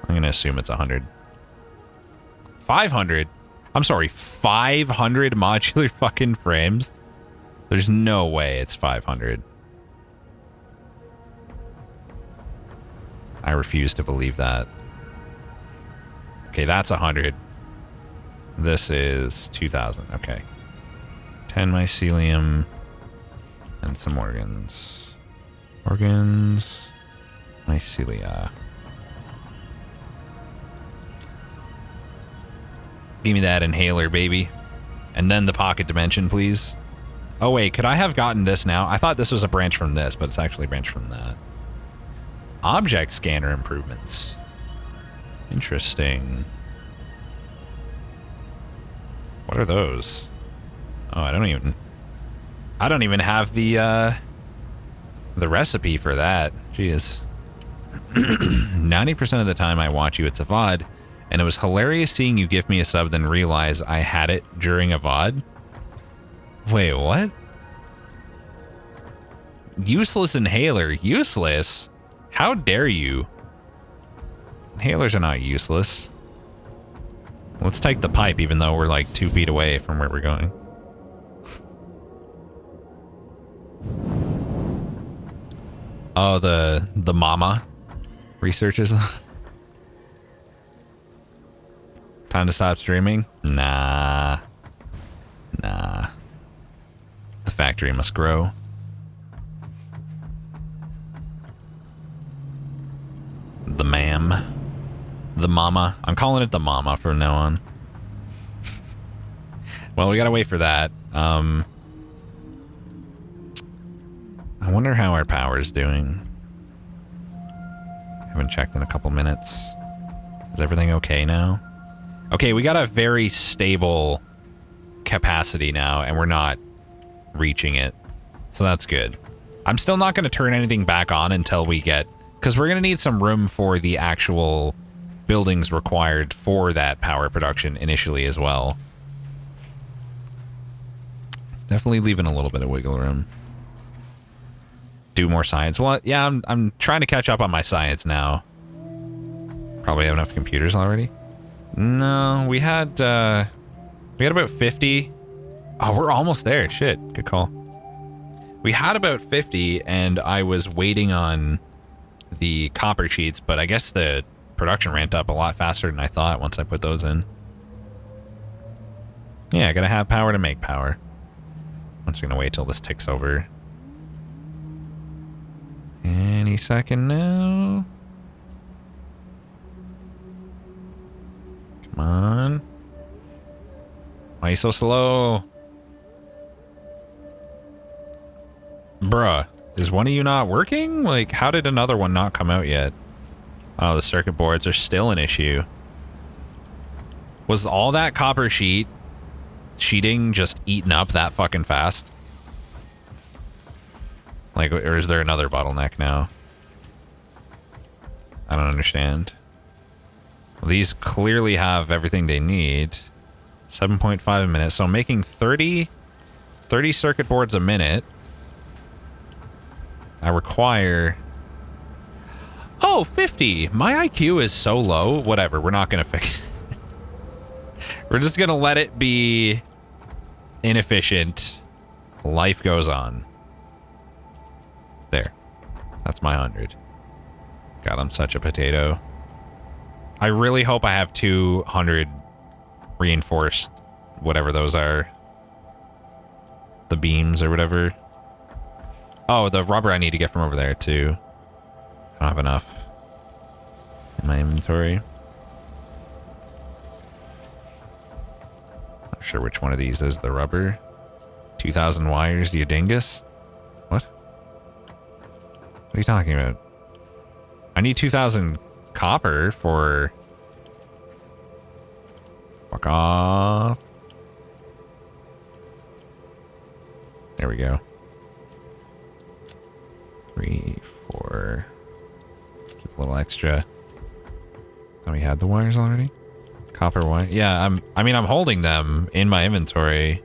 I'm going to assume it's 100. 500? I'm sorry, 500 modular fucking frames? There's no way it's 500. I refuse to believe that. Okay, that's 100. This is 2,000. Okay. 10 mycelium and some organs. Organs. Mycelia. Give me that inhaler, baby. And then the pocket dimension, please. Oh, wait, could I have gotten this now? I thought this was a branch from this, but it's actually a branch from that. Object scanner improvements. Interesting. What are those? Oh, I don't even have the recipe for that. Jeez. 90% of the time I watch you, it's a VOD. And it was hilarious seeing you give me a sub, then realize I had it during a VOD. Wait, what? Useless inhaler. Useless? How dare you? Inhalers are not useless. Let's take the pipe, even though we're like 2 feet away from where we're going. Oh, the mama researchers. Time to stop streaming? Nah. Nah. The factory must grow. Mama. I'm calling it the Mama from now on. Well, we gotta wait for that. I wonder how our power's doing. Haven't checked in a couple minutes. Is everything okay now? Okay, we got a very stable capacity now, and we're not reaching it. So that's good. I'm still not going to turn anything back on until we get... Because we're going to need some room for the actual buildings required for that power production initially as well. Definitely leaving a little bit of wiggle room. Do more science. Well, yeah, I'm trying to catch up on my science now. Probably have enough computers already. No, we had about 50. Oh, we're almost there. Shit, good call. We had about 50, and I was waiting on the copper sheets, but I guess the production ramped up a lot faster than I thought once I put those in. Yeah, gotta have power to make power. I'm just gonna wait till this ticks over. Any second now. Come on. Why are you so slow? Bruh, is one of you not working? Like, how did another one not come out yet? Oh, the circuit boards are still an issue. Was all that copper sheeting just eaten up that fucking fast? Like, or is there another bottleneck now? I don't understand. Well, these clearly have everything they need. 7.5 a minute, so I'm making 30 circuit boards a minute. I require... Oh, 50! My IQ is so low. Whatever, we're not gonna fix it. We're just gonna let it be inefficient. Life goes on. There. That's my 100. God, I'm such a potato. I really hope I have 200 reinforced, whatever those are. The beams or whatever. Oh, the rubber I need to get from over there, too. I don't have enough in my inventory. Not sure which one of these is the rubber. 2,000 wires, you dingus? What? What are you talking about? I need 2,000 copper for... Fuck off. There we go. 3, 4. Keep a little extra. Oh, we had the wires already? Copper wire? Yeah, I mean, I'm holding them in my inventory.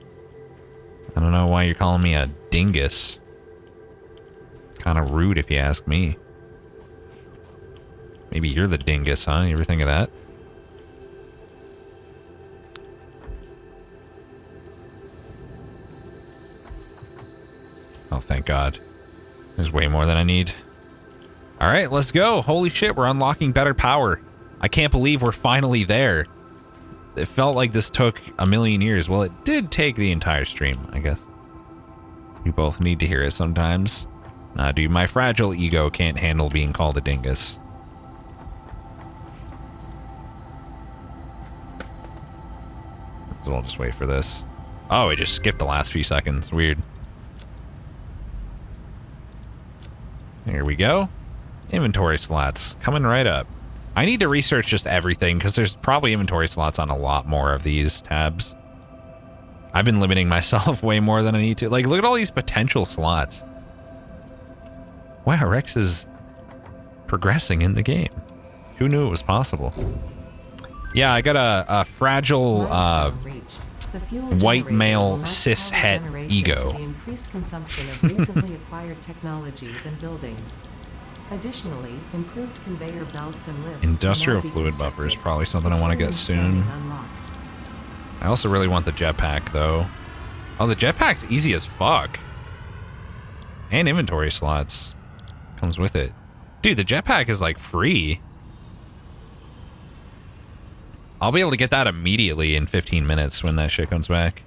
I don't know why you're calling me a dingus. Kind of rude if you ask me. Maybe you're the dingus, huh? You ever think of that? Oh, thank God. There's way more than I need. All right, let's go. Holy shit, we're unlocking better power. I can't believe we're finally there. It felt like this took a million years. Well, it did take the entire stream, I guess. We both need to hear it sometimes. Nah, dude, my fragile ego can't handle being called a dingus. So I'll just wait for this. Oh, it just skipped the last few seconds. Weird. Here we go. Inventory slots coming right up. I need to research just everything because there's probably inventory slots on a lot more of these tabs. I've been limiting myself way more than I need to. Like, look at all these potential slots. Wow, Rex is progressing in the game. Who knew it was possible? Yeah, I got a fragile white male cis het ego. The increased consumption of recently acquired technologies and buildings. Additionally, improved conveyor belts and lifts. Industrial fluid buffer is probably something I want to get soon. I also really want the jetpack, though. Oh, the jetpack's easy as fuck. And inventory slots. Comes with it. Dude, the jetpack is, like, free. I'll be able to get that immediately in 15 minutes when that shit comes back.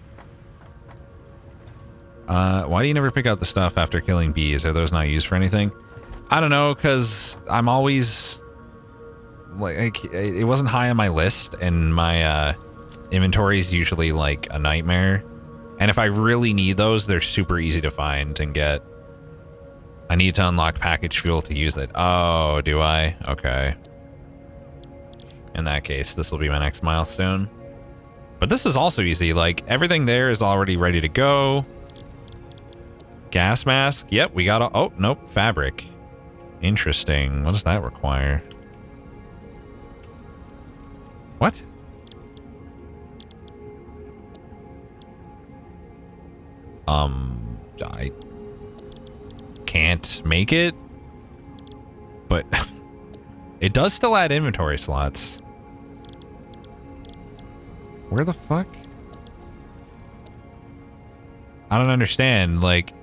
Why do you never pick out the stuff after killing bees? Are those not used for anything? I don't know, because I'm always like it wasn't high on my list, and my inventory is usually like a nightmare. And if I really need those, they're super easy to find and get. I need to unlock package fuel to use it. Oh, do I? Okay. In that case, this will be my next milestone. But this is also easy. Like, everything there is already ready to go. Gas mask. Yep, we got a... Oh, nope. Fabric. Interesting. What does that require? What? I can't make it, but it does still add inventory slots. Where the fuck? I don't understand. Like,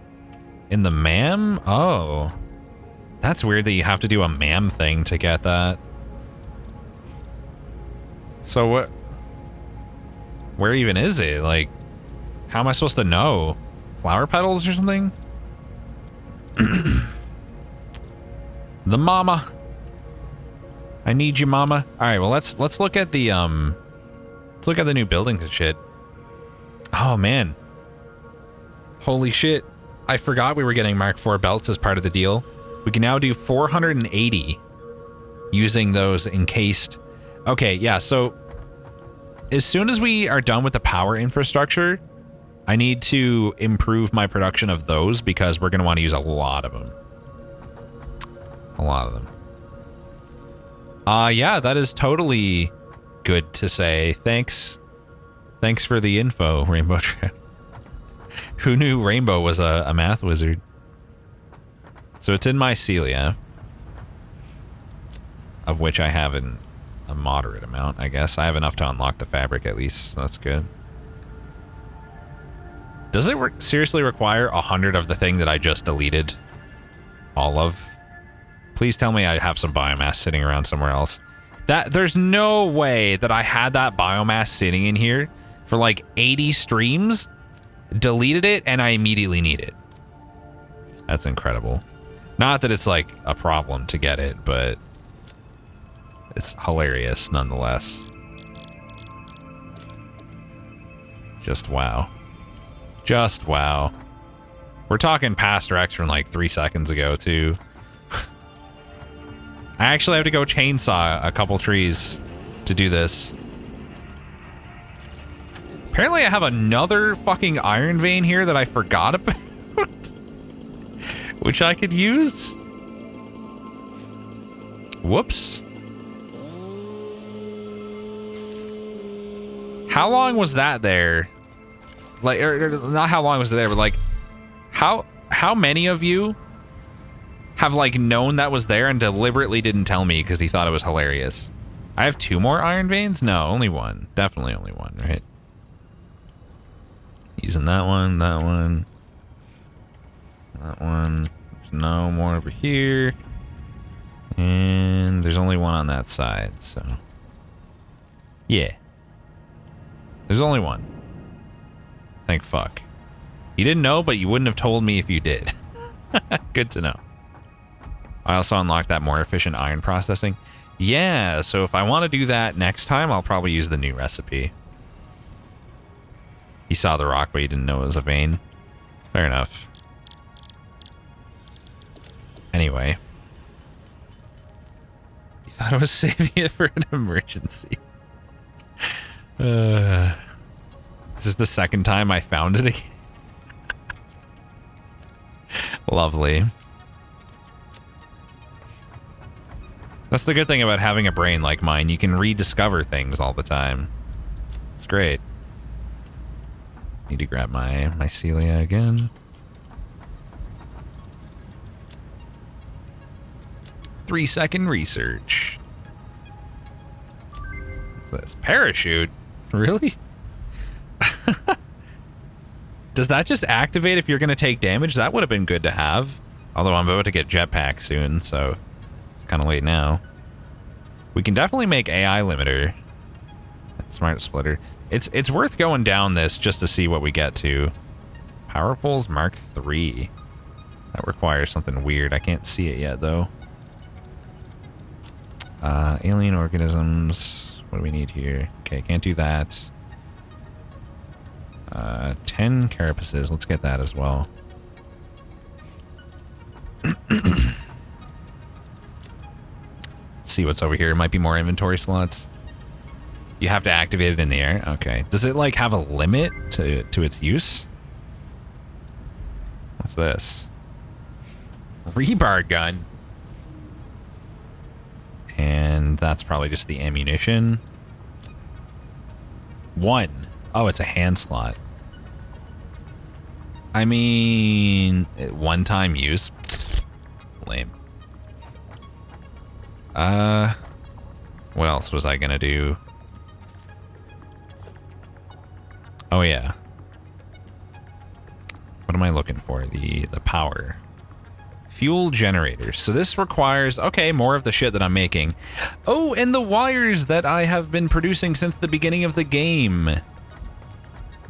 in the MAM? Oh. That's weird that you have to do a MAM thing to get that. So what? Where even is it? Like, how am I supposed to know? Flower petals or something? The mama. I need you, mama. All right, well, let's look at the let's look at the new buildings and shit. Oh man. Holy shit. I forgot we were getting Mark IV belts as part of the deal. We can now do 480 using those encased. Okay, yeah, so as soon as we are done with the power infrastructure, I need to improve my production of those because we're going to want to use a lot of them. A lot of them. Yeah, that is totally good to say. Thanks. Thanks for the info, Rainbow Trip. Who knew Rainbow was a math wizard? So it's in mycelia, of which I have a moderate amount, I guess. I have enough to unlock the fabric at least, so that's good. Does it seriously require 100 of the thing that I just deleted? All of? Please tell me I have some biomass sitting around somewhere else. There's no way that I had that biomass sitting in here for like 80 streams, deleted it, and I immediately need it. That's incredible. Not that it's like a problem to get it, but it's hilarious nonetheless. Just wow. Just wow. We're talking past Rex from like 3 seconds ago, too. I actually have to go chainsaw a couple trees to do this. Apparently I have another fucking iron vein here that I forgot about. Which I could use. Whoops. How long was that there? Like, not how long was it there, but like, how many of you have like known that was there and deliberately didn't tell me because he thought it was hilarious? I have 2 more iron veins? No, only 1. Definitely only 1, right? Using that one, that one. That one. There's no more over here. And there's only 1 on that side, so. Yeah. There's only 1. Thank fuck. You didn't know, but you wouldn't have told me if you did. Good to know. I also unlocked that more efficient iron processing. Yeah, so if I want to do that next time, I'll probably use the new recipe. He saw the rock, but he didn't know it was a vein. Fair enough. Anyway. He thought I was saving it for an emergency. This is the second time I found it again. Lovely. That's the good thing about having a brain like mine. You can rediscover things all the time. It's great. Need to grab my mycelia again. 3-second research. What's this? Parachute? Really? Does that just activate if you're going to take damage? That would have been good to have. Although I'm about to get jetpack soon, so it's kind of late now. We can definitely make AI limiter. Smart splitter. It's worth going down this just to see what we get to. Power poles Mark III. That requires something weird. I can't see it yet, though. Alien organisms. What do we need here? Okay, can't do that. 10 carapaces. Let's get that as well. See what's over here. It might be more inventory slots. You have to activate it in the air. Okay. Does it like have a limit to its use? What's this? Rebar gun. And that's probably just the ammunition. 1. Oh, it's a hand slot. I mean, one-time use. Lame. What else was I gonna do? Oh yeah. What am I looking for? The power. Fuel generators. So this requires, okay, more of the shit that I'm making. Oh, and the wires that I have been producing since the beginning of the game.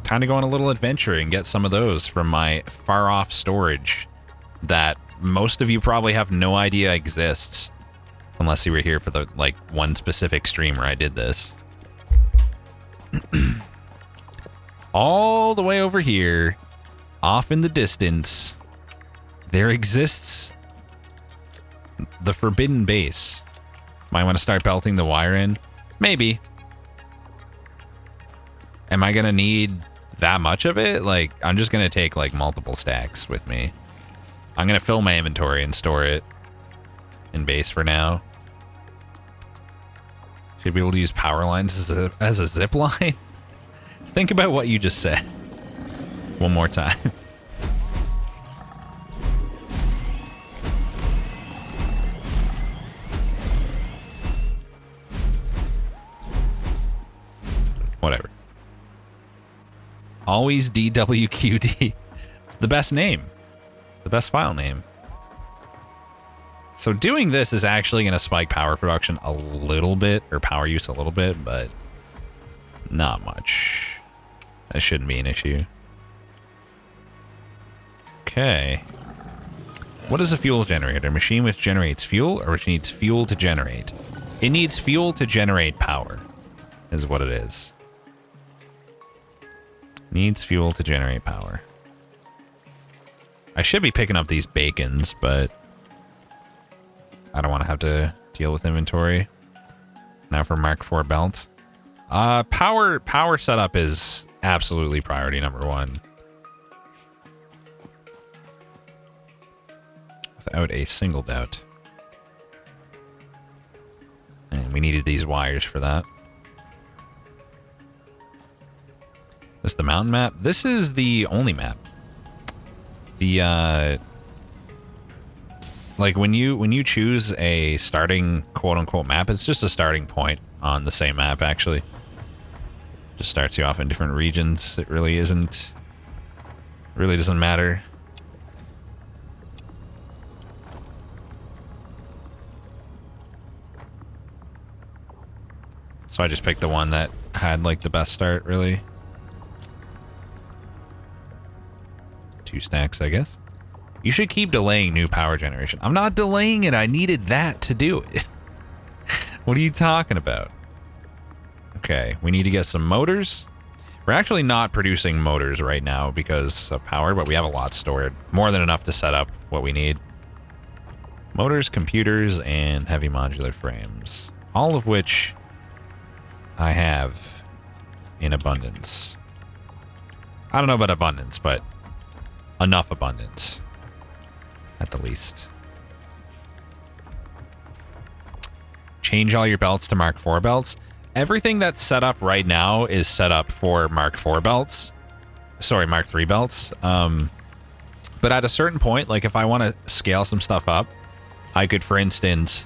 Time to go on a little adventure and get some of those from my far-off storage that most of you probably have no idea exists. Unless you were here for the, like, one specific stream where I did this. All the way over here, off in the distance, there exists the forbidden base. Might want to start belting the wire in? Maybe. Am I going to need that much of it? Like, I'm just going to take, like, multiple stacks with me. I'm going to fill my inventory and store it in base for now. Should be able to use power lines as a zip line? Think about what you just said. One more time. Whatever. Always DWQD. It's the best name. The best file name. So doing this is actually going to spike power production a little bit, or power use a little bit, but not much. That shouldn't be an issue. Okay. What is a fuel generator? A machine which generates fuel, or which needs fuel to generate? It needs fuel to generate power, is what it is. Needs fuel to generate power. I should be picking up these bacons, but I don't want to have to deal with inventory. Now for Mark IV belts. Power setup is absolutely priority number 1. Without a single doubt. And we needed these wires for that. This is the mountain map. This is the only map. The like when you choose a starting quote-unquote map, it's just a starting point on the same map, actually. Just starts you off in different regions. It really isn't, really doesn't matter. So I just picked the one that had like the best start, really. 2 stacks, I guess. You should keep delaying new power generation. I'm not delaying it. I needed that to do it. What are you talking about? Okay, we need to get some motors. We're actually not producing motors right now because of power, but we have a lot stored. More than enough to set up what we need. Motors, computers, and heavy modular frames. All of which I have in abundance. I don't know about abundance, but enough abundance. At the least. Change all your belts to Mark IV belts. Everything that's set up right now is set up for Mark IV belts. Sorry, Mark III belts. But at a certain point, like if I want to scale some stuff up, I could, for instance,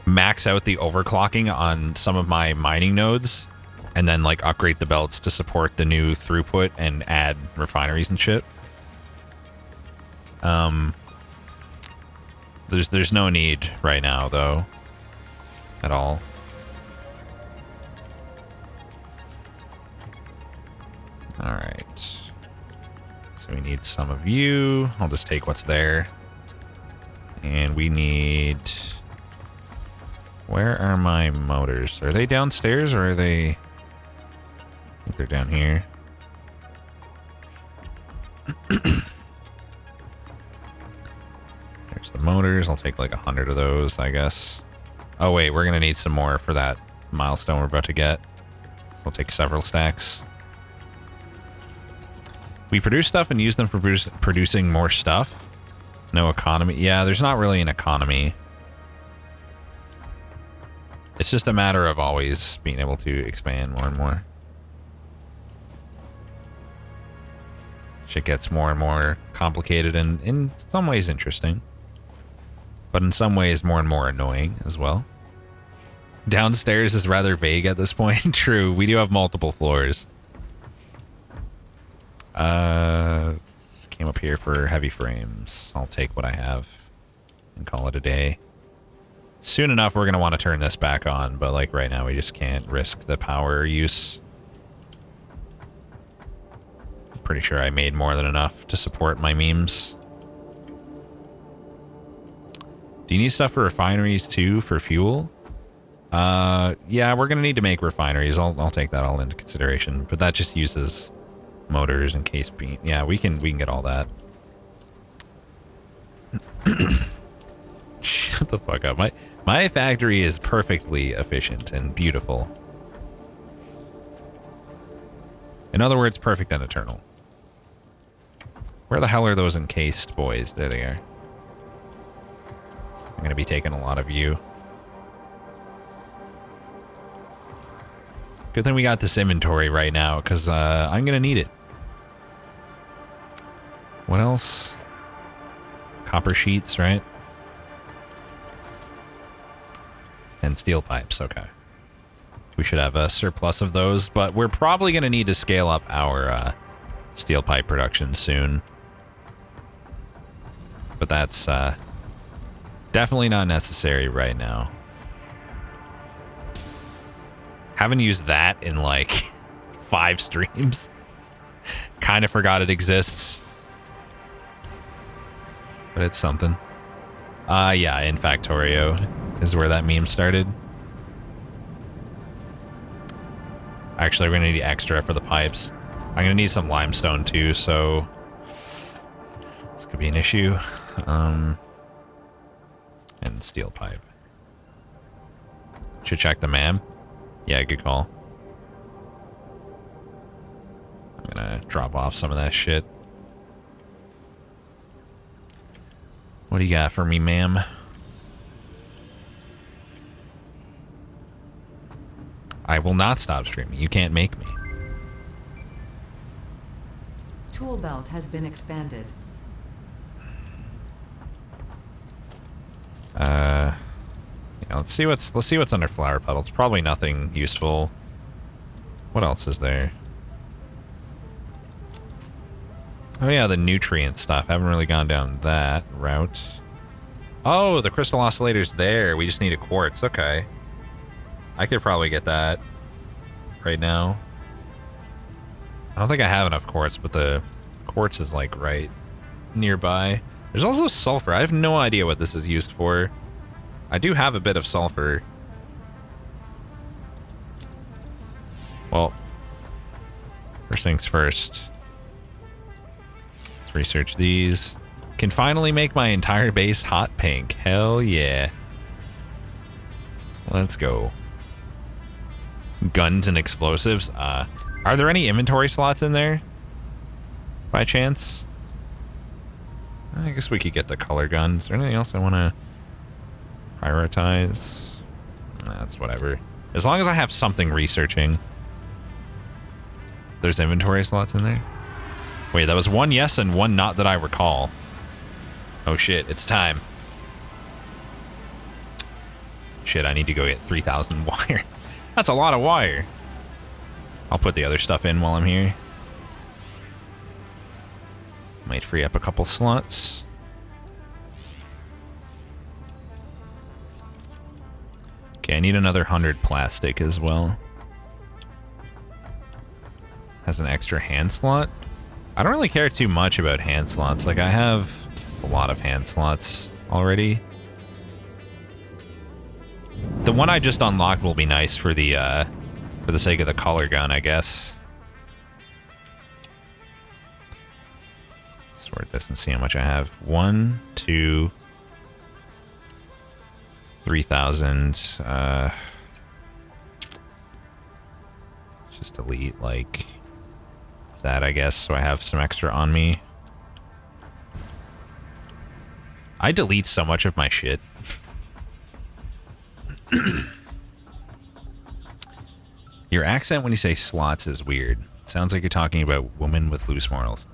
max out the overclocking on some of my mining nodes and then like upgrade the belts to support the new throughput and add refineries and shit. There's no need right now, though, at all. All right. So we need some of you. I'll just take what's there. And we need Where are my motors? Are they downstairs or are they... I think they're down here. There's the motors. I'll take like 100 of those, I guess. Oh wait, we're gonna need some more for that milestone we're about to get. So I'll take several stacks. We produce stuff and use them for producing more stuff. No economy. Yeah, there's not really an economy. It's just a matter of always being able to expand more and more. Shit gets more and more complicated and in some ways interesting. But in some ways more and more annoying as well. Downstairs is rather vague at this point. True, we do have multiple floors. Came up here for heavy frames. I'll take what I have and call it a day. Soon enough, we're going to want to turn this back on, but like right now, we just can't risk the power use. I'm pretty sure I made more than enough to support my memes. Do you need stuff for refineries too, for fuel? Yeah, we're going to need to make refineries. I'll take that all into consideration, but that just uses motors and case beam. Yeah, we can get all that. Shut the fuck up. My factory is perfectly efficient and beautiful. In other words, perfect and eternal. Where the hell are those encased boys? There they are. I'm going to be taking a lot of you. Good thing we got this inventory right now, because I'm going to need it. What else? Copper sheets, right? And steel pipes, okay. We should have a surplus of those, but we're probably going to need to scale up our steel pipe production soon. But that's definitely not necessary right now. Haven't used that in like 5 streams. Kind of forgot it exists. But it's something. Yeah, in Factorio is where that meme started. Actually, we're gonna need extra for the pipes. I'm gonna need some limestone too, so this could be an issue. And steel pipe. Should check the MAM. Yeah, good call. I'm gonna drop off some of that shit. What do you got for me, ma'am? I will not stop streaming. You can't make me. Tool belt has been expanded. Yeah, let's see what's under flower petals. Probably nothing useful. What else is there? Oh yeah, the nutrient stuff. Haven't really gone down that route. Oh, the crystal oscillator's there. We just need a quartz. Okay. I could probably get that right now. I don't think I have enough quartz, but the quartz is like right nearby. There's also sulfur. I have no idea what this is used for. I do have a bit of sulfur. Well, first things first. Let's research these. Can finally make my entire base hot pink. Hell yeah. Let's go. Guns and explosives. Are there any inventory slots in there? By chance? I guess we could get the color guns. Is there anything else I want to prioritize? That's whatever. As long as I have something researching. There's inventory slots in there? Wait, that was one yes and one not that I recall. Oh shit, it's time. Shit, I need to go get 3,000 wire. That's a lot of wire. I'll put the other stuff in while I'm here. Might free up a couple slots. Okay, I need another 100 plastic as well. Has an extra hand slot. I don't really care too much about hand slots. Like, I have a lot of hand slots already. The one I just unlocked will be nice for the sake of the collar gun, I guess. Sort this and see how much I have. 1, 2, 3,000. Just delete like that, I guess, so I have some extra on me. I delete so much of my shit. Your accent when you say slots is weird. Sounds like you're talking about women with loose morals.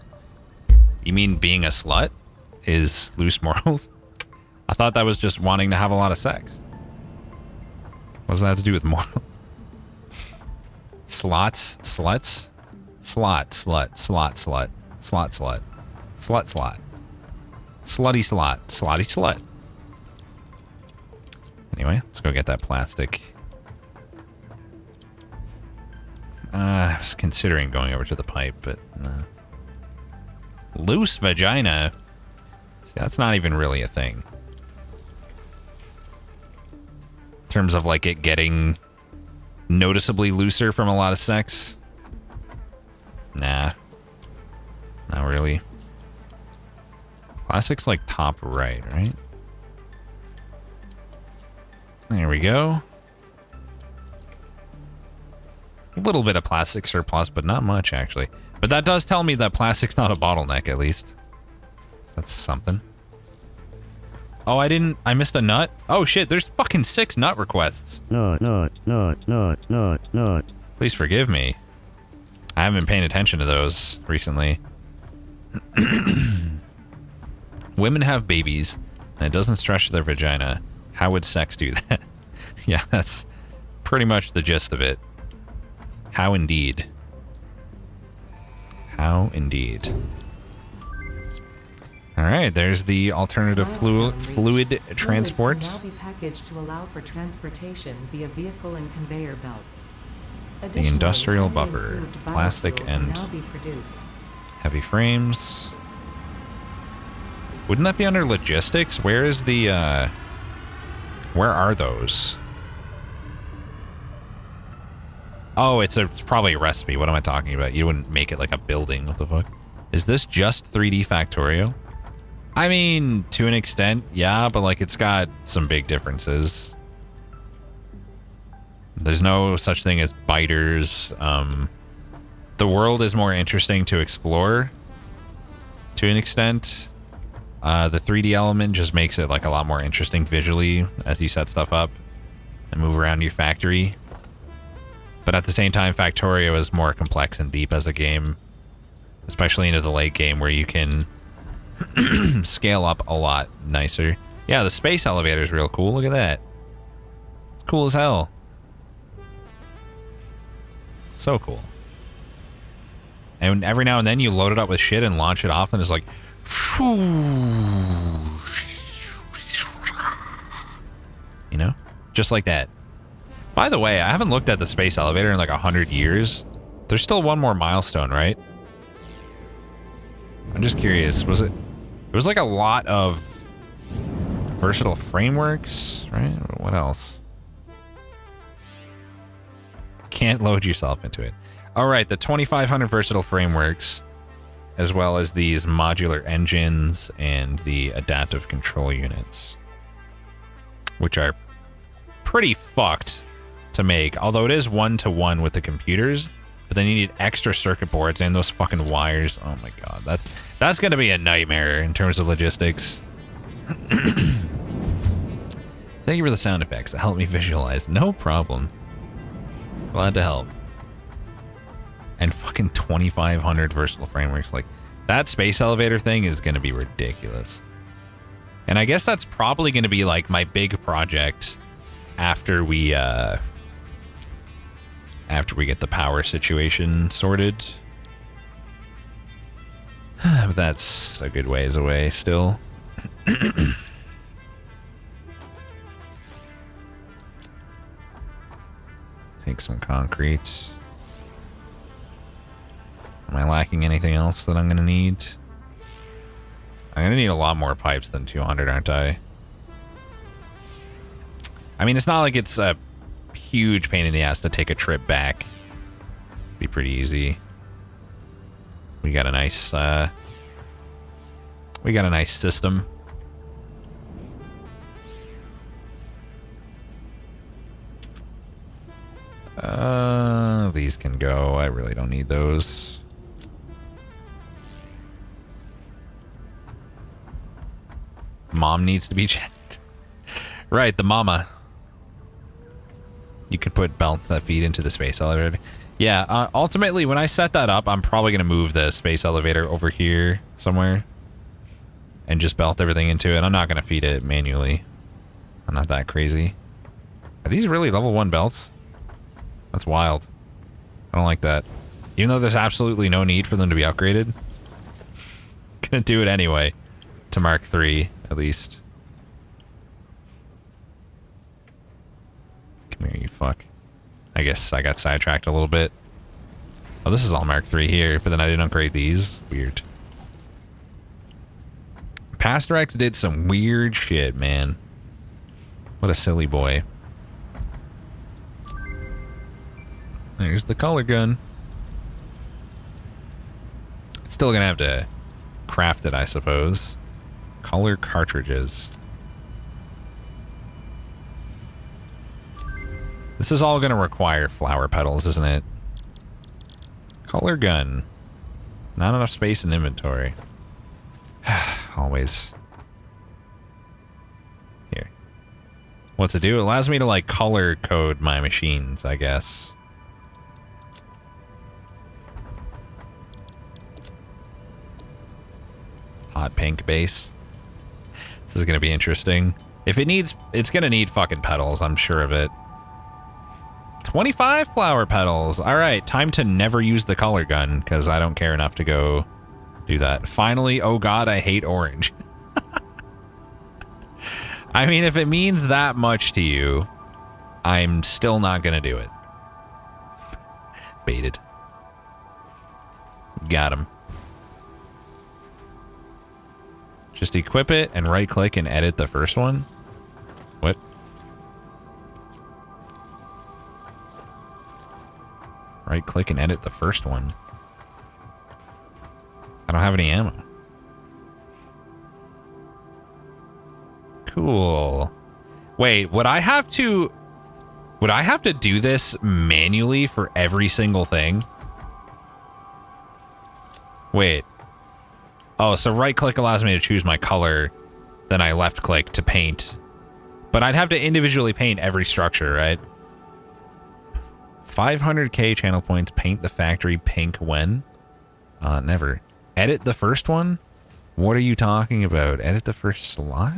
You mean being a slut is loose morals? I thought that was just wanting to have a lot of sex. What does that have to do with morals? Slots, sluts, slot, slut, slot, slut, slot, slut, slut, slot, slutty slot, slotty slut. Anyway, let's go get that plastic. I was considering going over to the pipe, but loose vagina. See, that's not even really a thing. In terms of like it getting noticeably looser from a lot of sex. Nah. Not really. Plastic's like top right? There we go. A little bit of plastic surplus, but not much actually. But that does tell me that plastic's not a bottleneck, at least. So that's something. Oh, I missed a nut? Oh shit, there's fucking 6 nut requests. Nut. Please forgive me. I haven't been paying attention to those recently. Women have babies, and it doesn't stretch their vagina. How would sex do that? Yeah, that's pretty much the gist of it. How indeed. How indeed. Alright, there's the alternative fluid transport. Fluids can now be packaged to allow for transportation via vehicle and conveyor belts. The industrial Additionally, buffer, improved plastic biofuel and can now be produced. heavy frames. Wouldn't that be under logistics? Where is the, where are those? Oh, it's probably a recipe. What am I talking about? You wouldn't make it like a building. What the fuck? Is this just 3D Factorio? I mean, to an extent, yeah, but like it's got some big differences. There's no such thing as biters. The world is more interesting to explore to an extent. The 3D element just makes it like a lot more interesting visually as you set stuff up and move around your factory. But at the same time, Factorio is more complex and deep as a game, especially into the late game where you can scale up a lot nicer. Yeah, the space elevator is real cool. Look at that. It's cool as hell. So cool. And every now and then you load it up with shit and launch it off and it's like... You know? Just like that. By the way, I haven't looked at the space elevator in like 100 years. There's still one more milestone, right? I'm just curious. Was it... It was like a lot of versatile frameworks, right? What else? Can't load yourself into it. All right, the 2,500 versatile frameworks, as well as these modular engines and the adaptive control units, which are pretty fucked to make. Although it is 1-to-1 with the computers, but then you need extra circuit boards and those fucking wires. Oh my god, that's gonna be a nightmare in terms of logistics. Thank you for the sound effects that help me visualize. No problem. Glad to help. And fucking 2,500 versatile frameworks. Like, that space elevator thing is gonna be ridiculous. And I guess that's probably gonna be like my big project after we get the power situation sorted. But that's a good ways away still. Take some concrete. Am I lacking anything else that I'm gonna need? I'm gonna need a lot more pipes than 200, aren't I? I mean, it's not like it's a huge pain in the ass to take a trip back. Be pretty easy. We got a nice system. These can go. I really don't need those. Mom needs to be checked. Right, the mama. You can put belts that feed into the space elevator. Yeah, ultimately, when I set that up, I'm probably going to move the space elevator over here somewhere and just belt everything into it. I'm not going to feed it manually. I'm not that crazy. Are these really level 1 belts? That's wild. I don't like that. Even though there's absolutely no need for them to be upgraded. Gonna do it anyway. To Mark III, at least. Come here, you fuck. I guess I got sidetracked a little bit. Oh, this is all Mark III here, but then I didn't upgrade these. Weird. Pastor X did some weird shit, man. What a silly boy. There's the color gun. Still gonna have to craft it, I suppose. Color cartridges. This is all gonna require flower petals, isn't it? Color gun. Not enough space in inventory. Always. Here. What's it do? It allows me to, like, color code my machines, I guess. Hot pink base. This is gonna be interesting. If it needs, it's gonna need fucking petals, I'm sure of it. 25 flower petals. All right, time to never use the color gun because I don't care enough to go do that. Finally, oh god, I hate orange. I mean, if it means that much to you, I'm still not gonna do it. Baited. Got him. Just equip it and right click and edit the first one. What? Right click and edit the first one. I don't have any ammo. Cool. Wait, would I have to do this manually for every single thing? Wait. Oh, so right click allows me to choose my color, then I left click to paint. But I'd have to individually paint every structure, right? 500k channel points, paint the factory pink when? Never. Edit the first one? What are you talking about? Edit the first slot?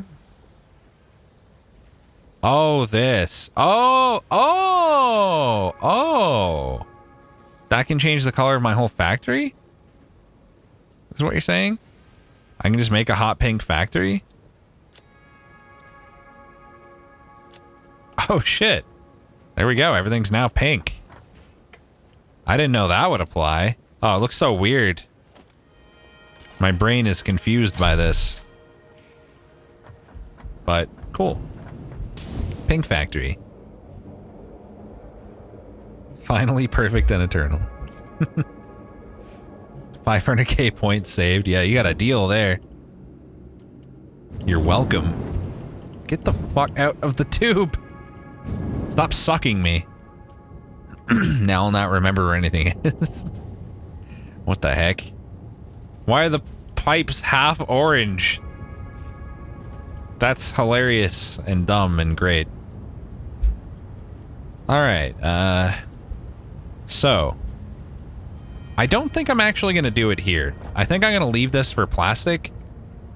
Oh, this. Oh! That can change the color of my whole factory? Is what you're saying? I can just make a hot pink factory? Oh shit. There we go. Everything's now pink. I didn't know that would apply. Oh, it looks so weird. My brain is confused by this. But cool. Pink factory. Finally perfect and eternal. 500k points saved. Yeah, you got a deal there. You're welcome. Get the fuck out of the tube. Stop sucking me. Now I'll not remember where anything is. What the heck? Why are the pipes half orange? That's hilarious and dumb and great. Alright, so I don't think I'm actually going to do it here. I think I'm going to leave this for plastic.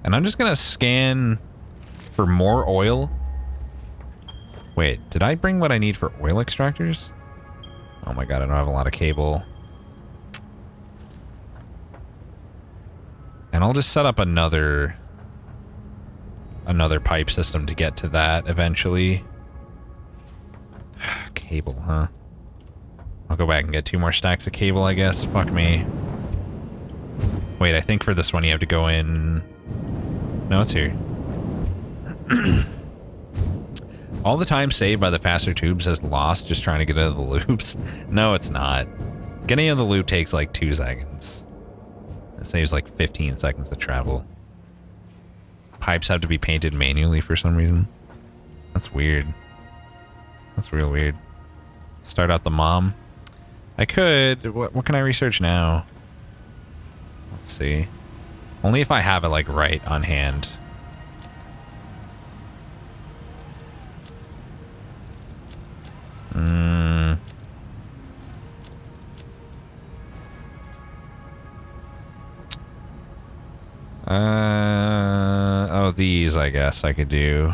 And I'm just going to scan for more oil. Wait, did I bring what I need for oil extractors? Oh my god, I don't have a lot of cable. And I'll just set up another pipe system to get to that eventually. Cable, huh? I'll go back and get 2 more stacks of cable, I guess. Fuck me. Wait, I think for this one you have to go in... No, it's here. All the time saved by the faster tubes is lost just trying to get out of the loops. No, it's not. Getting out of the loop takes like 2 seconds. It saves like 15 seconds of travel. Pipes have to be painted manually for some reason. That's weird. That's real weird. Start out the mom. I could. What can I research now? Let's see. Only if I have it like right on hand. Oh, these I guess I could do.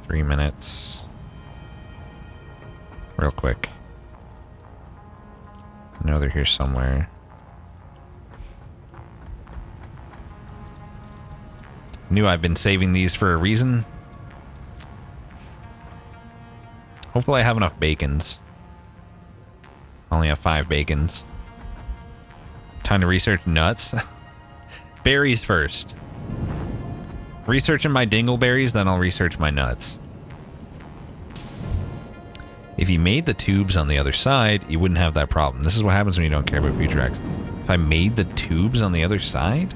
3 minutes. Real quick. I know they're here somewhere. Knew I've been saving these for a reason. Hopefully I have enough bacons. I only have 5 bacons. Time to research nuts. Berries first. Researching my dingleberries, then I'll research my nuts. If you made the tubes on the other side, you wouldn't have that problem. This is what happens when you don't care about future X. If I made the tubes on the other side?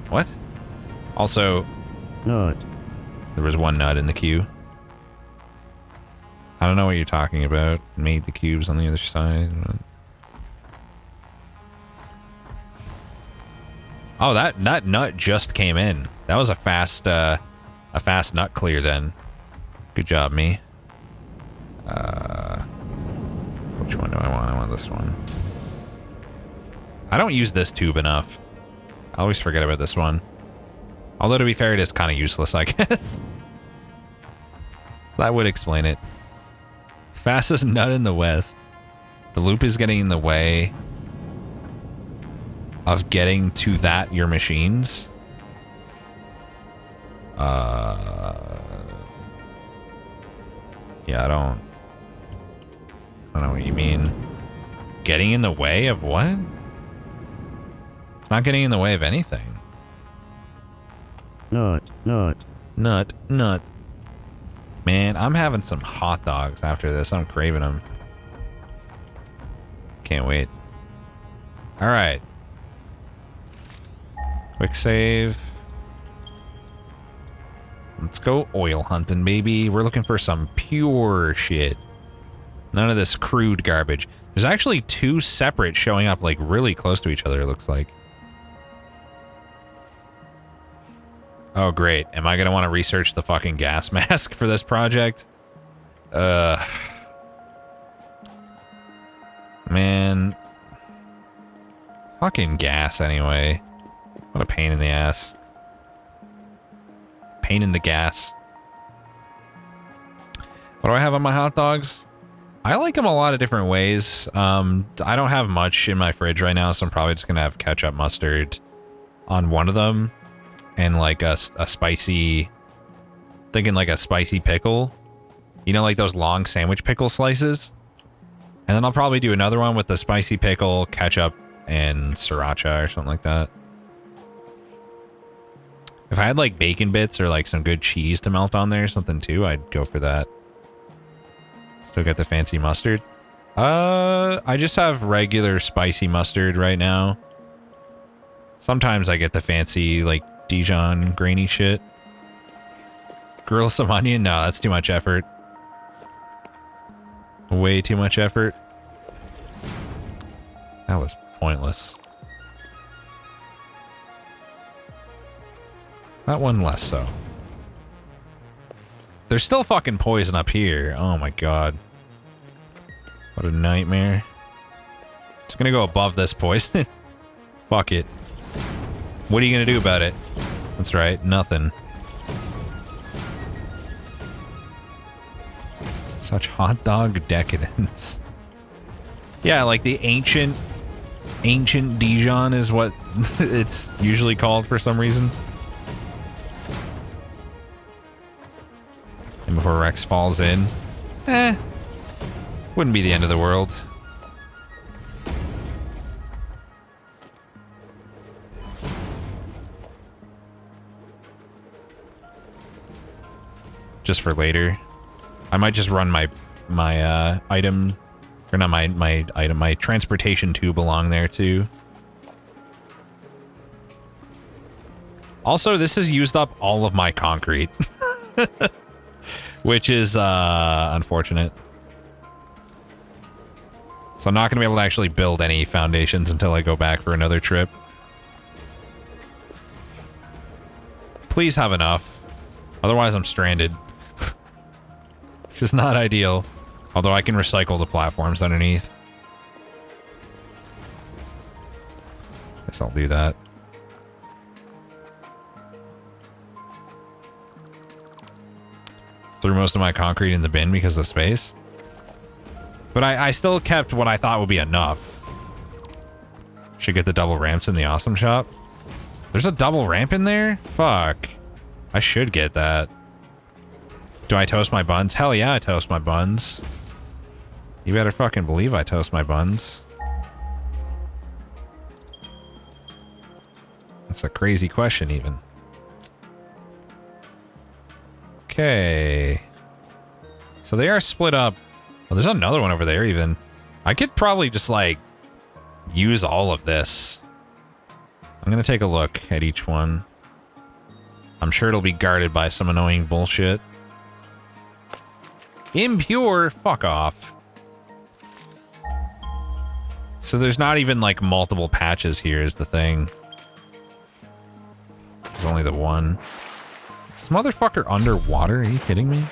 What? Also, Nut. there was 1 nut in the queue. I don't know what you're talking about. Made the cubes on the other side. Oh, that nut just came in. That was a fast nut clear then. Good job, me. Which one do I want? I want this one. I don't use this tube enough. I always forget about this one. Although, to be fair, it is kind of useless, I guess. So that would explain it. Fastest nut in the West. The loop is getting in the way of getting to your machines. Yeah, I don't know what you mean. Getting in the way of what? It's not getting in the way of anything. Nut. Nut. Man, I'm having some hot dogs after this. I'm craving them. Can't wait. All right. Quick save. Let's go oil hunting, baby. We're looking for some pure shit. None of this crude garbage. There's actually 2 separate showing up like really close to each other, it looks like. Oh, great. Am I going to want to research the fucking gas mask for this project? Man. Fucking gas, anyway. What a pain in the ass. Pain in the gas. What do I have on my hot dogs? I like them a lot of different ways. I don't have much in my fridge right now, so I'm probably just going to have ketchup mustard on one of them. And like a spicy, thinking like a spicy pickle, you know, like those long sandwich pickle slices. And then I'll probably do another one with the spicy pickle, ketchup, and sriracha or something like that. If I had like bacon bits or like some good cheese to melt on there or something too, I'd go for that. Still got the fancy mustard. I just have regular spicy mustard right now. Sometimes I get the fancy like Dijon grainy shit. Grill some onion? No, that's too much effort. Way too much effort. That was pointless. That one less so. There's still fucking poison up here. Oh my god. What a nightmare. Just gonna go above this poison. Fuck it. What are you gonna do about it? That's right, nothing. Such hot dog decadence. Yeah, like the ancient Dijon is what it's usually called for some reason. And before Rex falls in, wouldn't be the end of the world. just for later. I might just run my item, or not my transportation tube along there too. Also, this has used up all of my concrete, which is unfortunate. So I'm not going to be able to actually build any foundations until I go back for another trip. Please have enough. Otherwise, I'm stranded. Which is not ideal. Although I can recycle the platforms underneath. Guess I'll do that. Threw most of my concrete in the bin because of space. But I still kept what I thought would be enough. Should get the double ramps in the awesome shop. There's a double ramp in there? Fuck. I should get that. Do I toast my buns? Hell yeah, I toast my buns. You better fucking believe I toast my buns. That's a crazy question even. Okay. So they are split up. Well, there's another one over there even. I could probably just like use all of this. I'm gonna take a look at each one. I'm sure it'll be guarded by some annoying bullshit. Impure? Fuck off. So there's not even like multiple patches here is the thing. There's only the one. Is this motherfucker underwater? Are you kidding me?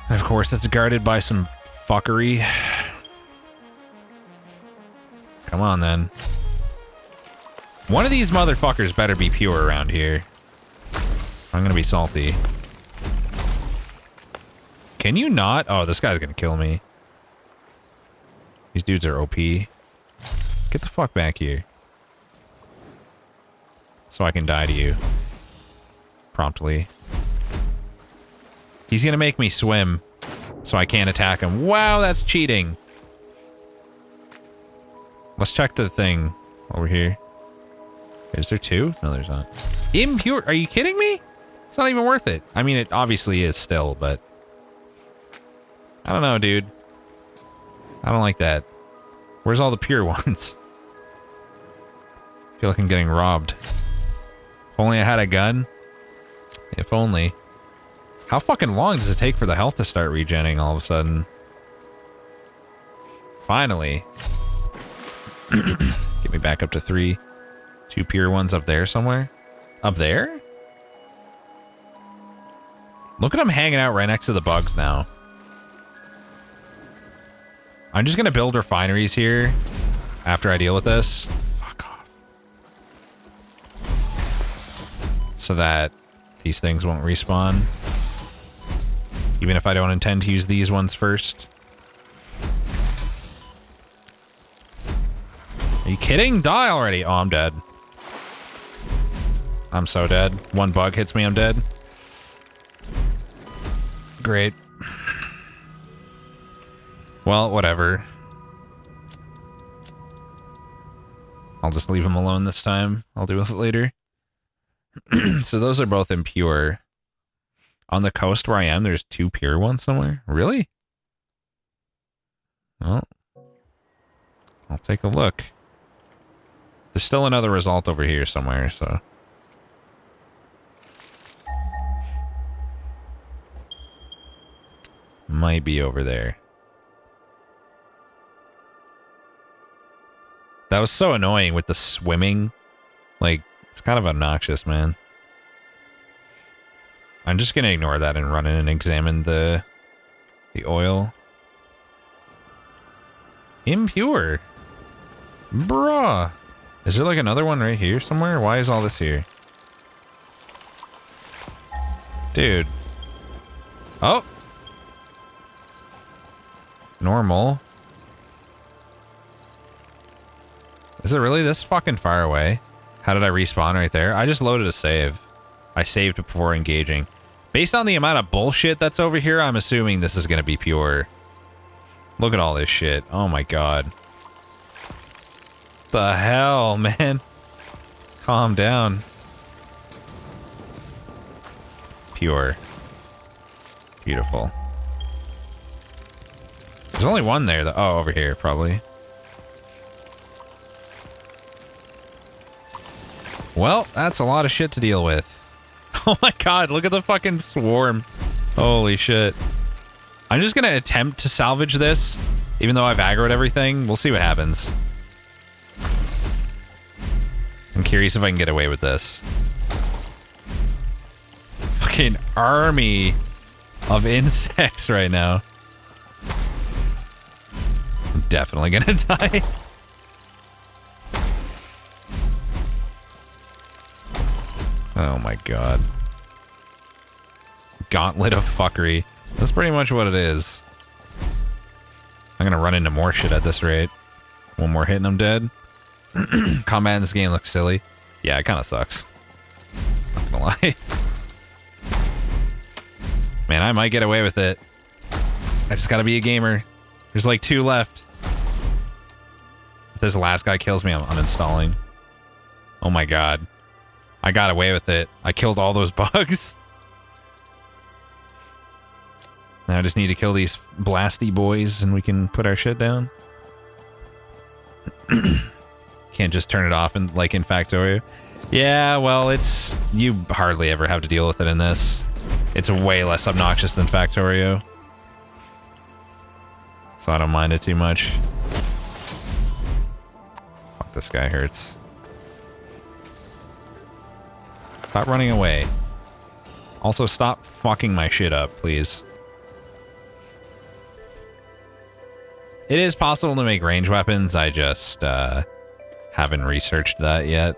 And of course, it's guarded by some fuckery. Come on, then. One of these motherfuckers better be pure around here. I'm gonna be salty. Can you not? Oh, this guy's gonna kill me. These dudes are OP. Get the fuck back here. So I can die to you. Promptly. He's gonna make me swim, so I can't attack him. Wow, that's cheating. Let's check the thing over here. Is there two? No, there's not. Impure? Are you kidding me? It's not even worth it. I mean, it obviously is still, but... I don't know, dude. I don't like that. Where's all the pure ones? I feel like I'm getting robbed. If only I had a gun. If only. How fucking long does it take for the health to start regenning all of a sudden? Finally. Get me back up to 3. 2 pure ones up there somewhere. Up there? Look at them hanging out right next to the bugs now. I'm just gonna build refineries here after I deal with this. Fuck off. So that these things won't respawn. Even if I don't intend to use these ones first. Are you kidding? Die already. Oh, I'm dead. I'm so dead. One bug hits me, I'm dead. Great. Well, whatever. I'll just leave him alone this time. I'll deal with it later. So those are both impure. On the coast where I am, there's 2 pure ones somewhere. Really? Well, I'll take a look. There's still another result over here somewhere, so... Might be over there. That was so annoying with the swimming. Like, it's kind of obnoxious, man. I'm just gonna ignore that and run in and examine the oil. Impure. Bruh. Is there like another one right here somewhere? Why is all this here? Dude. Oh. Normal. Is it really this fucking far away? How did I respawn right there? I just loaded a save. I saved before engaging. Based on the amount of bullshit that's over here, I'm assuming this is gonna be pure. Look at all this shit. Oh my god. The hell, man? Calm down. pure. Beautiful. There's only one there, though. Oh, over here, probably. Well, that's a lot of shit to deal with. Oh my god, look at the fucking swarm. Holy shit. I'm just gonna attempt to salvage this, even though I've aggroed everything. We'll see what happens. I'm curious if I can get away with this. Fucking army of insects right now. I'm definitely gonna die. Oh my god. Gauntlet of fuckery. That's pretty much what it is. I'm gonna run into more shit at this rate. One more hit and I'm dead. Combat in this game looks silly. Yeah, it kind of sucks. Not gonna lie. Man, I might get away with it. I just gotta be a gamer. There's like 2 left. If this last guy kills me, I'm uninstalling. Oh my god. I got away with it. I killed all those bugs. Now I just need to kill these blasty boys and we can put our shit down. Can't just turn it off in, like in Factorio. Yeah, well, it's... You hardly ever have to deal with it in this. It's way less obnoxious than Factorio. So I don't mind it too much. Fuck, this guy hurts. Stop running away. Also, stop fucking my shit up, please. It is possible to make range weapons. I just haven't researched that yet.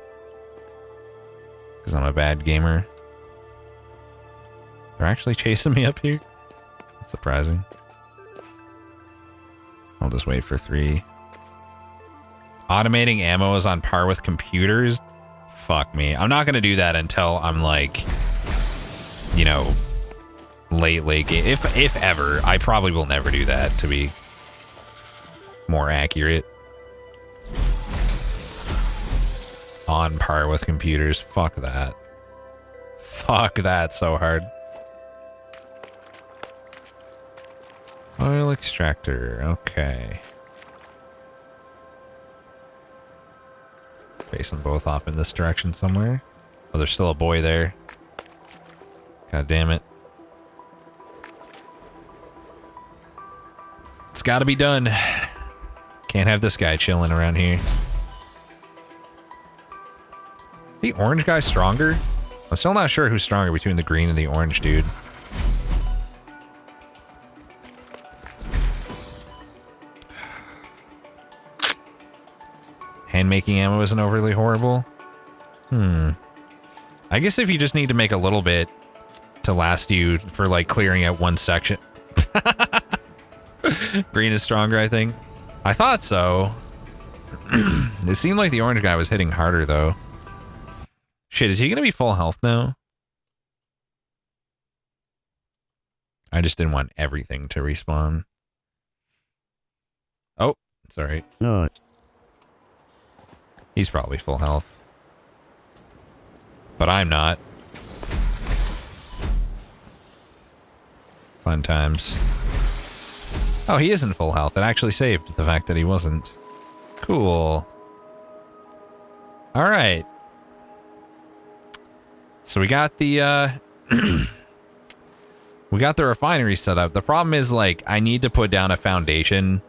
Because I'm a bad gamer. They're actually chasing me up here? That's surprising. I'll just wait for 3. Automating ammo is on par with computers? Fuck me. I'm not gonna do that until I'm like, you know, late game. If ever. I probably will never do that, to be more accurate. On par with computers. Fuck that. Fuck that so hard. Oil extractor. Okay. Face them both off in this direction somewhere. Oh, there's still a boy there. God damn it. It's gotta be done. Can't have this guy chilling around here. Is the orange guy stronger? I'm still not sure who's stronger between the green and the orange dude. Hand-making ammo isn't overly horrible. I guess if you just need to make a little bit to last you for, like, clearing out one section. Green is stronger, I think. I thought so. It seemed like the orange guy was hitting harder, though. Shit, is he gonna be full health now? I just didn't want everything to respawn. Oh, it's alright. No. He's probably full health. But I'm not. Fun times. Oh, he isn't full health. It actually saved the fact that he wasn't. Cool. Alright. So we got the, we got the refinery set up. The problem is, like, I need to put down a foundation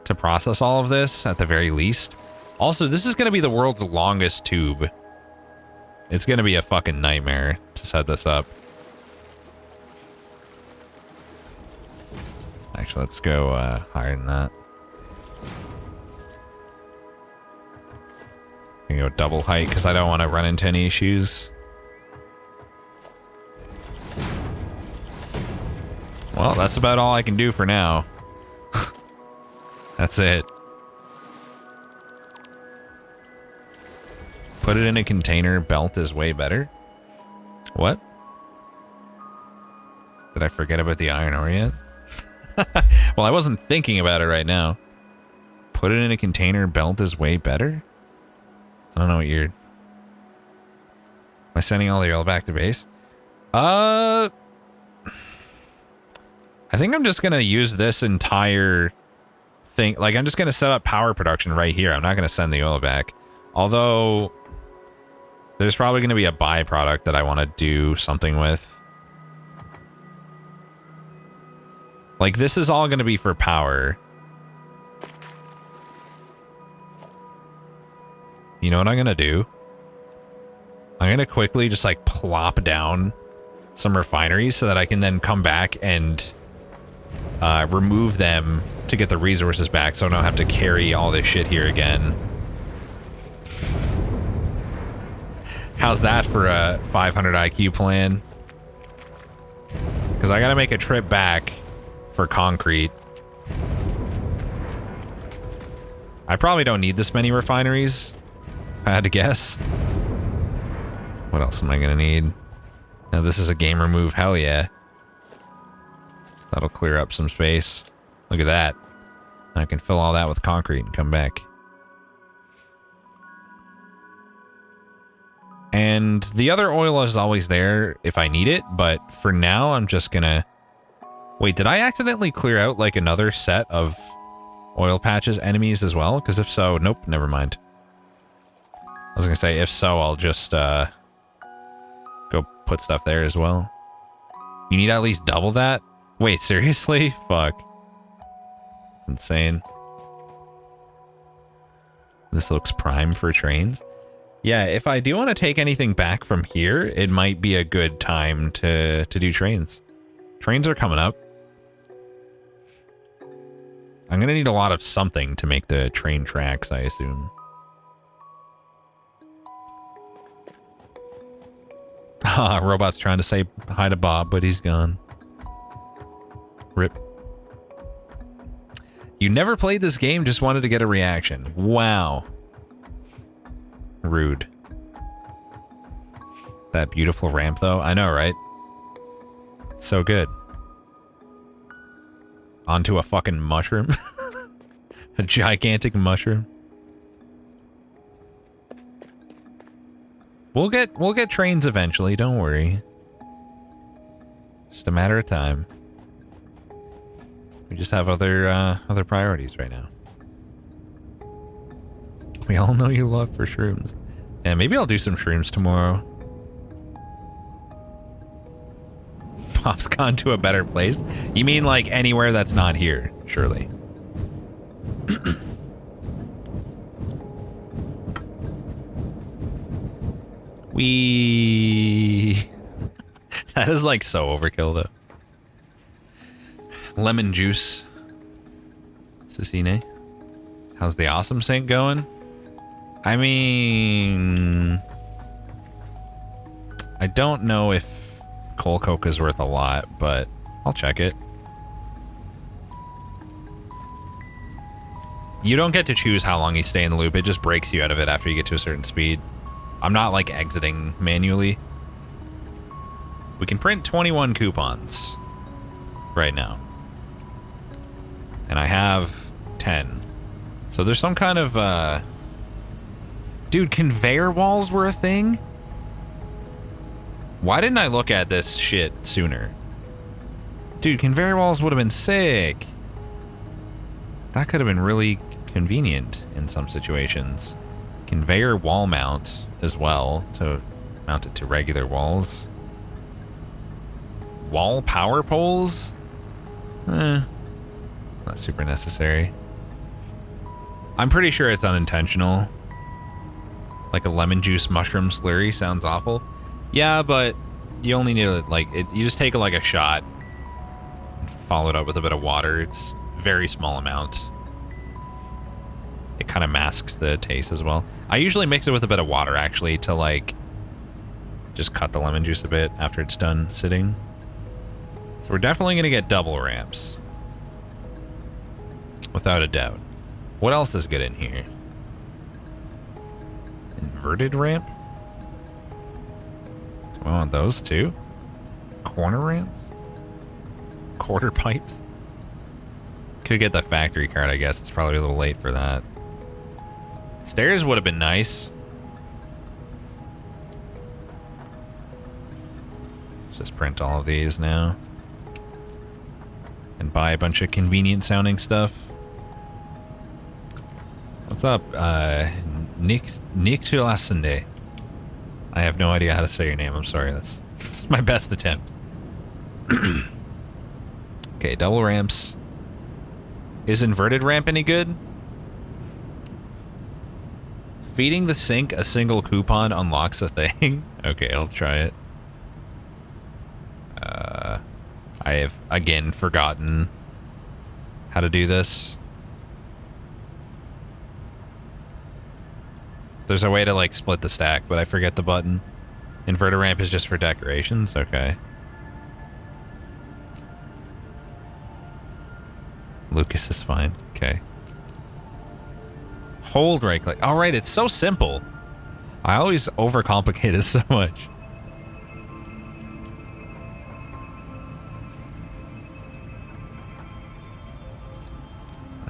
to process all of this, at the very least. Also, this is going to be the world's longest tube. It's going to be a fucking nightmare to set this up. Actually, let's go higher than that. I'm going to go double height because I don't want to run into any issues. Well, that's about all I can do for now. That's it. Put it in a container. Belt is way better. What? Did I forget about the iron ore yet? Well, I wasn't thinking about it right now. Put it in a container. Belt is way better? I don't know what you're... Am I sending all the oil back to base? I think I'm just gonna use this entire thing. Like, I'm just gonna set up power production right here. I'm not gonna send the oil back. Although, there's probably gonna be a byproduct that I want to do something with. Like, this is all gonna be for power. You know what I'm gonna do? I'm gonna quickly just like plop down some refineries so that I can then come back and remove them to get the resources back so I don't have to carry all this shit here again. How's that for a 500 IQ plan? Because I gotta make a trip back for concrete. I probably don't need this many refineries, if I had to guess. What else am I gonna need? Now this is a gamer move, hell yeah. That'll clear up some space. Look at that. I can fill all that with concrete and come back. And the other oil is always there if I need it, but for now I'm just gonna... Wait, did I accidentally clear out like another set of oil patches enemies as well? Because if so, nope, never mind. I was gonna say, if so, I'll just go put stuff there as well. You need at least double that? Wait, seriously? Fuck. That's insane. This looks prime for trains. Yeah, if I do want to take anything back from here, it might be a good time to do trains. Trains are coming up. I'm gonna need a lot of something to make the train tracks, I assume. Ah, Robot's trying to say hi to Bob, but he's gone. Rip. You never played this game, just wanted to get a reaction. Wow. Rude. That beautiful ramp, though. I know, right? So good. Onto a fucking mushroom. A gigantic mushroom. We'll get trains eventually, don't worry. Just a matter of time. We just have other priorities right now. We all know you love for shrooms. Yeah, maybe I'll do some shrooms tomorrow. Pop's gone to a better place. You mean like anywhere that's not here, surely. That is like so overkill though. Lemon juice. Cecine. How's the awesome sink going? I mean, I don't know if coal coke is worth a lot, but I'll check it. You don't get to choose how long you stay in the loop. It just breaks you out of it after you get to a certain speed. I'm not like exiting manually. We can print 21 coupons right now. And I have 10. So there's some kind of, dude, conveyor walls were a thing? Why didn't I look at this shit sooner? Dude, conveyor walls would have been sick. That could have been really convenient in some situations. Conveyor wall mount as well to mount it to regular walls. Wall power poles? Not super necessary. I'm pretty sure it's unintentional. Like a lemon juice mushroom slurry sounds awful. Yeah, but you only need to, like, you just take like a shot, follow it up with a bit of water. It's a very small amount. It kind of masks the taste as well. I usually mix it with a bit of water actually to like just cut the lemon juice a bit after it's done sitting. So we're definitely gonna get double ramps. Without a doubt. What else is good in here? Inverted ramp? Do I want those too? Corner ramps? Quarter pipes? Could get the factory card, I guess. It's probably a little late for that. Stairs would have been nice. Let's just print all of these now. And buy a bunch of convenient sounding stuff. What's up, Nick Tulasende? I have no idea how to say your name. I'm sorry. That's my best attempt. Okay, double ramps. Is inverted ramp any good? Feeding the sink a single coupon unlocks a thing. Okay, I'll try it. I have again forgotten how to do this. There's a way to like split the stack, but I forget the button. Inverter ramp is just for decorations? Okay. Lucas is fine. Okay. Hold right click. Alright, it's so simple. I always overcomplicate it so much.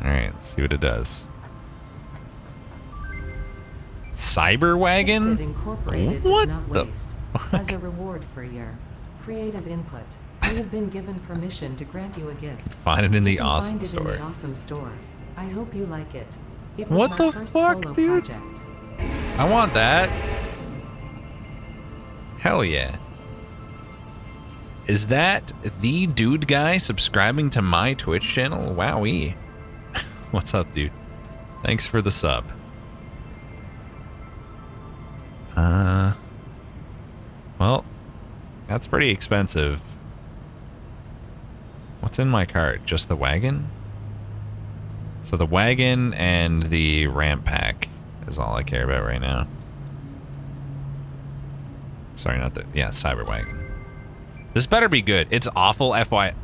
Alright, let's see what it does. Cyber wagon? Fixit Incorporated What does not the waste. fuck? As a reward for your creative input, you have been given permission to grant you a gift. Find it in the You can awesome find it store. in the awesome store. I hope you like it. It was What my the first fuck, solo dude? project. I want that. Hell yeah. Is that the dude guy subscribing to my Twitch channel? Wowee. What's up, dude? Thanks for the sub. Well, that's pretty expensive. What's in my cart? Just the wagon? So the wagon and the ramp pack is all I care about right now. Sorry, not the... Yeah, cyber wagon. This better be good. It's awful, FY...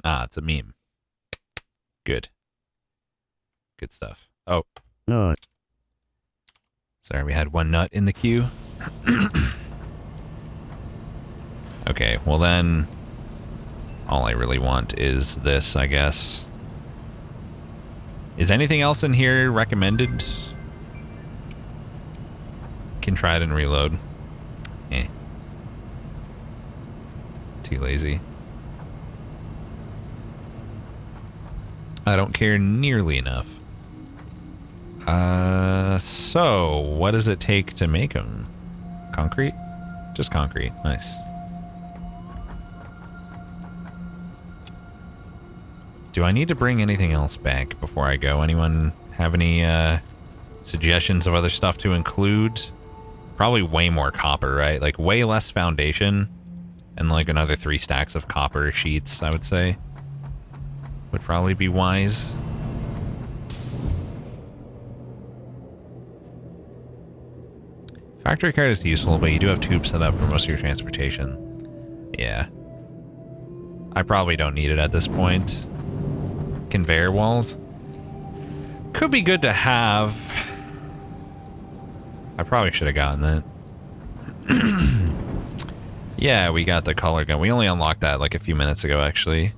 Ah, it's a meme. Good. Good stuff. Oh, Nut. sorry, we had one nut in the queue. Okay, well then, all I really want is this, I guess. Is anything else in here recommended? Can try it and reload. Eh. Too lazy. I don't care nearly enough. So, what does it take to make them? Concrete? Just concrete. Nice. Do I need to bring anything else back before I go? Anyone have any suggestions of other stuff to include? Probably way more copper, right? Like way less foundation and like another 3 stacks of copper sheets, I would say. Would probably be wise. Factory card is useful, but you do have tubes set up for most of your transportation. Yeah. I probably don't need it at this point. Conveyor walls. Could be good to have. I probably should have gotten that. Yeah, we got the color gun. We only unlocked that like a few minutes ago, actually.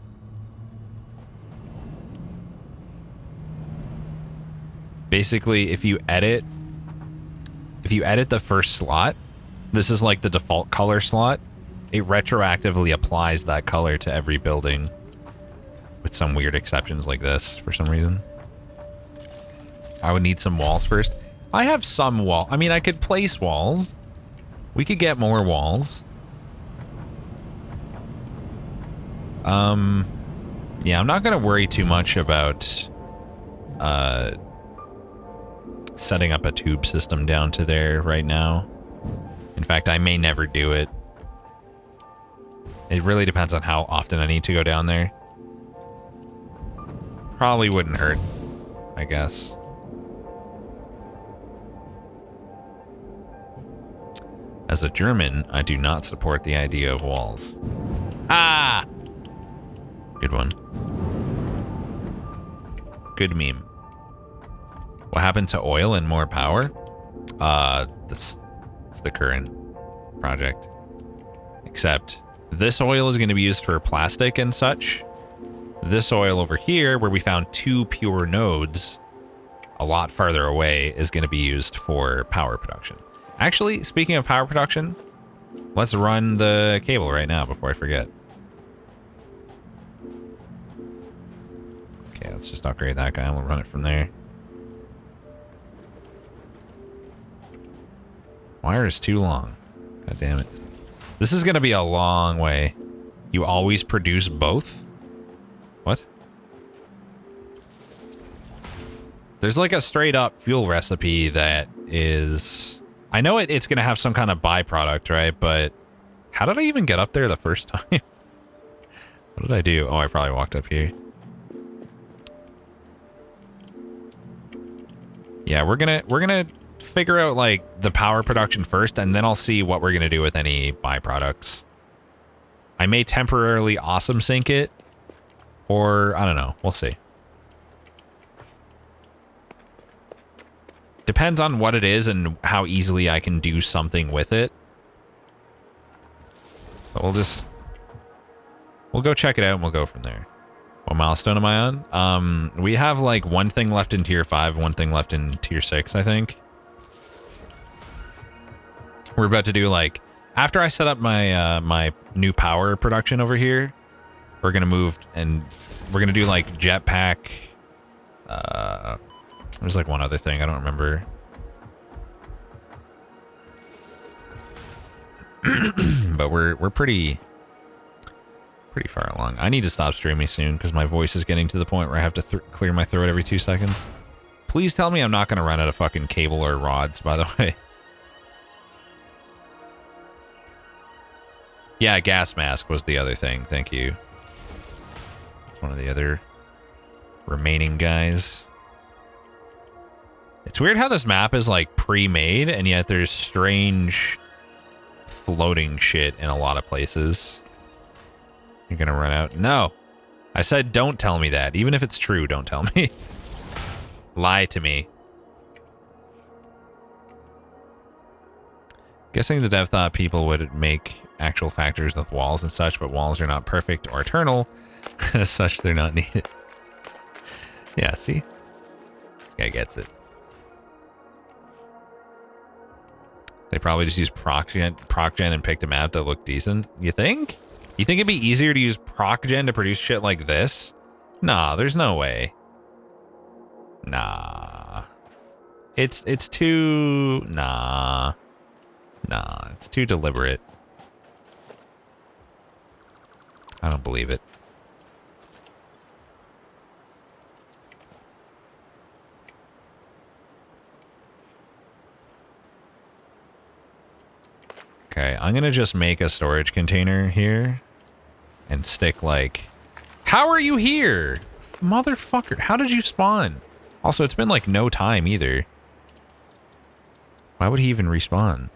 Basically, if you edit the first slot, this is like the default color slot. It retroactively applies that color to every building, with some weird exceptions like this for some reason. I would need some walls first. I have some wall. I mean, I could place walls. We could get more walls. Yeah, I'm not gonna worry too much about setting up a tube system down to there right now. In fact, I may never do it. It really depends on how often I need to go down there. Probably wouldn't hurt, I guess. As a German, I do not support the idea of walls. Ah! Good one. Good meme. What happened to oil and more power? This is the current project. Except This oil is going to be used for plastic and such. This oil over here, where we found 2 pure nodes a lot farther away, is going to be used for power production. Actually, speaking of power production, let's run the cable right now before I forget. Okay, let's just upgrade that guy and we'll run it from there. Wire is too long. God damn it. This is going to be a long way. You always produce both? What? There's like a straight up fuel recipe that is... I know it's going to have some kind of byproduct, right? But how did I even get up there the first time? What did I do? Oh, I probably walked up here. Yeah, we're gonna figure out like the power production first, and then I'll see what we're gonna do with any byproducts. I may temporarily awesome sync it, or I don't know. We'll see. Depends on what it is and how easily I can do something with it. So we'll go check it out and we'll go from there. What milestone am I on? We have like 1 thing left in tier 5, 1 thing left in tier 6, I think. We're about to do like, after I set up my my new power production over here, we're gonna move and we're gonna do like jetpack. There's like one other thing, I don't remember. But we're pretty far along. I need to stop streaming soon because my voice is getting to the point where I have to clear my throat every 2 seconds. Please tell me I'm not going to run out of fucking cable or rods, by the way. Yeah, gas mask was the other thing. Thank you. It's one of the other remaining guys. It's weird how this map is like pre-made and yet there's strange floating shit in a lot of places. You're gonna run out? No. I said don't tell me that. Even if it's true, don't tell me. Lie to me. Guessing the dev thought people would make actual factors with walls and such, but walls are not perfect or eternal. As such, they're not needed. Yeah, see? This guy gets it. They probably just use procgen and picked a map that looked decent. You think? You think it'd be easier to use procgen to produce shit like this? Nah, there's no way. Nah. It's too... Nah. Nah, it's too deliberate. I don't believe it. Okay, I'm gonna just make a storage container here and stick like... How are you here? Motherfucker, how did you spawn? Also, it's been like no time either. Why would he even respawn?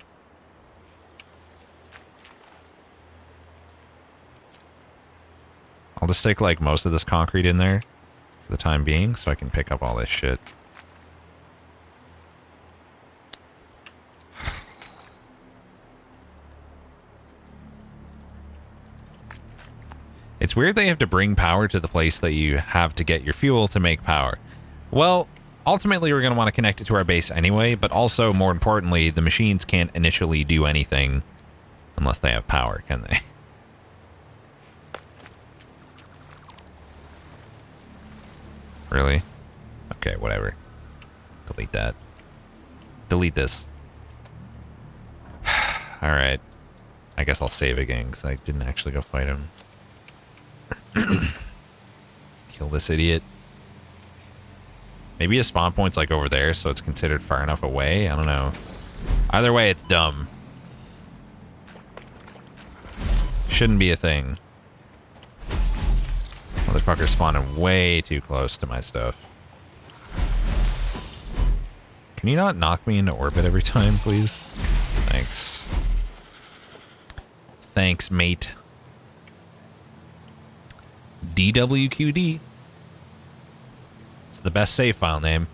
I'll just stick like most of this concrete in there for the time being so I can pick up all this shit. It's weird they have to bring power to the place that you have to get your fuel to make power. Well, ultimately we're going to want to connect it to our base anyway, but also, more importantly, the machines can't initially do anything unless they have power, can they? Really? Okay, whatever. Delete that. Delete this. Alright. I guess I'll save again because I didn't actually go fight him. Kill this idiot. Maybe his spawn point's like over there, so it's considered far enough away. I don't know. Either way, it's dumb. Shouldn't be a thing. Motherfucker spawning way too close to my stuff. Can you not knock me into orbit every time, please? Thanks. Thanks, mate. DWQD. It's the best save file name.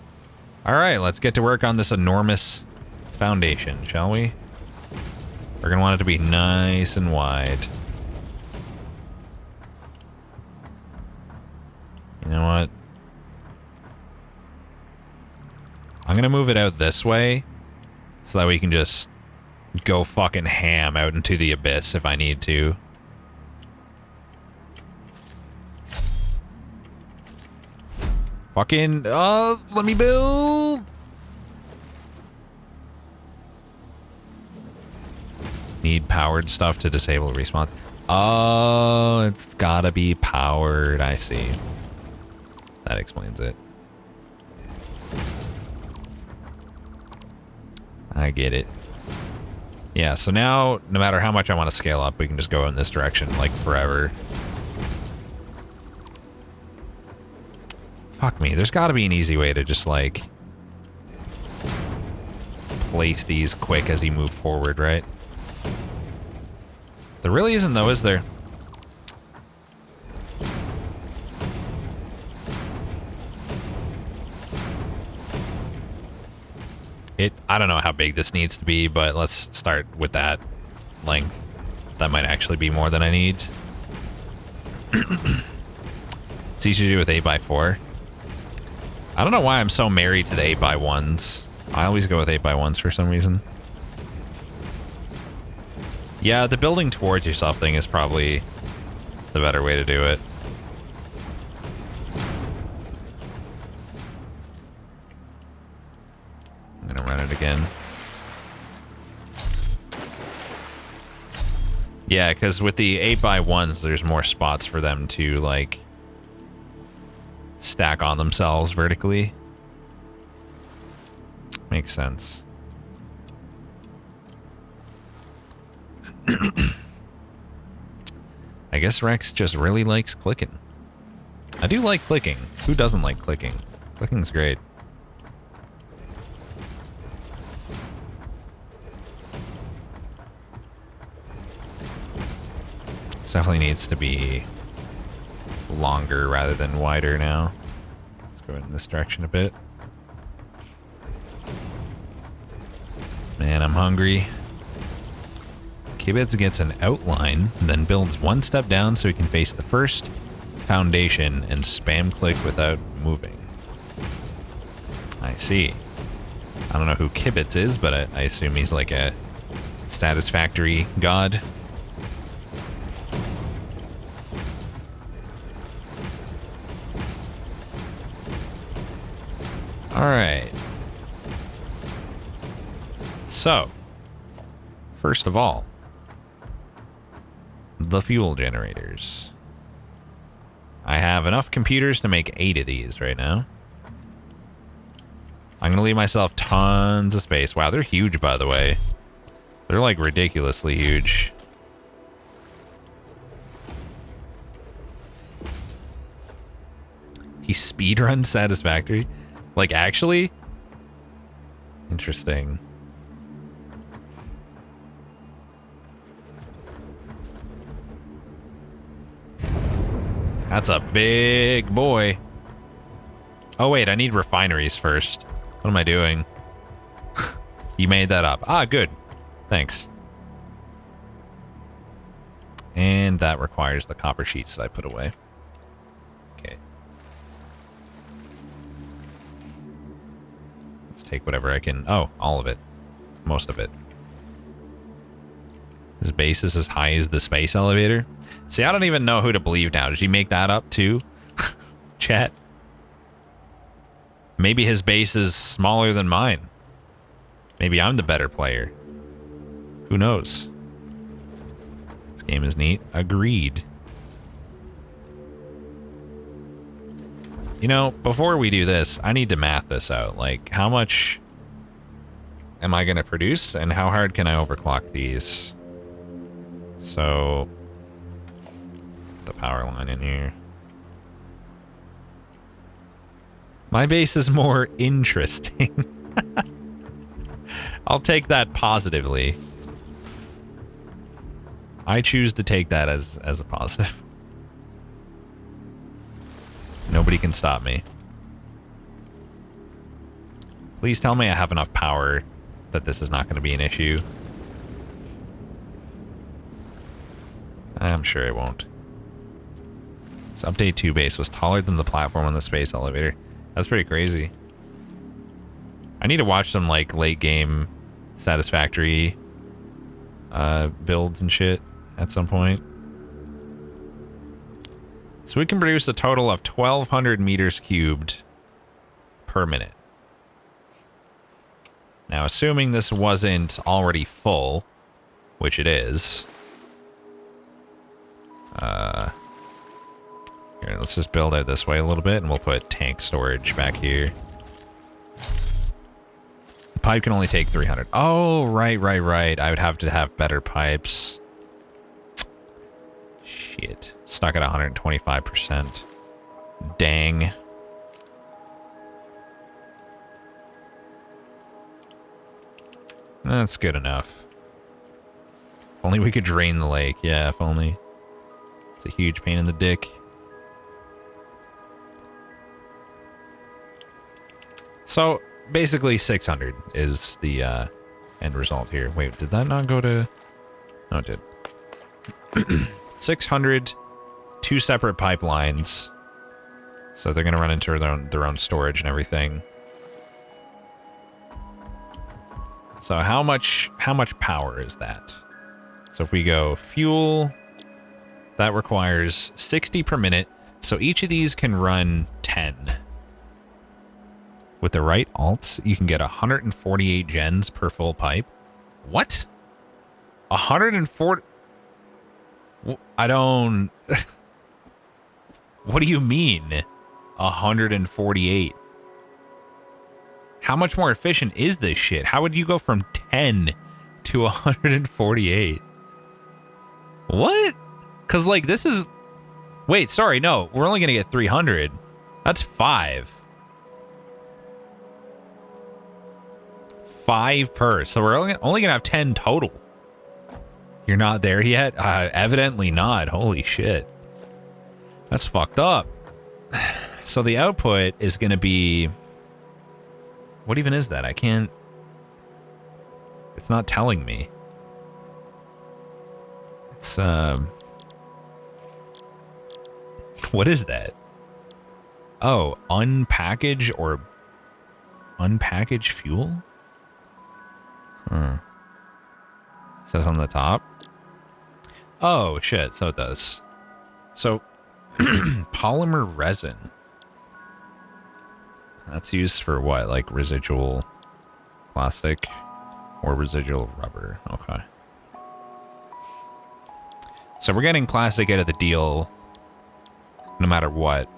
Alright, let's get to work on this enormous foundation, shall we? We're gonna want it to be nice and wide. know what? I'm gonna move it out this way so that we can just go fucking ham out into the abyss if I need to. Fucking, let me build! Need powered stuff to disable respawn. Oh, it's gotta be powered, I see. That explains it. I get it. Yeah, so now, no matter how much I want to scale up, we can just go in this direction, like, forever. Fuck me, there's gotta be an easy way to just, like, place these quick as you move forward, right? There really isn't, though, is there? I don't know how big this needs to be, but let's start with that length. That might actually be more than I need. It's easy to do with 8x4. I don't know why I'm so married to the 8x1s. I always go with 8x1s for some reason. Yeah, the building towards yourself thing is probably the better way to do it. I'm gonna run it again. Yeah, because with the 8x1s, there's more spots for them to, like, stack on themselves vertically. Makes sense. I guess Rex just really likes clicking. I do like clicking. Who doesn't like clicking? Clicking's great. This definitely needs to be longer rather than wider now. Let's go in this direction a bit. Man, I'm hungry. Kibitz gets an outline, then builds one step down so he can face the first foundation and spam click without moving. I see. I don't know who Kibitz is, but I assume he's like a Satisfactory god. Alright. So, first of all, the fuel generators. I have enough computers to make 8 of these right now. I'm going to leave myself tons of space. Wow, they're huge, by the way. They're, like, ridiculously huge. He speedrun Satisfactory? Like, actually? Interesting. That's a big boy. Oh, wait, I need refineries first. What am I doing? You made that up. Ah, good. Thanks. And that requires the copper sheets that I put away. Okay. Let's take whatever I can. Oh, all of it. Most of it. His base is as high as the space elevator. See, I don't even know who to believe now. Did he make that up too? Chat. Maybe his base is smaller than mine. Maybe I'm the better player. Who knows? This game is neat. Agreed. You know, before we do this, I need to math this out. Like, how much am I going to produce, and how hard can I overclock these? So, the power line in here. My base is more interesting. I'll take that positively. I choose to take that as a positive. Nobody can stop me. Please tell me I have enough power that this is not going to be an issue. I'm sure it won't. So update 2 base was taller than the platform on the space elevator. That's pretty crazy. I need to watch some like late game Satisfactory builds and shit at some point. So we can produce a total of 1,200 meters cubed per minute. Now, assuming this wasn't already full, which it is. Here, let's just build out this way a little bit, and we'll put tank storage back here. The pipe can only take 300. Oh, right. I would have to have better pipes. Shit. Stuck at 125%. Dang. That's good enough. If only we could drain the lake. Yeah, if only. It's a huge pain in the dick. So, basically 600 is the end result here. Wait, did that not go to... No, it did. 600, 2 separate pipelines. So they're going to run into their own storage and everything. So how much power is that? So if we go fuel, that requires 60 per minute. So each of these can run 10. With the right alts, you can get 148 gens per full pipe. What? 140? I don't... What do you mean? 148? How much more efficient is this shit? How would you go from 10 to 148? What? Because, like, this is... Wait, sorry, no. We're only going to get 300. That's 5. 5 per. So we're only going to have 10 total. You're not there yet? Evidently not. Holy shit. That's fucked up. So the output is going to be... What even is that? I can't... It's not telling me. It's, What is that? Oh, unpackage or... Unpackaged fuel? Huh. It says on the top. Oh, shit. So it does. So, polymer resin. That's used for what? Like residual plastic or residual rubber. Okay. So we're getting plastic out of the deal no matter what.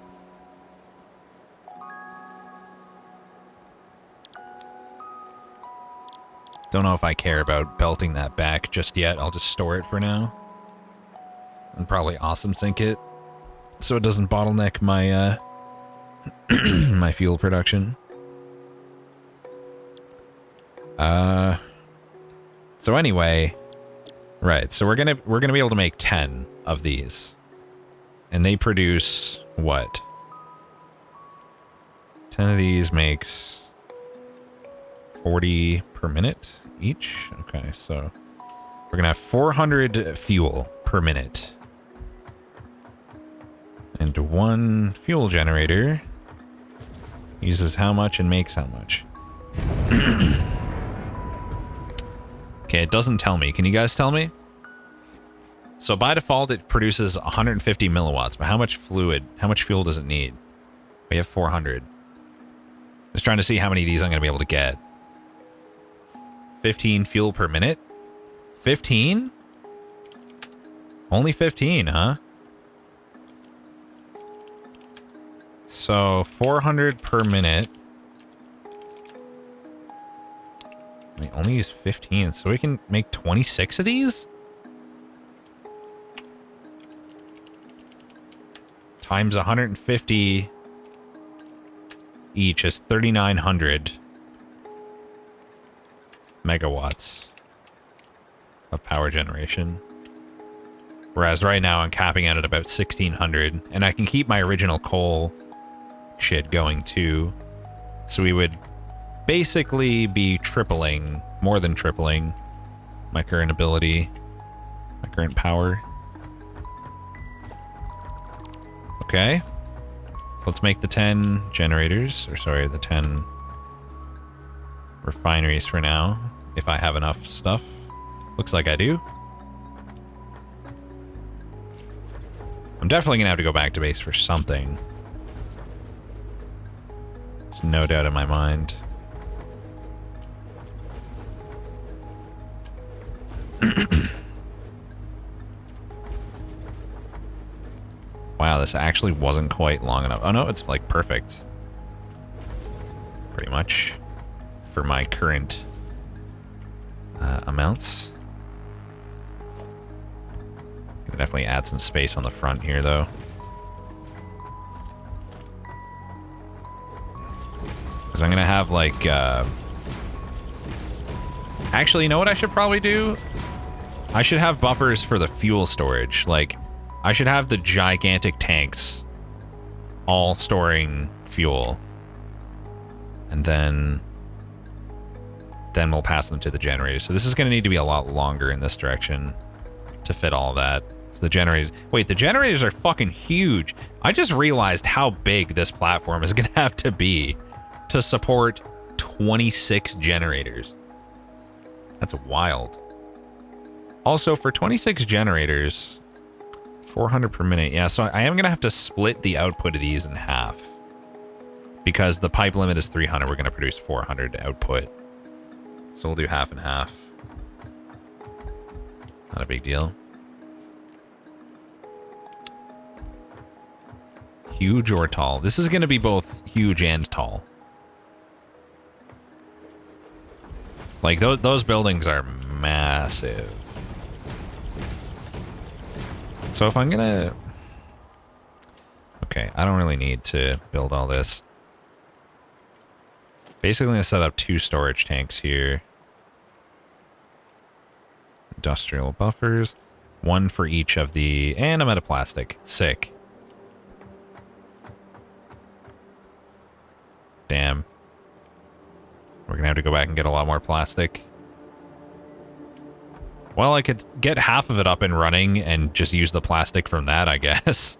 Don't know if I care about belting that back just yet. I'll just store it for now. And probably awesome sync it so it doesn't bottleneck my my fuel production. So anyway, right. So we're gonna be able to make 10 of these, and they produce what? 10 of these makes 40 per minute each. Okay, so we're gonna have 400 fuel per minute, and one fuel generator uses how much and makes how much. Okay, it doesn't tell me. Can you guys tell me? So by default, it produces 150 milliwatts, but how much fuel does it need? We have 400. Just trying to see how many of these I'm going to be able to get. 15 fuel per minute? 15? Only 15, huh? So 400 per minute. We only use 15, so we can make 26 of these? Times 150 each is 3,900 megawatts of power generation. Whereas right now I'm capping out at about 1,600, and I can keep my original coal shit going too. So we would basically be tripling, more than tripling, my current ability, my current power. Okay. So let's make the 10 generators, or sorry, the 10 refineries for now, if I have enough stuff. Looks like I do. I'm definitely gonna have to go back to base for something. There's no doubt in my mind. Wow, this actually wasn't quite long enough. Oh no, it's like perfect. Pretty much. For my current amounts. Gonna definitely add some space on the front here though. Because I'm gonna have like... Actually, you know what I should probably do? I should have buffers for the fuel storage. Like, I should have the gigantic tanks all storing fuel. And then we'll pass them to the generators. So this is going to need to be a lot longer in this direction to fit all of that. So the generators... Wait, the generators are fucking huge. I just realized how big this platform is going to have to be to support 26 generators. That's wild. Also, for 26 generators, 400 per minute. Yeah, so I am going to have to split the output of these in half. Because the pipe limit is 300, we're going to produce 400 output. So we'll do half and half. Not a big deal. Huge or tall? This is going to be both huge and tall. Like, those buildings are massive. So if I'm going to... Okay, I don't really need to build all this. Basically, I'm going to set up 2 storage tanks here. Industrial buffers. 1 for each of the... And I'm out of plastic. Sick. Damn. We're going to have to go back and get a lot more plastic. Well, I could get half of it up and running and just use the plastic from that, I guess.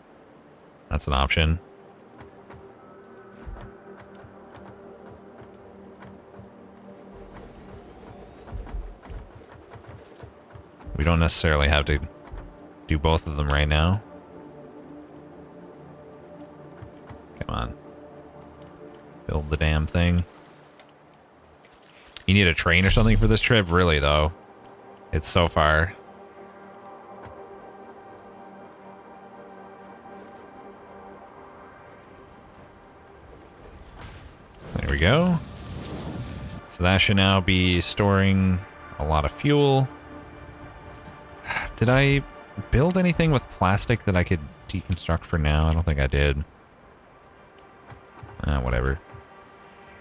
That's an option. We don't necessarily have to do both of them right now. Come on. Build the damn thing. You need a train or something for this trip? Really, though. It's so far. There we go. So that should now be storing a lot of fuel. Did I build anything with plastic that I could deconstruct for now? I don't think I did. Whatever.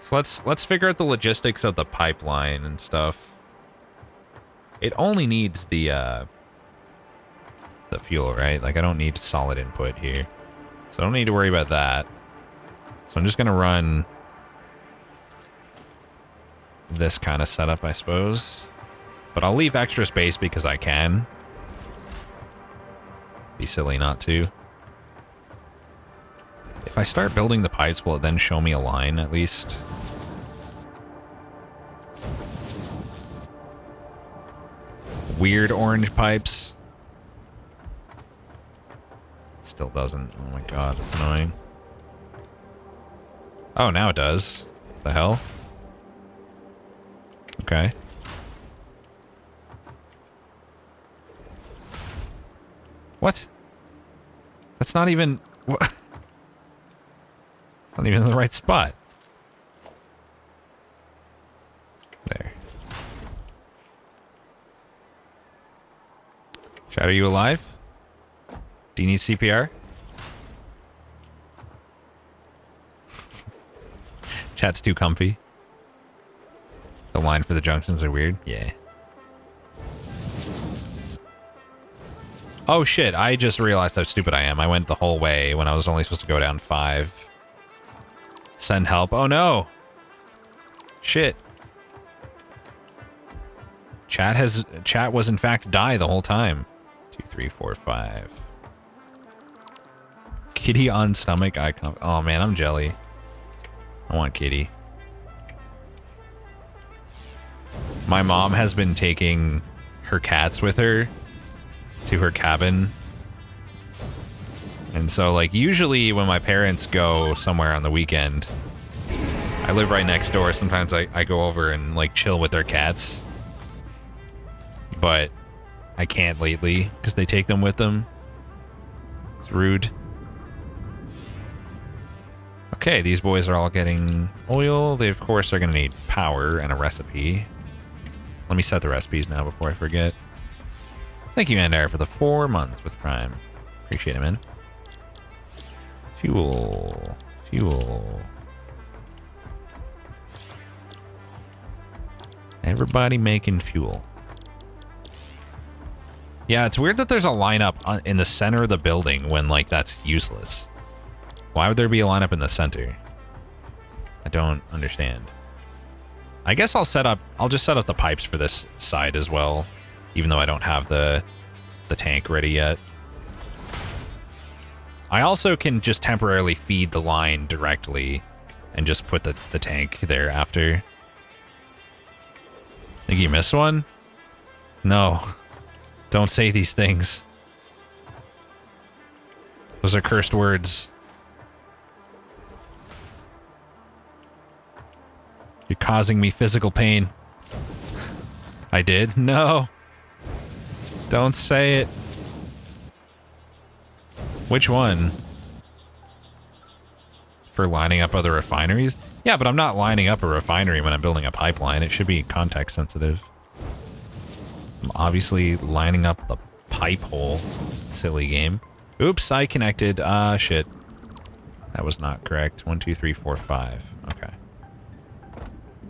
So let's figure out the logistics of the pipeline and stuff. It only needs the fuel, right? Like, I don't need solid input here. So I don't need to worry about that. So I'm just gonna run this kind of setup, I suppose. But I'll leave extra space because I can. Be silly not to. If I start building the pipes, will it then show me a line at least? Weird orange pipes. Still doesn't. Oh my god, that's annoying. Oh, now it does. What the hell? Okay. What? That's not even... What? It's not even in the right spot. There. Chat, are you alive? Do you need CPR? Chat's too comfy. The line for the junctions are weird. Yeah. Oh shit, I just realized how stupid I am. I went the whole way when I was only supposed to go down 5. Send help. Oh no! Shit. Chat was in fact die the whole time. 2, 3, 4, 5. Kitty on stomach icon. Oh man, I'm jelly. I want kitty. My mom has been taking her cats with her to her cabin. And so, like, usually when my parents go somewhere on the weekend, I live right next door. Sometimes I go over and, like, chill with their cats. But I can't lately because they take them with them. It's rude. Okay, these boys are all getting oil. They, of course, are going to need power and a recipe. Let me set the recipes now before I forget. Thank you, Mandar, for the 4 months with Prime. Appreciate it, man. Fuel. Fuel. Everybody making fuel. Yeah, it's weird that there's a lineup in the center of the building when, like, that's useless. Why would there be a lineup in the center? I don't understand. I guess I'll just set up the pipes for this side as well, even though I don't have the tank ready yet. I also can just temporarily feed the line directly and just put the tank there after. Think you missed one? No. Don't say these things. Those are cursed words. You're causing me physical pain. I did? No. Don't say it. Which one? For lining up other refineries? Yeah, but I'm not lining up a refinery when I'm building a pipeline. It should be context sensitive. I'm obviously lining up the pipe hole. Silly game. Oops, I connected. Shit. That was not correct. 1, 2, 3, 4, 5. Okay.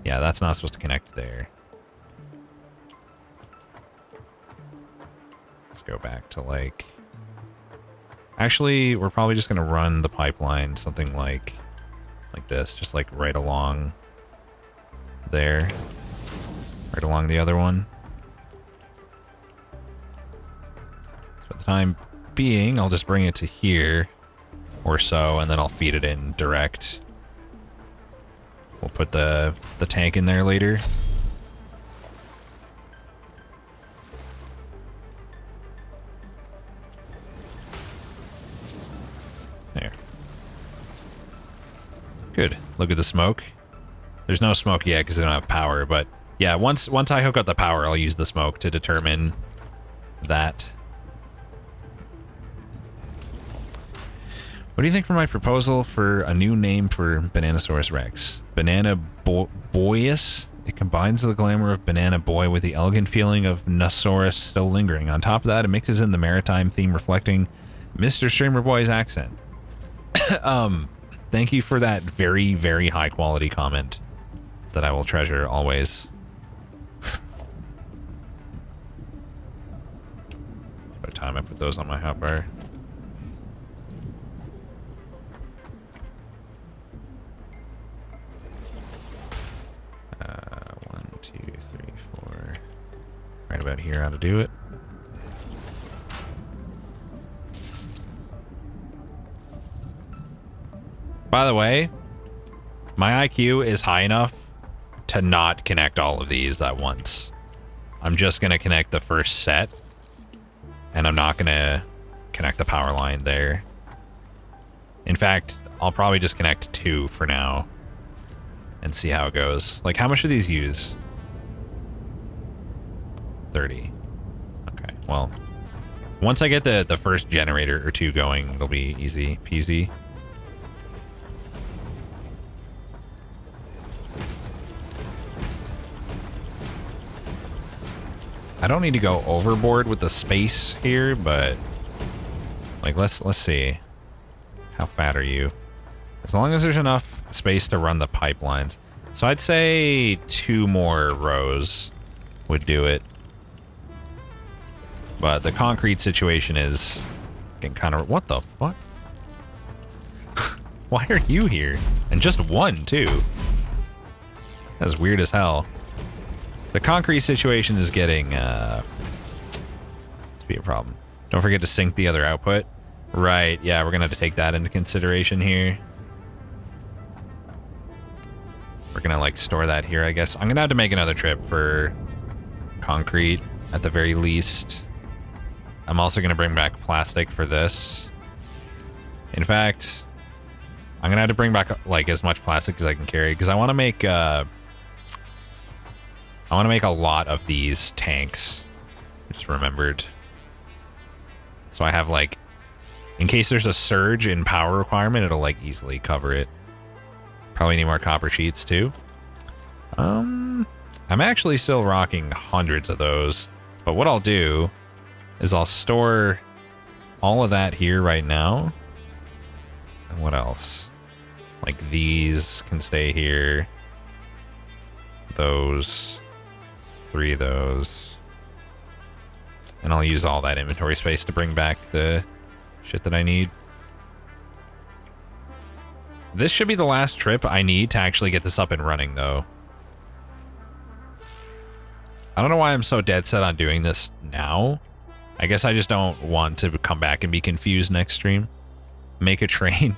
Yeah, that's not supposed to connect there. Let's go back to, like... Actually, we're probably just going to run the pipeline something like this. Just, like, right along there. Right along the other one. So for the time being, I'll just bring it to here or so, and then I'll feed it in direct. We'll put the tank in there later. There. Good. Look at the smoke. There's no smoke yet because I don't have power, but yeah, once I hook up the power, I'll use the smoke to determine that. What do you think for my proposal for a new name for Bananosaurus Rex? Banana Boyus? It combines the glamour of Banana Boy with the elegant feeling of Nosaurus still lingering. On top of that, it mixes in the maritime theme reflecting Mr. Streamer Boy's accent. Thank you for that very, very high quality comment that I will treasure always. By the time I put those on my hotbar. 1, 2, 3, 4. Right about here, how to do it. By the way, my IQ is high enough to not connect all of these at once. I'm just going to connect the first set, and I'm not going to connect the power line there. In fact, I'll probably just connect 2 for now and see how it goes. Like, how much do these use? 30. Okay, well, once I get the first generator or 2 going, it'll be easy peasy. I don't need to go overboard with the space here, but like let's see. How fat are you? As long as there's enough space to run the pipelines. So I'd say 2 more rows would do it. But the concrete situation is getting kind of... What the fuck? Why are you here? And just 1 too. That's weird as hell. The concrete situation is getting to be a problem. Don't forget to sync the other output. Right, yeah, we're gonna have to take that into consideration here. We're gonna like store that here, I guess. I'm gonna have to make another trip for concrete at the very least. I'm also gonna bring back plastic for this. In fact, I'm gonna have to bring back like as much plastic as I can carry because I want to make a lot of these tanks. I just remembered. So I have like, in case there's a surge in power requirement, it'll like easily cover it. Probably need more copper sheets too. I'm actually still rocking hundreds of those, but what I'll do is I'll store all of that here right now. And what else? Like these can stay here. Those, 3 of those. And I'll use all that inventory space to bring back the shit that I need. This should be the last trip I need to actually get this up and running, though. I don't know why I'm so dead set on doing this now. I guess I just don't want to come back and be confused next stream. Make a train.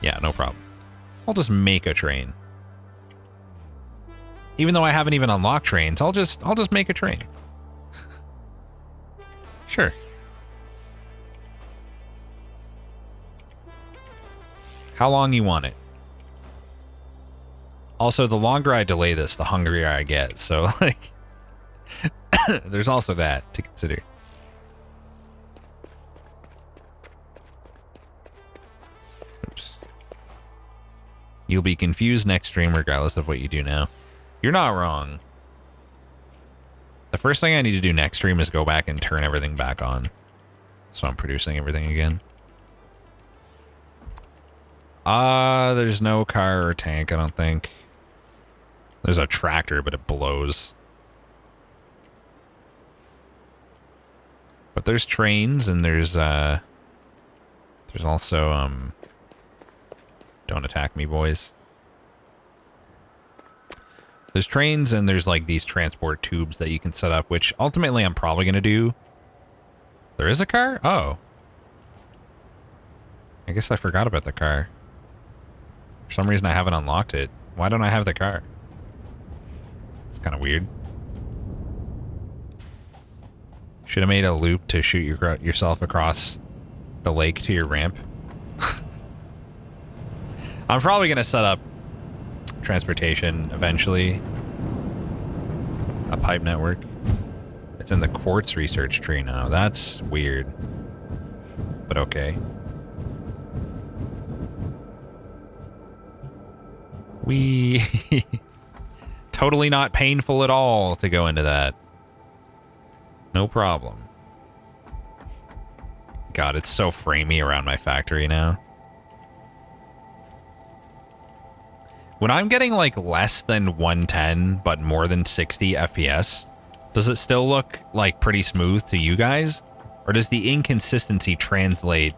Yeah, no problem. I'll just make a train. Even though I haven't even unlocked trains, I'll just make a train. Sure. How long you want it? Also, the longer I delay this, the hungrier I get. So, like, there's also that to consider. Oops. You'll be confused next stream regardless of what you do now. You're not wrong. The first thing I need to do next stream is go back and turn everything back on. So I'm producing everything again. There's no car or tank, I don't think. There's a tractor, but it blows. But there's trains and there's also, don't attack me, boys. There's trains and there's like these transport tubes that you can set up, which ultimately I'm probably going to do. There is a car? Oh. I guess I forgot about the car. For some reason I haven't unlocked it. Why don't I have the car? It's kind of weird. Should have made a loop to shoot yourself across the lake to your ramp. I'm probably going to set up transportation eventually. A pipe network. It's in the quartz research tree now. That's weird. But okay. We totally not painful at all to go into that. No problem. God, it's so framey around my factory now. When I'm getting like less than 110 but more than 60 FPS, does it still look like pretty smooth to you guys? Or does the inconsistency translate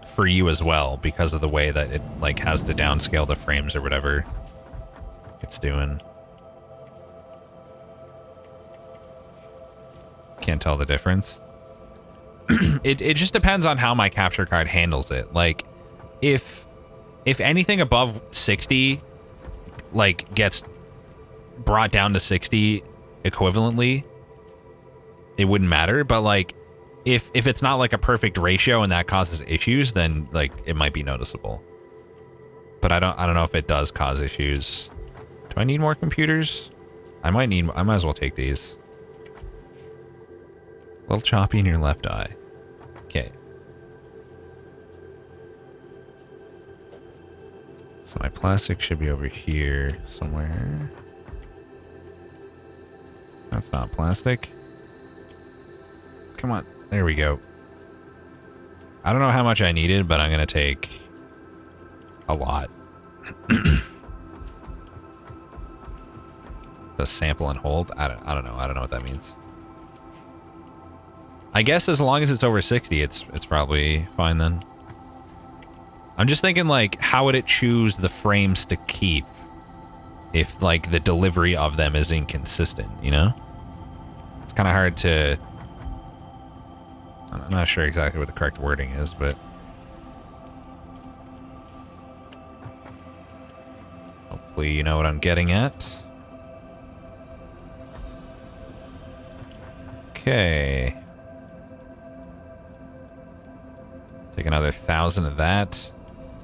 for you as well because of the way that it like has to downscale the frames or whatever it's doing? Can't tell the difference. It just depends on how my capture card handles it. Like if anything above 60 like gets brought down to 60 equivalently, it wouldn't matter. But like if it's not like a perfect ratio and that causes issues, then like it might be noticeable. But I don't know if it does cause issues. Do I need more computers? I might as well take these. A little choppy in your left eye. Okay. So my plastic should be over here somewhere. That's not plastic. Come on. There we go. I don't know how much I needed, but I'm going to take a lot. The sample and hold? I don't know. I don't know what that means. I guess as long as it's over 60, it's probably fine then. I'm just thinking, like, how would it choose the frames to keep if, like, the delivery of them is inconsistent, you know? It's kind of hard to I'm not sure exactly what the correct wording is, but hopefully you know what I'm getting at. Okay. Take another 1,000 of that.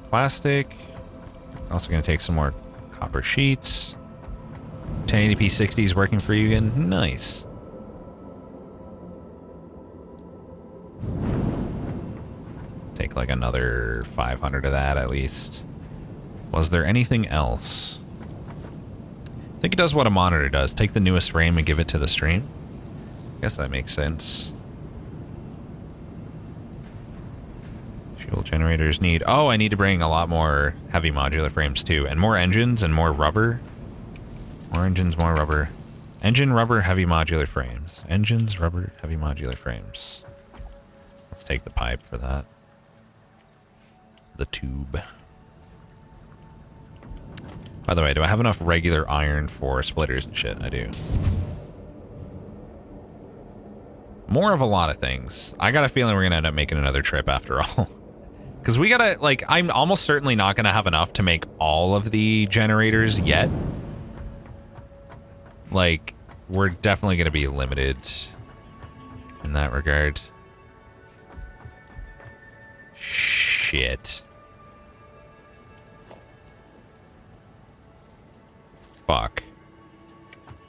Plastic. Also going to take some more copper sheets. 1080p 60 is working for you again. Nice. Take like another 500 of that at least. Was there anything else? I think it does what a monitor does. Take the newest frame and give it to the stream. I guess that makes sense. Fuel generators need... Oh, I need to bring a lot more heavy modular frames too. And more engines and more rubber. More engines, more rubber. Engine, rubber, heavy modular frames. Engines, rubber, heavy modular frames. Let's take the pipe for that. The tube. By the way, do I have enough regular iron for splitters and shit? I do. More of a lot of things. I got a feeling we're gonna end up making another trip after all. Because we gotta, like, I'm almost certainly not gonna have enough to make all of the generators yet. Like, we're definitely gonna be limited in that regard. Shit. Fuck.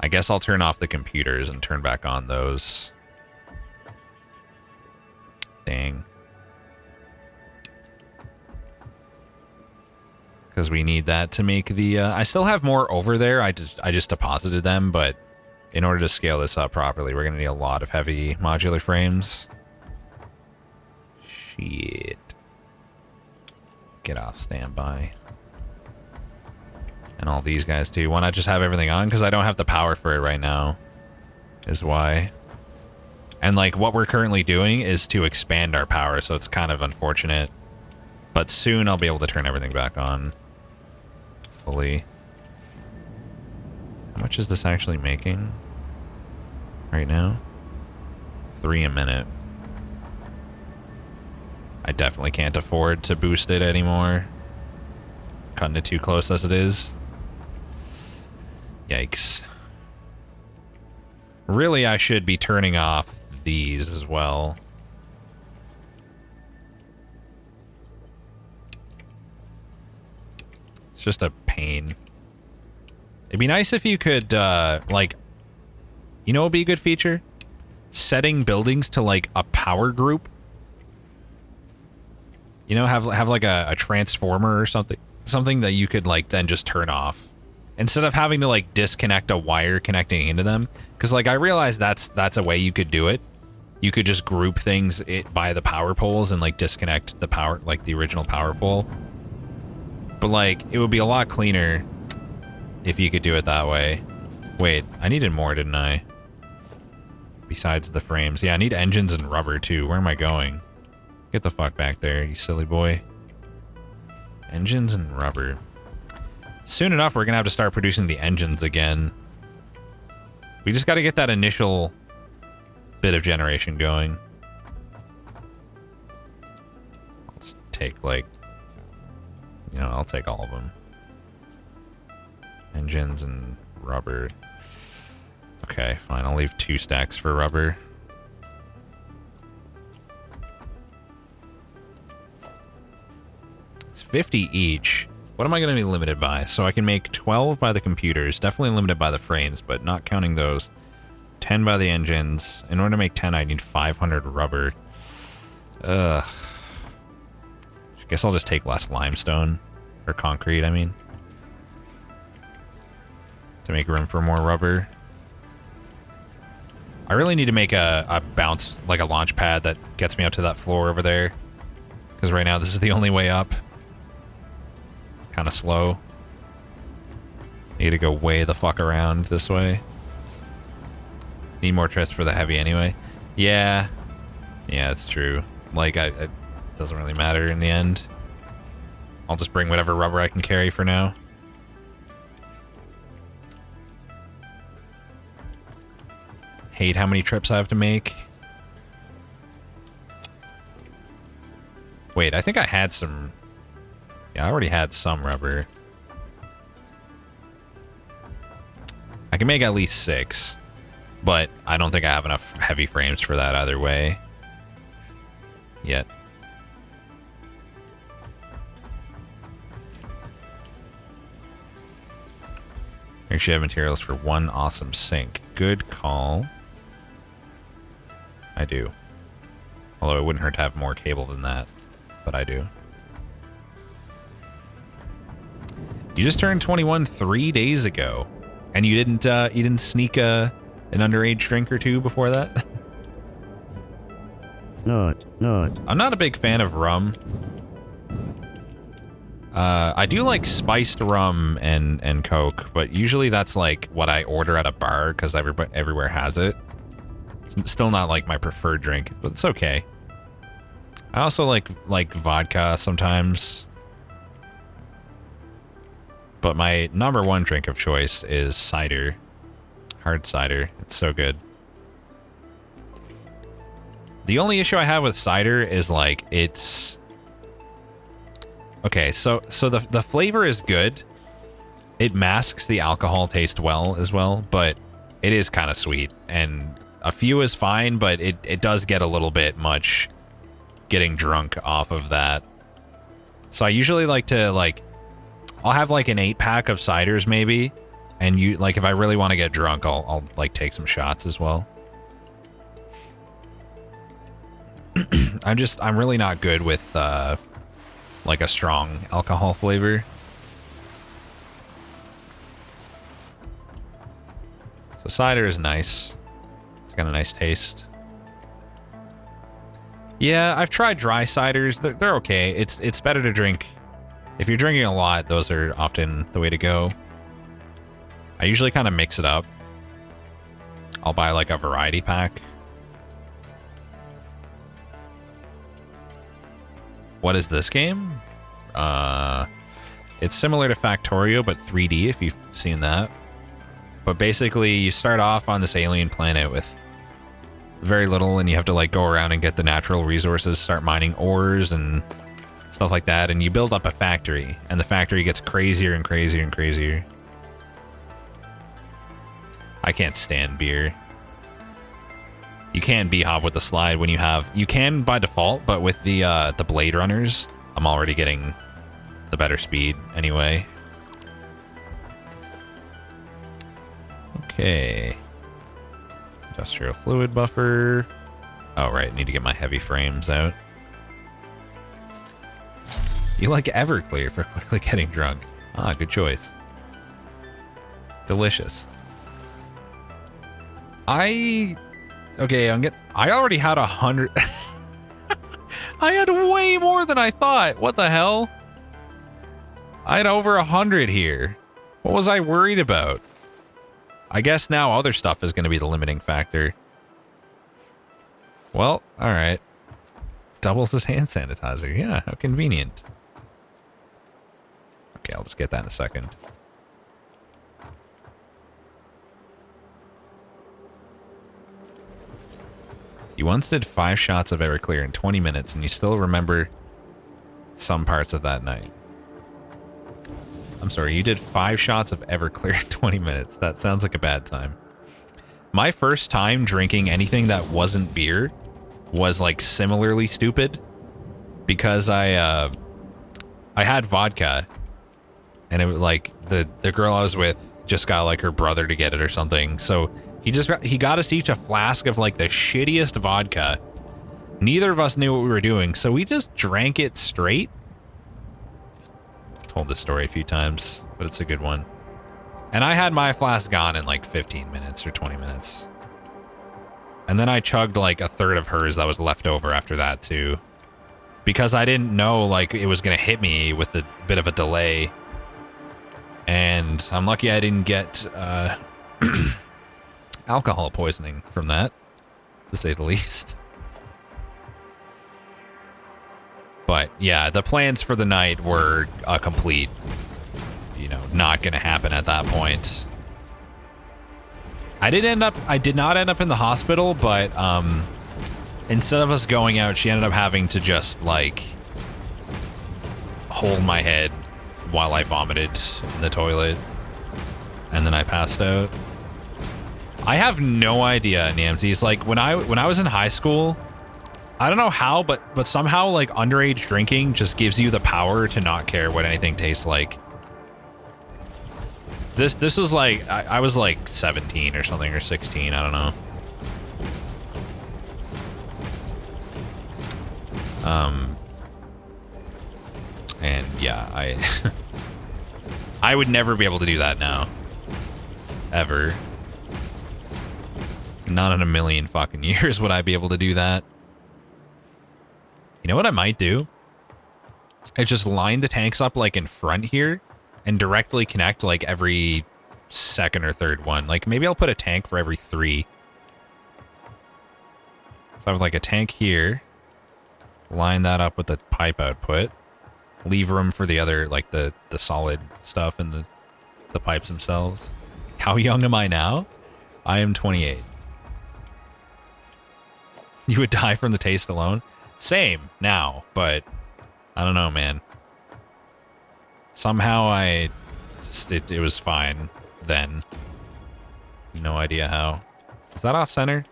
I guess I'll turn off the computers and turn back on those. Dang. Because we need that to make the... I still have more over there. I just deposited them, but in order to scale this up properly, we're going to need a lot of heavy modular frames. Shit. Get off standby. And all these guys too. Why not just have everything on? Because I don't have the power for it right now. Is why. And like what we're currently doing is to expand our power, so it's kind of unfortunate. But soon I'll be able to turn everything back on. Fully. How much is this actually making? Right now? 3 a minute. I definitely can't afford to boost it anymore. Cutting it too close as it is. Yikes. Really, I should be turning off these as well. It's just a pain. It'd be nice if you could, like... You know what would be a good feature? Setting buildings to, like, a power group. You know, have like a transformer or something. Something that you could, like, then just turn off. Instead of having to, like, disconnect a wire connecting into them. Because, like, I realize that's a way you could do it. You could just group things by the power poles and, like, disconnect the power, like, the original power pole. But, like, it would be a lot cleaner if you could do it that way. Wait, I needed more, didn't I? Besides the frames. Yeah, I need engines and rubber, too. Where am I going? Get the fuck back there, you silly boy. Engines and rubber. Soon enough, we're gonna have to start producing the engines again. We just gotta get that initial bit of generation going. Let's take, like... You know, I'll take all of them. Engines and rubber. Okay, fine. I'll leave 2 stacks for rubber. It's 50 each. What am I going to be limited by? So I can make 12 by the computers. Definitely limited by the frames, but not counting those. 10 by the engines. In order to make 10, I need 500 rubber. Ugh. I guess I'll just take less limestone. Or concrete, I mean. To make room for more rubber. I really need to make a bounce, like a launch pad that gets me up to that floor over there. Because right now this is the only way up. It's kind of slow. Need to go way the fuck around this way. Need more trips for the heavy anyway. Yeah. Yeah, it's true. Like, it doesn't really matter in the end. I'll just bring whatever rubber I can carry for now. Hate how many trips I have to make. Wait, I think I had some... Yeah, I already had some rubber. I can make at least 6, but I don't think I have enough heavy frames for that either way. Yet. Make sure you have materials for 1 awesome sink. Good call. I do. Although it wouldn't hurt to have more cable than that, but I do. You just turned 21 3 days ago, and you didn't sneak an underage drink or two before that? Not. I'm not a big fan of rum. I do like spiced rum and Coke, but usually that's like what I order at a bar because everywhere has it. It's still not like my preferred drink, but it's okay. I also like vodka sometimes. But my number 1 drink of choice is cider. Hard cider. It's so good. The only issue I have with cider is like it's... Okay, so the flavor is good. It masks the alcohol taste well as well, but it is kind of sweet. And a few is fine, but it does get a little bit much getting drunk off of that. So I usually like to I'll have like an 8-pack of ciders maybe, and if I really want to get drunk, I'll like take some shots as well. I'm really not good with like a strong alcohol flavor. So cider is nice. It's got a nice taste. Yeah, I've tried dry ciders. They're okay. It's better to drink. If you're drinking a lot, those are often the way to go. I usually kind of mix it up. I'll buy like a variety pack. What is this game? It's similar to Factorio, but 3D, if you've seen that. But basically, you start off on this alien planet with very little, and you have to like go around and get the natural resources, start mining ores and stuff like that, and you build up a factory, and the factory gets crazier and crazier and crazier. I can't stand beer. You can B-hop with the slide when you have... You can by default, but with the Blade Runners, I'm already getting the better speed anyway. Okay. Industrial fluid buffer. Oh, right. Need to get my heavy frames out. You like Everclear for quickly getting drunk. Ah, good choice. Delicious. I already had 100. I had way more than I thought. What the hell? I had over 100 here. What was I worried about? I guess now other stuff is going to be the limiting factor. Well, all right. Doubles as hand sanitizer. Yeah, how convenient. Okay, I'll just get that in a second. You once did 5 shots of Everclear in 20 minutes, and you still remember some parts of that night. I'm sorry, you did 5 shots of Everclear in 20 minutes. That sounds like a bad time. My first time drinking anything that wasn't beer was like similarly stupid, because I had vodka, and it was like the girl I was with just got like her brother to get it or something. So he got us each a flask of like the shittiest vodka. Neither of us knew what we were doing, so we just drank it straight. Told this story a few times, but it's a good one. And I had my flask gone in like 15 minutes or 20 minutes. And then I chugged like a third of hers that was left over after that too, because I didn't know like it was gonna hit me with a bit of a delay. And I'm lucky I didn't get alcohol poisoning from that, to say the least. But yeah, the plans for the night were a complete, not gonna happen at that point. I did not end up in the hospital, but instead of us going out, she ended up having to just like hold my head while I vomited in the toilet. And then I passed out. I have no idea, Namsies. Like, when I was in high school, I don't know how, but somehow, like, underage drinking just gives you the power to not care what anything tastes like. This was like, I was like 17 or something, or 16, I don't know. And yeah, I would never be able to do that now. Ever. Not in a million fucking years would I be able to do that. You know what I might do? I just line the tanks up like in front here and directly connect like every second or third one. Like maybe I'll put a tank for every 3. So I have like a tank here. Line that up with the pipe output. Leave room for the other, like the solid stuff and the pipes themselves. How young am I now? I am 28. You would die from the taste alone? Same now, but I don't know, man. Somehow it was fine then. No idea how. Is that off center?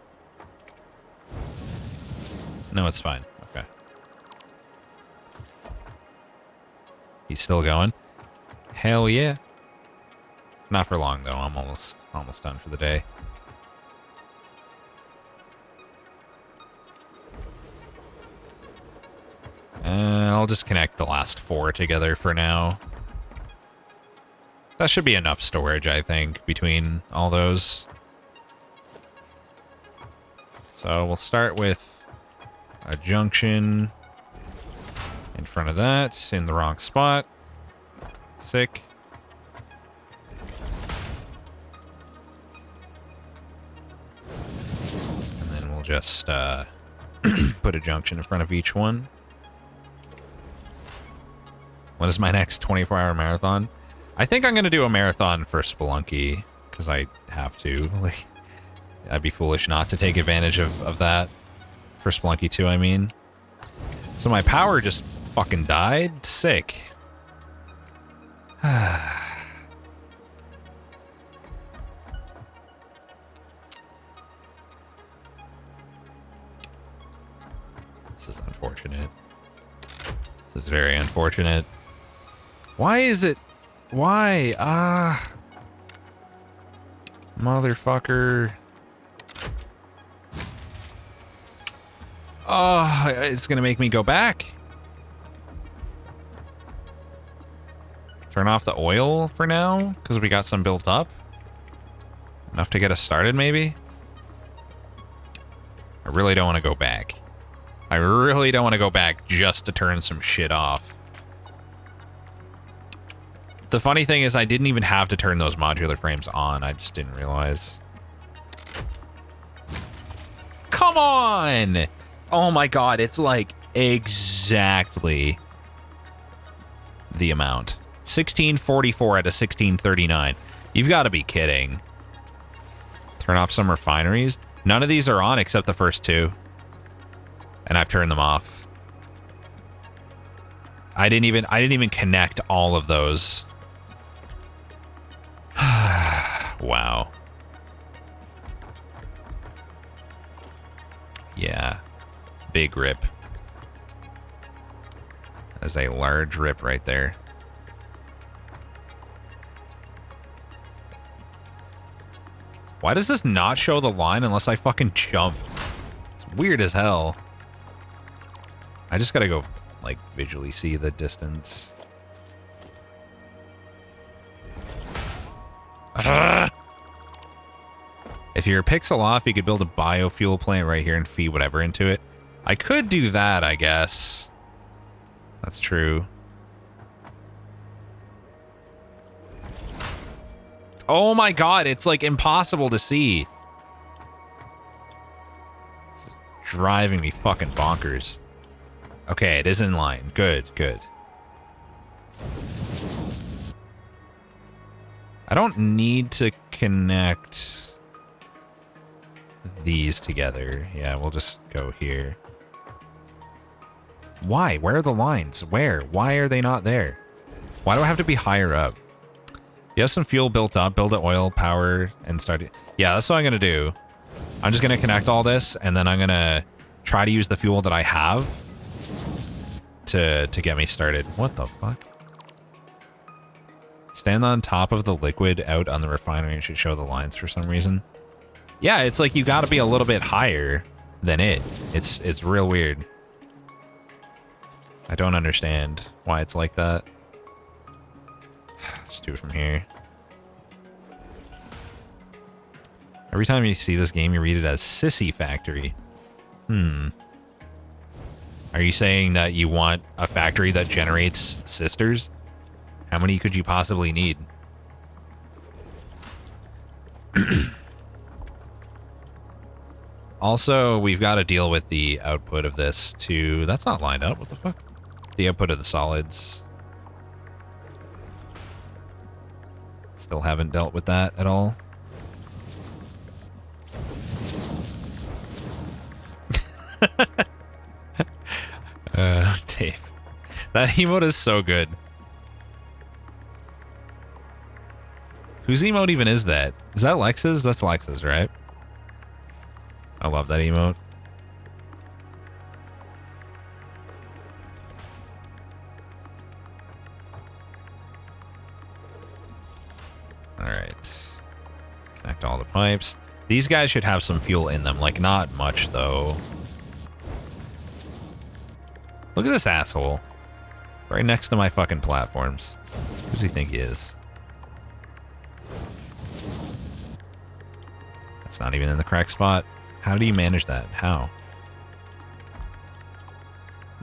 No, it's fine. Okay. He's still going? Hell yeah. Not for long though. I'm almost done for the day. I'll just connect the last 4 together for now. That should be enough storage, I think, between all those. So we'll start with a junction in front of that, in the wrong spot. Sick. And then we'll just put a junction in front of each one. What is my next 24-hour marathon? I think I'm going to do a marathon for Spelunky, because I have to. Like, I'd be foolish not to take advantage of that. For Spelunky 2, I mean. So my power just fucking died? Sick. This is unfortunate. This is very unfortunate. Why is it? Why? Motherfucker. Oh, it's gonna make me go back. Turn off the oil for now, because we got some built up. Enough to get us started, maybe? I really don't want to go back. I really don't want to go back just to turn some shit off. The funny thing is I didn't even have to turn those modular frames on. I just didn't realize. Come on! Oh my god, it's like exactly the amount. 1644 out of 1639. You've got to be kidding. Turn off some refineries. None of these are on except the first 2. And I've turned them off. I didn't even connect all of those. Wow. Yeah. Big rip. That is a large rip right there. Why does this not show the line unless I fucking jump? It's weird as hell. I just gotta go, like, visually see the distance. If you're a pixel off, you could build a biofuel plant right here and feed whatever into it. I could do that, I guess. That's true. Oh my god, it's like impossible to see. This is driving me fucking bonkers. Okay, it is in line. Good, good. I don't need to connect these together. Yeah, we'll just go here. Why? Where are the lines? Where? Why are they not there? Why do I have to be higher up? You have some fuel built up, build it oil, power, and start it. Yeah, that's what I'm gonna do. I'm just gonna connect all this, and then I'm gonna try to use the fuel that I have to get me started. What the fuck? Stand on top of the liquid out on the refinery and should show the lines for some reason. Yeah, it's like you gotta be a little bit higher than it. It's real weird. I don't understand why it's like that. Just do it from here. Every time you see this game, you read it as Sissy Factory. Are you saying that you want a factory that generates sisters? How many could you possibly need? Also, we've got to deal with the output of this too. That's not lined up. What the fuck? The output of the solids. Still haven't dealt with that at all. Dave. That emote is so good. Whose emote even is that? Is that Lex's? That's Lex's, right? I love that emote. Alright. Connect all the pipes. These guys should have some fuel in them. Like, not much, though. Look at this asshole. Right next to my fucking platforms. Who does he think he is? That's not even in the correct spot. How do you manage that? How?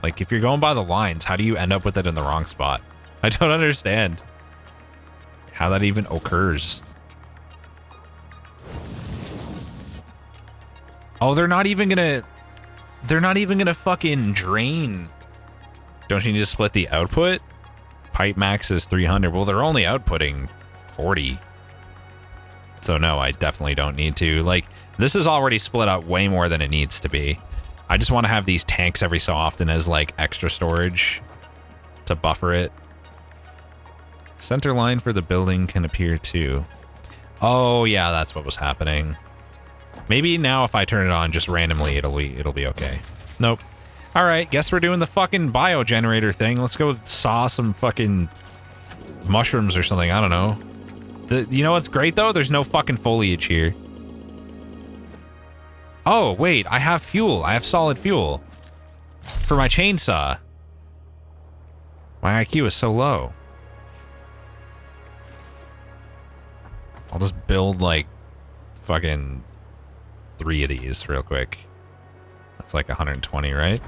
Like, if you're going by the lines, how do you end up with it in the wrong spot? I don't understand how that even occurs. Oh, they're not even gonna fucking drain. Don't you need to split the output? Pipe max is 300. Well, they're only outputting 40. So no, I definitely don't need to. Like, this is already split out way more than it needs to be. I just want to have these tanks every so often as like extra storage to buffer it. Center line for the building can appear too. Oh yeah, that's what was happening. Maybe now if I turn it on just randomly, it'll be okay. Nope. All right, guess we're doing the fucking biogenerator thing. Let's go saw some fucking mushrooms or something. I don't know. You know what's great though? There's no fucking foliage here. Oh, wait, I have fuel. I have solid fuel for my chainsaw. My IQ is so low. I'll just build like fucking 3 of these real quick. That's like 120, right?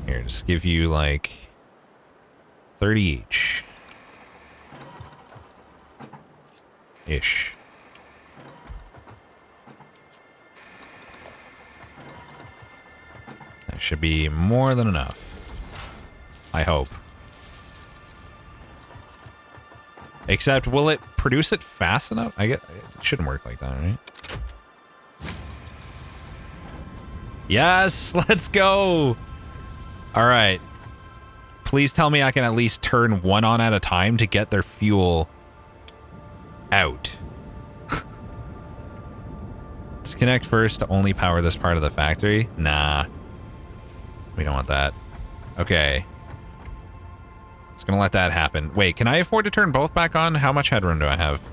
Here, just give you like 30 each. Ish. That should be more than enough. I hope. Except, will it produce it fast enough? I get it shouldn't work like that, right? Yes, let's go. All right. Please tell me I can at least turn one on at a time to get their fuel out. Disconnect first to only power this part of the factory. Nah. We don't want that. Okay. It's gonna let that happen. Wait, can I afford to turn both back on? How much headroom do I have?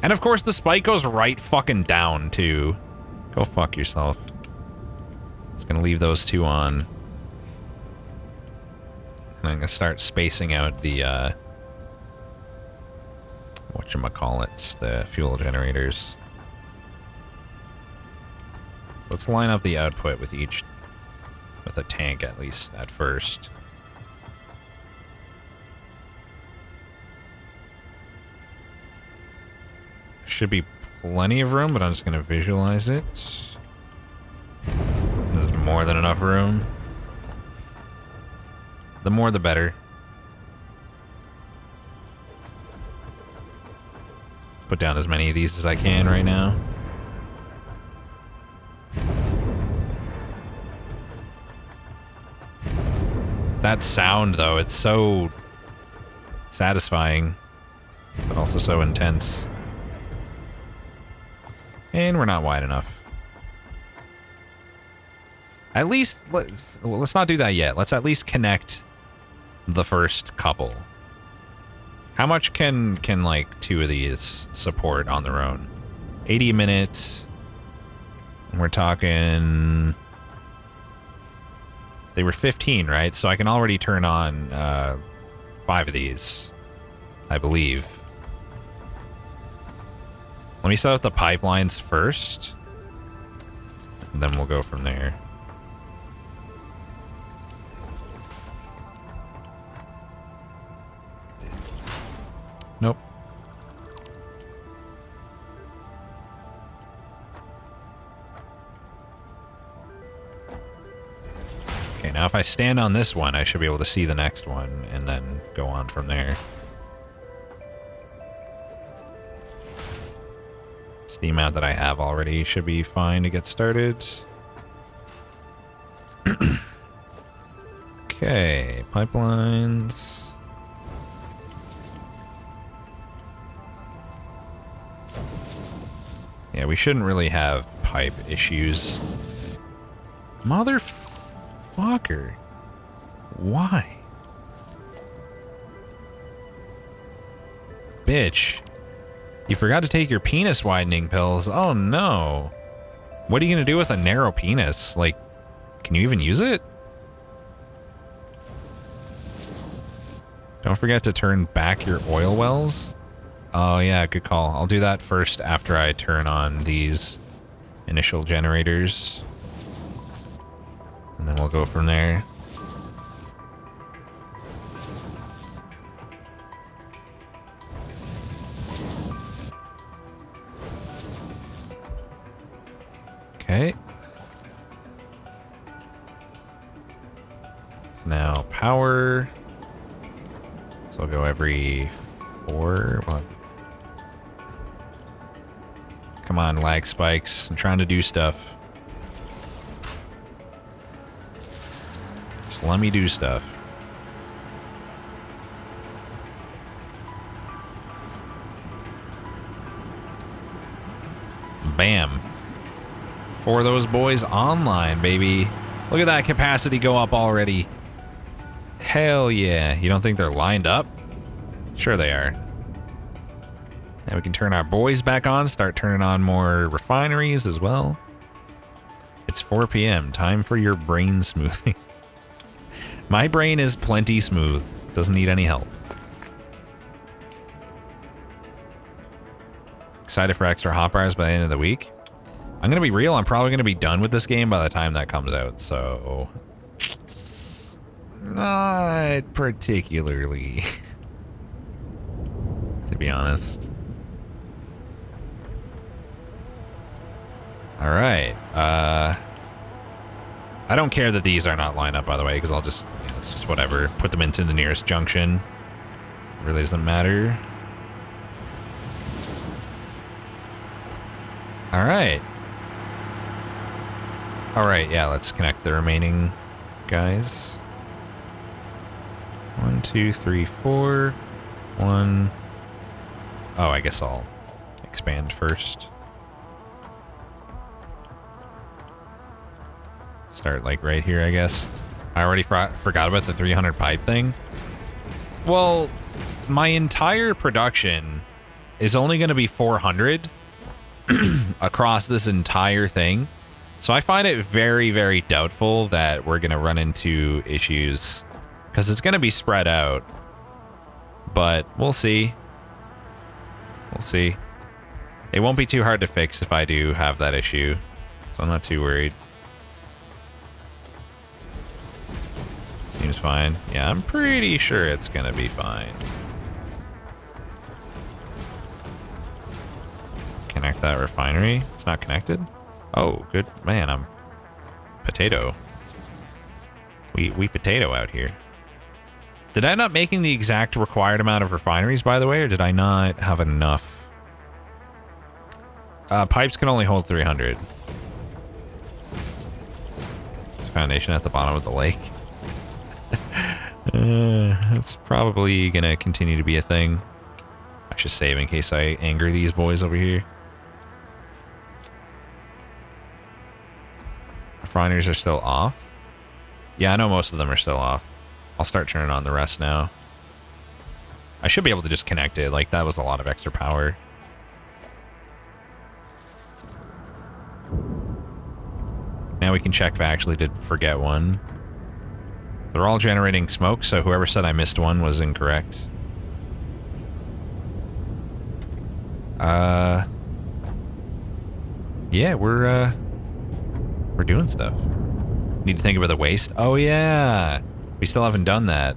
And of course the spike goes right fucking down too. Go fuck yourself. Just gonna leave those 2 on. And I'm gonna start spacing out the whatchamacallits, the fuel generators. Let's line up the output with with a tank at least at first. Should be plenty of room, but I'm just gonna visualize it. There's more than enough room. The more the better. Put down as many of these as I can right now. That sound, though, it's so satisfying, but also so intense. And we're not wide enough. At least, let's not do that yet. Let's at least connect the first couple. How much can like 2 of these support on their own? 80 minutes. And we're talking... They were 15, right? So I can already turn on 5 of these, I believe. Let me set up the pipelines first, and then we'll go from there. Nope. Okay, now if I stand on this one, I should be able to see the next one and then go on from there. Just the amount that I have already should be fine to get started. Okay, pipelines. Yeah, we shouldn't really have pipe issues. Motherfucker. Why? Bitch. You forgot to take your penis widening pills. Oh no. What are you gonna do with a narrow penis? Like, can you even use it? Don't forget to turn back your oil wells. Oh yeah, good call. I'll do that first after I turn on these initial generators. And then we'll go from there. Okay. So now power. So I'll go every 4. Well, come on, lag spikes. I'm trying to do stuff. Just let me do stuff. Bam. 4 of those boys online, baby. Look at that capacity go up already. Hell yeah. You don't think they're lined up? Sure they are. Now we can turn our boys back on, start turning on more refineries as well. It's 4 p.m. Time for your brain smoothing. My brain is plenty smooth. Doesn't need any help. Excited for extra hot bars by the end of the week. I'm going to be real. I'm probably going to be done with this game by the time that comes out. So, not particularly, to be honest. All right. I don't care that these are not lined up, by the way, because I'll just, it's just whatever. Put them into the nearest junction. It really doesn't matter. All right. All right, yeah, let's connect the remaining guys. 1, 2, 3, 4. 1. Oh, I guess I'll expand first. Start like right here, I guess. I already forgot about the 300 pipe thing. Well, my entire production is only going to be 400 across this entire thing. So I find it very, very doubtful that we're going to run into issues because it's going to be spread out. But we'll see. We'll see. It won't be too hard to fix if I do have that issue. So I'm not too worried. Seems fine. Yeah, I'm pretty sure it's going to be fine. Connect that refinery. It's not connected? Oh, good. Man, I'm potato. We potato out here. Did I not making the exact required amount of refineries, by the way, or did I not have enough Pipes can only hold 300. Foundation at the bottom of the lake. That's probably gonna continue to be a thing. I should save in case I anger these boys over here. Refiners are still off. Yeah, I know most of them are still off. I'll start turning on the rest now. I should be able to just connect it. Like, that was a lot of extra power. Now we can check if I actually did forget one. They're all generating smoke, so whoever said I missed one was incorrect. Yeah, we're doing stuff. Need to think about the waste. Oh yeah, we still haven't done that.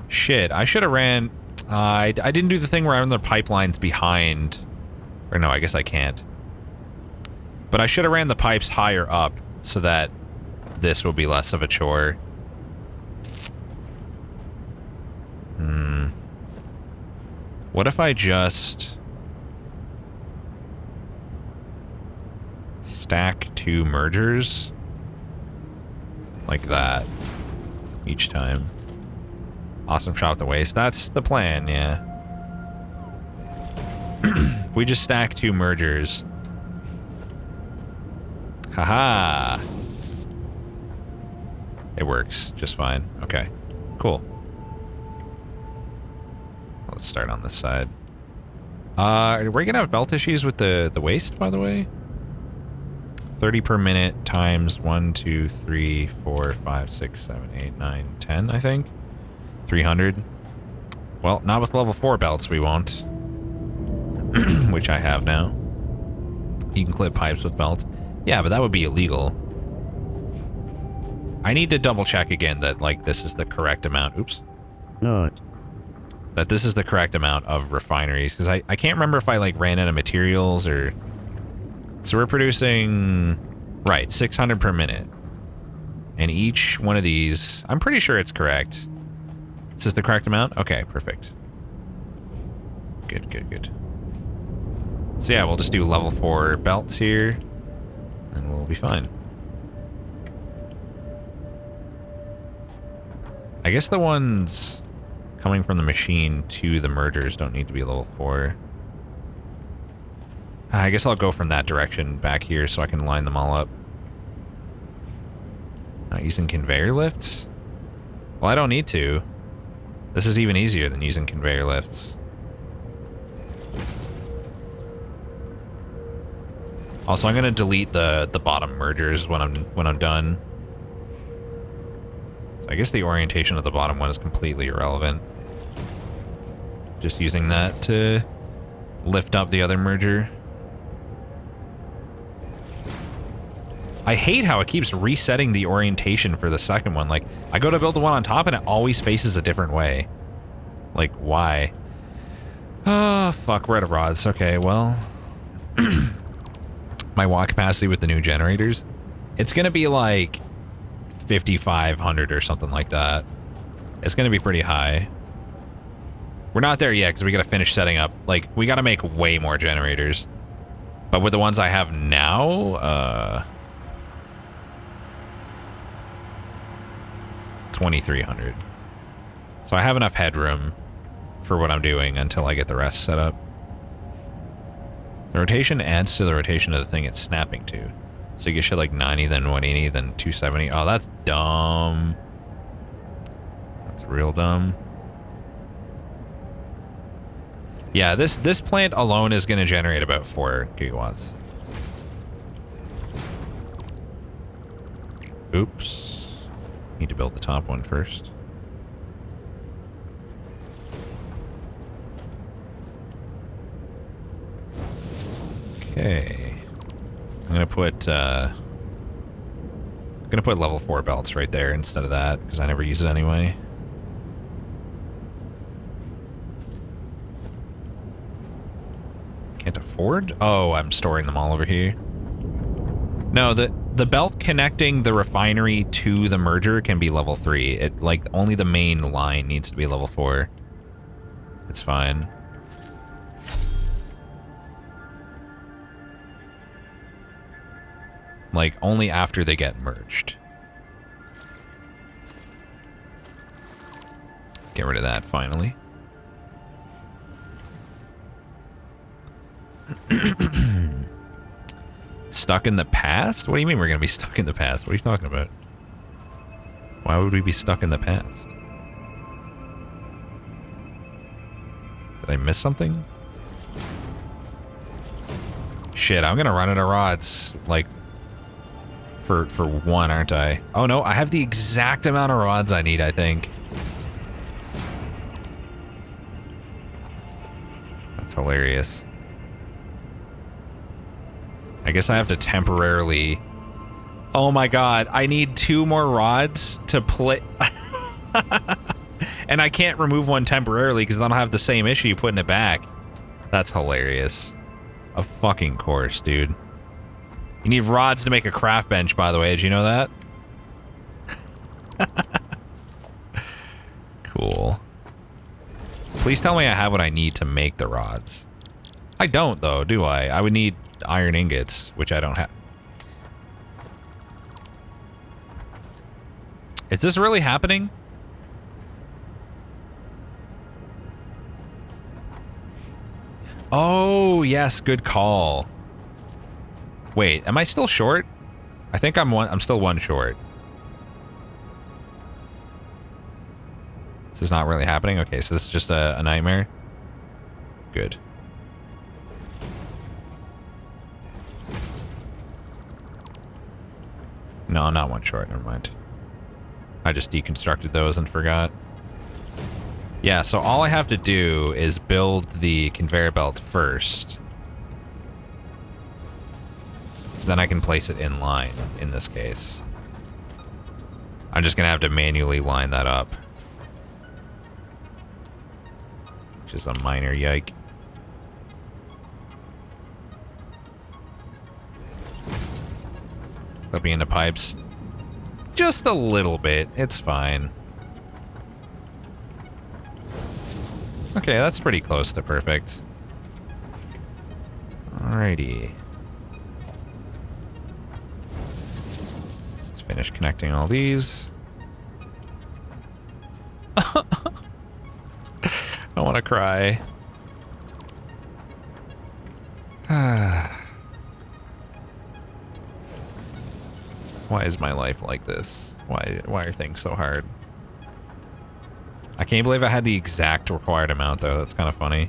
Shit, I should have ran. I didn't do the thing where I run the pipelines behind. Or no, I guess I can't. But I should have ran the pipes higher up so that this will be less of a chore. What if I just stack 2 mergers like that each time? Awesome shot with the waste. That's the plan, yeah. If we just stack 2 mergers. Haha. It works just fine. Okay, cool. Let's start on this side. Are we gonna have belt issues with the waste, by the way? 30 per minute times 1, 2, 3, 4, 5, 6, 7, 8, 9, 10, I think. 300. Well, not with level 4 belts, we won't. Which I have now. You can clip pipes with belt. Yeah, but that would be illegal. I need to double check again that, like, this is the correct amount. Oops. Not. That this is the correct amount of refineries, because I can't remember if I, like, ran out of materials or... So we're producing... Right, 600 per minute. And each one of these... I'm pretty sure it's correct. Is this the correct amount? Okay, perfect. Good, good, good. So yeah, we'll just do level 4 belts here, and we'll be fine. I guess the ones coming from the machine to the mergers don't need to be level 4. I guess I'll go from that direction back here so I can line them all up. Not using conveyor lifts? Well, I don't need to. This is even easier than using conveyor lifts. Also, I'm gonna delete the bottom mergers when I'm done. So I guess the orientation of the bottom one is completely irrelevant. Just using that to lift up the other merger. I hate how it keeps resetting the orientation for the second one. Like, I go to build the one on top and it always faces a different way. Like, why? Oh, fuck, we're out of rods. Okay, well... my watt capacity with the new generators, it's gonna be like 5,500 or something like that. It's gonna be pretty high. We're not there yet because we gotta finish setting up. Like, we gotta make way more generators. But with the ones I have now, 2,300. So I have enough headroom for what I'm doing until I get the rest set up. The rotation adds to the rotation of the thing it's snapping to. So you get shit like 90, then 180, then 270. Oh, that's dumb. That's real dumb. Yeah, this plant alone is going to generate about 4 gigawatts. Oops. Need to build the top one first. Okay. I'm gonna put level 4 belts right there instead of that, because I never use it anyway. Can't afford? Oh, I'm storing them all over here. No, the belt connecting the refinery to the merger can be level 3. It, like, only the main line needs to be level 4. It's fine. Like, only after they get merged. Get rid of that, finally. Stuck in the past? What do you mean we're going to be stuck in the past? What are you talking about? Why would we be stuck in the past? Did I miss something? Shit, I'm going to run out of rods, like, for one, aren't I? Oh, no, I have the exact amount of rods I need, I think. That's hilarious. I guess I have to temporarily... Oh my god, I need 2 more rods to play... And I can't remove one temporarily because then I'll have the same issue putting it back. That's hilarious. Of fucking course, dude. You need rods to make a craft bench, by the way. Did you know that? Cool. Please tell me I have what I need to make the rods. I don't, though, do I? I would need iron ingots, which I don't have. Is this really happening? Oh, yes, good call. Wait, am I still short? I think I'm still 1 short. This is not really happening? Okay, so this is just a nightmare? Good. No, I'm not 1 short, never mind. I just deconstructed those and forgot. Yeah, so all I have to do is build the conveyor belt first. Then I can place it in line, in this case. I'm just gonna have to manually line that up. Which is a minor yike. Let me into pipes. Just a little bit, it's fine. Okay, that's pretty close to perfect. Alrighty. Let's finish connecting all these. I want to cry. Why is my life like this? Why are things so hard? I can't believe I had the exact required amount, though. That's kind of funny.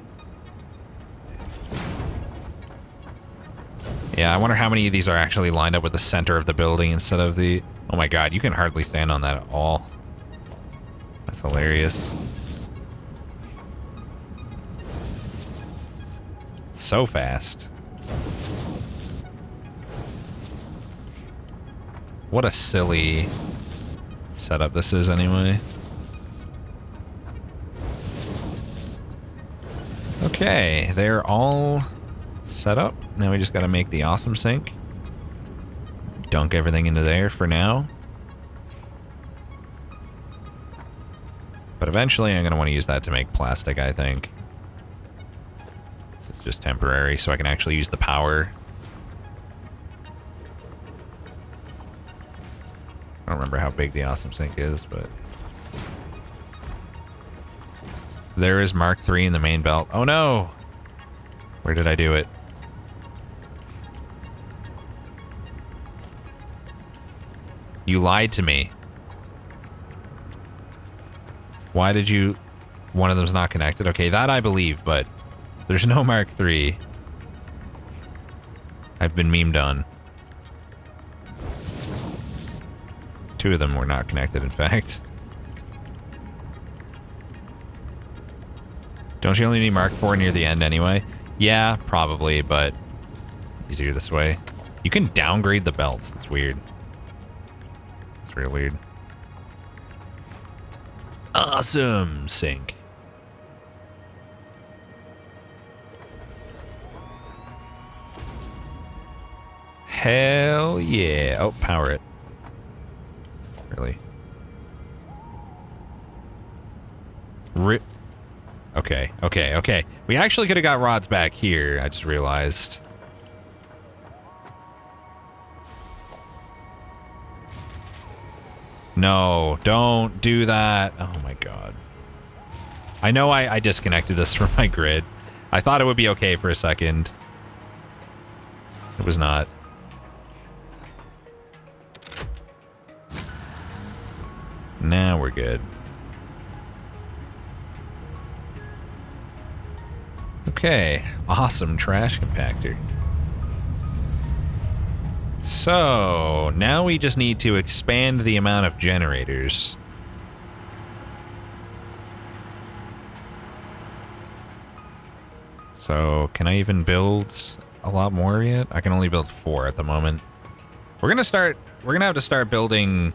Yeah, I wonder how many of these are actually lined up with the center of the building instead of the... Oh my god, you can hardly stand on that at all. That's hilarious. So fast. What a silly setup this is, anyway. Okay, they're all set up. Now we just gotta make the awesome sink. Dunk everything into there for now. But eventually I'm gonna want to use that to make plastic, I think. This is just temporary, so I can actually use the power. I don't remember how big the awesome sink is, but... There is Mark III in the main belt. Oh no! Where did I do it? You lied to me. Why did you... One of them's not connected? Okay, that I believe, but there's no Mark III. I've been memed on. 2 of them were not connected, in fact. Don't you only need Mark IV near the end anyway? Yeah, probably, but easier this way. You can downgrade the belts. It's weird. It's real weird. Awesome sink. Hell yeah. Oh, power it. Really? Rip. Okay, okay, okay. We actually could have got rods back here, I just realized. No, don't do that. Oh my god. I know I disconnected this from my grid. I thought it would be okay for a second. It was not. Now we're good. Okay, awesome trash compactor. So, now we just need to expand the amount of generators. So, can I even build a lot more yet? I can only build 4 at the moment. We're gonna have to start building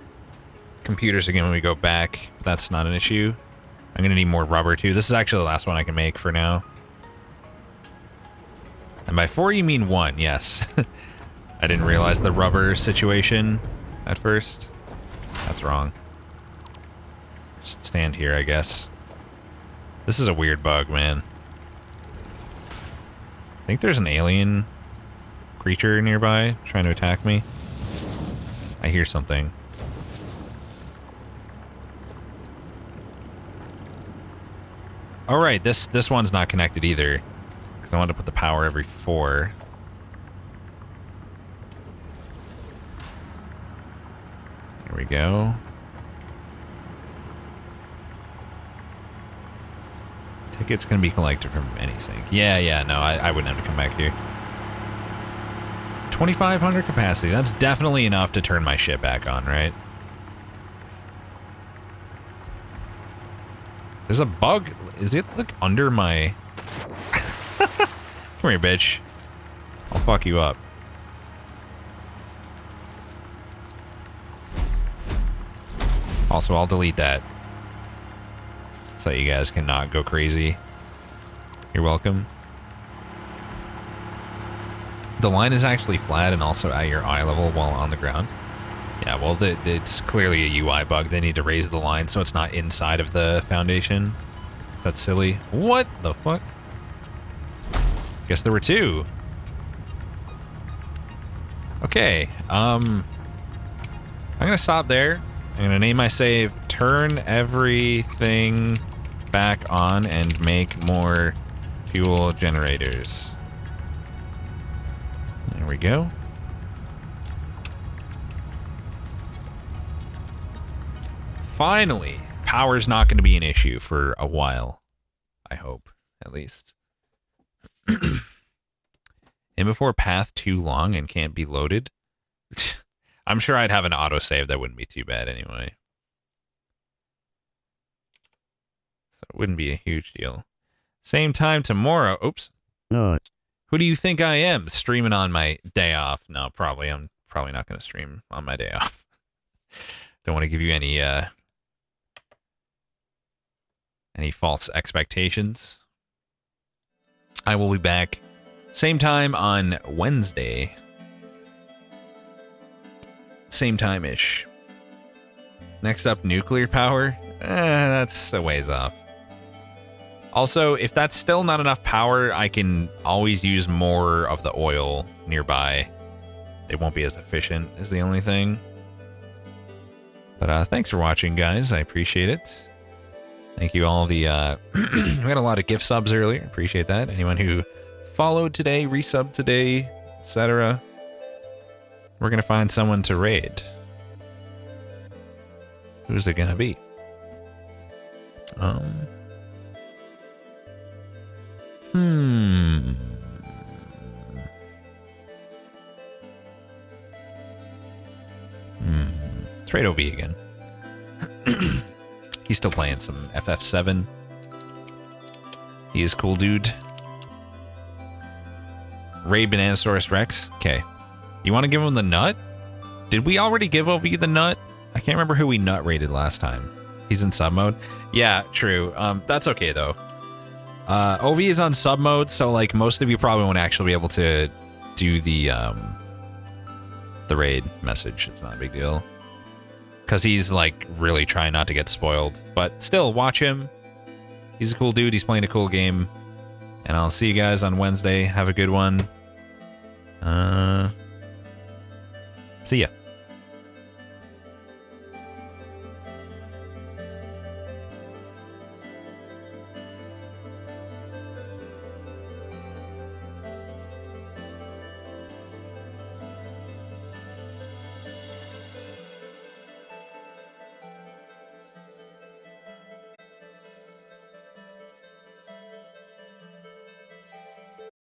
computers again when we go back. That's not an issue. I'm gonna need more rubber too. This is actually the last one I can make for now. And by 4 you mean 1, yes. I didn't realize the rubber situation at first. That's wrong. Just stand here, I guess. This is a weird bug, man. I think there's an alien creature nearby trying to attack me. I hear something. All right, this one's not connected either, because I wanted to put the power every 4. There we go. Ticket's gonna be collected from any sink. Yeah, no, I wouldn't have to come back here. 2,500 capacity. That's definitely enough to turn my ship back on, right? There's a bug. Is it like under my... Come here, bitch. I'll fuck you up. Also, I'll delete that, so you guys cannot go crazy. You're welcome. The line is actually flat and also at your eye level while on the ground. Yeah, well, it's clearly a UI bug. They need to raise the line so it's not inside of the foundation. That's silly. What the fuck? Guess there were 2. Okay, I'm gonna stop there. I'm gonna name my save, turn everything back on and make more fuel generators. There we go. Finally, power's not going to be an issue for a while. I hope, at least. And before path too long and can't be loaded. I'm sure I'd have an autosave that wouldn't be too bad anyway. So it wouldn't be a huge deal. Same time tomorrow. Oops. No. Who do you think I am? Streaming on my day off? No, probably. I'm probably not going to stream on my day off. Don't want to give you any false expectations. I will be back same time on Wednesday. Same time-ish. Next up, nuclear power. That's a ways off. Also, if that's still not enough power, I can always use more of the oil nearby. It won't be as efficient, is the only thing. But thanks for watching, guys. I appreciate it. Thank you all the... we had a lot of gift subs earlier. Appreciate that. Anyone who followed today, resubbed today, etc. We're going to find someone to raid. Who's it going to be? Trade OV again. He's still playing some FF7. He is cool, dude. Raid Bananosaurus Rex. Okay. You want to give him the nut? Did we already give OV the nut? I can't remember who we nut raided last time. He's in sub mode. Yeah, true. That's okay though. OV is on sub mode, so like most of you probably won't actually be able to do the raid message. It's not a big deal. Because he's like really trying not to get spoiled. But still, watch him. He's a cool dude. He's playing a cool game. And I'll see you guys on Wednesday. Have a good one. See ya.